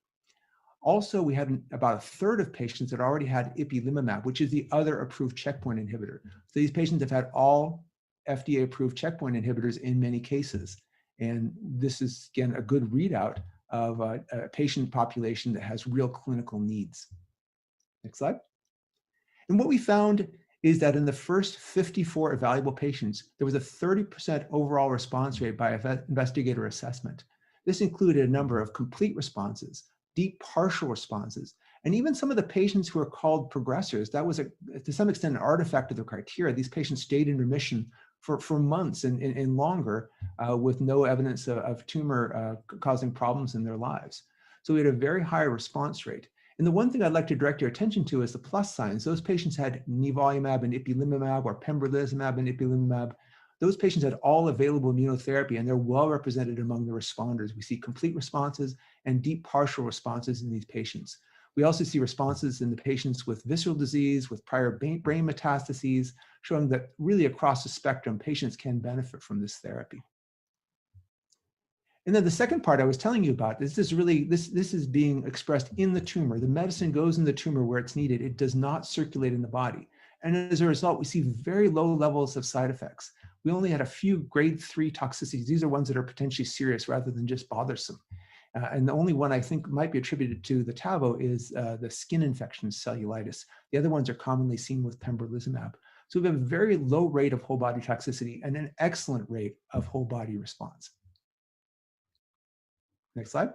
Speaker 17: Also, we had about a third of patients that already had ipilimumab, which is the other approved checkpoint inhibitor. So these patients have had all FDA-approved checkpoint inhibitors in many cases. And this is, again, a good readout of a patient population that has real clinical needs. Next slide. And what we found is that in the first 54 evaluable patients, there was a 30% overall response rate by investigator assessment. This included a number of complete responses, deep partial responses, and even some of the patients who are called progressors. That was, to some extent, an artifact of the criteria. These patients stayed in remission for months and longer with no evidence of tumor causing problems in their lives. So we had a very high response rate. And the one thing I'd like to direct your attention to is the plus signs. Those patients had nivolumab and ipilimumab or pembrolizumab and ipilimumab. Those patients had all available immunotherapy, and they're well represented among the responders. We see complete responses and deep partial responses in these patients. We also see responses in the patients with visceral disease, with prior brain metastases, showing that really across the spectrum, patients can benefit from this therapy. And then the second part I was telling you about is this is being expressed in the tumor. The medicine goes in the tumor where it's needed. It does not circulate in the body. And as a result, we see very low levels of side effects. We only had a few grade 3 toxicities. These are ones that are potentially serious rather than just bothersome. And the only one I think might be attributed to the Tavo is the skin infection cellulitis. The other ones are commonly seen with pembrolizumab. So we have a very low rate of whole body toxicity and an excellent rate of whole body response. Next slide.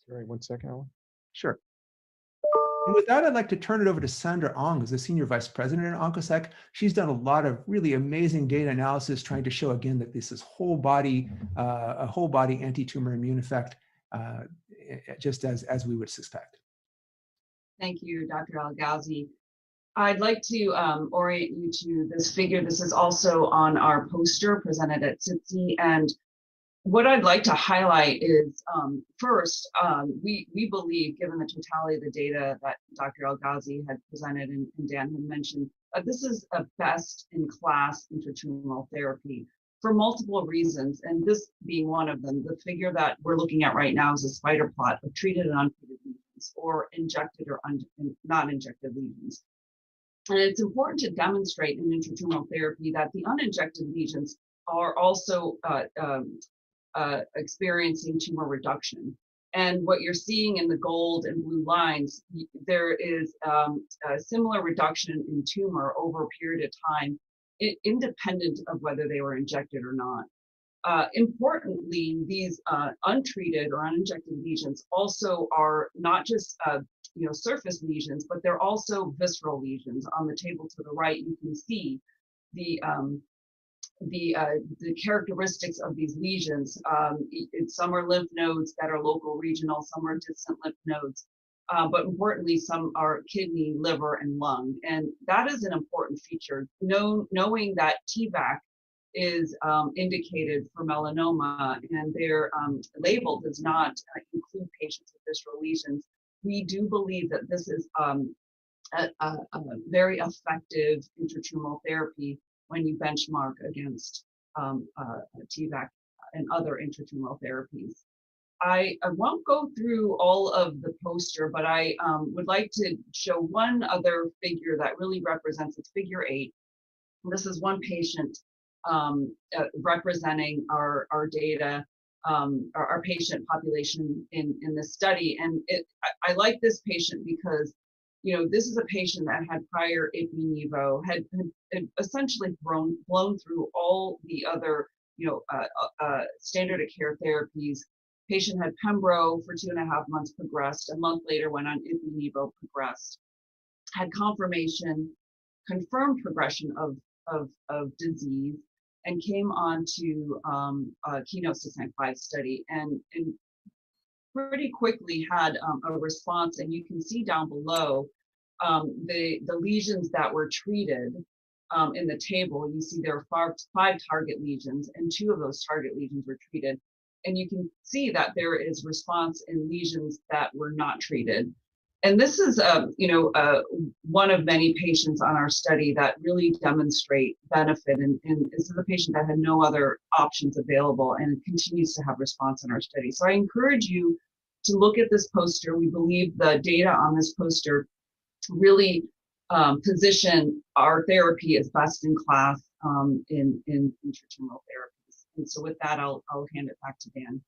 Speaker 16: Sorry, 1 second, Alan.
Speaker 17: Sure. And with that, I'd like to turn it over to Sandra Ong, who's the Senior Vice President at OncoSec. She's done a lot of really amazing data analysis trying to show again that this is a whole body anti-tumor immune effect, just as we would suspect.
Speaker 18: Thank you, Dr. Al-Ghazi. I'd like to orient you to this figure. This is also on our poster presented at SITC. And what I'd like to highlight is, first, we believe, given the totality of the data that Dr. Al-Ghazi had presented and Dan had mentioned, this is a best-in-class intratumoral therapy for multiple reasons, and this being one of them. The figure that we're looking at right now is a spider plot of treated and untreated lesions, or injected or not injected lesions. And it's important to demonstrate in intratumoral therapy that the uninjected lesions are also experiencing tumor reduction. And what you're seeing in the gold and blue lines, there is a similar reduction in tumor over a period of time, independent of whether they were injected or not. Importantly, these untreated or uninjected lesions also are not just surface lesions, but they're also visceral lesions. On the table to the right, you can see the characteristics of these lesions. Some are lymph nodes that are local, regional, some are distant lymph nodes, but importantly, some are kidney, liver, and lung. And that is an important feature. Knowing that TVAC is indicated for melanoma and their label does not include patients with visceral lesions, we do believe that this is a very effective intratumoral therapy when you benchmark against TVAC and other intratumoral therapies. I won't go through all of the poster, but I would like to show one other figure that really represents, it's figure 8. This is one patient representing our data, our patient population in this study. And I like this patient because, this is a patient that had prior ipi-nivo, had essentially blown through all the other, standard of care therapies. Patient had pembro for 2.5 months, progressed. A month later, went on ipi-nivo, progressed. Had confirmed progression of disease, and came on to Keynote 695 study, and pretty quickly had a response. And you can see down below the lesions that were treated in the table. You see there are 5 target lesions, and 2 of those target lesions were treated. And you can see that there is response in lesions that were not treated. And this is, one of many patients on our study that really demonstrate benefit. And this is a patient that had no other options available and continues to have response in our study. So I encourage you to look at this poster. We believe the data on this poster really position our therapy as best in class in intratumoral therapies. And so with that, I'll hand it back to Dan.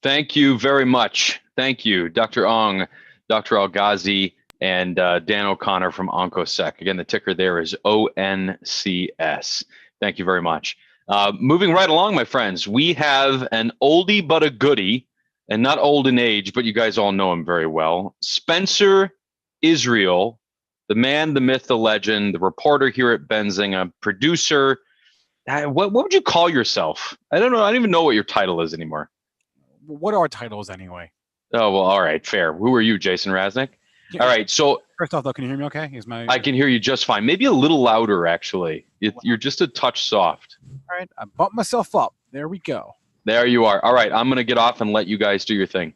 Speaker 1: Thank you very much. Thank you, Dr. Ong, Dr. Al-Ghazi, and Dan O'Connor from OncoSec. Again, the ticker there is ONCS. Thank you very much. Moving right along, my friends, we have an oldie but a goodie, and not old in age, but you guys all know him very well. Spencer Israel, the man, the myth, the legend, the reporter here at Benzinga, producer. What would you call yourself? I don't know. I don't even know what your title is anymore.
Speaker 19: What are titles anyway?
Speaker 1: Oh, well, all right, fair. Who are you, Jason Raznick?
Speaker 19: Yeah.
Speaker 1: All right, so
Speaker 19: First off, though, can you hear me okay?
Speaker 1: I can hear you just fine. Maybe a little louder, actually. You're just a touch soft.
Speaker 19: All right, I bumped myself up. There we go.
Speaker 1: There you are. All right, I'm going to get off and let you guys do your thing.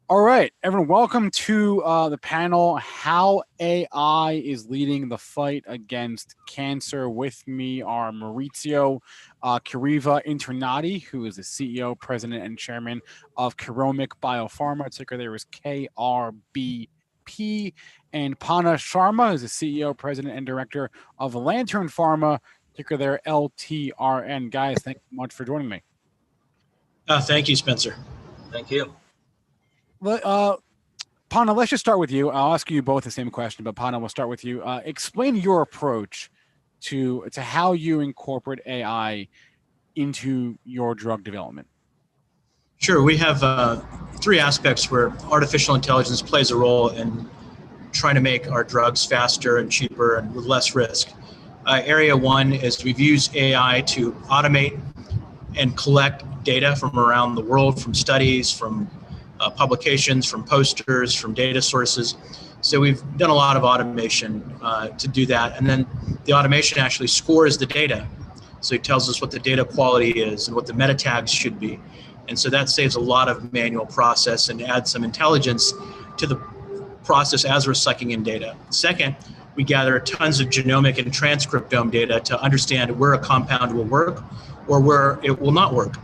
Speaker 19: All right, everyone, welcome to the panel, How AI is Leading the Fight Against Cancer. With me are Maurizio Curiva Internati, who is the CEO, President, and Chairman of Qualigen Biopharma. Ticker there is KRBP. And Panna Sharma, who's the CEO, President, and Director of Lantern Pharma. Ticker there LTRN. Guys, thank you so much for joining me.
Speaker 4: Thank you, Spencer.
Speaker 15: Thank you.
Speaker 19: Panna, let's just start with you. I'll ask you both the same question, but Panna, we'll start with you. Explain your approach to how you incorporate AI into your drug development.
Speaker 4: Sure. We have 3 aspects where artificial intelligence plays a role in trying to make our drugs faster and cheaper and with less risk. Area 1 is we've used AI to automate and collect data from around the world, from studies, from publications, from posters, from data sources. So we've done a lot of automation to do that. And then the automation actually scores the data. So it tells us what the data quality is and what the meta tags should be. And so that saves a lot of manual process and adds some intelligence to the process as we're sucking in data. Second, we gather tons of genomic and transcriptome data to understand where a compound will work or where it will not work.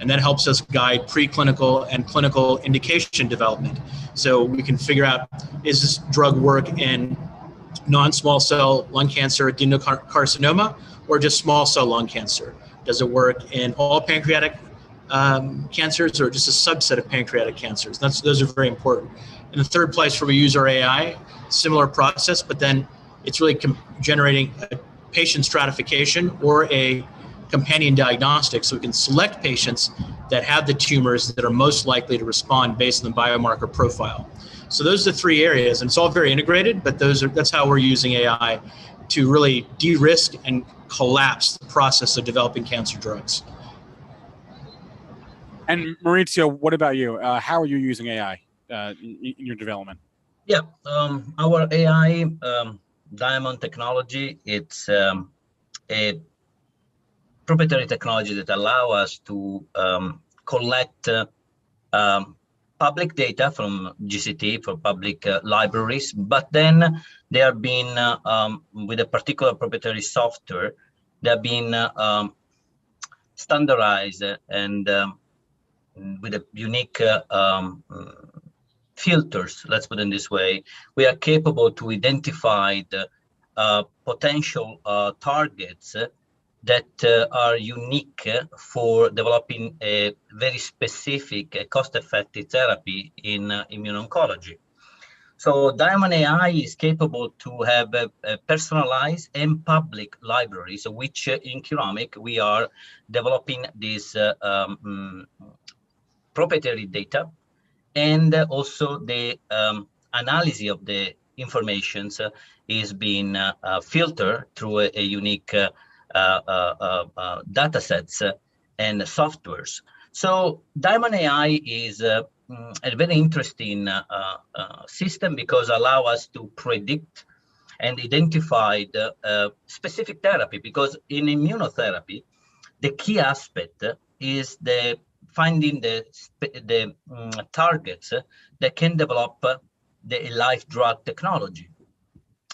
Speaker 4: And that helps us guide preclinical and clinical indication development. So we can figure out, is this drug work in non-small cell lung cancer, adenocarcinoma, or just small cell lung cancer? Does it work in all pancreatic cancers or just a subset of pancreatic cancers? Those are very important. And the third place where we use our AI, similar process, but then it's really generating a patient stratification or a companion diagnostic, so we can select patients that have the tumors that are most likely to respond based on the biomarker profile. So those are the three areas, and it's all very integrated, but that's how we're using AI to really de-risk and collapse the process of developing cancer drugs.
Speaker 19: And Maurizio, what about you? How are you using AI in your development?
Speaker 20: Yeah, our AI Diamond technology, it's a proprietary technology that allow us to collect public data from GCT for public libraries, but then they are being, with a particular proprietary software, they're being standardized and with a unique filters, let's put it this way. We are capable to identify the potential targets that are unique for developing a very specific, cost-effective therapy in immuno-oncology. So Diamond AI is capable to have a personalized and public libraries, which in Curomic we are developing this proprietary data, and also the analysis of the information is being filtered through a unique data sets and softwares. So Diamond AI is a very interesting system because allow us to predict and identify the specific therapy, because in immunotherapy, the key aspect is the finding the targets that can develop the life drug technology.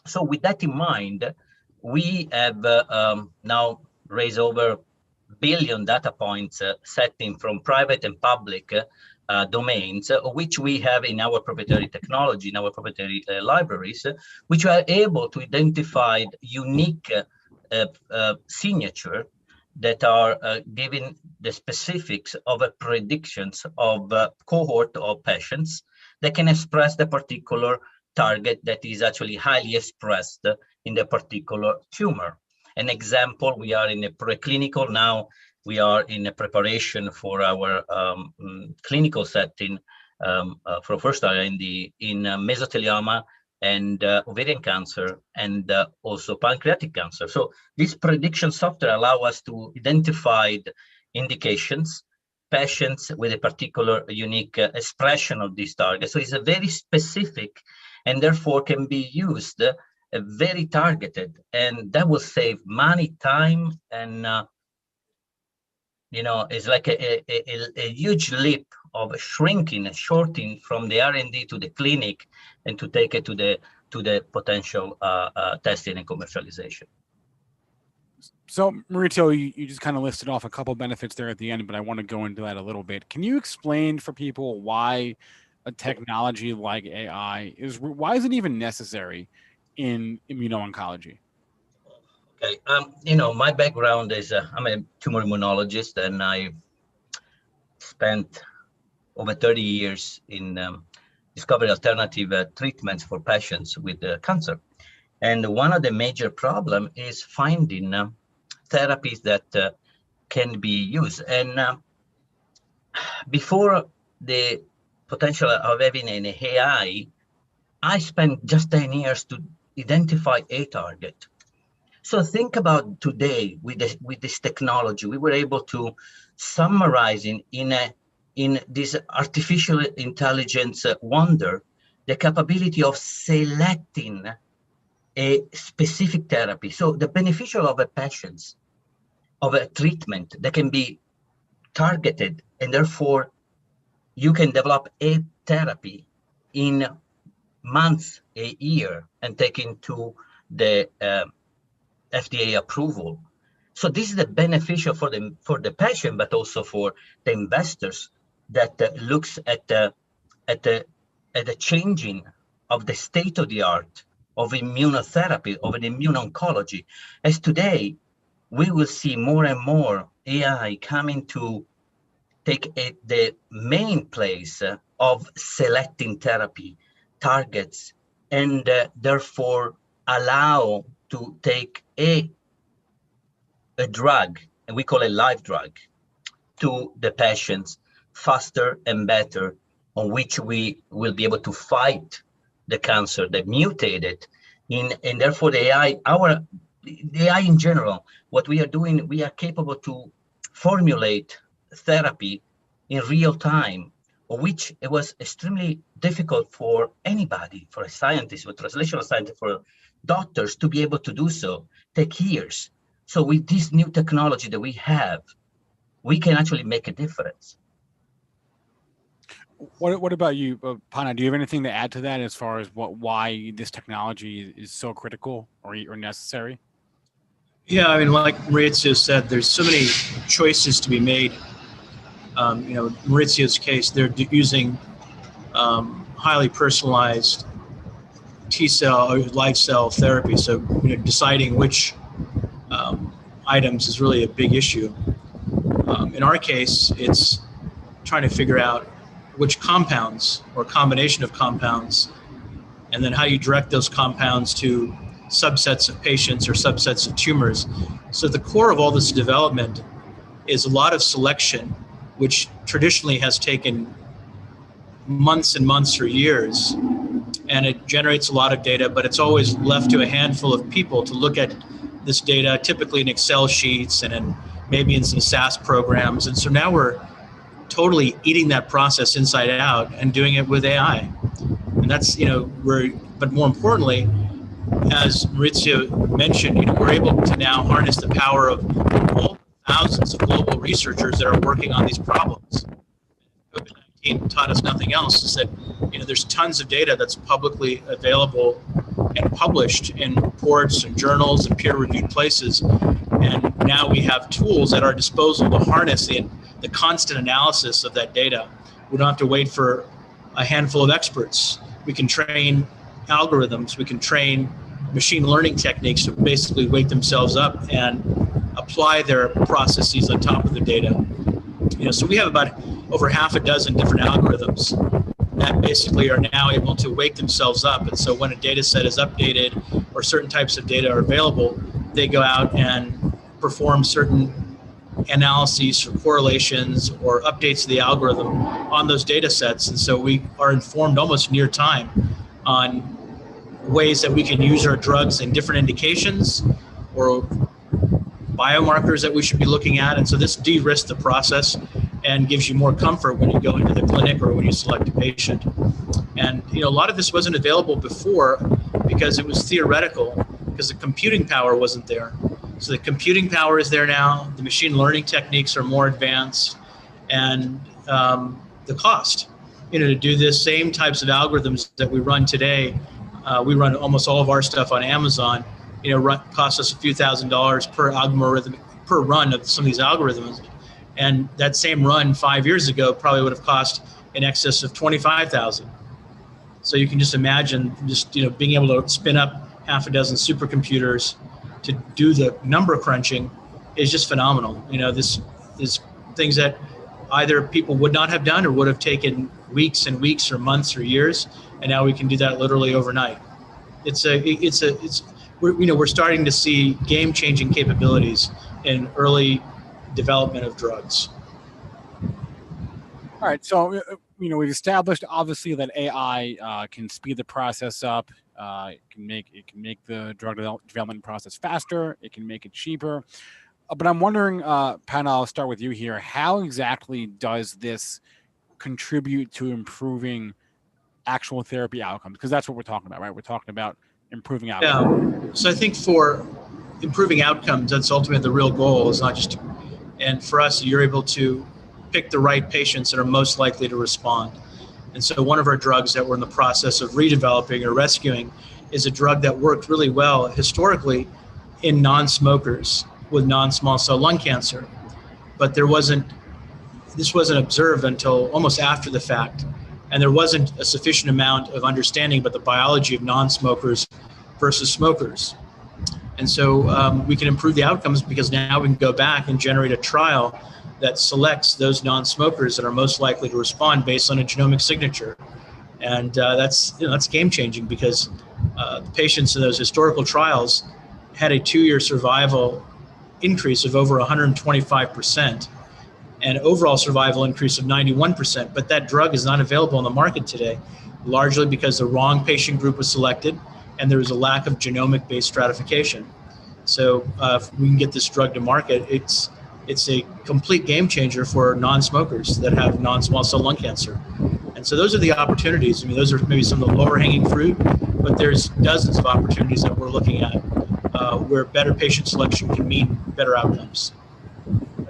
Speaker 20: So with that in mind, we have now raised over billion data points setting from private and public domains, which we have in our proprietary technology, in our proprietary libraries, which are able to identify unique signature that are giving the specifics of predictions of cohort of patients that can express the particular target that is actually highly expressed in the particular tumor. An example, we are in a preclinical now, we are in a preparation for our clinical setting for first IND in mesothelioma and ovarian cancer and also pancreatic cancer. So this prediction software allow us to identify indications, patients with a particular unique expression of this target. So it's a very specific and therefore can be used very targeted, and that will save money, time, and it's like a huge leap of shrinking and shorting from the R&D to the clinic and to take it to the potential testing and commercialization.
Speaker 19: So Maurizio, you just kind of listed off a couple benefits there at the end, but I want to go into that a little bit. Can you explain for people why a technology like AI why is it even necessary in immuno-oncology?
Speaker 20: Okay, my background is I'm a tumor immunologist, and I spent over 30 years in discovering alternative treatments for patients with cancer. And one of the major problems is finding therapies that can be used. And before the potential of having an AI, I spent just 10 years to identify a target. So think about today with this technology, we were able to summarize in this artificial intelligence wonder the capability of selecting a specific therapy. So the beneficial of a patient, of a treatment that can be targeted, and therefore you can develop a therapy in months, a year, and take into the FDA approval. So this is the beneficial for the patient, but also for the investors that looks at the changing of the state of the art of immunotherapy, of an immuno-oncology. As today, we will see more and more AI coming to take the main place of selecting therapy targets, and therefore allow to take a drug, and we call it live drug, to the patients faster and better, on which we will be able to fight the cancer that mutated and therefore the AI in general, what we are doing, we are capable to formulate therapy in real time, which it was extremely difficult for anybody, for a scientist, for translational scientists, for doctors to be able to do so, take years. So with this new technology that we have, we can actually make a difference.
Speaker 19: What about you, Panna? Do you have anything to add to that as far as why this technology is so critical or necessary?
Speaker 21: Yeah, I mean, like Maurizio said, there's so many choices to be made. Maurizio's case, they're using highly personalized T-cell or live cell therapy. So, deciding which items is really a big issue. In our case, it's trying to figure out which compounds or combination of compounds, and then how you direct those compounds to subsets of patients or subsets of tumors. So the core of all this development is a lot of selection, which traditionally has taken months and months or years, and it generates a lot of data, but it's always left to a handful of people to look at this data, typically in Excel sheets and in maybe in some SaaS programs. And so now we're totally eating that process inside out and doing it with AI. And that's, but more importantly, as Maurizio mentioned, we're able to now harness the power of all thousands of global researchers that are working on these problems. COVID-19 taught us nothing else, is that there's tons of data that's publicly available and published in reports and journals and peer-reviewed places. And now we have tools at our disposal to harness the constant analysis of that data. We don't have to wait for a handful of experts. We can train algorithms, we can train machine learning techniques to basically wake themselves up and apply their processes on top of the data. So we have about over half a dozen different algorithms that basically are now able to wake themselves up. And so when a data set is updated or certain types of data are available, they go out and perform certain analyses or correlations or updates to the algorithm on those data sets. And so we are informed almost near time on ways that we can use our drugs in different indications or biomarkers that we should be looking at. And so this de-risks the process and gives you more comfort when you go into the clinic or when you select a patient. And a lot of this wasn't available before because it was theoretical, because the computing power wasn't there. So the computing power is there now, the machine learning techniques are more advanced, and the cost, to do this same types of algorithms that we run today, we run almost all of our stuff on Amazon, costs us a few $1,000s per algorithm, per run of some of these algorithms. And that same run 5 years ago probably would have cost in excess of $25,000. So you can just imagine being able to spin up half a dozen supercomputers to do the number crunching is just phenomenal. This is things that either people would not have done or would have taken weeks and weeks or months or years, and now we can do that literally overnight. We're starting to see game-changing capabilities in early development of drugs.
Speaker 19: All right, so we've established obviously that AI can speed the process up. It can make the drug development process faster. It can make it cheaper. But I'm wondering, Panna, I'll start with you here. How exactly does this contribute to improving actual therapy outcomes? Because that's what we're talking about, right? We're talking about improving outcomes.
Speaker 21: Yeah. So I think for improving outcomes, that's ultimately the real goal. Is not just, and for us, you're able to pick the right patients that are most likely to respond. And so one of our drugs that we're in the process of redeveloping or rescuing is a drug that worked really well historically in non-smokers with non-small cell lung cancer. But this wasn't observed until almost after the fact. And there wasn't a sufficient amount of understanding about the biology of non-smokers versus smokers. And so we can improve the outcomes because now we can go back and generate a trial that selects those non-smokers that are most likely to respond based on a genomic signature. And that's game changing because the patients in those historical trials had a 2-year survival increase of over 125% and overall survival increase of 91%. But that drug is not available on the market today, largely because the wrong patient group was selected and there was a lack of genomic-based stratification. So if we can get this drug to market, it's a complete game changer for non-smokers that have non-small cell lung cancer. And so those are the opportunities. I mean, those are maybe some of the lower hanging fruit, but there's dozens of opportunities that we're looking at where better patient selection can mean better outcomes.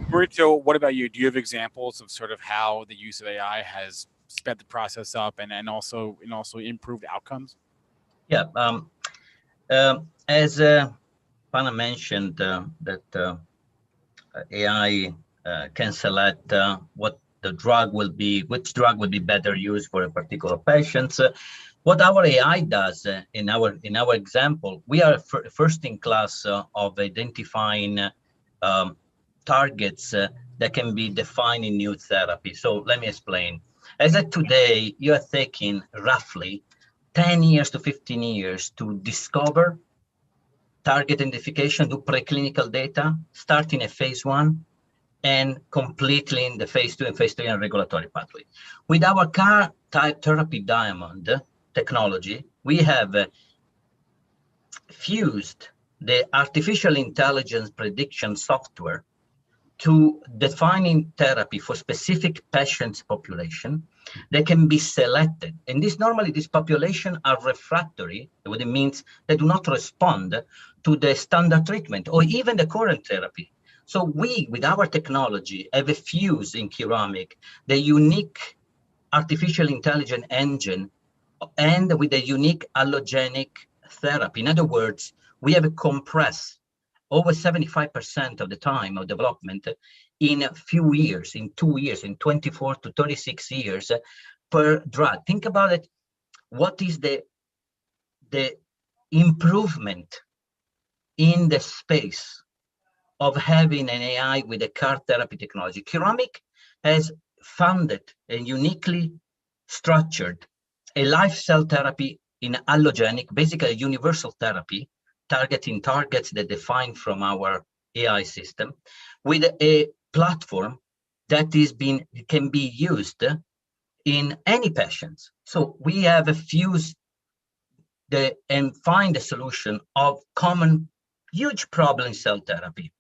Speaker 19: Maurizio, what about you? Do you have examples of sort of how the use of AI has sped the process up and also improved outcomes?
Speaker 20: Yeah, as Pharma mentioned, that AI can select what the drug will be, which drug would be better used for a particular patient. What our AI does in our example, we are first in class of identifying targets that can be defined in new therapy. So let me explain. As of today, you are taking roughly 10 years to 15 years to discover target identification, do preclinical data, starting a phase 1 and completely in the phase 2 and phase 3 and regulatory pathway. With our CAR-type therapy diamond technology, we have fused the artificial intelligence prediction software to defining therapy for specific patients population that can be selected. And normally these populations are refractory, what it means they do not respond to the standard treatment or even the current therapy. So we, with our technology, have fused in Curomic the unique artificial intelligence engine and with a unique allogenic therapy. In other words, we have compressed over 75% of the time of development in a few years, in 2 years, in 24 to 36 years per drug. Think about it. What is the improvement in the space of having an AI with a CAR therapy technology? Curomic has founded and uniquely structured a live cell therapy in allogenic, basically a universal therapy, targeting targets that define from our AI system with a platform that can be used in any patients. So we have fused and find a solution of common huge problem in cell therapy.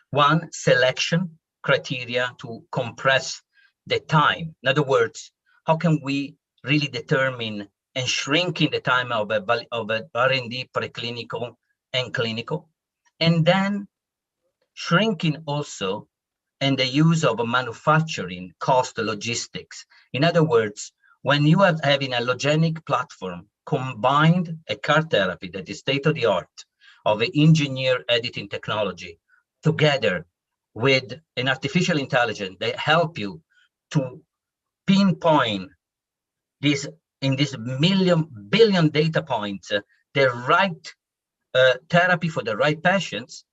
Speaker 20: One, selection criteria to compress the time. In other words, how can we really determine and shrinking the time of a R&D preclinical and clinical, and then shrinking also and the use of manufacturing cost logistics. In other words, when you are having a allogenic platform combined a CAR therapy that is state-of-the-art of engineered editing technology together with an artificial intelligence that help you to pinpoint this in this billion data points, the right therapy for the right patients,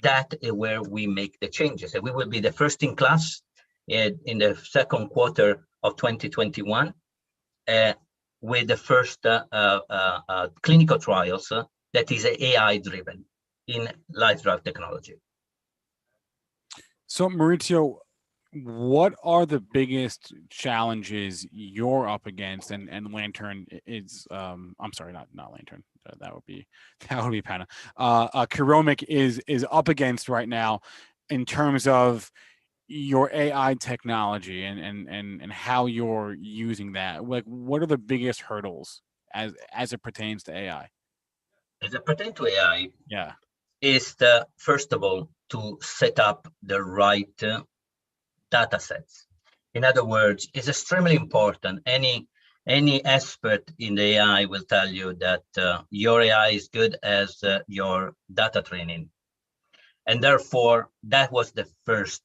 Speaker 20: that is where we make the changes. And we will be the first in class in the second quarter of 2021 with the first clinical trials that is AI driven in live drug technology.
Speaker 19: So Maurizio, what are the biggest challenges you're up against, and Lantern is I'm sorry, not Lantern, that would be Pana. Curomic is up against right now in terms of your AI technology and how you're using that? Like, what are the biggest hurdles as it pertains to AI?
Speaker 20: As it pertains to AI,
Speaker 19: yeah,
Speaker 20: is first of all to set up the right data sets. In other words, it's extremely important. Any expert in the AI will tell you that your AI is good as your data training. And therefore, that was the first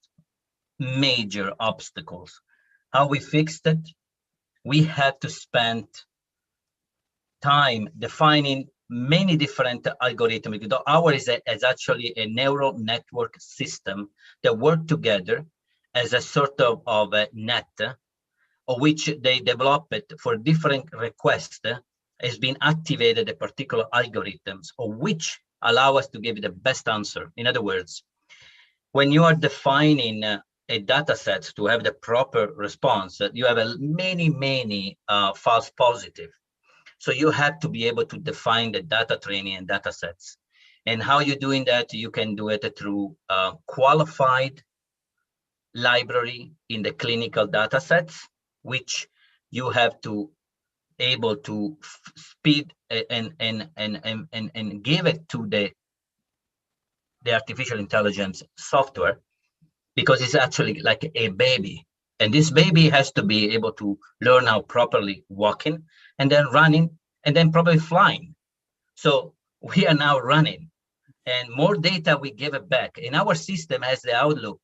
Speaker 20: major obstacles. How we fixed it? We had to spend time defining many different algorithms. Ours is actually a neural network system that work together as a sort of a net, of which they develop it for different requests, has been activated a particular algorithms, of which allow us to give the best answer. In other words, when you are defining a data set to have the proper response, you have many false positive. So you have to be able to define the data training and data sets. And how you're doing that, you can do it through qualified library in the clinical data sets, which you have to able to speed and give it to the artificial intelligence software, because it's actually like a baby. And this baby has to be able to learn how properly walking, and then running, and then probably flying. So we are now running, and more data we give it back. And our system has the outlook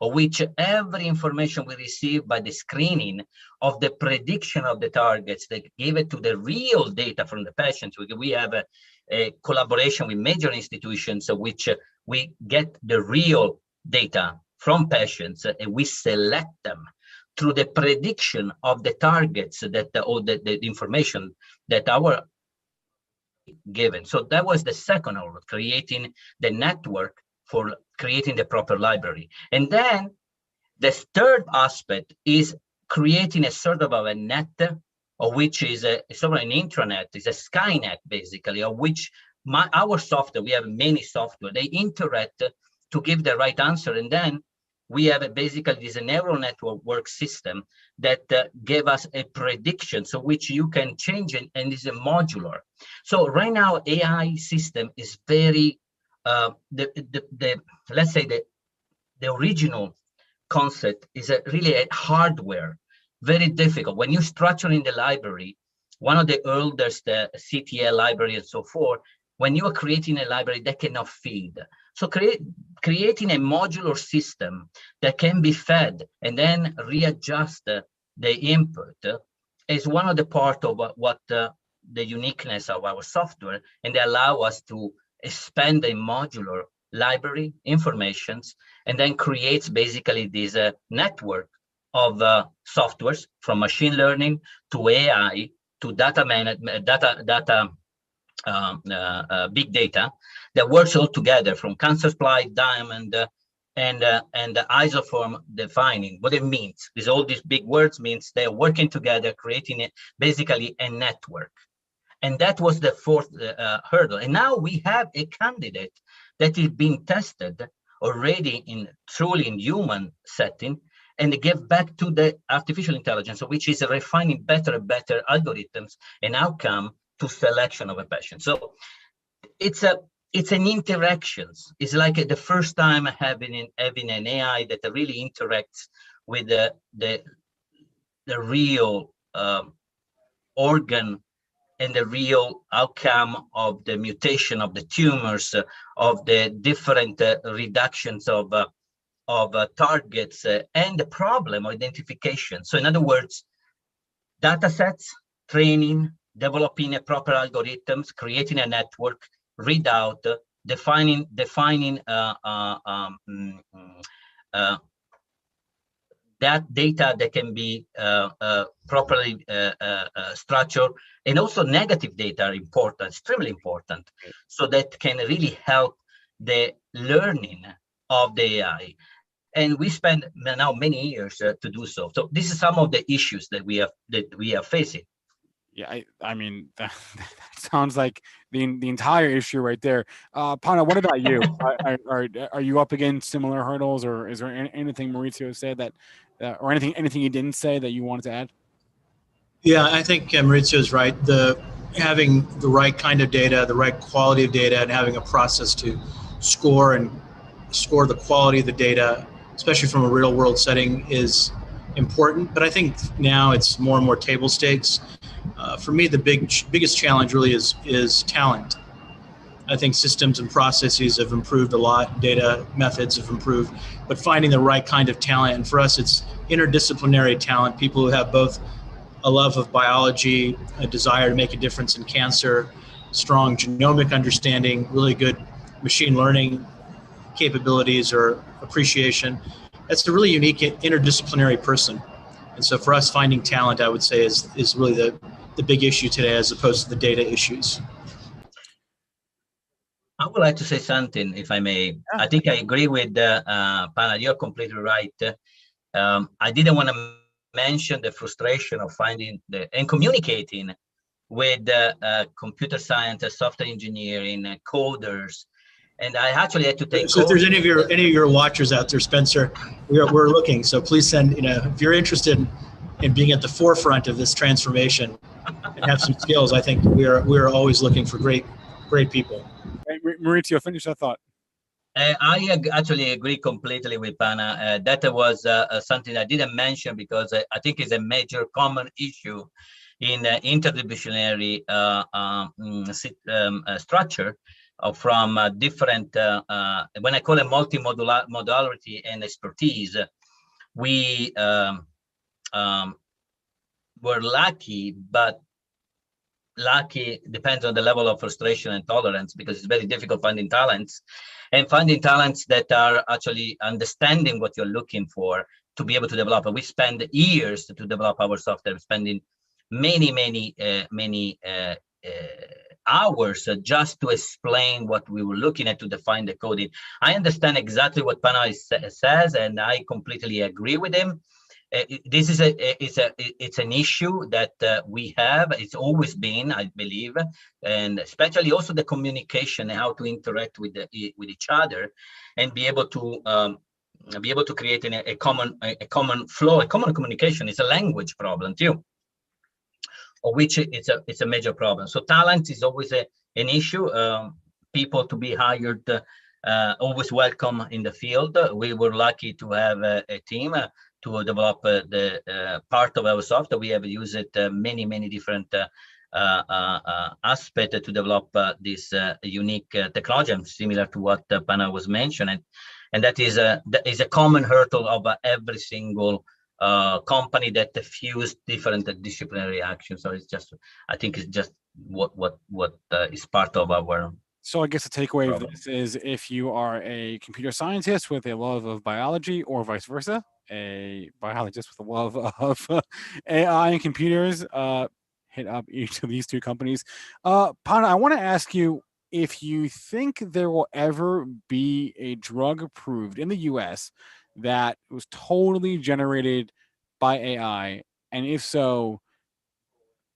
Speaker 20: of which every information we receive by the screening of the prediction of the targets, they give it to the real data from the patients. We have a collaboration with major institutions of which we get the real data from patients, and we select them through the prediction of the targets that the information that our given. So that was the second order, creating the network for creating the proper library. And then the third aspect is creating a sort of a net, of which is a sort of an intranet, is a Skynet basically, of which our software, we have many software, they interact to give the right answer. And then we have basically this neural network work system that gave us a prediction, so which you can change it, and is a modular. So right now, AI system is very, let's say the original concept is really a hardware, very difficult. When you structure in the library, one of the oldest CTL library and so forth, when you are creating a library that cannot feed. So creating a modular system that can be fed and then readjust the input is one of the part of what the uniqueness of our software, and they allow us to expand a modular library informations, and then creates basically this network of softwares, from machine learning to AI to data management, big data, that works all together, from cancer splice, diamond, and the isoform defining. What it means is all these big words means they're working together, creating basically a network. And that was the fourth hurdle. And now we have a candidate that is being tested already truly in human setting, and give back to the artificial intelligence, which is refining better and better algorithms and outcome to selection of a patient. So it's an interactions. It's like the first time having an AI that really interacts with the real organ and the real outcome of the mutation of the tumors, of the different reductions of targets, and the problem identification. So in other words, data sets, training, developing a proper algorithms, creating a network, readout, defining that data that can be properly structured, and also negative data are important, extremely important, so that can really help the learning of the AI. And we spend now many years to do so. So this is some of the issues that we are facing.
Speaker 19: Yeah, I mean, that sounds like the entire issue right there. Pana, what about you? Are you up against similar hurdles, or is there anything Maurizio said that, or anything he didn't say that you wanted to add?
Speaker 21: Yeah, I think Maurizio is right. Having the right kind of data, the right quality of data, and having a process to score the quality of the data, especially from a real world setting, is important. But I think now it's more and more table stakes. For me, the biggest challenge really is talent. I think systems and processes have improved a lot, data methods have improved, but finding the right kind of talent, and for us it's interdisciplinary talent, people who have both a love of biology, a desire to make a difference in cancer, strong genomic understanding, really good machine learning capabilities or appreciation. That's a really unique interdisciplinary person. And so for us, finding talent, I would say, is really the big issue today, as opposed to the data issues.
Speaker 20: I would like to say something, if I may. Yeah. I think I agree with Pana. You're completely right. I didn't want to mention the frustration of finding and communicating with computer scientists, software engineering, coders, and I actually had to take.
Speaker 21: So if there's any of your watchers out there, Spencer, we're looking. So please send. If you're interested in being at the forefront of this transformation and have some skills, I think we are always looking for great people.
Speaker 19: Maurizio, finish that thought.
Speaker 20: I actually agree completely with Pana. That was something I didn't mention because I think it's a major common issue in interdisciplinary structure from different, when I call it multimodality and expertise, we were lucky, but lucky depends on the level of frustration and tolerance, because it's very difficult finding talents that are actually understanding what you're looking for to be able to develop. And we spend years to develop our software, spending many hours just to explain what we were looking at, to define the coding. I understand exactly what Pana says, and I completely agree with him. This is it's an issue that we have. It's always been, I believe, and especially also the communication, how to interact with each other, and be able to create a common flow, a common communication. It's a language problem too, of which it's a major problem. So talent is always an issue. People to be hired, always welcome in the field. We were lucky to have a team to develop the part of our software. We have used it many different aspects to develop this unique technology, similar to what Pana was mentioning, and that is a common hurdle of every single company that fuse different disciplinary actions. So it's just, I think it's just what is part of our.
Speaker 19: So I guess the takeaway of this is, if you are a computer scientist with a love of biology, or vice versa, a biologist with a love of AI and computers, hit up each of these two companies. Pana, I want to ask you if you think there will ever be a drug approved in the US that was totally generated by AI, and if so,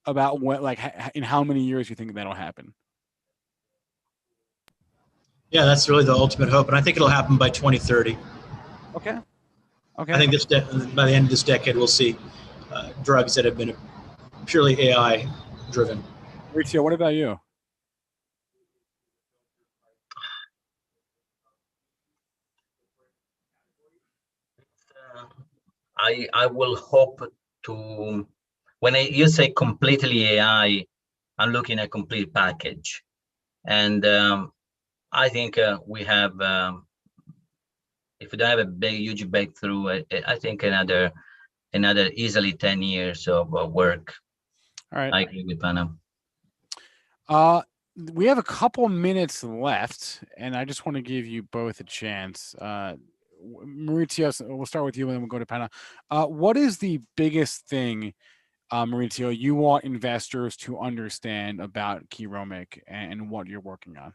Speaker 19: about what, like, in how many years do you think that'll happen?
Speaker 21: Yeah, that's really the ultimate hope, and I think it'll happen by 2030.
Speaker 19: Okay.
Speaker 21: I think by the end of this decade, we'll see drugs that have been purely AI driven.
Speaker 19: Maurizio, what about you?
Speaker 20: I will hope to, when you say completely AI, I'm looking at a complete package. And I think we have, if we don't have a huge breakthrough, I think another easily 10 years of work.
Speaker 19: All right.
Speaker 20: I agree with Pana.
Speaker 19: We have a couple minutes left, and I just want to give you both a chance. Maurizio, we'll start with you, and then we'll go to Pana. What is the biggest thing, Maurizio, you want investors to understand about Keromic and what you're working on?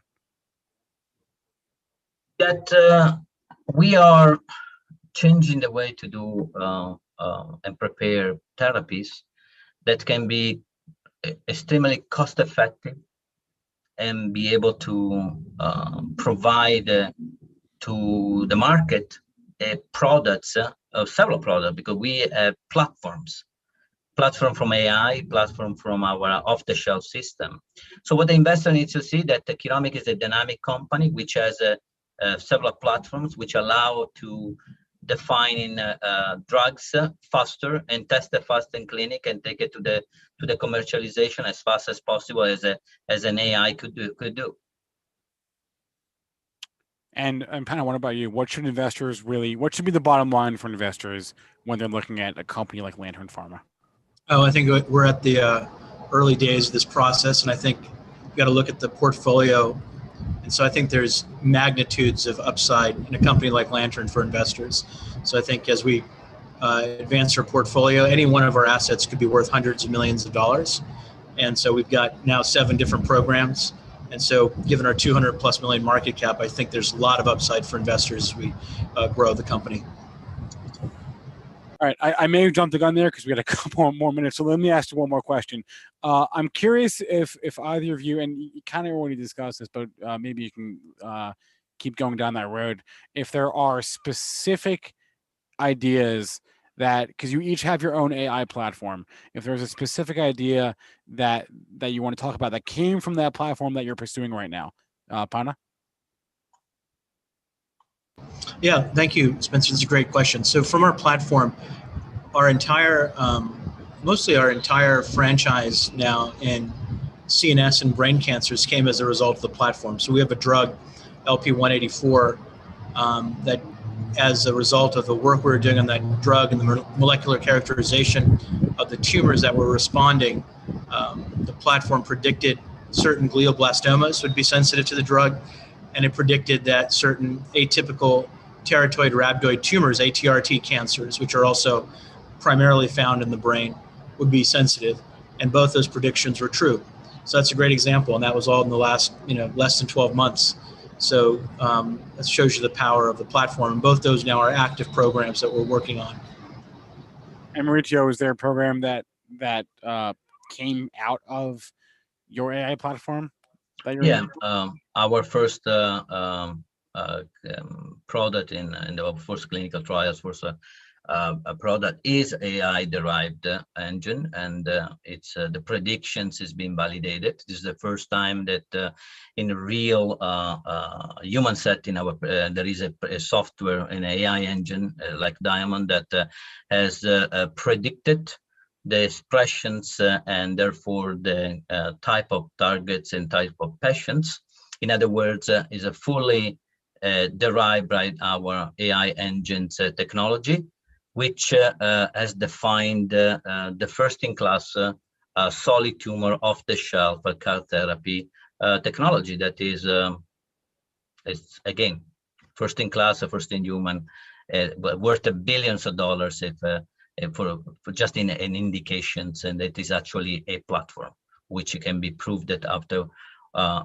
Speaker 20: That we are changing the way to do and prepare therapies that can be extremely cost effective and be able to provide to the market products, several products, because we have platform from AI, platform from our off-the-shelf system. So what the investor needs to see, that the Keromic is a dynamic company which has several platforms which allow to define drugs faster and test it fast in clinic and take it to the commercialization as fast as possible, as an AI could do.
Speaker 19: And Pana, what about you? What should be the bottom line for investors when they're looking at a company like Lantern Pharma?
Speaker 21: Oh, I think we're at the early days of this process, and I think you got to look at the portfolio. And so I think there's magnitudes of upside in a company like Lantern for investors. So I think as we advance our portfolio, any one of our assets could be worth hundreds of millions of dollars. And so we've got now 7 different programs. And so given our 200+ million market cap, I think there's a lot of upside for investors as we grow the company.
Speaker 19: All right, I may have jumped the gun there because we got a couple more minutes. So let me ask you one more question. I'm curious if either of you, and you kind of already discussed this, but maybe you can keep going down that road. If there are specific ideas that, because you each have your own AI platform, if there's a specific idea that you want to talk about that came from that platform that you're pursuing right now, Panna?
Speaker 21: Yeah, thank you, Spencer. That's a great question. So from our platform, our entire, mostly our entire franchise now in CNS and brain cancers came as a result of the platform. So we have a drug, LP-184, that as a result of the work we were doing on that drug and the molecular characterization of the tumors that were responding, the platform predicted certain glioblastomas would be sensitive to the drug, and it predicted that certain atypical teratoid rhabdoid tumors, ATRT cancers, which are also primarily found in the brain, would be sensitive. And both those predictions were true. So that's a great example. And that was all in the last, less than 12 months. So that shows you the power of the platform. And both those now are active programs that we're working on.
Speaker 19: And Mauricio, is there a program that came out of your AI platform?
Speaker 20: Yeah, our first product in the first clinical trials was a product is AI-derived engine, and it's the predictions is being validated. This is the first time that in a real human setting, there is a software, an AI engine like Diamond that has predicted the expressions and therefore the type of targets and type of patients. In other words, is a fully derived by our AI engines technology, which has defined the first-in-class solid tumor off-the-shelf CAR therapy technology that is, again, first-in-class, first-in-human, but worth billions of dollars for just in indications, and it is actually a platform which can be proved that after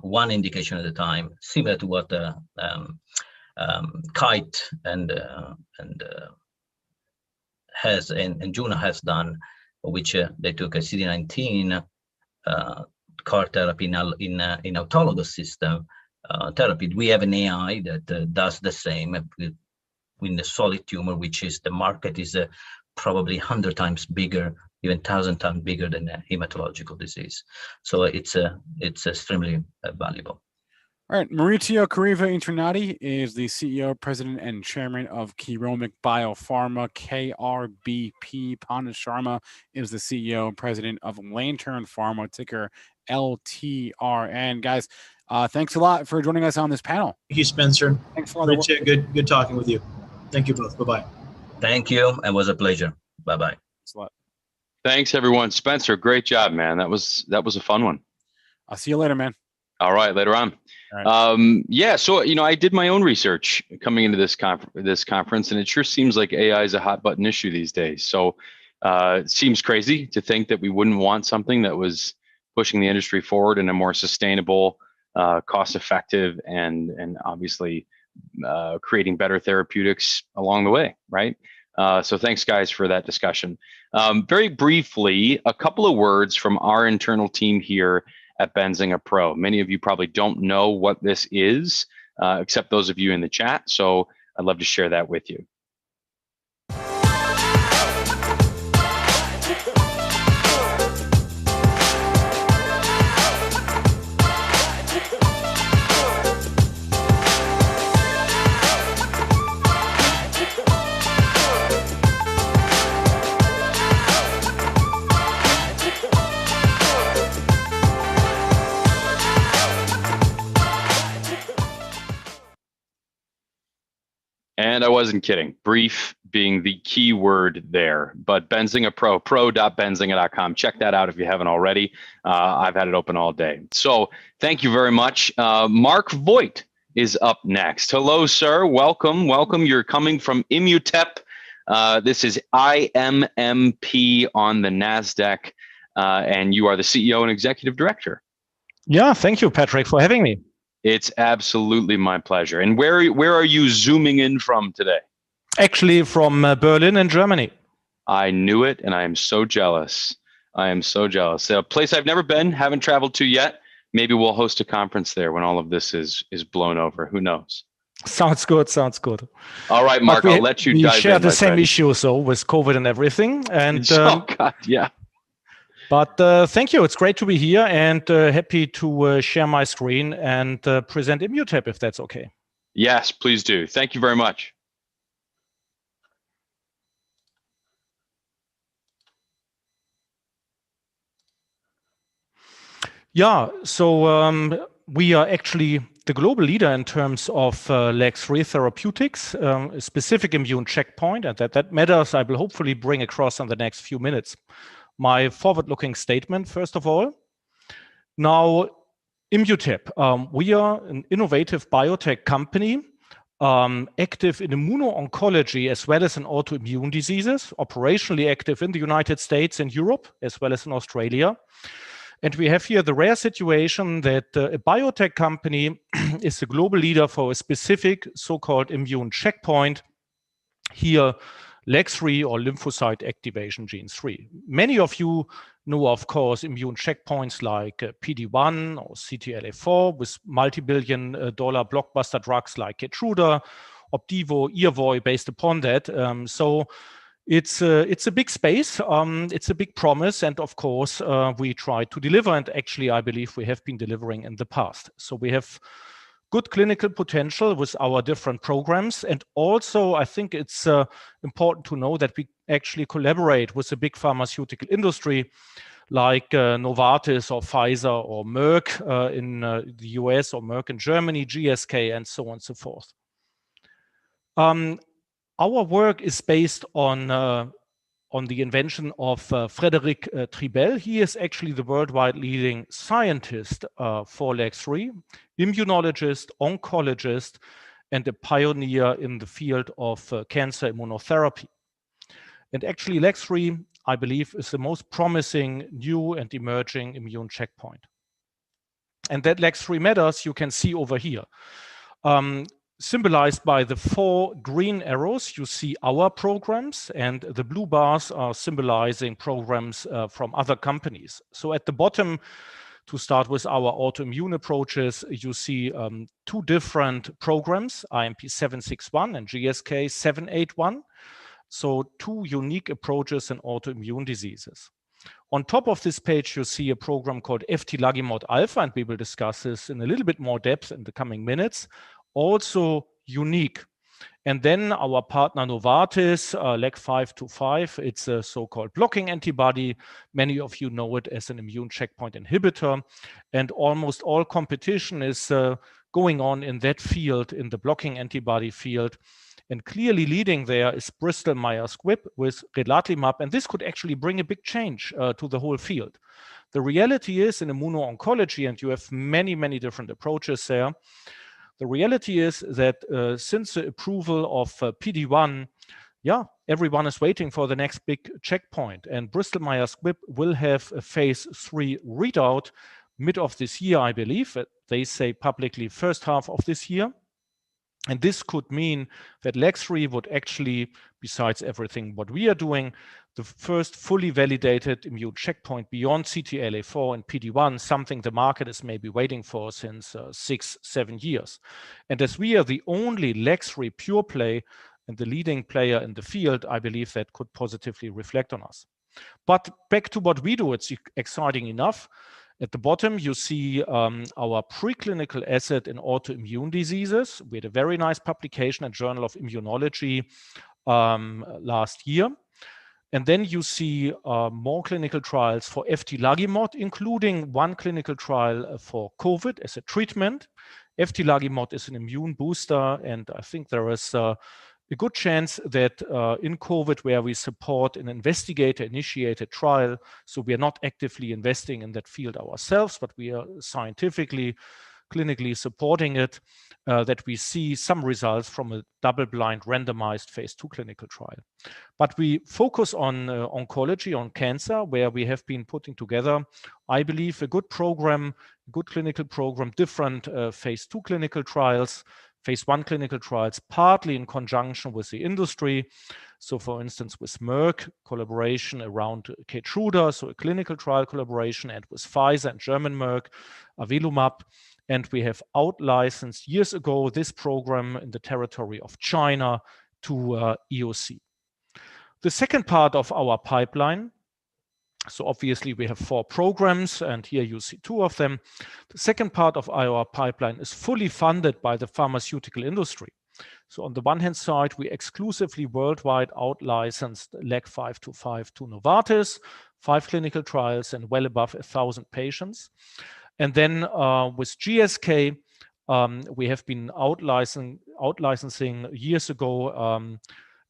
Speaker 20: one indication at a time, similar to what Kite and Juno has done, which they took a CD19 CAR therapy in autologous system therapy. We have an AI that does the same in the solid tumor, which is the market is probably 100 times bigger, even 1,000 times bigger than a hematological disease. So it's extremely valuable.
Speaker 19: All right, Maurizio Curiva-Internati is the CEO, President, and Chairman of Keynote Biopharma, KRBP. Panna Sharma is the CEO, President of Lantern Pharma, ticker LTRN. Guys, thanks a lot for joining us on this panel.
Speaker 21: Thank you, Spencer.
Speaker 19: Thanks for all the work.
Speaker 21: Good talking with you. Thank you both. Bye-bye.
Speaker 20: Thank you. It was a pleasure. Bye-bye.
Speaker 19: Thanks a lot.
Speaker 1: Thanks, everyone. Spencer, great job, man. That was a fun one.
Speaker 19: I'll see you later, man.
Speaker 1: All right, later on.
Speaker 19: All right.
Speaker 1: Yeah, so I did my own research coming into this conference, and it sure seems like AI is a hot button issue these days. So it seems crazy to think that we wouldn't want something that was pushing the industry forward in a more sustainable, cost-effective, and obviously creating better therapeutics along the way, right? So thanks, guys, for that discussion. Very briefly, a couple of words from our internal team here at Benzinga Pro. Many of you probably don't know what this is, except those of you in the chat. So I'd love to share that with you. And I wasn't kidding. Brief being the key word there. But Benzinga pro.benzinga.com. Check that out if you haven't already. I've had it open all day. So thank you very much. Mark Voigt is up next. Hello, sir. Welcome. Welcome. You're coming from Immutep. This is IMMP on the NASDAQ, and you are the CEO and Executive Director.
Speaker 3: Yeah, thank you, Patrick, for having me.
Speaker 1: It's absolutely my pleasure. And where are you zooming in from today?
Speaker 3: Actually, from Berlin in Germany.
Speaker 1: I knew it, and I am so jealous. I am so jealous. A place I've never been, haven't traveled to yet. Maybe we'll host a conference there when all of this is blown over. Who knows?
Speaker 3: Sounds good. Sounds good.
Speaker 1: All right, Mark, I'll let you dive in.
Speaker 3: We share the same issue, so with COVID and everything. And
Speaker 1: oh God, yeah.
Speaker 3: But thank you. It's great to be here, and happy to share my screen and present Immutep, if that's okay.
Speaker 1: Yes, please do. Thank you very much.
Speaker 3: Yeah, so we are actually the global leader in terms of Lixte Therapeutics, a specific immune checkpoint, and that matters. I will hopefully bring across in the next few minutes. My forward-looking statement, first of all. Now, Immutep, we are an innovative biotech company active in immuno-oncology as well as in autoimmune diseases, operationally active in the United States and Europe, as well as in Australia. And we have here the rare situation that a biotech company is a global leader for a specific so-called immune checkpoint, here LAG-3 or lymphocyte activation gene 3. Many of you know, of course, immune checkpoints like PD-1 or CTLA-4 with multi-billion dollar blockbuster drugs like Keytruda, Opdivo, Yervoy based upon that. So it's a big space, it's a big promise, and of course we try to deliver, and actually I believe we have been delivering in the past. So we have good clinical potential with our different programs, and also I think it's important to know that we actually collaborate with the big pharmaceutical industry like Novartis or Pfizer or Merck in the US or Merck in Germany, GSK, and so on and so forth. Our work is based on the invention of Frédéric Triebel. He is actually the worldwide leading scientist for LAG-3, immunologist, oncologist, and a pioneer in the field of cancer immunotherapy. And actually LAG-3, I believe, is the most promising new and emerging immune checkpoint. And that LAG-3 matters, you can see over here. Symbolized by the 4 green arrows, you see our programs, and the blue bars are symbolizing programs from other companies. So at the bottom, to start with our autoimmune approaches, you see 2 different programs, IMP761 and GSK 781. So 2 unique approaches in autoimmune diseases. On top of this page, you see a program called eftilagimod alpha, and we will discuss this in a little bit more depth in the coming minutes. Also unique. And then our partner Novartis, LAG-525, it's a so-called blocking antibody. Many of you know it as an immune checkpoint inhibitor. And almost all competition is going on in that field, in the blocking antibody field. And clearly leading there is Bristol Myers Squibb with relatlimab. And this could actually bring a big change to the whole field. The reality is in immuno-oncology, and you have many, many different approaches there, the reality is that since the approval of PD-1, yeah, everyone is waiting for the next big checkpoint. And Bristol Myers Squibb will have a phase 3 readout mid of this year, I believe. They say publicly first half of this year. And this could mean that LAG-3 would actually, besides everything what we are doing, the first fully validated immune checkpoint beyond CTLA-4 and PD-1, something the market is maybe waiting for since 6-7 years. And as we are the only LAG-3 pure play and the leading player in the field, I believe that could positively reflect on us. But back to what we do, it's exciting enough. At the bottom, you see our preclinical asset in autoimmune diseases. We had a very nice publication in Journal of Immunology last year. And then you see more clinical trials for eftilagimod, including one clinical trial for COVID as a treatment. Eftilagimod is an immune booster, and I think there is a good chance that in COVID, where we support an investigator-initiated trial, so we are not actively investing in that field ourselves, but we are scientifically, clinically supporting it, that we see some results from a double-blind randomized phase 2 clinical trial. But we focus on oncology, on cancer, where we have been putting together, I believe, a good program, good clinical program, different phase 2 clinical trials, phase 1 clinical trials, partly in conjunction with the industry. So for instance, with Merck, collaboration around Keytruda, so a clinical trial collaboration, and with Pfizer and German Merck, avelumab. And we have out-licensed years ago this program in the territory of China to EOC. The second part of our pipeline, so obviously we have 4 programs, and here you see 2 of them. The second part of our pipeline is fully funded by the pharmaceutical industry. So on the one hand side, we exclusively worldwide out-licensed LAG-525 to Novartis, 5 clinical trials and well above 1,000 patients. And then with GSK, we have been out-licensing years ago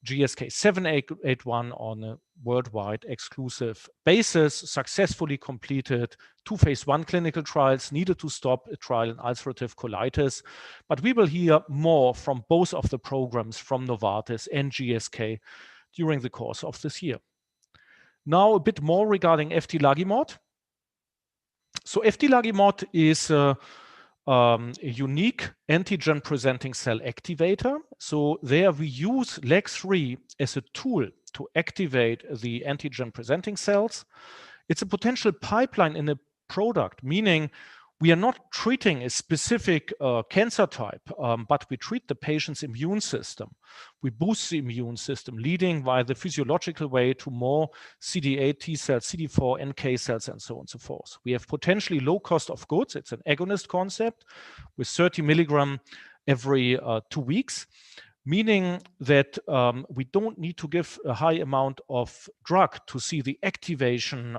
Speaker 3: GSK 781 on a worldwide exclusive basis, successfully completed 2 phase 1 clinical trials, needed to stop a trial in ulcerative colitis. But we will hear more from both of the programs from Novartis and GSK during the course of this year. Now a bit more regarding eftilagimod. So eftilagimod is a unique antigen-presenting cell activator. So there we use LAG-3 as a tool to activate the antigen-presenting cells. It's a potential pipeline in a product, meaning we are not treating a specific cancer type, but we treat the patient's immune system. We boost the immune system, leading by the physiological way to more CD8 T cells, CD4 NK cells, and so on and so forth. We have potentially low cost of goods. It's an agonist concept with 30 milligram every 2 weeks, meaning that we don't need to give a high amount of drug to see the activation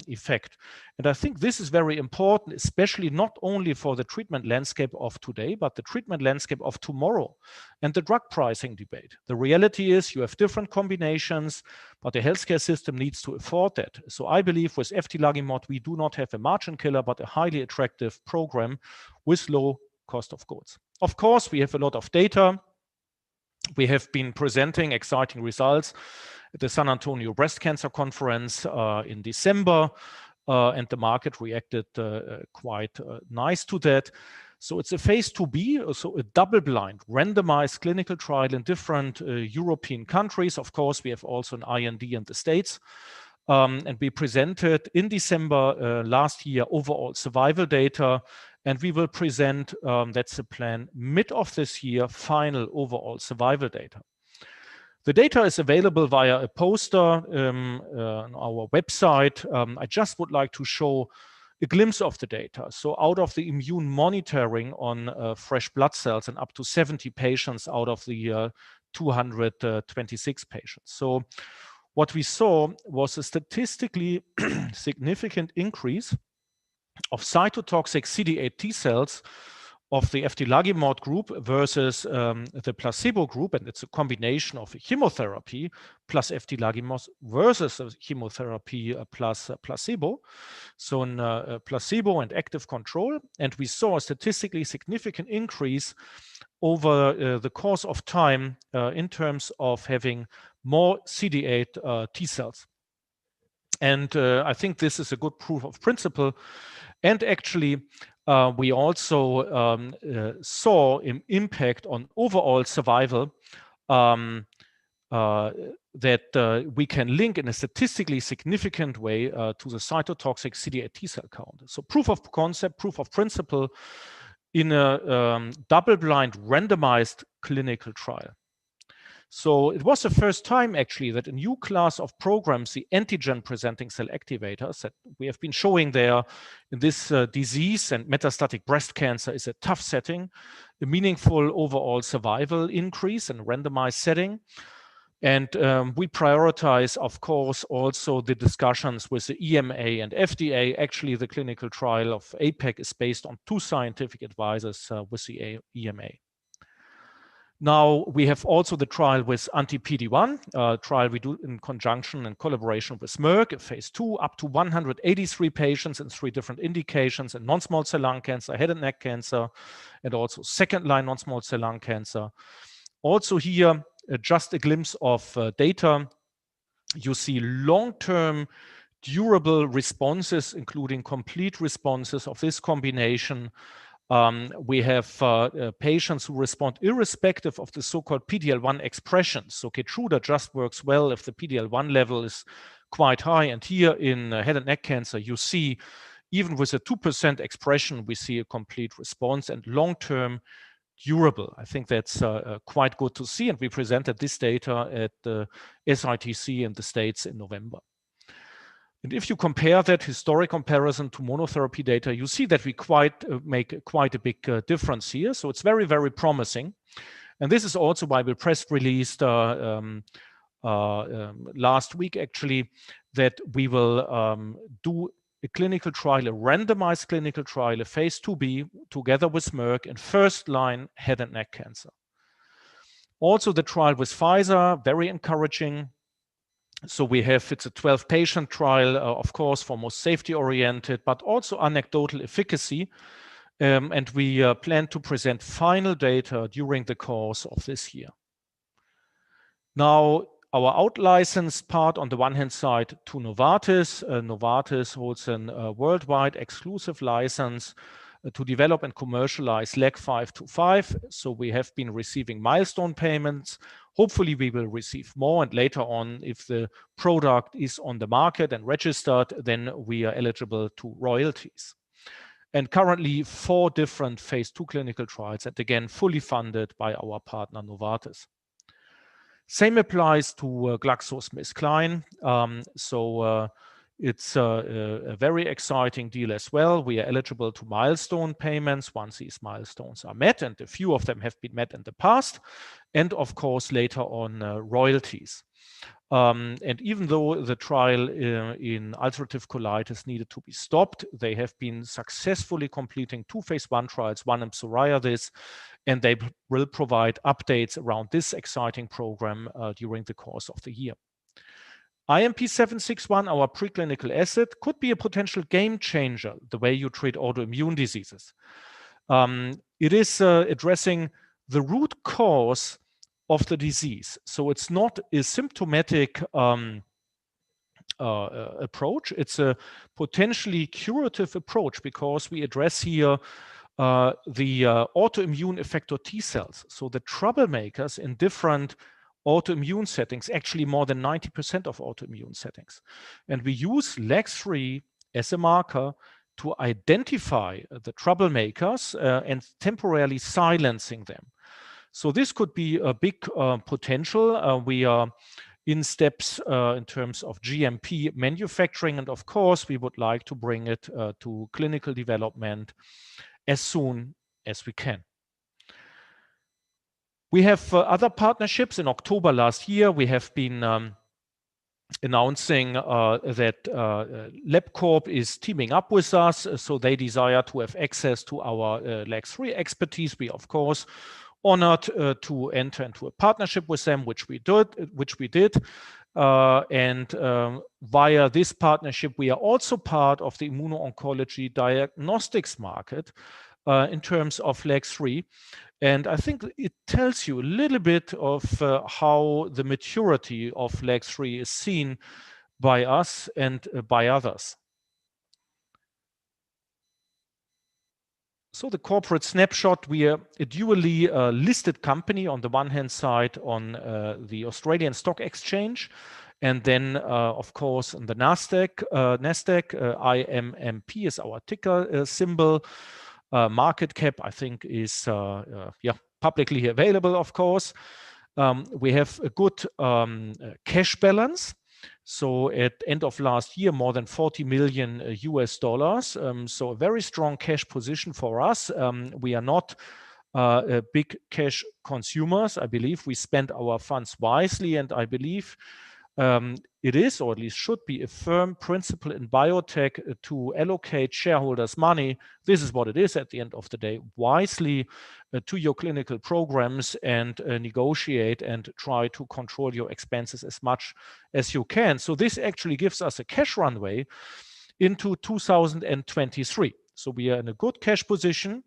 Speaker 3: effect. And I think this is very important, especially not only for the treatment landscape of today, but the treatment landscape of tomorrow and the drug pricing debate. The reality is you have different combinations, but the healthcare system needs to afford that. So I believe with eftilagimod, we do not have a margin killer, but a highly attractive program with low cost of goods. Of course, we have a lot of data. We have been presenting exciting results at the San Antonio Breast Cancer Conference in December, and the market reacted quite nice to that. So it's a phase 2b, so a double-blind, randomized clinical trial in different European countries. Of course, we have also an IND in the States. And we presented in December last year overall survival data. And we will present, that's the plan, mid of this year, final overall survival data. The data is available via a poster on our website. I just would like to show a glimpse of the data. So out of the immune monitoring on fresh blood cells and up to 70 patients out of the 226 patients. So what we saw was a statistically significant increase of cytotoxic CD8 T cells of the eftilagimod group versus the placebo group, and it's a combination of chemotherapy plus eftilagimod versus chemotherapy plus placebo. So in placebo and active control, and we saw a statistically significant increase over the course of time in terms of having more CD8 T cells. And I think this is a good proof of principle. And actually, we also saw an impact on overall survival that we can link in a statistically significant way to the cytotoxic CD8 T cell count. So proof of concept, proof of principle in a double-blind randomized clinical trial. So it was the first time actually that a new class of programs, the antigen-presenting cell activators that we have been showing there in this disease, and metastatic breast cancer is a tough setting, a meaningful overall survival increase in a randomized setting. And we prioritize, of course, also the discussions with the EMA and FDA. Actually, the clinical trial of APEC is based on 2 scientific advisors with the EMA. Now, we have also the trial with anti-PD-1, trial we do in conjunction and collaboration with Merck, a phase 2, up to 183 patients in 3 different indications, in non-small cell lung cancer, head and neck cancer, and also second-line non-small cell lung cancer. Also here, just a glimpse of data. You see long-term durable responses, including complete responses of this combination. We have patients who respond irrespective of the so-called PD-L1 expression. So Keytruda just works well if the PD-L1 level is quite high. And here in head and neck cancer, you see even with a 2% expression, we see a complete response and long-term durable. I think that's quite good to see. And we presented this data at the SITC in the States in November. And if you compare that historic comparison to monotherapy data, you see that we make quite a big difference here. So it's very, very promising. And this is also why we press released last week, actually, that we will do a clinical trial, a randomized clinical trial, a phase 2b, together with Merck in first-line head and neck cancer. Also, the trial with Pfizer, very encouraging. So we have, it's a 12-patient trial, of course, for most safety-oriented, but also anecdotal efficacy. And we plan to present final data during the course of this year. Now, our out-licensed part on the one hand side to Novartis. Novartis holds a worldwide exclusive license to develop and commercialize LEG-525. So we have been receiving milestone payments. Hopefully we will receive more, and later on, if the product is on the market and registered, then we are eligible to royalties. And currently 4 different phase 2 clinical trials, and again, fully funded by our partner Novartis. Same applies to GlaxoSmithKline. It's a very exciting deal as well. We are eligible to milestone payments once these milestones are met, and a few of them have been met in the past, and of course later on royalties. And even though the trial in ulcerative colitis needed to be stopped, they have been successfully completing 2 phase 1 trials, one in psoriasis, and they will provide updates around this exciting program during the course of the year. IMP761, our preclinical asset, could be a potential game changer, the way you treat autoimmune diseases. It is addressing the root cause of the disease. So it's not a symptomatic approach. It's a potentially curative approach because we address here the autoimmune effector T cells. So the troublemakers in different autoimmune settings, actually more than 90% of autoimmune settings. And we use LAG-3 as a marker to identify the troublemakers and temporarily silencing them. So this could be a big potential. We are in steps in terms of GMP manufacturing, and of course, we would like to bring it to clinical development as soon as we can. We have other partnerships. In October last year, we have been announcing that LabCorp is teaming up with us, so they desire to have access to our LAG-3 expertise. We, of course, honored to enter into a partnership with them, which we did. Via this partnership, we are also part of the immuno-oncology diagnostics market in terms of LAG-3. And I think it tells you a little bit of how the maturity of LAG-3 is seen by us and by others. So the corporate snapshot, we are a dually listed company on the one hand side on the Australian Stock Exchange, and then of course on the NASDAQ, IMMP is our ticker symbol. Market cap, I think, is publicly available, of course. We have a good cash balance. So at end of last year, more than $40 million US. So a very strong cash position for us. We are not big cash consumers. I believe we spend our funds wisely, and I believe it is, or at least should be, a firm principle in biotech to allocate shareholders' money. This is what it is at the end of the day, wisely to your clinical programs, and negotiate and try to control your expenses as much as you can. So this actually gives us a cash runway into 2023. So we are in a good cash position,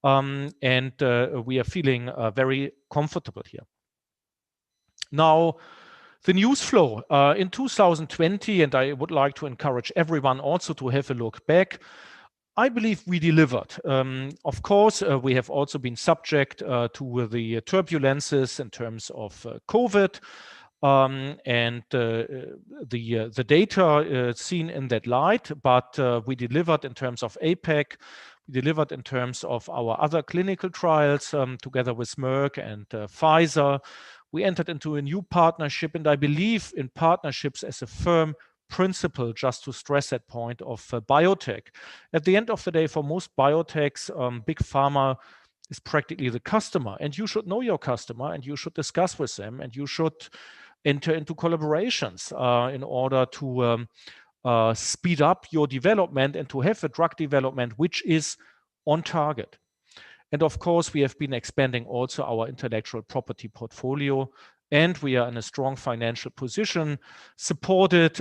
Speaker 3: and we are feeling very comfortable here. Now, the news flow in 2020, and I would like to encourage everyone also to have a look back. I believe we delivered. Of course, we have also been subject to the turbulences in terms of COVID, and the data seen in that light, but we delivered in terms of APAC. We delivered in terms of our other clinical trials together with Merck and Pfizer. We entered into a new partnership, and I believe in partnerships as a firm principle, just to stress that point, of biotech. At the end of the day, for most biotechs, big pharma is practically the customer, and you should know your customer, and you should discuss with them, and you should enter into collaborations in order to speed up your development and to have a drug development which is on target. And of course, we have been expanding also our intellectual property portfolio, and we are in a strong financial position, supported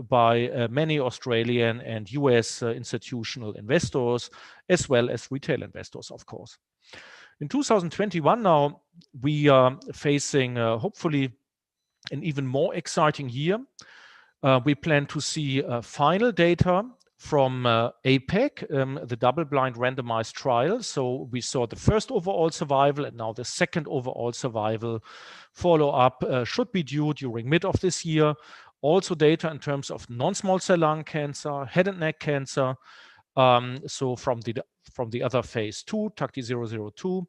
Speaker 3: by many Australian and US institutional investors, as well as retail investors, of course. In 2021 now, we are facing hopefully an even more exciting year. We plan to see final data from APAC, the double-blind randomized trial. So we saw the first overall survival, and now the second overall survival follow-up should be due during mid of this year. Also data in terms of non-small cell lung cancer, head and neck cancer. So from the other phase 2, TACTI-002.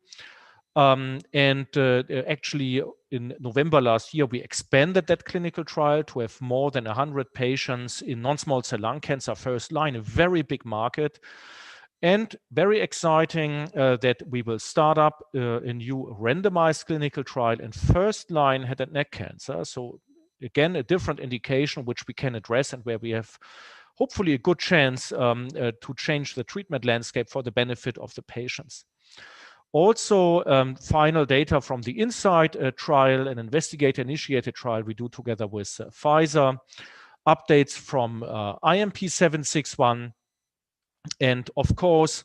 Speaker 3: Actually, in November last year, we expanded that clinical trial to have more than 100 patients in non-small cell lung cancer first line, a very big market. And very exciting that we will start up a new randomized clinical trial in first line head and neck cancer. So again, a different indication which we can address, and where we have hopefully a good chance to change the treatment landscape for the benefit of the patients. Also, final data from the INSIGHT trial, an investigator-initiated trial we do together with Pfizer. Updates from IMP761. And of course,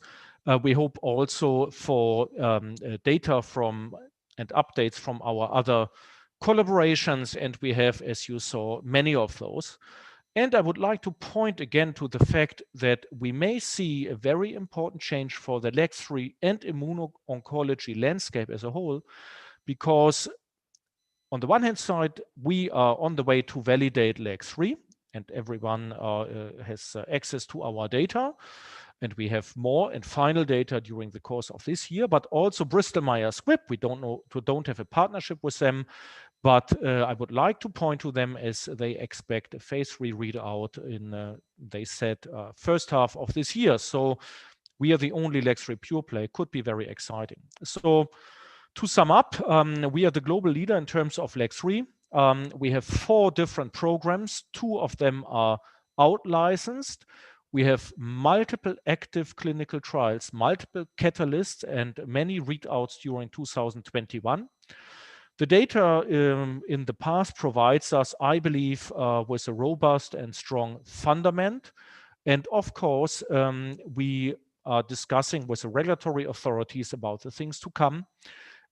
Speaker 3: we hope also for data from and updates from our other collaborations. And we have, as you saw, many of those. And I would like to point again to the fact that we may see a very important change for the LAG-3 and immuno-oncology landscape as a whole, because on the one hand side, we are on the way to validate LAG-3, and everyone has access to our data. And we have more and final data during the course of this year, but also Bristol Myers Squibb. We don't have a partnership with them, but I would like to point to them as they expect a phase 3 readout in, they said, first half of this year. So we are the only LAG-3 pure play, could be very exciting. So to sum up, we are the global leader in terms of LAG-3. We have 4 different programs. 2 of them are out-licensed. We have multiple active clinical trials, multiple catalysts, and many readouts during 2021. The data in the past provides us, I believe, with a robust and strong fundament. And of course, we are discussing with the regulatory authorities about the things to come.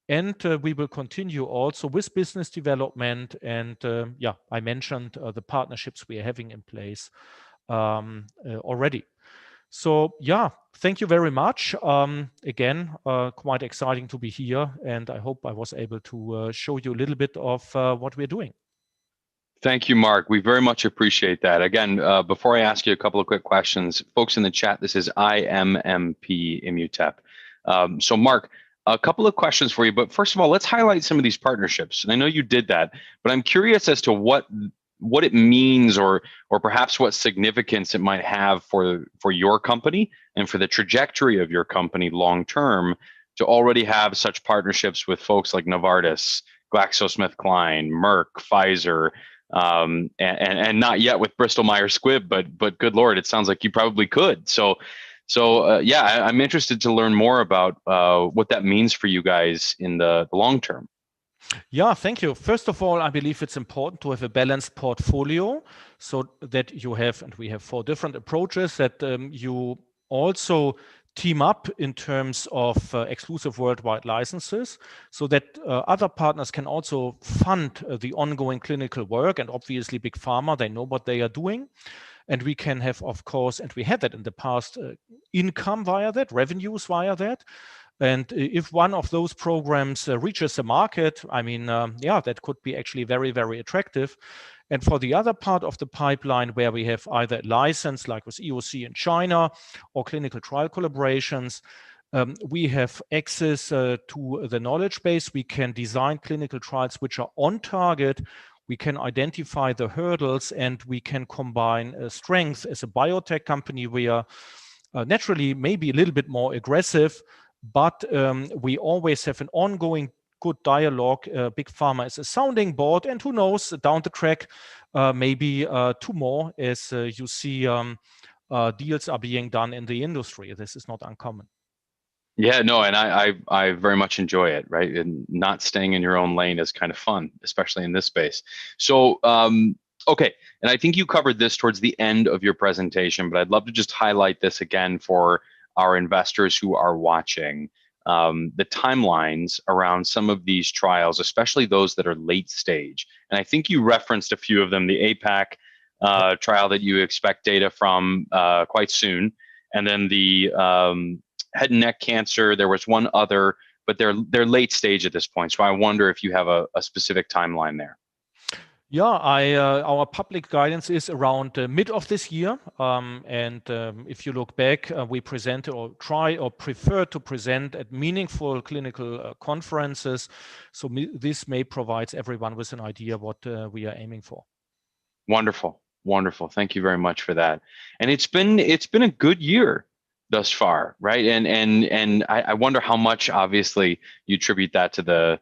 Speaker 3: And we will continue also with business development. And yeah, I mentioned the partnerships we are having in place already. So yeah, thank you very much. Again, quite exciting to be here, and I hope I was able to show you a little bit of what we're doing.
Speaker 1: Thank you, Mark. We very much appreciate that. Again, before I ask you a couple of quick questions, folks in the chat, this is IMMP Immutep. So Mark, a couple of questions for you, but first of all, let's highlight some of these partnerships. And I know you did that, but I'm curious as to what it means, or perhaps what significance it might have for your company and for the trajectory of your company long term to already have such partnerships with folks like Novartis, GlaxoSmithKline, Merck, Pfizer, and not yet with Bristol Myers Squibb, but good Lord, it sounds like you probably could. So yeah, I'm interested to learn more about what that means for you guys in the long term.
Speaker 3: Yeah, thank you. First of all, I believe it's important to have a balanced portfolio so that you have, and we have 4 different approaches, that you also team up in terms of exclusive worldwide licenses so that other partners can also fund the ongoing clinical work. And obviously big pharma, they know what they are doing. And we can have, of course, and we had that in the past, income via that, revenues via that. And if one of those programs reaches the market, I mean, yeah, that could be actually very, very attractive. And for the other part of the pipeline where we have either license, like with EOC in China, or clinical trial collaborations, we have access to the knowledge base. We can design clinical trials which are on target. We can identify the hurdles, and we can combine strengths. As a biotech company, we are naturally maybe a little bit more aggressive, but we always have an ongoing good dialogue. Big Pharma is a sounding board, and who knows, down the track, maybe 2 more as you see deals are being done in the industry. This is not uncommon.
Speaker 1: Yeah, no, and I very much enjoy it, right? And not staying in your own lane is kind of fun, especially in this space. So, okay, and I think you covered this towards the end of your presentation, but I'd love to just highlight this again for our investors who are watching. The timelines around some of these trials, especially those that are late stage. And I think you referenced a few of them, the APAC trial that you expect data from quite soon, and then the head and neck cancer. There was one other, but they're late stage at this point. So I wonder if you have a specific timeline there.
Speaker 3: Yeah, our public guidance is around mid of this year. If you look back, we present or try or prefer to present at meaningful clinical conferences. So this may provide everyone with an idea what we are aiming for.
Speaker 1: Wonderful, wonderful. Thank you very much for that. And it's been a good year thus far, right? And I wonder how much, obviously, you attribute that to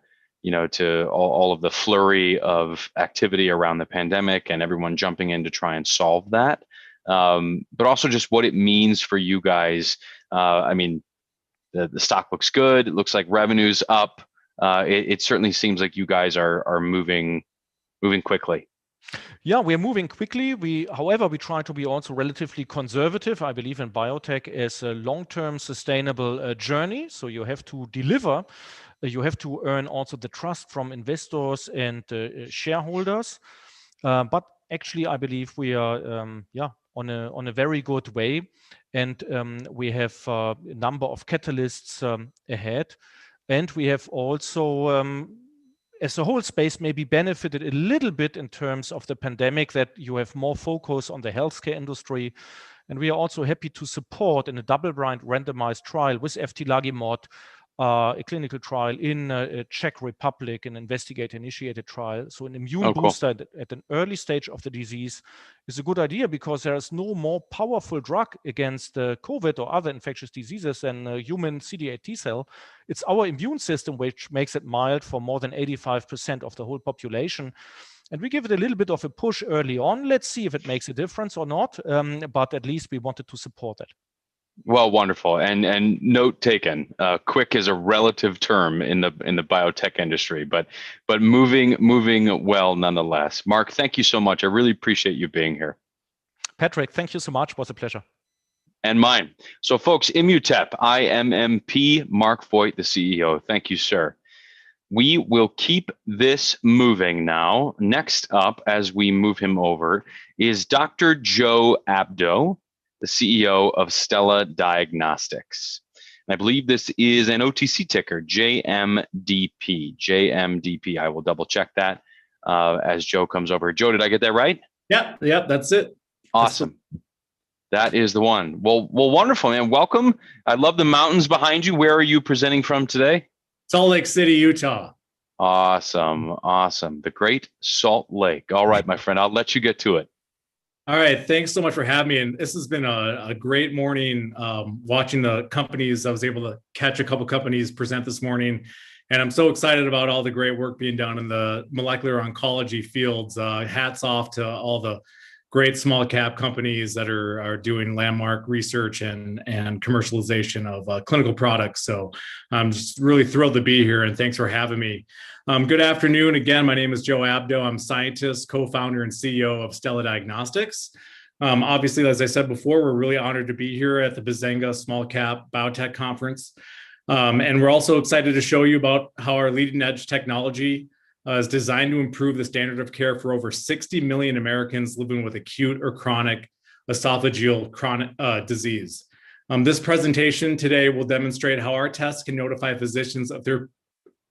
Speaker 1: to all of the flurry of activity around the pandemic and everyone jumping in to try and solve that. But also just what it means for you guys. I mean, the stock looks good. It looks like revenue's up. It certainly seems like you guys are moving quickly.
Speaker 3: Yeah, we are moving quickly. However, we try to be also relatively conservative. I believe in biotech as a long-term sustainable journey. So you have to deliver. You have to earn also the trust from investors and shareholders. But actually, I believe we are on a very good way, and we have a number of catalysts ahead, and we have also. As the whole space maybe benefited a little bit in terms of the pandemic, that you have more focus on the healthcare industry. And we are also happy to support in a double-blind randomized trial with eftilagimod, a clinical trial in Czech Republic, an investigator-initiated trial. So an immune booster at an early stage of the disease is a good idea, because there is no more powerful drug against COVID or other infectious diseases than human CD8 T cell. It's our immune system which makes it mild for more than 85% of the whole population. And we give it a little bit of a push early on. Let's see if it makes a difference or not, but at least we wanted to support that.
Speaker 1: Well, wonderful, and note taken. Quick is a relative term in the biotech industry, but moving well nonetheless. Mark, thank you so much. I really appreciate you being here.
Speaker 3: Patrick, thank you so much. It was a pleasure.
Speaker 1: And mine. So, folks, Immutep, IMMP, Mark Voigt, the CEO. Thank you, sir. We will keep this moving now. Next up, as we move him over, is Dr. Joe Abdo, the CEO of Stella Diagnostics. And I believe this is an OTC ticker, JMDP. JMDP. I will double check that as Joe comes over. Joe, did I get that right?
Speaker 5: Yep, that's it.
Speaker 1: Awesome. That is the one. Well, wonderful, man. Welcome. I love the mountains behind you. Where are you presenting from today?
Speaker 5: Salt Lake City, Utah.
Speaker 1: Awesome. The Great Salt Lake. All right, my friend, I'll let you get to it.
Speaker 5: All right, thanks so much for having me. And this has been a great morning watching the companies. I was able to catch a couple companies present this morning. And I'm so excited about all the great work being done in the molecular oncology fields. Hats off to all the great small cap companies that are doing landmark research and commercialization of clinical products. So I'm just really thrilled to be here, and thanks for having me. Good afternoon. Again, my name is Joe Abdo. I'm scientist, co-founder, and CEO of Stella Diagnostics. Obviously, as I said before, we're really honored to be here at the Benzinga Small Cap Biotech Conference. And we're also excited to show you about how our leading edge technology is designed to improve the standard of care for over 60 million Americans living with acute or chronic esophageal disease. This presentation today will demonstrate how our tests can notify physicians if their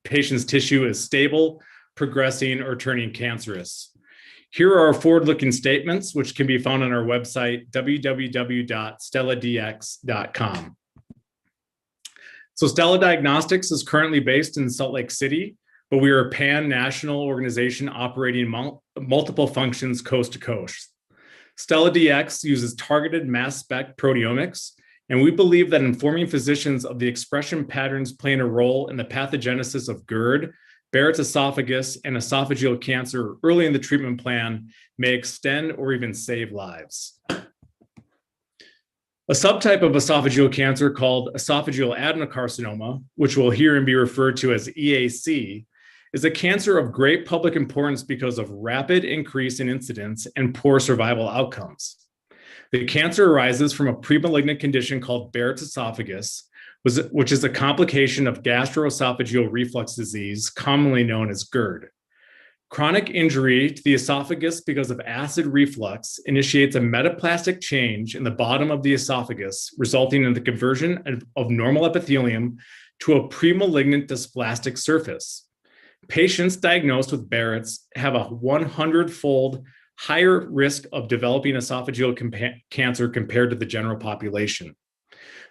Speaker 5: patient's tissue is stable, progressing, or turning cancerous. Here are our forward-looking statements, which can be found on our website, www.stelladx.com. So Stella Diagnostics is currently based in Salt Lake City, but we are a pan-national organization operating multiple functions coast to coast. Stella DX uses targeted mass spec proteomics, and we believe that informing physicians of the expression patterns playing a role in the pathogenesis of GERD, Barrett's esophagus, and esophageal cancer early in the treatment plan may extend or even save lives. A subtype of esophageal cancer called esophageal adenocarcinoma, which will hear and be referred to as EAC, is a cancer of great public importance because of rapid increase in incidence and poor survival outcomes. The cancer arises from a premalignant condition called Barrett's esophagus, which is a complication of gastroesophageal reflux disease, commonly known as GERD. Chronic injury to the esophagus because of acid reflux initiates a metaplastic change in the bottom of the esophagus, resulting in the conversion of normal epithelium to a premalignant dysplastic surface. Patients diagnosed with Barrett's have a 100-fold higher risk of developing esophageal cancer compared to the general population.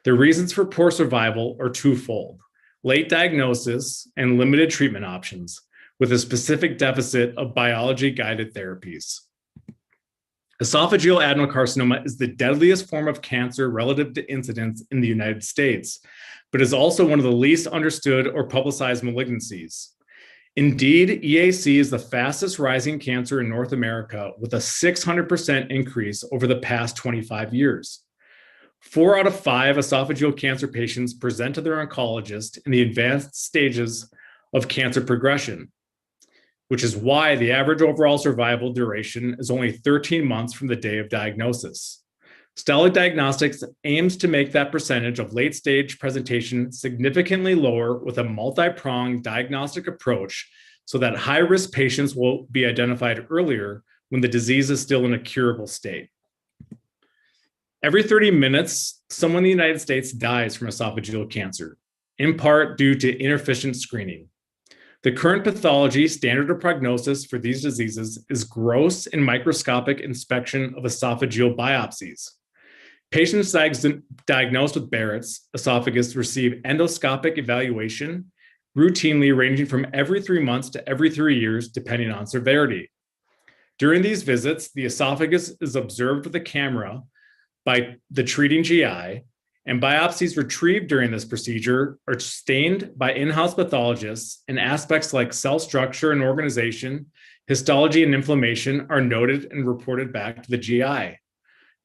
Speaker 5: The reasons for poor survival are twofold: late diagnosis and limited treatment options, with a specific deficit of biology-guided therapies. Esophageal adenocarcinoma is the deadliest form of cancer relative to incidence in the United States, but is also one of the least understood or publicized malignancies. Indeed, EAC is the fastest rising cancer in North America, with a 600% increase over the past 25 years. 4 out of 5 esophageal cancer patients present to their oncologist in the advanced stages of cancer progression, which is why the average overall survival duration is only 13 months from the day of diagnosis. Stella Diagnostics aims to make that percentage of late-stage presentation significantly lower with a multi-pronged diagnostic approach so that high-risk patients will be identified earlier when the disease is still in a curable state. Every 30 minutes, someone in the United States dies from esophageal cancer, in part due to inefficient screening. The current pathology standard of prognosis for these diseases is gross and microscopic inspection of esophageal biopsies. Patients diagnosed with Barrett's esophagus receive endoscopic evaluation, routinely ranging from every 3 months to every 3 years, depending on severity. During these visits, the esophagus is observed with a camera by the treating GI, and biopsies retrieved during this procedure are stained by in-house pathologists, and aspects like cell structure and organization, histology, and inflammation are noted and reported back to the GI.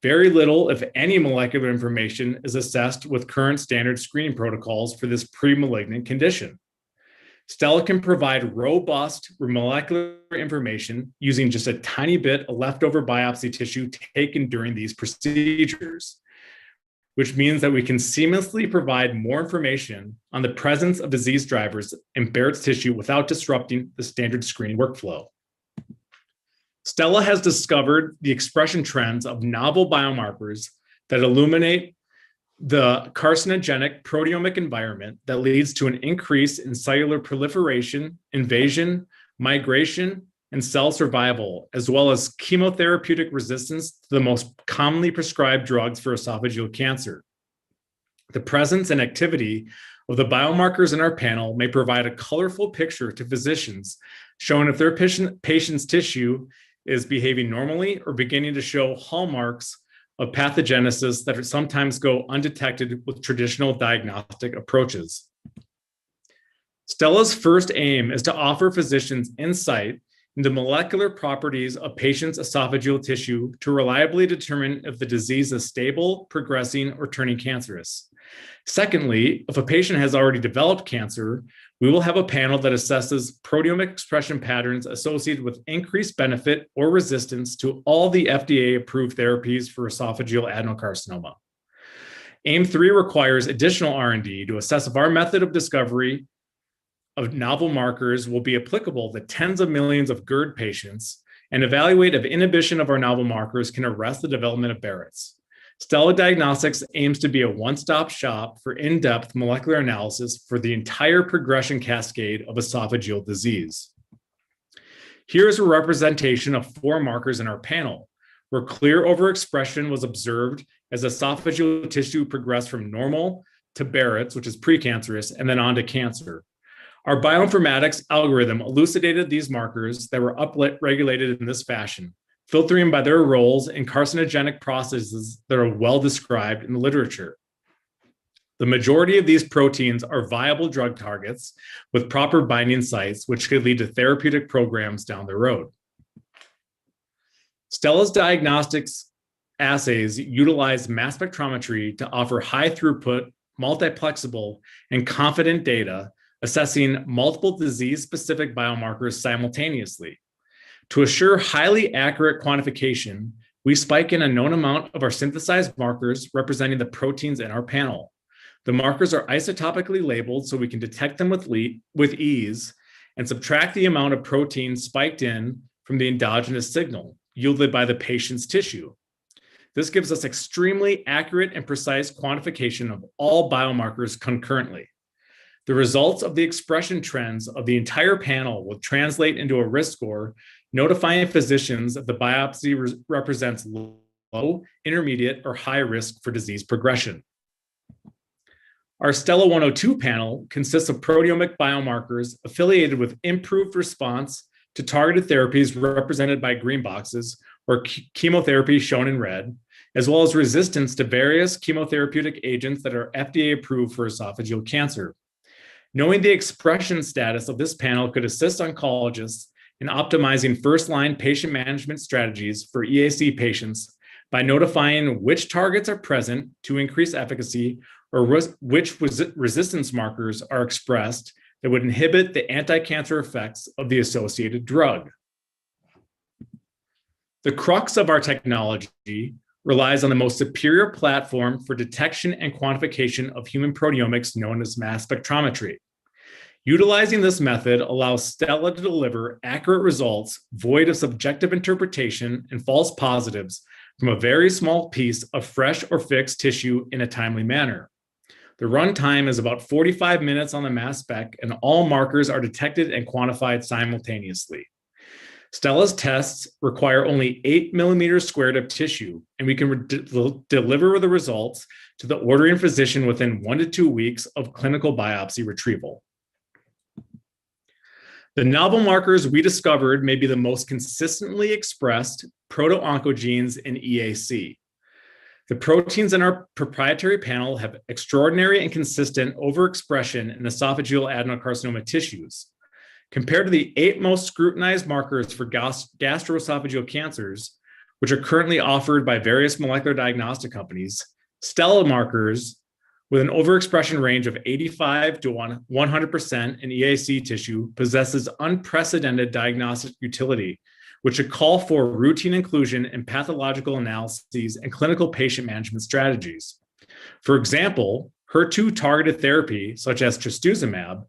Speaker 5: Very little, if any, molecular information is assessed with current standard screening protocols for this premalignant condition. Stella can provide robust molecular information using just a tiny bit of leftover biopsy tissue taken during these procedures, which means that we can seamlessly provide more information on the presence of disease drivers in Barrett's tissue without disrupting the standard screening workflow. Stella has discovered the expression trends of novel biomarkers that illuminate the carcinogenic proteomic environment that leads to an increase in cellular proliferation, invasion, migration, and cell survival, as well as chemotherapeutic resistance to the most commonly prescribed drugs for esophageal cancer. The presence and activity of the biomarkers in our panel may provide a colorful picture to physicians showing if their patient's tissue is behaving normally or beginning to show hallmarks of pathogenesis that sometimes go undetected with traditional diagnostic approaches. Stella's first aim is to offer physicians insight into molecular properties of patients' esophageal tissue to reliably determine if the disease is stable, progressing, or turning cancerous. Secondly, if a patient has already developed cancer, we will have a panel that assesses proteomic expression patterns associated with increased benefit or resistance to all the FDA-approved therapies for esophageal adenocarcinoma. Aim 3 requires additional R&D to assess if our method of discovery of novel markers will be applicable to tens of millions of GERD patients and evaluate if inhibition of our novel markers can arrest the development of Barrett's. Stella Diagnostics aims to be a one-stop shop for in-depth molecular analysis for the entire progression cascade of esophageal disease. Here is a representation of 4 markers in our panel, where clear overexpression was observed as esophageal tissue progressed from normal to Barrett's, which is precancerous, and then on to cancer. Our bioinformatics algorithm elucidated these markers that were upregulated in this fashion, filtering by their roles in carcinogenic processes that are well described in the literature. The majority of these proteins are viable drug targets with proper binding sites, which could lead to therapeutic programs down the road. Stella's diagnostics assays utilize mass spectrometry to offer high throughput, multiplexable, and confident data assessing multiple disease-specific biomarkers simultaneously. To assure highly accurate quantification, we spike in a known amount of our synthesized markers representing the proteins in our panel. The markers are isotopically labeled so we can detect them with ease and subtract the amount of protein spiked in from the endogenous signal yielded by the patient's tissue. This gives us extremely accurate and precise quantification of all biomarkers concurrently. The results of the expression trends of the entire panel will translate into a risk score, notifying physicians if the biopsy represents low, intermediate, or high risk for disease progression. Our Stella 102 panel consists of proteomic biomarkers affiliated with improved response to targeted therapies represented by green boxes, or chemotherapy shown in red, as well as resistance to various chemotherapeutic agents that are FDA approved for esophageal cancer. Knowing the expression status of this panel could assist oncologists in optimizing first-line patient management strategies for EAC patients by notifying which targets are present to increase efficacy or which resistance markers are expressed that would inhibit the anti-cancer effects of the associated drug. The crux of our technology relies on the most superior platform for detection and quantification of human proteomics known as mass spectrometry. Utilizing this method allows Stella to deliver accurate results void of subjective interpretation and false positives from a very small piece of fresh or fixed tissue in a timely manner. The runtime is about 45 minutes on the mass spec, and all markers are detected and quantified simultaneously. Stella's tests require only 8 millimeters squared of tissue, and we can deliver the results to the ordering physician within 1 to 2 weeks of clinical biopsy retrieval. The novel markers we discovered may be the most consistently expressed proto-oncogenes in EAC. The proteins in our proprietary panel have extraordinary and consistent overexpression in esophageal adenocarcinoma tissues. Compared to the 8 most scrutinized markers for gastroesophageal cancers, which are currently offered by various molecular diagnostic companies, Stella markers with an overexpression range of 85 to 100% in EAC tissue possesses unprecedented diagnostic utility, which should call for routine inclusion in pathological analyses and clinical patient management strategies. For example, HER2 targeted therapy, such as trastuzumab,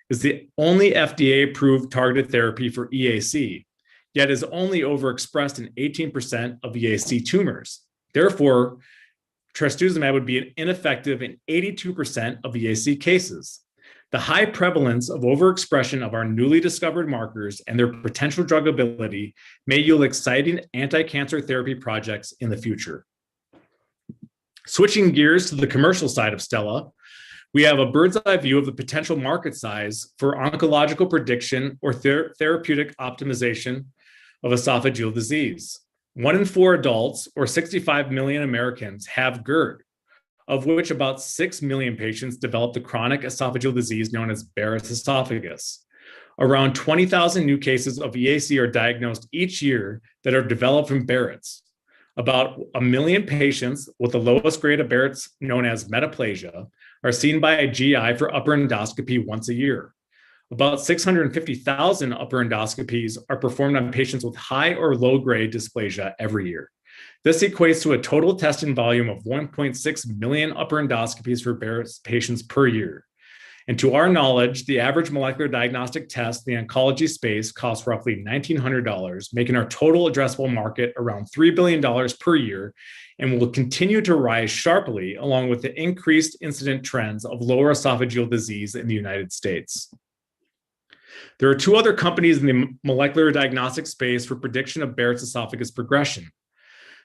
Speaker 5: is the only FDA-approved targeted therapy for EAC, yet is only overexpressed in 18% of EAC tumors. Therefore, trastuzumab would be ineffective in 82% of EAC cases. The high prevalence of overexpression of our newly discovered markers and their potential druggability may yield exciting anti-cancer therapy projects in the future. Switching gears to the commercial side of Stella, we have a bird's eye view of the potential market size for oncological prediction or therapeutic optimization of esophageal disease. 1 in 4 adults, or 65 million Americans, have GERD, of which about 6 million patients develop the chronic esophageal disease known as Barrett's esophagus. Around 20,000 new cases of EAC are diagnosed each year that are developed from Barrett's. About 1 million patients with the lowest grade of Barrett's, known as metaplasia, are seen by a GI for upper endoscopy once a year. About 650,000 upper endoscopies are performed on patients with high or low grade dysplasia every year. This equates to a total testing volume of 1.6 million upper endoscopies for Barrett's patients per year. And to our knowledge, the average molecular diagnostic test in the oncology space costs roughly $1,900, making our total addressable market around $3 billion per year, and will continue to rise sharply along with the increased incident trends of lower esophageal disease in the United States. There are 2 other companies in the molecular diagnostic space for prediction of Barrett's esophagus progression.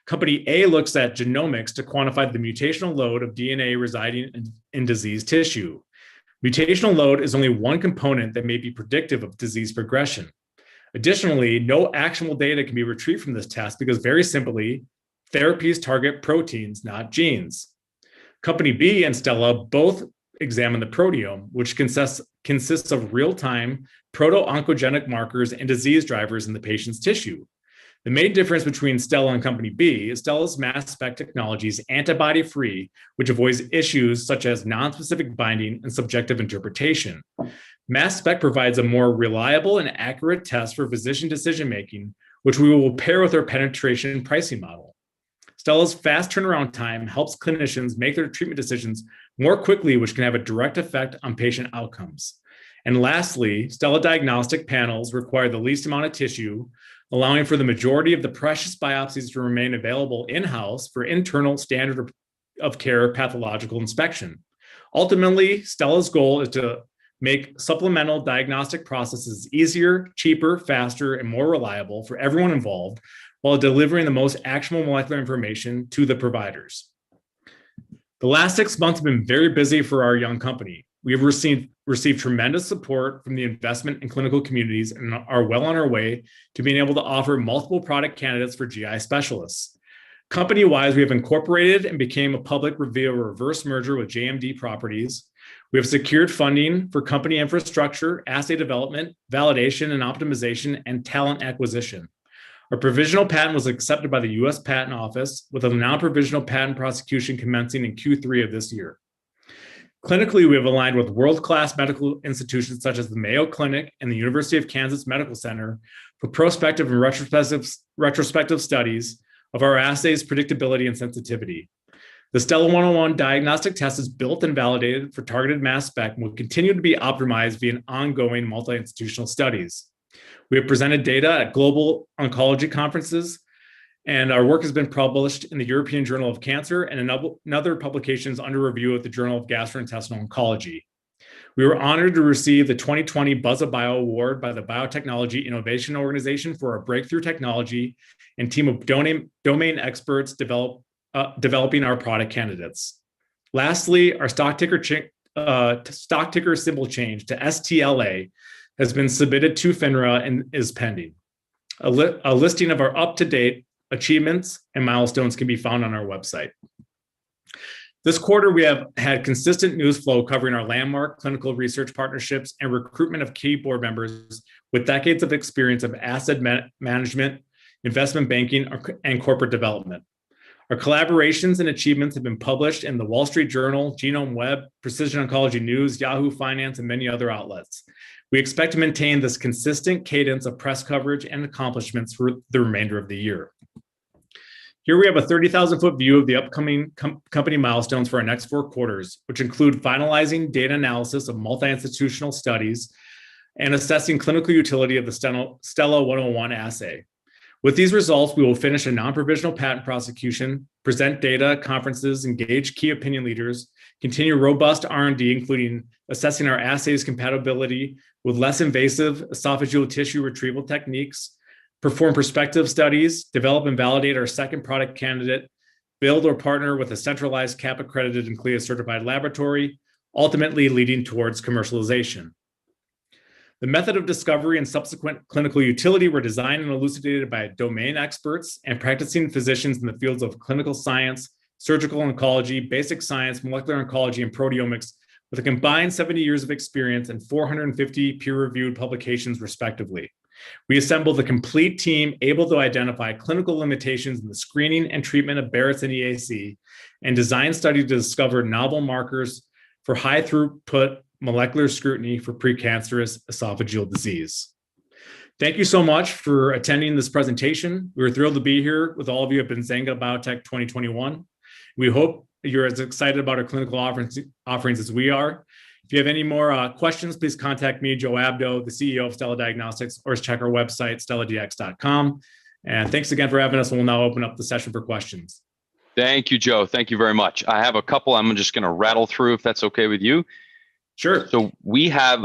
Speaker 5: Company A looks at genomics to quantify the mutational load of DNA residing in diseased tissue. Mutational load is only one component that may be predictive of disease progression. Additionally, no actionable data can be retrieved from this test because, very simply, therapies target proteins, not genes. Company B and Stella both examine the proteome, which consists of real-time proto-oncogenic markers and disease drivers in the patient's tissue. The main difference between Stella and Company B is Stella's mass spec technology is antibody-free, which avoids issues such as nonspecific binding and subjective interpretation. Mass spec provides a more reliable and accurate test for physician decision-making, which we will pair with our penetration pricing model. Stella's fast turnaround time helps clinicians make their treatment decisions more quickly, which can have a direct effect on patient outcomes. And lastly, Stella Diagnostic panels require the least amount of tissue, allowing for the majority of the precious biopsies to remain available in-house for internal standard of care pathological inspection. Ultimately, Stella's goal is to make supplemental diagnostic processes easier, cheaper, faster, and more reliable for everyone involved, while delivering the most actionable molecular information to the providers. The last 6 months have been very busy for our young company. We have received tremendous support from the investment and clinical communities and are well on our way to being able to offer multiple product candidates for GI specialists. Company-wise, we have incorporated and became a public via a reverse merger with JMD Properties. We have secured funding for company infrastructure, assay development, validation and optimization, and talent acquisition. Our provisional patent was accepted by the U.S. Patent Office, with a non-provisional patent prosecution commencing in Q3 of this year. Clinically, we have aligned with world-class medical institutions such as the Mayo Clinic and the University of Kansas Medical Center for prospective and retrospective studies of our assays' predictability and sensitivity. The Stella 101 diagnostic test is built and validated for targeted mass spec and will continue to be optimized via ongoing multi-institutional studies. We have presented data at global oncology conferences, and our work has been published in the European Journal of Cancer and in other publications under review at the Journal of Gastrointestinal Oncology. We were honored to receive the 2020 Buzz of Bio Award by the Biotechnology Innovation Organization for our breakthrough technology and team of domain experts developing our product candidates. Lastly, our stock ticker symbol change to STLA has been submitted to FINRA and is pending. A listing of our up-to-date achievements and milestones can be found on our website. This quarter, we have had consistent news flow covering our landmark clinical research partnerships and recruitment of key board members with decades of experience of asset management, investment banking, and corporate development. Our collaborations and achievements have been published in the Wall Street Journal, Genome Web, Precision Oncology News, Yahoo Finance, and many other outlets. We expect to maintain this consistent cadence of press coverage and accomplishments for the remainder of the year. Here we have a 30,000-foot view of the upcoming company milestones for our next 4 quarters, which include finalizing data analysis of multi-institutional studies and assessing clinical utility of the Stella 101 assay. With these results, we will finish a non-provisional patent prosecution, present data at conferences, engage key opinion leaders, continue robust R&D, including assessing our assay's compatibility with less invasive esophageal tissue retrieval techniques, perform prospective studies, develop and validate our second product candidate, build or partner with a centralized CAP-accredited and CLIA-certified laboratory, ultimately leading towards commercialization. The method of discovery and subsequent clinical utility were designed and elucidated by domain experts and practicing physicians in the fields of clinical science, surgical oncology, basic science, molecular oncology, and proteomics, with a combined 70 years of experience and 450 peer-reviewed publications, respectively. We assembled a complete team able to identify clinical limitations in the screening and treatment of Barrett's and EAC, and design studies to discover novel markers for high throughput molecular scrutiny for precancerous esophageal disease. Thank you so much for attending this presentation. We're thrilled to be here with all of you at Benzinga Biotech 2021. We hope you're as excited about our clinical offerings as we are. If you have any more questions, please contact me, Joe Abdo, the CEO of Stella Diagnostics, or check our website, stelladx.com. And thanks again for having us. We'll now open up the session for questions.
Speaker 1: Thank you, Joe. Thank you very much. I have a couple I'm just going to rattle through if that's okay with you.
Speaker 5: Sure.
Speaker 1: So we have,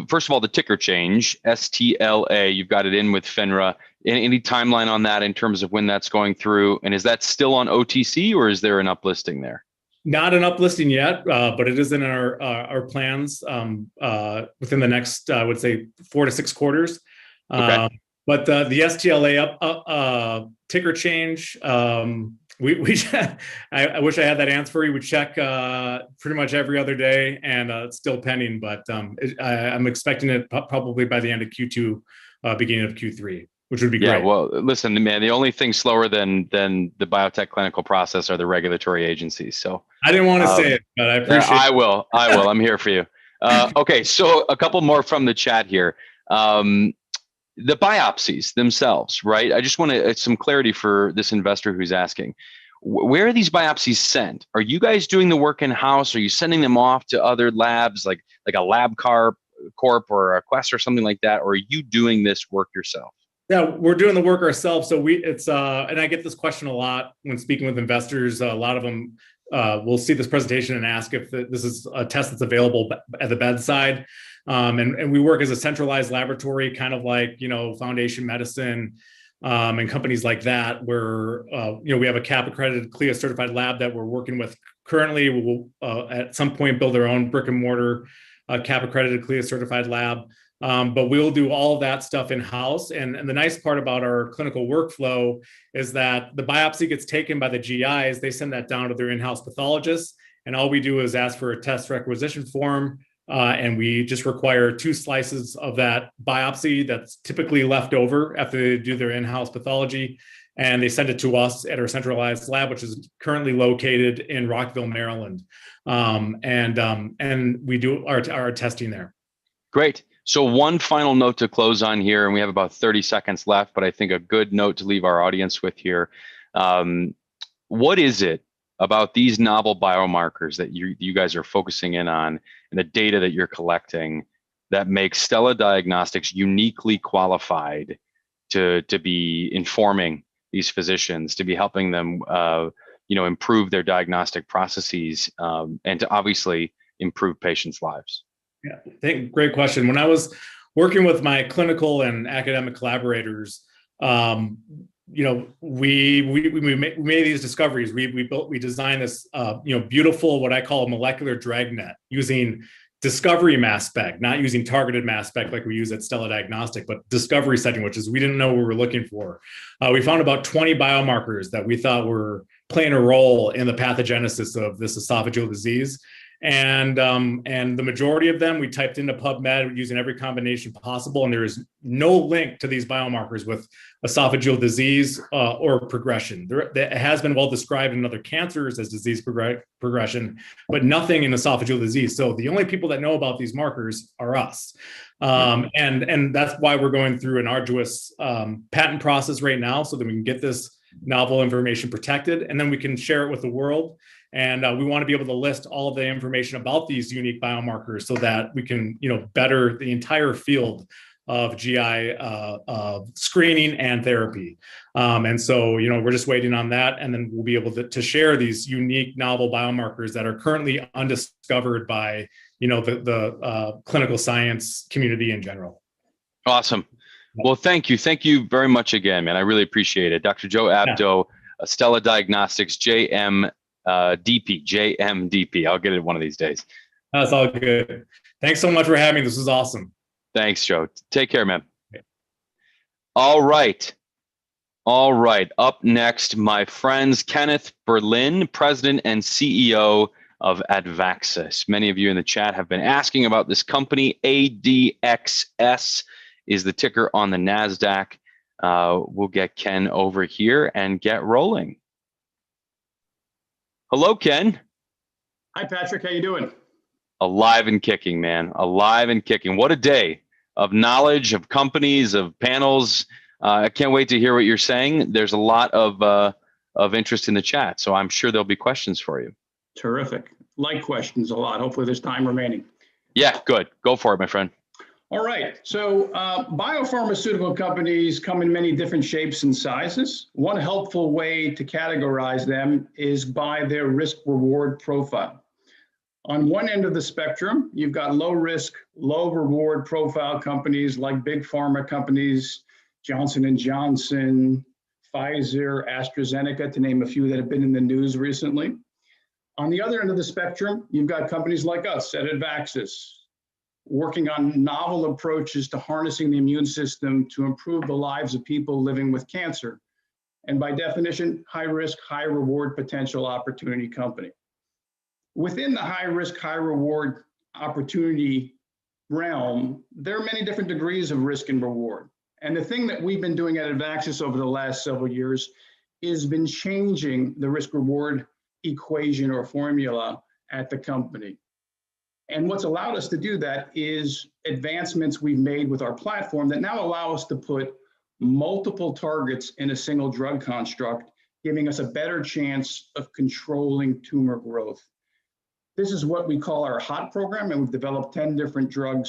Speaker 1: first of all, the ticker change, STLA. You've got it in with FINRA. Any timeline on that in terms of when that's going through? And is that still on OTC or is there an uplisting there?
Speaker 5: Not an uplisting yet, but it is in our plans within the next, I would say, 4 to 6 quarters.
Speaker 1: Okay.
Speaker 5: But the STLA ticker change, I wish I had that answer for you. We check pretty much every other day, and it's still pending. But I'm expecting it probably by the end of Q2, beginning of Q3. Which would be great.
Speaker 1: Yeah, well, listen, man, the only thing slower than the biotech clinical process are the regulatory agencies. So
Speaker 5: I didn't want to say it, but I appreciate it.
Speaker 1: I will. I'm here for you. Okay, so a couple more from the chat here. The biopsies themselves, right? I just want some clarity for this investor who's asking. Where are these biopsies sent? Are you guys doing the work in-house? Are you sending them off to other labs like a LabCorp or a Quest or something like that? Or are you doing this work yourself?
Speaker 5: Yeah, we're doing the work ourselves. So and I get this question a lot when speaking with investors. A lot of them will see this presentation and ask if this is a test that's available at the bedside. And we work as a centralized laboratory, kind of like, Foundation Medicine and companies like that, where, we have a CAP accredited CLIA certified lab that we're working with currently. We will at some point build our own brick and mortar CAP accredited CLIA certified lab. But we'll do all of that stuff in-house. And the nice part about our clinical workflow is that the biopsy gets taken by the GIs. They send that down to their in-house pathologists. And all we do is ask for a test requisition form. And we just require 2 slices of that biopsy that's typically left over after they do their in-house pathology. And they send it to us at our centralized lab, which is currently located in Rockville, Maryland. And we do our testing there.
Speaker 1: Great. So one final note to close on here, and we have about 30 seconds left, but I think a good note to leave our audience with here. What is it about these novel biomarkers that you guys are focusing in on and the data that you're collecting that makes Stella Diagnostics uniquely qualified to be informing these physicians, to be helping them improve their diagnostic processes and to obviously improve patients' lives?
Speaker 5: Yeah, great question. When I was working with my clinical and academic collaborators, we made these discoveries. We designed this, beautiful, what I call a molecular dragnet using discovery mass spec, not using targeted mass spec like we use at Stella Diagnostic, but discovery setting, which is we didn't know what we were looking for. We found about 20 biomarkers that we thought were playing a role in the pathogenesis of this esophageal disease. And the majority of them we typed into PubMed using every combination possible, and there is no link to these biomarkers with esophageal disease or progression. It has been well described in other cancers as disease progression, but nothing in esophageal disease. So the only people that know about these markers are us. And that's why we're going through an arduous patent process right now so that we can get this novel information protected, and then we can share it with the world. And we want to be able to list all of the information about these unique biomarkers so that we can, better the entire field of GI screening and therapy. And so, we're just waiting on that. And then we'll be able to share these unique novel biomarkers that are currently undiscovered by, the clinical science community in general.
Speaker 1: Awesome. Well, thank you. Thank you very much again, man. I really appreciate it. Dr. Joe Abdo, Stella Diagnostics, JMDP. I'll get it one of these days.
Speaker 5: That's all good. Thanks so much for having me. This was awesome.
Speaker 1: Thanks, Joe. Take care, man. All right. All right. Up next, my friends, Kenneth Berlin, President and CEO of Advaxis. Many of you in the chat have been asking about this company. ADXS is the ticker on the NASDAQ. We'll get Ken over here and get rolling. Hello, Ken.
Speaker 8: Hi, Patrick. How you doing?
Speaker 1: Alive and kicking, man. Alive and kicking. What a day of knowledge, of companies, of panels. I can't wait to hear what you're saying. There's a lot of interest in the chat, so I'm sure there'll be questions for you.
Speaker 8: Terrific. Like questions a lot. Hopefully there's time remaining.
Speaker 1: Yeah, good. Go for it, my friend.
Speaker 8: All right. So biopharmaceutical companies come in many different shapes and sizes. One helpful way to categorize them is by their risk-reward profile. On one end of the spectrum, you've got low risk, low reward profile companies like big pharma companies, Johnson & Johnson, Pfizer, AstraZeneca, to name a few that have been in the news recently. On the other end of the spectrum, you've got companies like us at Advaxis, working on novel approaches to harnessing the immune system to improve the lives of people living with cancer. And by definition, high risk, high reward potential opportunity company. Within the high risk, high reward opportunity realm, there are many different degrees of risk and reward. And the thing that we've been doing at Advaxis over the last several years is been changing the risk reward equation or formula at the company. And what's allowed us to do that is advancements we've made with our platform that now allow us to put multiple targets in a single drug construct, giving us a better chance of controlling tumor growth. This is what we call our HOT program, and we've developed 10 different drug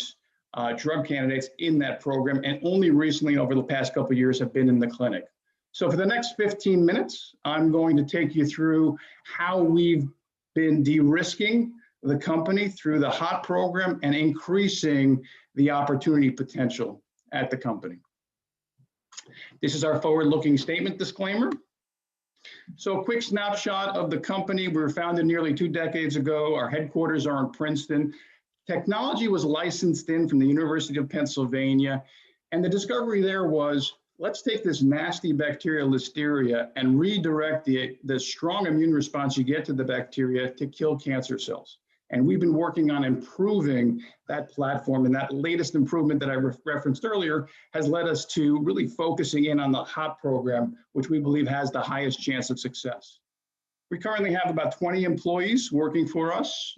Speaker 8: candidates in that program, and only recently over the past couple of years have been in the clinic. So for the next 15 minutes, I'm going to take you through how we've been de-risking the company through the HOT program and increasing the opportunity potential at the company. This is our forward-looking statement disclaimer. So a quick snapshot of the company. We were founded nearly 2 decades ago. Our headquarters are in Princeton. Technology was licensed in from the University of Pennsylvania. And the discovery there was, let's take this nasty bacterial Listeria and redirect the strong immune response you get to the bacteria to kill cancer cells. And we've been working on improving that platform, and that latest improvement that I referenced earlier has led us to really focusing in on the HOT program, which we believe has the highest chance of success. We currently have about 20 employees working for us.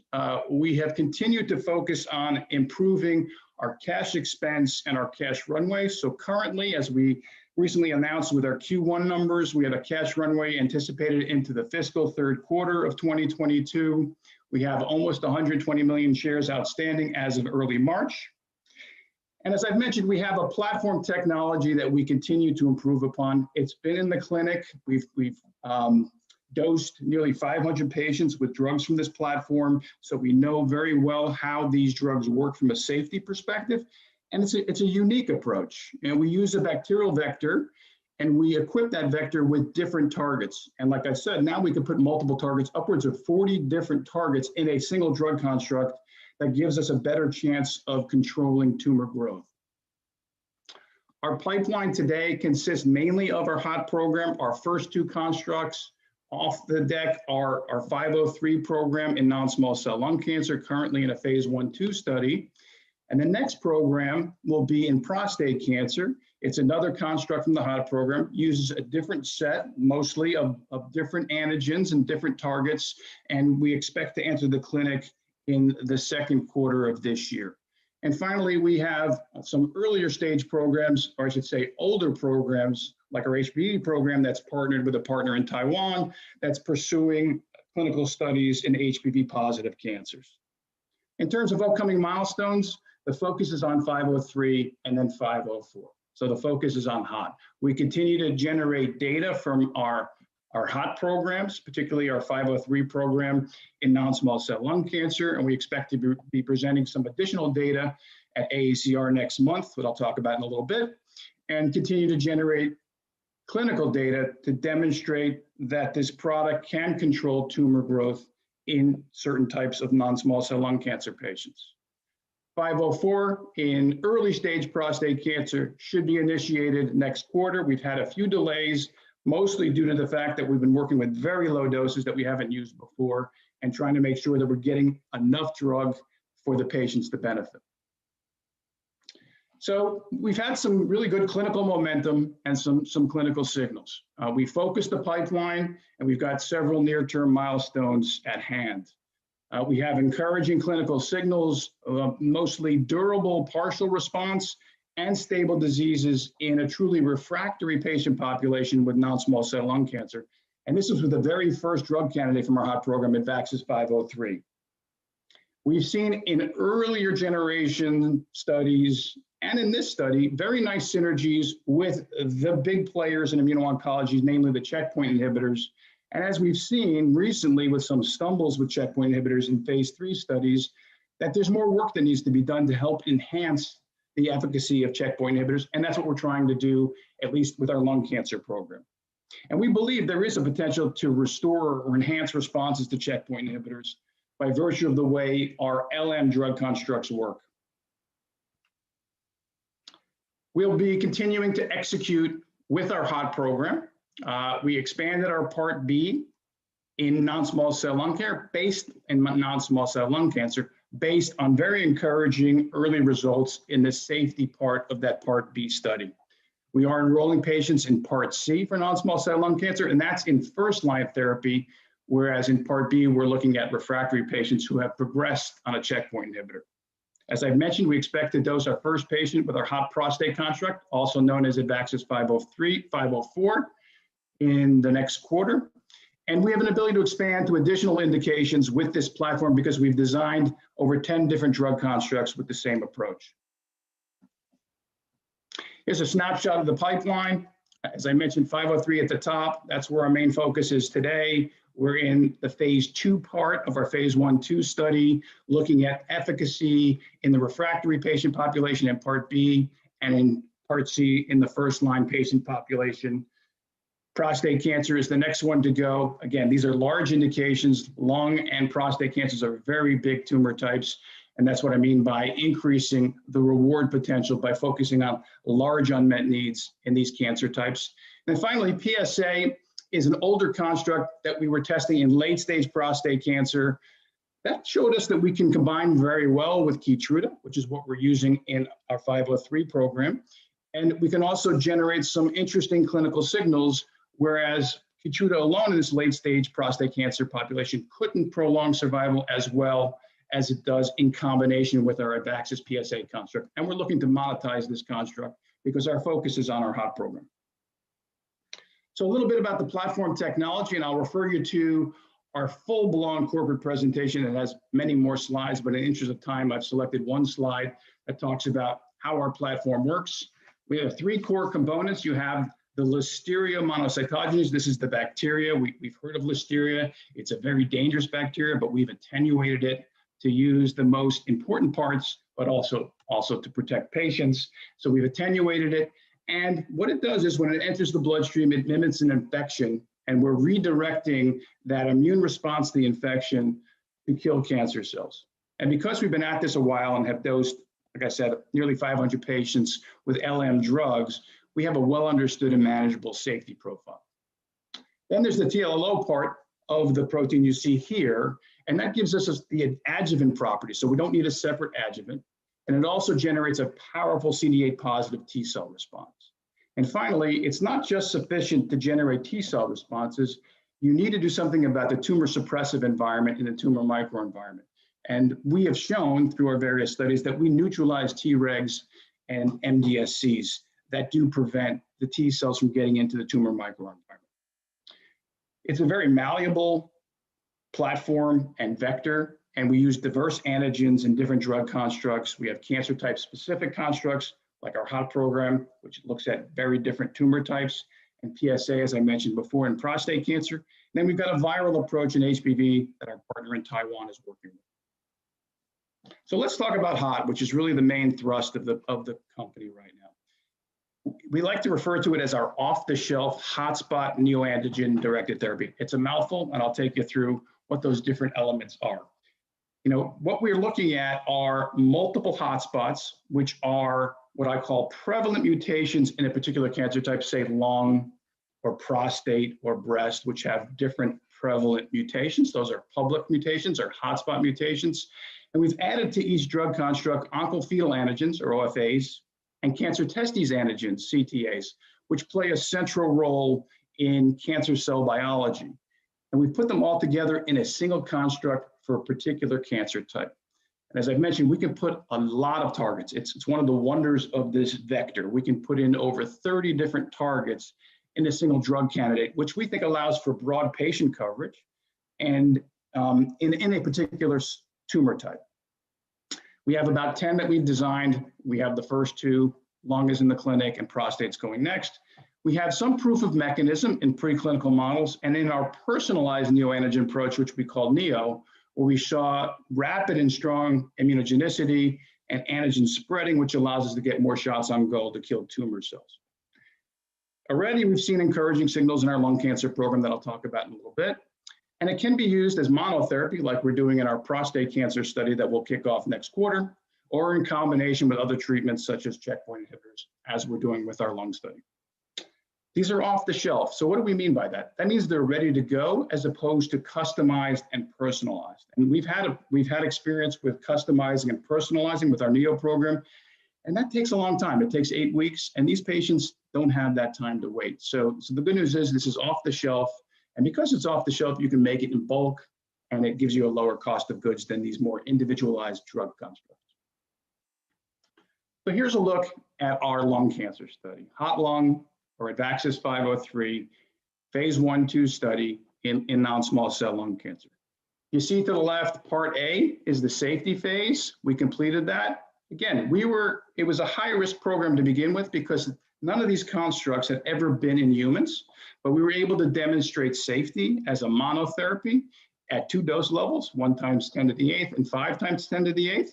Speaker 8: We have continued to focus on improving our cash expense and our cash runway. So currently, as we recently announced with our Q1 numbers, we have a cash runway anticipated into the fiscal third quarter of 2022. We have almost 120 million shares outstanding as of early March. And as I've mentioned, we have a platform technology that we continue to improve upon. It's been in the clinic. We've dosed nearly 500 patients with drugs from this platform. So we know very well how these drugs work from a safety perspective. And it's a unique approach. And we use a bacterial vector, and we equip that vector with different targets. And like I said, now we can put multiple targets, upwards of 40 different targets in a single drug construct that gives us a better chance of controlling tumor growth. Our pipeline today consists mainly of our HOT program. Our first 2 constructs off the deck are our 503 program in non-small cell lung cancer, currently in a phase 1/2 study. And the next program will be in prostate cancer. It's another construct from the HOT program, uses a different set, mostly of different antigens and different targets, and we expect to enter the clinic in the second quarter of this year. And finally, we have some earlier stage programs, or I should say older programs, like our HPV program that's partnered with a partner in Taiwan that's pursuing clinical studies in HPV positive cancers. In terms of upcoming milestones, the focus is on 503 and then 504. So the focus is on HOT. We continue to generate data from our HOT programs, particularly our 503 program in non-small cell lung cancer, and we expect to be presenting some additional data at AACR next month, that I'll talk about in a little bit, and continue to generate clinical data to demonstrate that this product can control tumor growth in certain types of non-small cell lung cancer patients. 504 in early stage prostate cancer should be initiated next quarter. We've had a few delays, mostly due to the fact that we've been working with very low doses that we haven't used before and trying to make sure that we're getting enough drug for the patients to benefit. So we've had some really good clinical momentum and some clinical signals. We focused the pipeline and we've got several near-term milestones at hand. We have encouraging clinical signals, mostly durable partial response and stable diseases in a truly refractory patient population with non-small cell lung cancer. And this was with the very first drug candidate from our HOT program, Advaxis 503. We've seen in earlier generation studies and in this study, very nice synergies with the big players in immuno-oncology, namely the checkpoint inhibitors. And as we've seen recently with some stumbles with checkpoint inhibitors in phase 3 studies, that there's more work that needs to be done to help enhance the efficacy of checkpoint inhibitors. And that's what we're trying to do, at least with our lung cancer program. And we believe there is a potential to restore or enhance responses to checkpoint inhibitors by virtue of the way our LM drug constructs work. We'll be continuing to execute with our HOT program. We expanded our Part B in non-small cell lung cancer based on very encouraging early results in the safety part of that Part B study. We are enrolling patients in Part C for non-small cell lung cancer, and that's in first-line therapy, whereas in Part B, we're looking at refractory patients who have progressed on a checkpoint inhibitor. As I've mentioned, we expect to dose our first patient with our HOT prostate construct, also known as Advaxis 504, in the next quarter. And we have an ability to expand to additional indications with this platform because we've designed over 10 different drug constructs with the same approach. Here's a snapshot of the pipeline. As I mentioned, 503 at the top, that's where our main focus is today. We're in the phase 2 part of our phase 1/2 study, looking at efficacy in the refractory patient population in Part B and in Part C in the first-line patient population. Prostate cancer is the next one to go. Again, these are large indications. Lung and prostate cancers are very big tumor types. And that's what I mean by increasing the reward potential by focusing on large unmet needs in these cancer types. And finally, PSA is an older construct that we were testing in late stage prostate cancer. That showed us that we can combine very well with Keytruda, which is what we're using in our 503 program. And we can also generate some interesting clinical signals, whereas Keytruda alone in this late stage prostate cancer population couldn't prolong survival as well as it does in combination with our Advaxis PSA construct. And we're looking to monetize this construct because our focus is on our HOT program. So a little bit about the platform technology, and I'll refer you to our full-blown corporate presentation. It has many more slides, but in the interest of time, I've selected one slide that talks about how our platform works. We have 3 core components. You have the Listeria monocytogenes. This is the bacteria. We've heard of Listeria. It's a very dangerous bacteria, but we've attenuated it to use the most important parts, but also to protect patients. So we've attenuated it. And what it does is when it enters the bloodstream, it mimics an infection, and we're redirecting that immune response to the infection to kill cancer cells. And because we've been at this a while and have dosed, like I said, nearly 500 patients with LM drugs, we have a well understood and manageable safety profile. Then there's the TLLO part of the protein you see here, and that gives us the adjuvant property. So we don't need a separate adjuvant. And it also generates a powerful CD8 positive T cell response. And finally, it's not just sufficient to generate T cell responses. You need to do something about the tumor suppressive environment in the tumor microenvironment. And we have shown through our various studies that we neutralize Tregs and MDSCs that do prevent the T cells from getting into the tumor microenvironment. It's a very malleable platform and vector, and we use diverse antigens in different drug constructs. We have cancer type specific constructs like our HOT program, which looks at very different tumor types, and PSA, as I mentioned before, in prostate cancer. And then we've got a viral approach in HPV that our partner in Taiwan is working with. So let's talk about HOT, which is really the main thrust of the company right now. We like to refer to it as our off-the-shelf hotspot neoantigen directed therapy. It's a mouthful, and I'll take you through what those different elements are. what we're looking at are multiple hotspots, which are what I call prevalent mutations in a particular cancer type, say lung or prostate or breast, which have different prevalent mutations. Those are public mutations or hotspot mutations. And we've added to each drug construct oncofetal antigens, or OFAs, and cancer testis antigens, CTAs, which play a central role in cancer cell biology. And we put them all together in a single construct for a particular cancer type. And as I've mentioned, we can put a lot of targets. It's one of the wonders of this vector. We can put in over 30 different targets in a single drug candidate, which we think allows for broad patient coverage and in a particular tumor type. We have about 10 that we've designed. We have the first 2, lung is in the clinic and prostate's going next. We have some proof of mechanism in preclinical models and in our personalized neoantigen approach, which we call NEO, where we saw rapid and strong immunogenicity and antigen spreading, which allows us to get more shots on goal to kill tumor cells. Already, we've seen encouraging signals in our lung cancer program that I'll talk about in a little bit. And it can be used as monotherapy, like we're doing in our prostate cancer study that will kick off next quarter, or in combination with other treatments such as checkpoint inhibitors, as we're doing with our lung study. These are off the shelf. So what do we mean by that? That means they're ready to go as opposed to customized and personalized. And we've had experience with customizing and personalizing with our NEO program. And that takes a long time. It takes 8 weeks, and these patients don't have that time to wait. So the good news is this is off the shelf, and because it's off the shelf, you can make it in bulk, and it gives you a lower cost of goods than these more individualized drug constructs. So here's a look at our lung cancer study, hot lung or Advaxis 503, phase 1/2 study in non-small cell lung cancer. You see to the left, part A is the safety phase. We completed that. Again, it was a high-risk program to begin with because none of these constructs had ever been in humans, but we were able to demonstrate safety as a monotherapy at 2 dose levels, 1 × 10⁸ and 5 × 10⁸.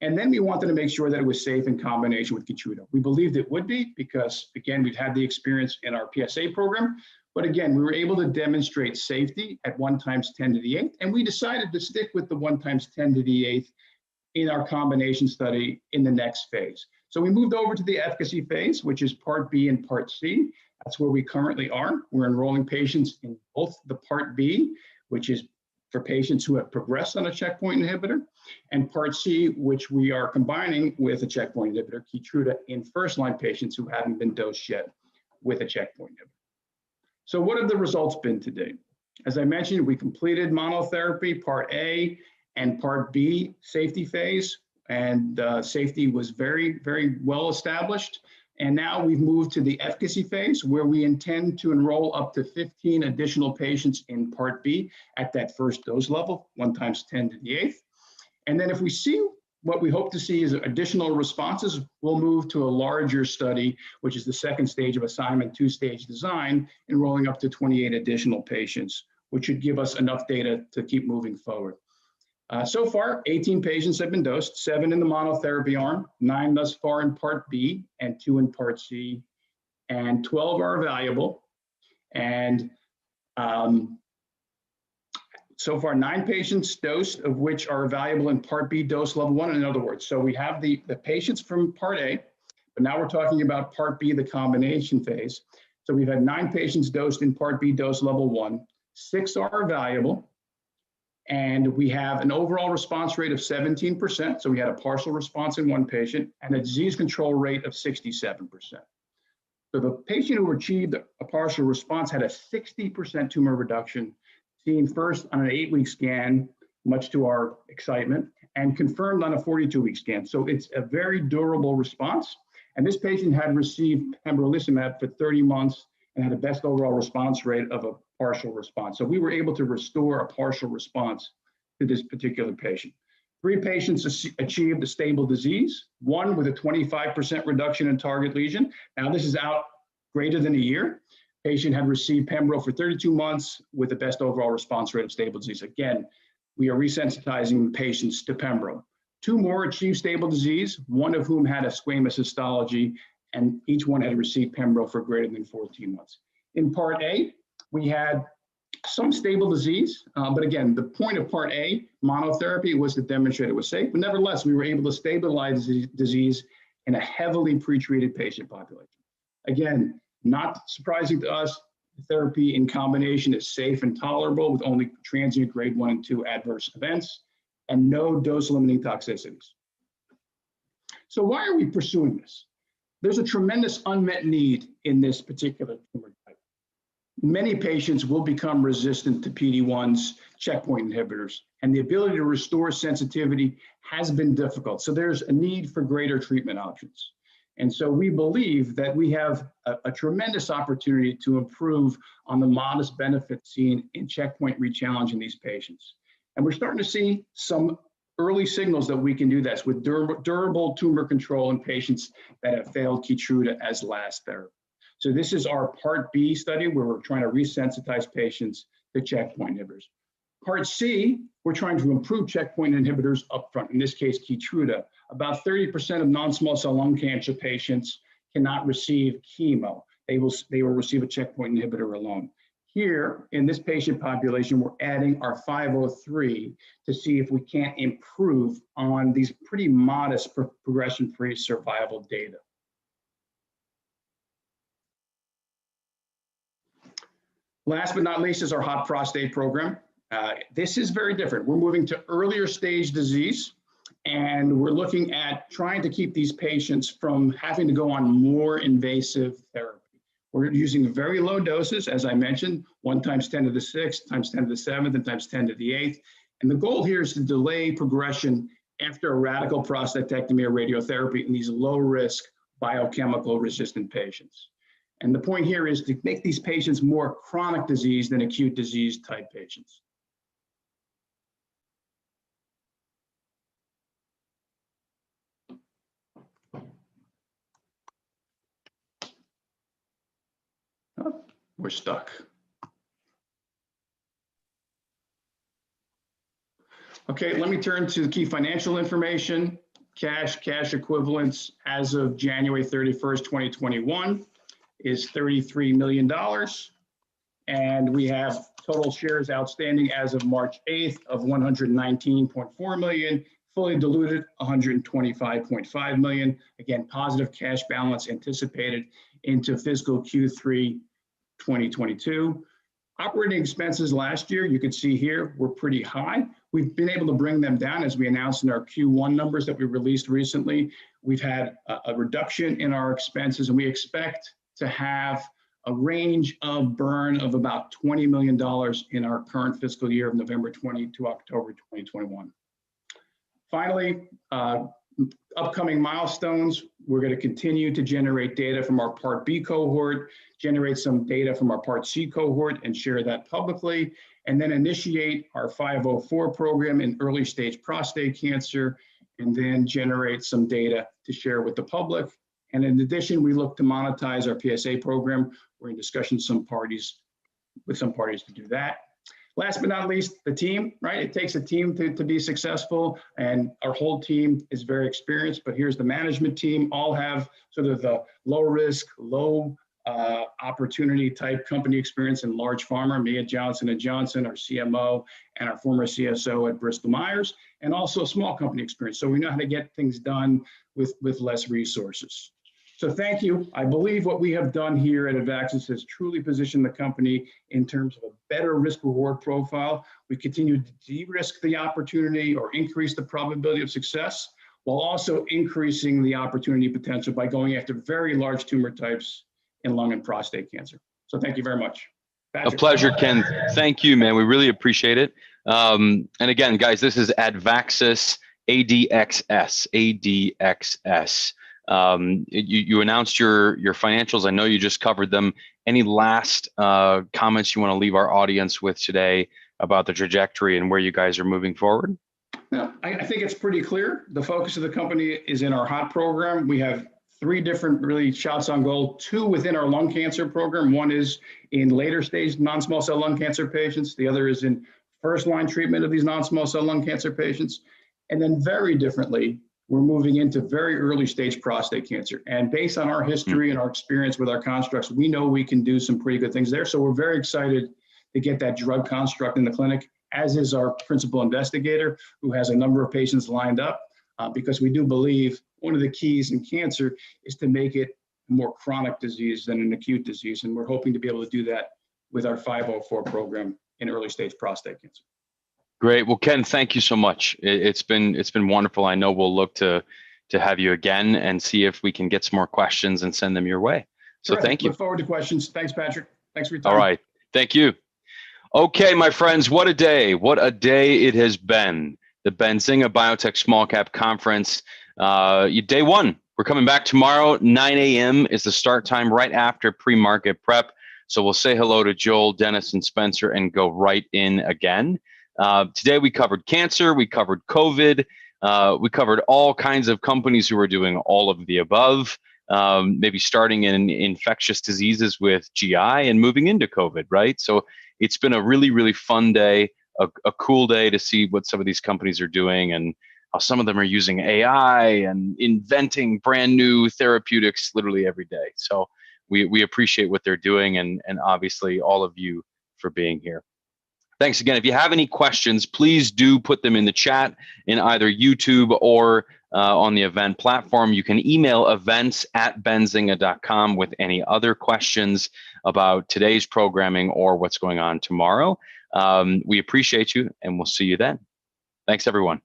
Speaker 8: And then we wanted to make sure that it was safe in combination with Keytruda. We believed it would be because, again, we've had the experience in our PSA program, but again, we were able to demonstrate safety at 1 × 10⁸, and we decided to stick with the 1 × 10⁸ in our combination study in the next phase. So we moved over to the efficacy phase, which is part B and part C. That's where we currently are. We're enrolling patients in both the part B, which is for patients who have progressed on a checkpoint inhibitor, and part C, which we are combining with a checkpoint inhibitor, Keytruda, in first-line patients who haven't been dosed yet with a checkpoint inhibitor. So what have the results been to date? As I mentioned, we completed monotherapy, part A, and part B safety phase, and safety was very, very well established. And now we've moved to the efficacy phase where we intend to enroll up to 15 additional patients in part B at that first dose level, 1 × 10⁸. And then if we see what we hope to see is additional responses, we'll move to a larger study, which is the second stage of assignment, 2-stage design, enrolling up to 28 additional patients, which should give us enough data to keep moving forward. So far, 18 patients have been dosed, 7 in the monotherapy arm, 9 thus far in part B, and 2 in part C, and 12 are evaluable. And so far, 9 patients dosed, of which are evaluable in part B dose level 1, in other words. So we have the patients from part A, but now we're talking about part B, the combination phase. So we've had 9 patients dosed in part B dose level 1, 6 are evaluable. And we have an overall response rate of 17%. So we had a partial response in 1 patient and a disease control rate of 67%. So the patient who achieved a partial response had a 60% tumor reduction, seen first on an 8-week scan, much to our excitement, and confirmed on a 42-week scan. So it's a very durable response. And this patient had received pembrolizumab for 30 months and had a best overall response rate of a partial response. So we were able to restore a partial response to this particular patient. 3 patients achieved a stable disease, 1 with a 25% reduction in target lesion. Now this is out greater than a year. Patient had received pembro for 32 months with the best overall response rate of stable disease. Again, we are resensitizing patients to pembro. 2 more achieved stable disease, 1 of whom had a squamous histology, and each one had received pembro for greater than 14 months. In part A, we had some stable disease, but again, the point of Part A, monotherapy, was to demonstrate it was safe. But nevertheless, we were able to stabilize the disease in a heavily pretreated patient population. Again, not surprising to us, therapy in combination is safe and tolerable with only transient grade 1 and 2 adverse events and no dose-limiting toxicities. So why are we pursuing this? There's a tremendous unmet need in this particular tumor type. Many patients will become resistant to PD-1s, checkpoint inhibitors, and the ability to restore sensitivity has been difficult. So there's a need for greater treatment options. And so we believe that we have a tremendous opportunity to improve on the modest benefits seen in checkpoint rechallenge in these patients. And we're starting to see some early signals that we can do this with durable tumor control in patients that have failed Keytruda as last therapy. So this is our Part B study where we're trying to resensitize patients to checkpoint inhibitors. Part C, we're trying to improve checkpoint inhibitors upfront, in this case, Keytruda. About 30% of non-small cell lung cancer patients cannot receive chemo. They will receive a checkpoint inhibitor alone. Here, in this patient population, we're adding our 503 to see if we can't improve on these pretty modest progression-free survival data. Last but not least is our hot prostate program. This is very different. We're moving to earlier stage disease, and we're looking at trying to keep these patients from having to go on more invasive therapy. We're using very low doses, as I mentioned, 1 × 10 to the 6th, times 10 to the 7th, and times 10 to the 8th. And the goal here is to delay progression after a radical prostatectomy or radiotherapy in these low-risk biochemical resistant patients. And the point here is to make these patients more chronic disease than acute disease type patients. Oh, we're stuck. Okay, let me turn to the key financial information. Cash equivalents as of January 31st, 2021 is $33 million. And we have total shares outstanding as of March 8th of 119.4 million, fully diluted 125.5 million. Again, positive cash balance anticipated into fiscal Q3 2022. Operating expenses last year, you can see here, were pretty high. We've been able to bring them down as we announced in our Q1 numbers that we released recently. We've had a reduction in our expenses, and we expect to have a range of burn of about $20 million in our current fiscal year of November 20 to October 2021. Finally, upcoming milestones, we're going to continue to generate data from our Part B cohort, generate some data from our Part C cohort and share that publicly, and then initiate our 504 program in early stage prostate cancer, and then generate some data to share with the public. And in addition, we look to monetize our PSA program. We're in discussion with some parties to do that. Last but not least, the team, right? It takes a team to be successful, and our whole team is very experienced, but here's the management team. All have sort of the low risk, low opportunity type company experience in large pharma, me at Johnson & Johnson, our CMO, and our former CSO at Bristol Myers, and also small company experience. So we know how to get things done with less resources. So thank you. I believe what we have done here at Advaxis has truly positioned the company in terms of a better risk reward profile. We continue to de-risk the opportunity or increase the probability of success, while also increasing the opportunity potential by going after very large tumor types in lung and prostate cancer. So thank you very much. Patrick.
Speaker 1: A pleasure, Ken. Thank you, man. We really appreciate it. And again, guys, this is Advaxis, ADXS. You announced your financials. I know you just covered them. Any last comments you want to leave our audience with today about the trajectory and where you guys are moving forward?
Speaker 8: No, I think it's pretty clear. The focus of the company is in our HOT program. We have 3 different really shots on goal, 2 within our lung cancer program. One is in later stage non-small cell lung cancer patients. The other is in first line treatment of these non-small cell lung cancer patients. And then very differently, we're moving into very early stage prostate cancer. And based on our history and our experience with our constructs, we know we can do some pretty good things there. So we're very excited to get that drug construct in the clinic, as is our principal investigator, who has a number of patients lined up, because we do believe one of the keys in cancer is to make it a more chronic disease than an acute disease. And we're hoping to be able to do that with our 504 program in early stage prostate cancer.
Speaker 1: Great. Well, Ken, thank you so much. It's been wonderful. I know we'll look to have you again and see if we can get some more questions and send them your way. So
Speaker 8: Terrific.
Speaker 1: thank you.
Speaker 8: Look forward to questions. Thanks, Patrick. Thanks for your time.
Speaker 1: All right. Thank you. Okay, my friends, what a day. What a day it has been. The Benzinga Biotech Small Cap Conference, day one. We're coming back tomorrow. 9 a.m. is the start time, right after pre-market prep. So we'll say hello to Joel, Dennis, and Spencer and go right in again. Today we covered cancer, we covered COVID, we covered all kinds of companies who are doing all of the above, maybe starting in infectious diseases with GI and moving into COVID, right? So it's been a really, really fun day, a cool day to see what some of these companies are doing and how some of them are using AI and inventing brand new therapeutics literally every day. So we appreciate what they're doing and obviously all of you for being here. Thanks again. If you have any questions, please do put them in the chat in either YouTube or on the event platform. You can email events@benzinga.com with any other questions about today's programming or what's going on tomorrow. We appreciate you and we'll see you then. Thanks, everyone.